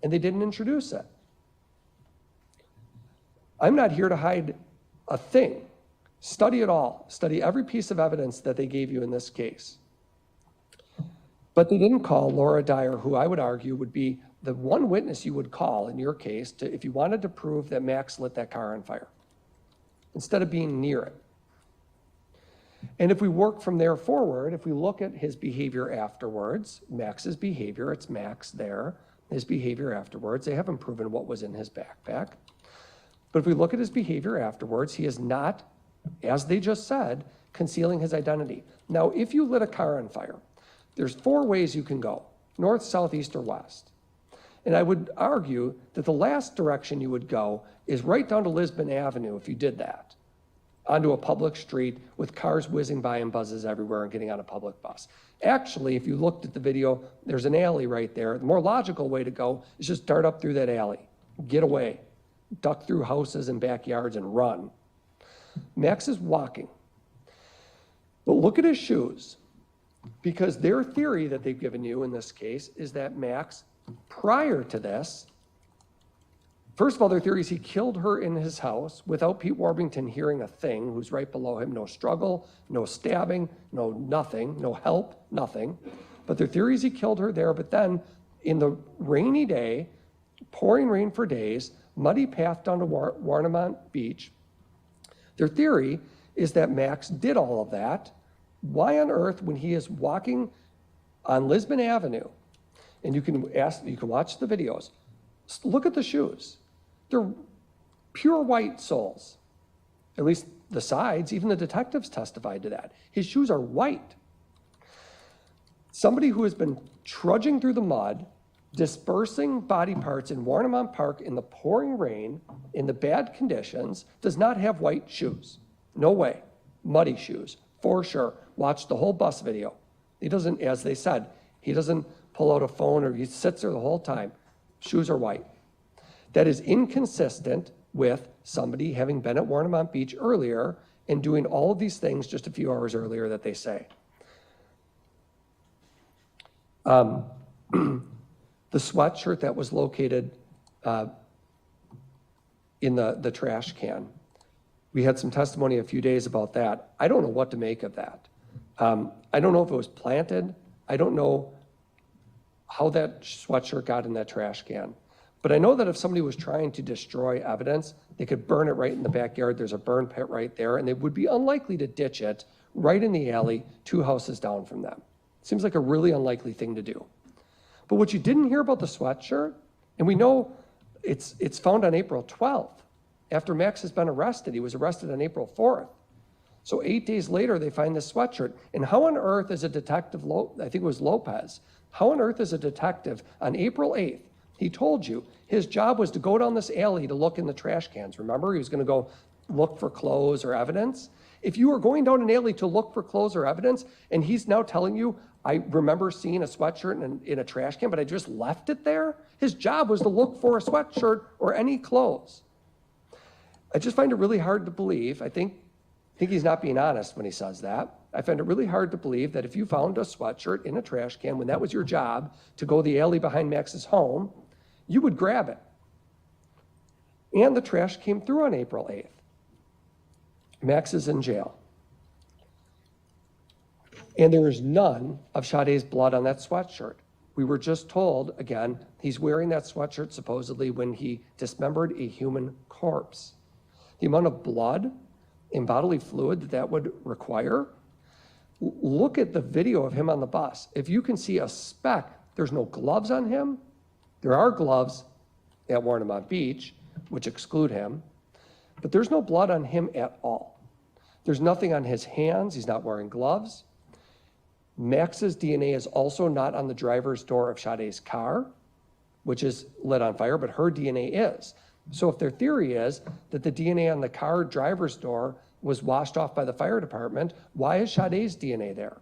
and they didn't introduce it. I'm not here to hide a thing. Study it all. Study every piece of evidence that they gave you in this case. But they didn't call Laura Dyer, who I would argue would be the one witness you would call in your case if you wanted to prove that Max lit that car on fire, instead of being near it. And if we work from there forward, if we look at his behavior afterwards, Max's behavior, it's Max there, his behavior afterwards, they haven't proven what was in his backpack. But if we look at his behavior afterwards, he is not, as they just said, concealing his identity. Now, if you lit a car on fire, there's 4 ways you can go, north, south, east, or west. And I would argue that the last direction you would go is right down to Lisbon Avenue if you did that, onto a public street with cars whizzing by and buzzes everywhere and getting on a public bus. Actually, if you looked at the video, there's an alley right there. The more logical way to go is just dart up through that alley, get away, duck through houses and backyards and run. Max is walking. But look at his shoes. Because their theory that they've given you in this case is that Max, prior to this, first of all, their theory is he killed her in his house without Pete Warbington hearing a thing, who's right below him. No struggle, no stabbing, no nothing, no help, nothing. But their theory is he killed her there, but then in the rainy day, pouring rain for days, muddy path down to Warnemont Beach. Their theory is that Max did all of that. Why on earth, when he is walking on Lisbon Avenue, and you can watch the videos, look at the shoes. They're pure white soles. At least the sides, even the detectives testified to that. His shoes are white. Somebody who has been trudging through the mud, dispersing body parts in Warnemont Park in the pouring rain, in the bad conditions, does not have white shoes. No way. Muddy shoes, for sure. Watch the whole bus video. He doesn't, as they said, he doesn't pull out a phone or he sits there the whole time. Shoes are white. That is inconsistent with somebody having been at Warnemont Beach earlier and doing all of these things just a few hours earlier that they say. The sweatshirt that was located in the trash can, we had some testimony a few days about that. I don't know what to make of that. I don't know if it was planted. I don't know how that sweatshirt got in that trash can. But I know that if somebody was trying to destroy evidence, they could burn it right in the backyard. There's a burn pit right there, and they would be unlikely to ditch it right in the alley 2 houses down from them. Seems like a really unlikely thing to do. But what you didn't hear about the sweatshirt, and we know it's found on April 12th. After Max has been arrested, he was arrested on April 4th. So 8 days later, they find this sweatshirt. And how on earth is a detective, I think it was Lopez, how on earth is a detective on April 8th, he told you his job was to go down this alley to look in the trash cans. Remember, he was going to go look for clothes or evidence. If you were going down an alley to look for clothes or evidence, and he's now telling you, I remember seeing a sweatshirt in a trash can, but I just left it there. His job was to look for a sweatshirt or any clothes. I just find it really hard to believe. I think he's not being honest when he says that. I find it really hard to believe that if you found a sweatshirt in a trash can when that was your job to go the alley behind Max's home, you would grab it. And the trash came through on April 8th. Max is in jail. And there is none of Sade's blood on that sweatshirt. We were just told, again, he's wearing that sweatshirt supposedly when he dismembered a human corpse. The amount of blood and bodily fluid that would require, look at the video of him on the bus. If you can see a speck, there's no gloves on him. There are gloves at Warnemont Beach, which exclude him, but there's no blood on him at all. There's nothing on his hands. He's not wearing gloves. Max's DNA is also not on the driver's door of Sade's car, which is lit on fire, but her DNA is. So if their theory is that the DNA on the car driver's door was washed off by the fire department, why is Sade's DNA there?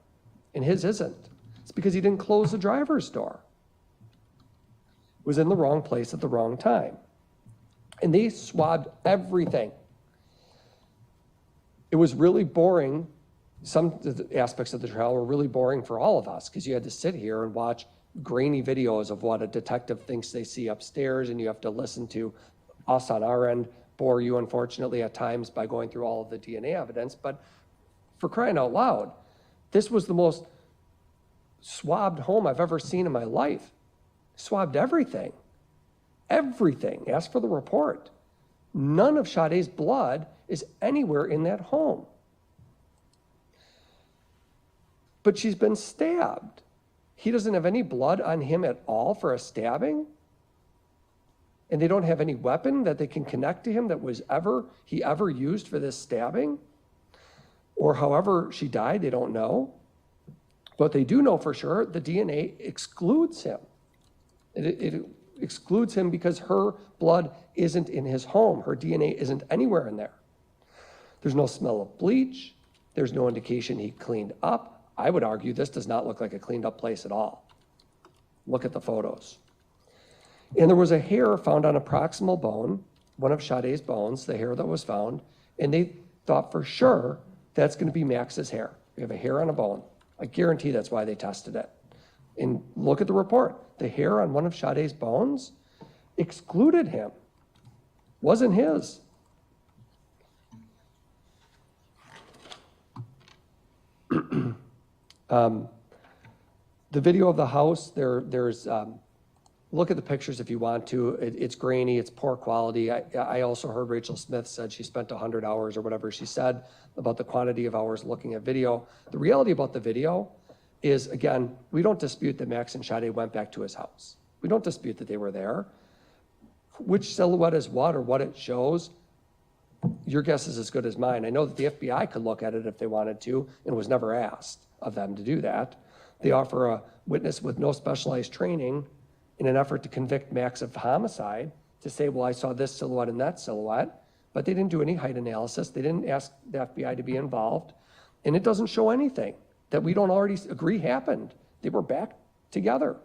And his isn't. It's because he didn't close the driver's door. It was in the wrong place at the wrong time. And they swabbed everything. It was really boring. Some of the aspects of the trial were really boring for all of us because you had to sit here and watch grainy videos of what a detective thinks they see upstairs, and you have to listen to us on our end bore you, unfortunately, at times by going through all of the DNA evidence. But for crying out loud, this was the most swabbed home I've ever seen in my life. Swabbed everything. Everything. Ask for the report. None of Sade's blood is anywhere in that home. But she's been stabbed. He doesn't have any blood on him at all for a stabbing. And they don't have any weapon that they can connect to him that he ever used for this stabbing. Or however she died, they don't know. But they do know for sure the DNA excludes him. It excludes him because her blood isn't in his home. Her DNA isn't anywhere in there. There's no smell of bleach. There's no indication he cleaned up. I would argue this does not look like a cleaned up place at all. Look at the photos. And there was a hair found on a proximal bone, one of Sade's bones, the hair that was found, and they thought for sure that's going to be Max's hair. We have a hair on a bone. I guarantee that's why they tested it. And look at the report. The hair on one of Sade's bones excluded him. Wasn't his. The video of the house, there's look at the pictures if you want to. It's grainy, it's poor quality. I also heard Rachel Smith said she spent 100 hours or whatever she said about the quantity of hours looking at video. The reality about the video is, again, we don't dispute that Max and Sade went back to his house. We don't dispute that they were there. Which silhouette is what or what it shows, your guess is as good as mine. I know that the FBI could look at it if they wanted to, and was never asked of them to do that. They offer a witness with no specialized training in an effort to convict Max of homicide to say, well, I saw this silhouette and that silhouette, but they didn't do any height analysis. They didn't ask the FBI to be involved, and it doesn't show anything that we don't already agree happened. They were back together.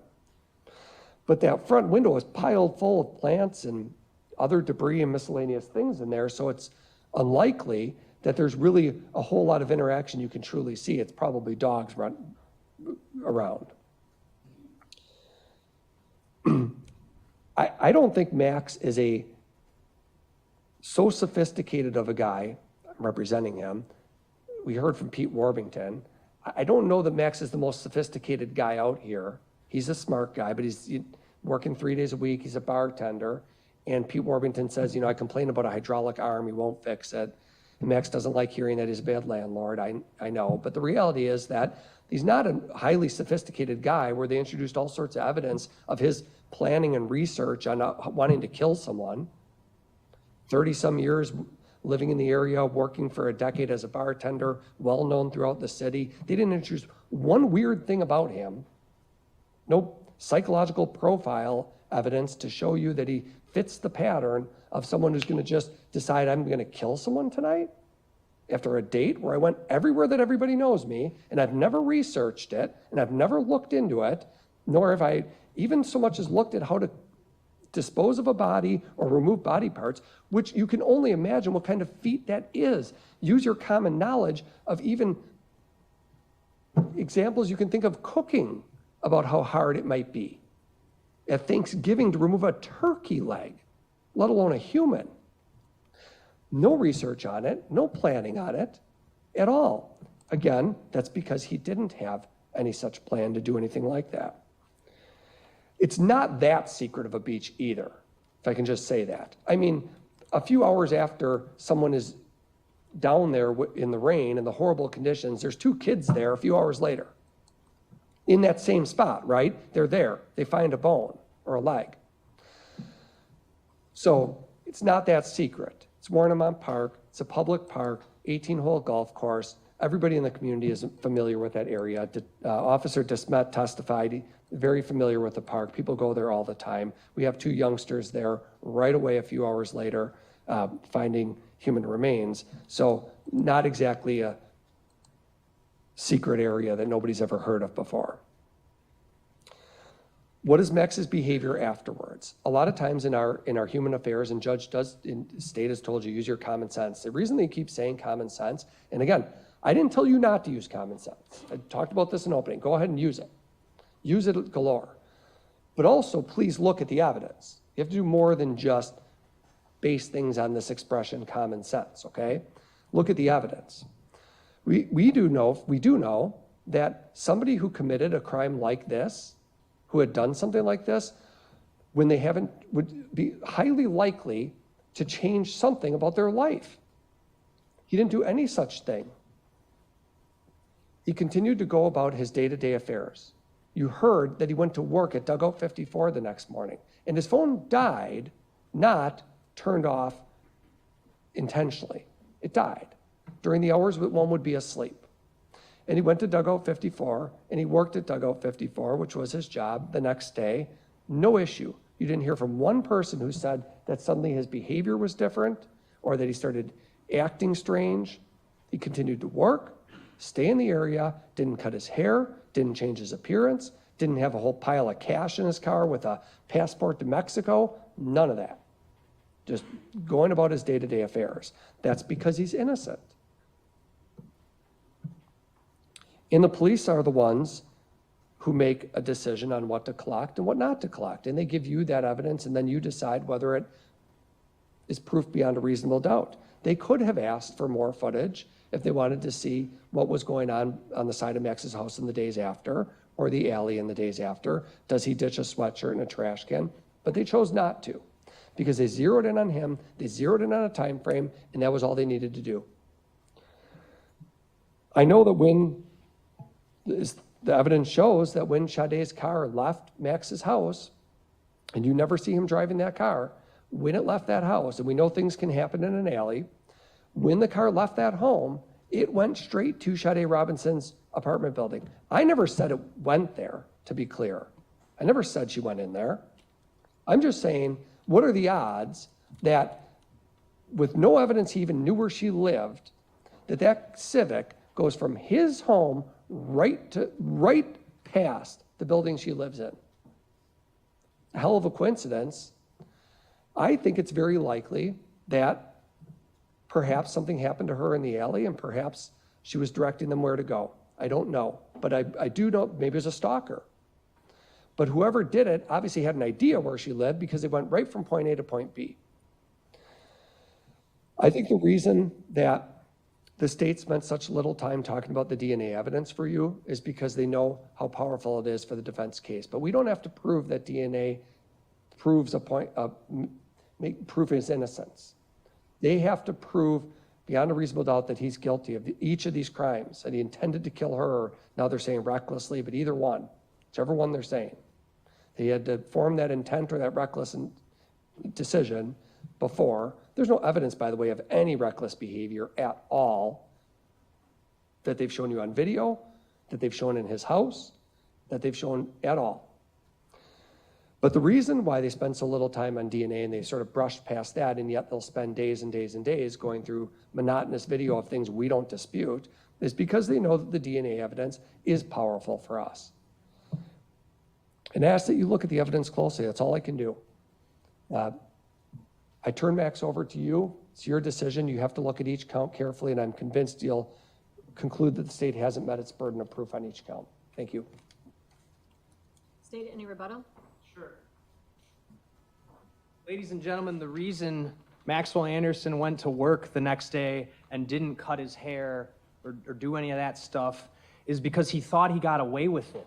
But that front window is piled full of plants and other debris and miscellaneous things in there, so it's unlikely that there's really a whole lot of interaction you can truly see. It's probably dogs run around. I don't think Max is so sophisticated of a guy. I'm representing him. We heard from Pete Warbington. I don't know that Max is the most sophisticated guy out here. He's a smart guy, but he's working 3 days a week. He's a bartender. And Pete Warbington says, I complain about a hydraulic arm. He won't fix it. And Max doesn't like hearing that he's a bad landlord. I know. But the reality is that he's not a highly sophisticated guy where they introduced all sorts of evidence of his planning and research on wanting to kill someone. 30-some years living in the area, working for a decade as a bartender, well-known throughout the city. They didn't introduce one weird thing about him. No psychological profile evidence to show you that he fits the pattern of someone who's going to just decide, I'm going to kill someone tonight after a date where I went everywhere that everybody knows me, and I've never researched it, and I've never looked into it, nor have I even so much as looked at how to dispose of a body or remove body parts, which you can only imagine what kind of feat that is. Use your common knowledge of even examples you can think of cooking about how hard it might be at Thanksgiving to remove a turkey leg, let alone a human. No research on it, no planning on it at all. Again, that's because he didn't have any such plan to do anything like that. It's not that secret of a beach either, if I can just say that. I mean, a few hours after someone is down there in the rain and the horrible conditions, there's 2 kids there a few hours later in that same spot, right? They're there. They find a bone or a leg. So it's not that secret. It's Warnemont Park. It's a public park, 18-hole golf course. Everybody in the community is familiar with that area. Officer Desmet testified, very familiar with the park. People go there all the time. We have 2 youngsters there right away a few hours later finding human remains. So not exactly a secret area that nobody's ever heard of before. What is Max's behavior afterwards? A lot of times in our human affairs, and Judge State has told you, use your common sense. The reason they keep saying common sense, and again, I didn't tell you not to use common sense. I talked about this in opening. Go ahead and use it. Use it galore. But also, please look at the evidence. You have to do more than just base things on this expression, common sense, okay? Look at the evidence. We do know that somebody who committed a crime like this, who had done something like this, when they haven't, would be highly likely to change something about their life. He didn't do any such thing. He continued to go about his day-to-day affairs. You heard that he went to work at Dugout 54 the next morning, and his phone died, not turned off intentionally. It died during the hours that one would be asleep. And he went to Dugout 54, and he worked at Dugout 54, which was his job, the next day. No issue. You didn't hear from one person who said that suddenly his behavior was different or that he started acting strange. He continued to work, stay in the area, didn't cut his hair, didn't change his appearance, didn't have a whole pile of cash in his car with a passport to Mexico, none of that. Just going about his day-to-day affairs. That's because he's innocent. And the police are the ones who make a decision on what to collect and what not to collect. And they give you that evidence, and then you decide whether it is proof beyond a reasonable doubt. They could have asked for more footage if they wanted to see what was going on the side of Max's house in the days after, or the alley in the days after? Does he ditch a sweatshirt in a trash can? But they chose not to, because they zeroed in on him, they zeroed in on a time frame, and that was all they needed to do. I know that when the evidence shows that when Sade's car left Max's house, and you never see him driving that car, when it left that house, and we know things can happen in an alley, when the car left that home, it went straight to Sade Robinson's apartment building. I never said it went there, to be clear. I never said she went in there. I'm just saying, what are the odds that with no evidence he even knew where she lived, that Civic goes from his home right past the building she lives in? A hell of a coincidence. I think it's very likely that perhaps something happened to her in the alley and perhaps she was directing them where to go. I don't know, but I do know maybe it was a stalker. But whoever did it obviously had an idea where she lived because they went right from point A to point B. I think the reason that the state spent such little time talking about the DNA evidence for you is because they know how powerful it is for the defense case. But we don't have to prove that DNA proves proof his innocence. They have to prove beyond a reasonable doubt that he's guilty of each of these crimes, that he intended to kill her, or now they're saying recklessly, but either one, whichever one they're saying. They had to form that intent or that reckless decision before. There's no evidence, by the way, of any reckless behavior at all that they've shown you on video, that they've shown in his house, that they've shown at all. But the reason why they spend so little time on DNA and they sort of brushed past that, and yet they'll spend days and days and days going through monotonous video of things we don't dispute, is because they know that the DNA evidence is powerful for us. And I ask that you look at the evidence closely. That's all I can do. I turn Max over to you. It's your decision. You have to look at each count carefully, and I'm convinced you'll conclude that the state hasn't met its burden of proof on each count. Thank you. State, any rebuttal? Sure. Ladies and gentlemen, the reason Maxwell Anderson went to work the next day and didn't cut his hair or do any of that stuff is because he thought he got away with it.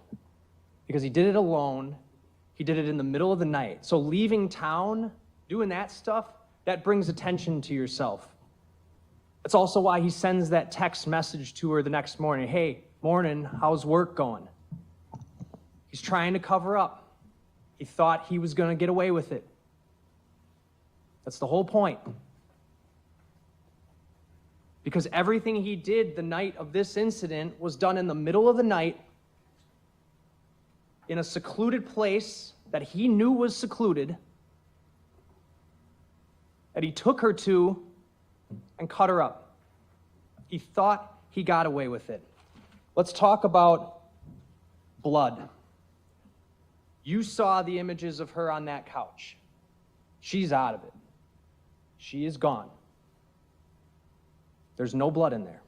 Because he did it alone, he did it in the middle of the night. So leaving town, doing that stuff, that brings attention to yourself. That's also why he sends that text message to her the next morning. Hey, morning, how's work going? He's trying to cover up. He thought he was going to get away with it. That's the whole point. Because everything he did the night of this incident was done in the middle of the night in a secluded place that he knew was secluded, that he took her to and cut her up. He thought he got away with it. Let's talk about blood. You saw the images of her on that couch. She's out of it. She is gone. There's no blood in there.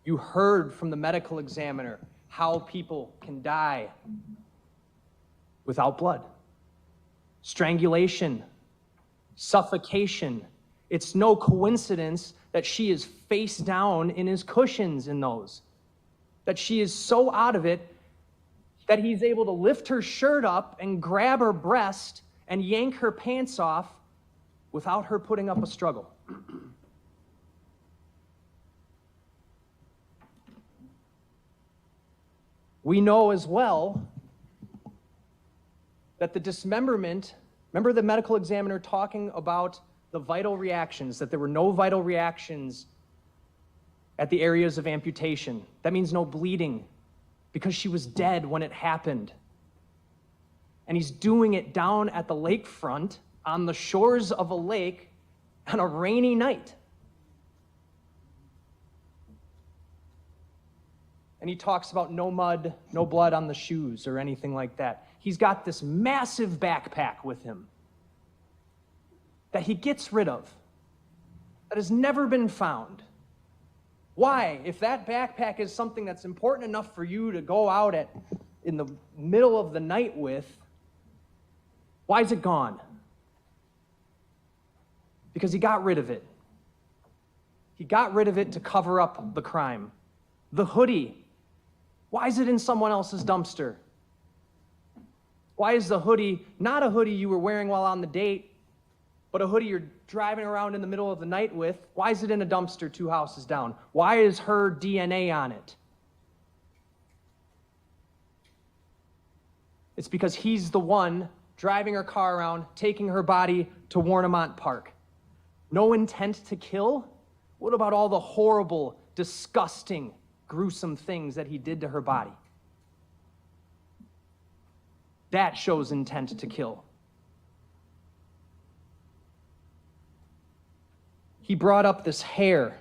You heard from the medical examiner how people can die without blood. Strangulation, suffocation. It's no coincidence that she is face down in his cushions in those. That she is so out of it that he's able to lift her shirt up and grab her breast and yank her pants off without her putting up a struggle. We know as well that the dismemberment, remember the medical examiner talking about the vital reactions, that there were no vital reactions at the areas of amputation. That means no bleeding, because she was dead when it happened. And he's doing it down at the lakefront on the shores of a lake on a rainy night. And he talks about no mud, no blood on the shoes or anything like that. He's got this massive backpack with him that he gets rid of, that has never been found. Why? If that backpack is something that's important enough for you to go out in the middle of the night with, why is it gone? Because he got rid of it. He got rid of it to cover up the crime. The hoodie Why is it in someone else's dumpster? Why is the hoodie not a hoodie you were wearing while on the date, but a hoodie you're driving around in the middle of the night with? Why is it in a dumpster 2 houses down? Why is her DNA on it? It's because he's the one driving her car around, taking her body to Warnemont Park. No intent to kill? What about all the horrible, disgusting, gruesome things that he did to her body? That shows intent to kill. He brought up this hair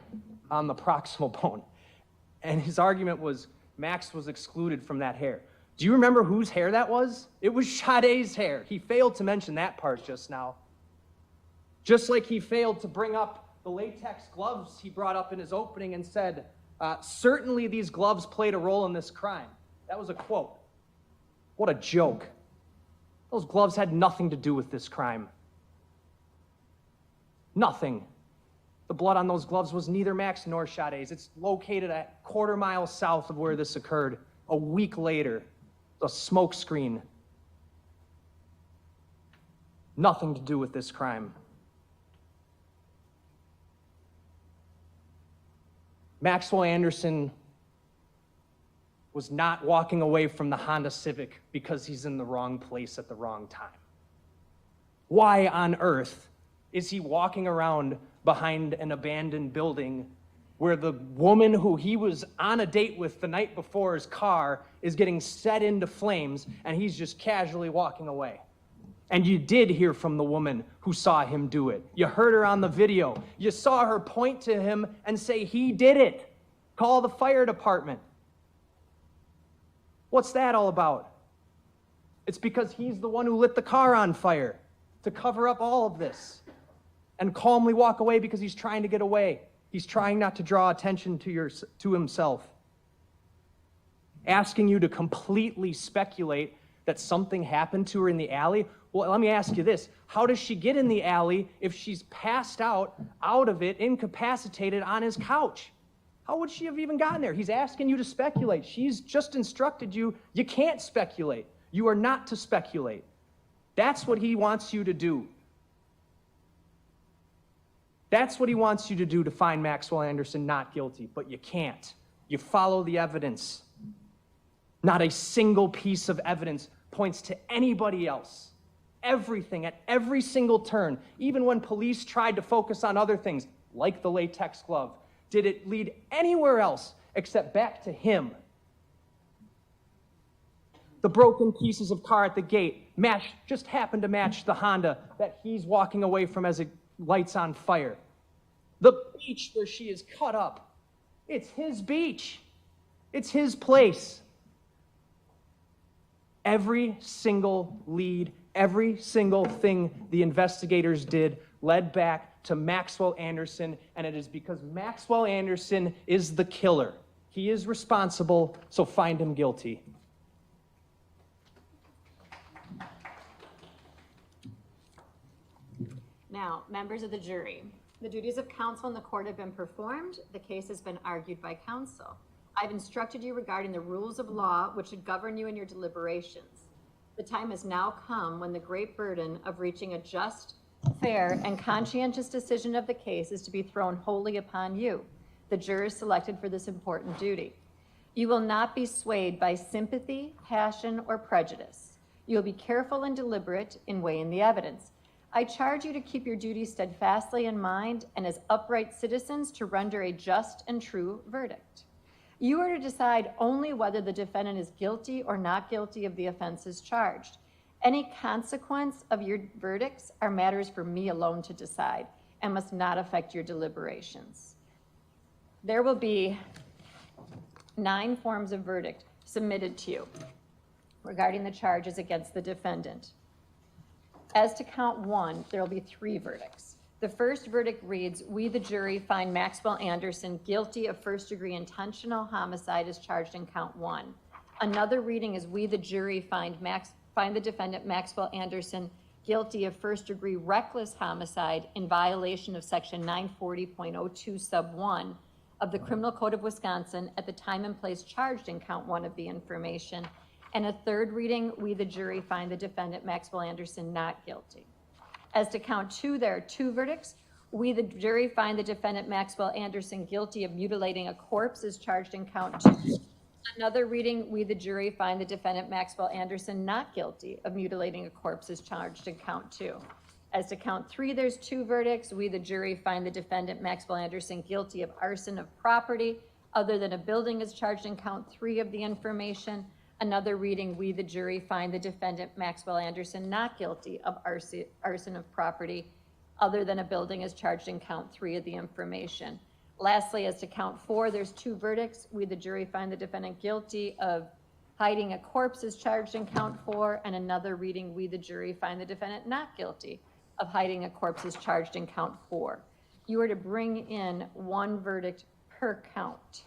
on the proximal bone, and his argument was Max was excluded from that hair. Do you remember whose hair that was? It was Sade's hair. He failed to mention that part just now. Just like he failed to bring up the latex gloves he brought up in his opening and said, certainly these gloves played a role in this crime. That was a quote. What a joke. Those gloves had nothing to do with this crime. Nothing. The blood on those gloves was neither Max nor Sade's. It's located a quarter-mile south of where this occurred. A week later, a smoke screen. Nothing to do with this crime. Maxwell Anderson was not walking away from the Honda Civic because he's in the wrong place at the wrong time. Why on earth is he walking around behind an abandoned building where the woman who he was on a date with the night before's car is getting set into flames, and he's just casually walking away? And you did hear from the woman who saw him do it. You heard her on the video. You saw her point to him and say, he did it. Call the fire department. What's that all about? It's because he's the one who lit the car on fire to cover up all of this and calmly walk away because he's trying to get away. He's trying not to draw attention to himself. Asking you to completely speculate that something happened to her in the alley. Well, let me ask you this. How does she get in the alley if she's passed out of it, incapacitated on his couch? How would she have even gotten there? He's asking you to speculate. She's just instructed you, you can't speculate. You are not to speculate. That's what he wants you to do. That's what he wants you to do to find Maxwell Anderson not guilty, but you can't. You follow the evidence. Not a single piece of evidence points to anybody else. Everything at every single turn, even when police tried to focus on other things, like the latex glove, did it lead anywhere else except back to him? The broken pieces of car at the gate just happened to match the Honda that he's walking away from as it lights on fire. The beach where she is cut up, it's his beach. It's his place. Every single lead, every single thing the investigators did led back to Maxwell Anderson, and it is because Maxwell Anderson is the killer. He is responsible, so find him guilty. Now, members of the jury, the duties of counsel in the court have been performed. The case has been argued by counsel. I've instructed you regarding the rules of law which should govern you in your deliberations. The time has now come when the great burden of reaching a just, fair, and conscientious decision of the case is to be thrown wholly upon you, the jurors selected for this important duty. You will not be swayed by sympathy, passion, or prejudice. You will be careful and deliberate in weighing the evidence. I charge you to keep your duty steadfastly in mind and as upright citizens to render a just and true verdict. You are to decide only whether the defendant is guilty or not guilty of the offenses charged. Any consequence of your verdicts are matters for me alone to decide and must not affect your deliberations. There will be 9 forms of verdict submitted to you regarding the charges against the defendant. As to count 1, there will be 3 verdicts. The first verdict reads, we, the jury, find Maxwell Anderson guilty of first-degree intentional homicide as charged in count 1. Another reading is, we, the jury, find the defendant Maxwell Anderson guilty of first-degree reckless homicide in violation of section 940.02 sub 1 of the Criminal Code of Wisconsin at the time and place charged in count 1 of the information. And a third reading, we, the jury, find the defendant Maxwell Anderson not guilty. As to count 2, there are 2 verdicts. We, the jury, find the defendant Maxwell Anderson guilty of mutilating a corpse as charged in count 2. Another reading, we, the jury, find the defendant Maxwell Anderson not guilty of mutilating a corpse as charged in count 2. As to count 3, there's 2 verdicts. We, the jury, find the defendant Maxwell Anderson guilty of arson of property other than a building as charged in count 3 of the information. Another reading, we, the jury, find the defendant Maxwell Anderson not guilty of arson of property other than a building as charged in count 3 of the information. Lastly, as to count 4, there's 2 verdicts. We, the jury, find the defendant guilty of hiding a corpse as charged in count 4, and another reading, we, the jury, find the defendant not guilty of hiding a corpse as charged in count 4. You are to bring in 1 verdict per count.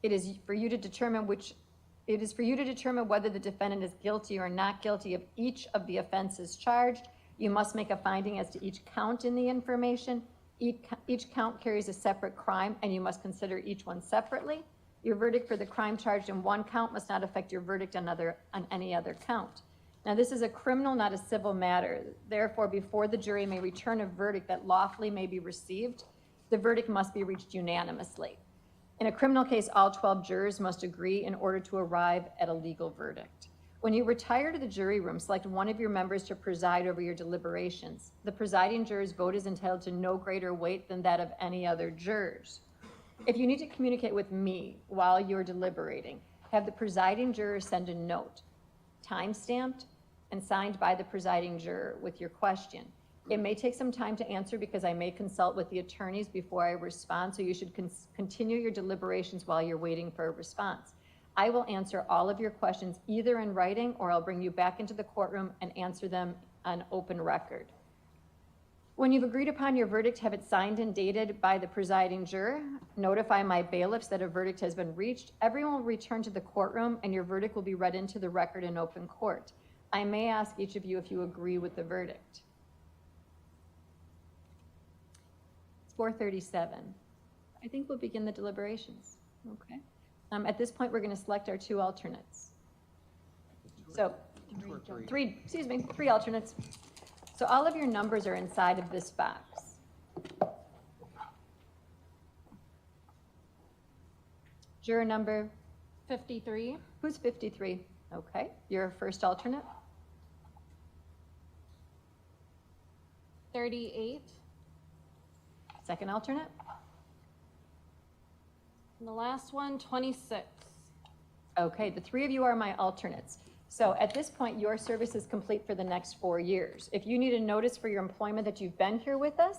It is for you to determine whether the defendant is guilty or not guilty of each of the offenses charged. You must make a finding as to each count in the information. Each count carries a separate crime, and you must consider each one separately. Your verdict for the crime charged in 1 count must not affect your verdict on any other count. Now, this is a criminal, not a civil matter. Therefore, before the jury may return a verdict that lawfully may be received, the verdict must be reached unanimously. In a criminal case, all 12 jurors must agree in order to arrive at a legal verdict. When you retire to the jury room, select one of your members to preside over your deliberations. The presiding juror's vote is entitled to no greater weight than that of any other jurors. If you need to communicate with me while you're deliberating, have the presiding juror send a note, time-stamped and signed by the presiding juror with your question. It may take some time to answer because I may consult with the attorneys before I respond, so you should continue your deliberations while you're waiting for a response. I will answer all of your questions either in writing or I'll bring you back into the courtroom and answer them on open record. When you've agreed upon your verdict, have it signed and dated by the presiding juror. Notify my bailiffs that a verdict has been reached. Everyone will return to the courtroom and your verdict will be read into the record in open court. I may ask each of you if you agree with the verdict. It's 4:37. I think we'll begin the deliberations. Okay. At this point, we're going to select our 2 alternates. So, 3 alternates. So all of your numbers are inside of this box. Juror number? 53. Who's 53? Okay, your first alternate? 38. Second alternate? And the last one, 26. Okay, the 3 of you are my alternates. So at this point, your service is complete for the next 4 years. If you need a notice for your employment that you've been here with us,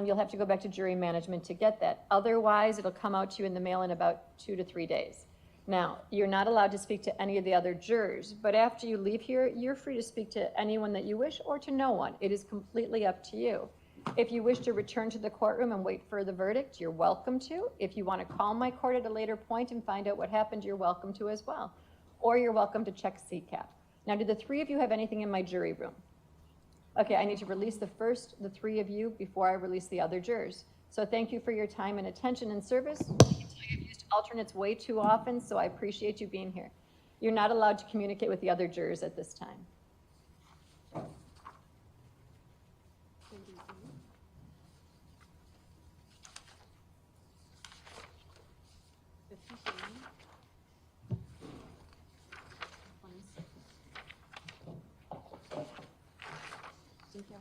you'll have to go back to jury management to get that. Otherwise, it'll come out to you in the mail in about 2 to 3 days. Now, you're not allowed to speak to any of the other jurors, but after you leave here, you're free to speak to anyone that you wish or to no one. It is completely up to you. If you wish to return to the courtroom and wait for the verdict, you're welcome to. If you want to call my court at a later point and find out what happened, you're welcome to as well. Or you're welcome to check CCAP. Now, do the 3 of you have anything in my jury room? Okay, I need to release the 3 of you before I release the other jurors. So thank you for your time and attention and service. I've used alternates way too often, so I appreciate you being here. You're not allowed to communicate with the other jurors at this time. Thank you.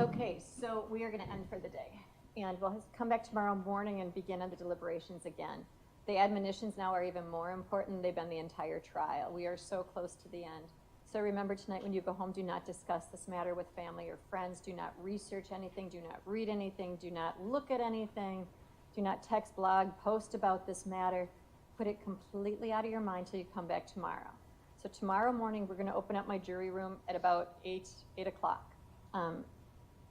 Okay, so we are going to end for the day. And we'll come back tomorrow morning and begin on the deliberations again. The admonitions now are even more important. They've been the entire trial. We are so close to the end. So remember tonight when you go home, do not discuss this matter with family or friends. Do not research anything. Do not read anything. Do not look at anything. Do not text, blog, post about this matter. Put it completely out of your mind till you come back tomorrow. So tomorrow morning, we're going to open up my jury room at about 8 o'clock.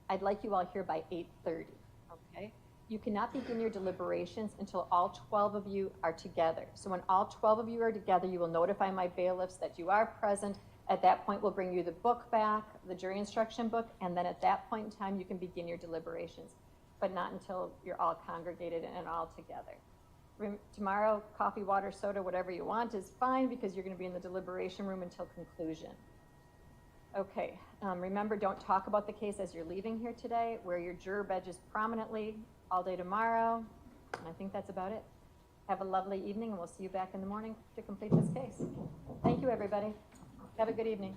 I'd like you all here by 8:30, okay? You cannot begin your deliberations until all 12 of you are together. So when all 12 of you are together, you will notify my bailiffs that you are present. At that point, we'll bring you the book back, the jury instruction book, and then at that point in time, you can begin your deliberations, but not until you're all congregated and all together. Tomorrow, coffee, water, soda, whatever you want is fine because you're going to be in the deliberation room until conclusion. Okay, remember, don't talk about the case as you're leaving here today. Wear your juror badges prominently all day tomorrow, and I think that's about it. Have a lovely evening, and we'll see you back in the morning to complete this case. Thank you, everybody. Have a good evening.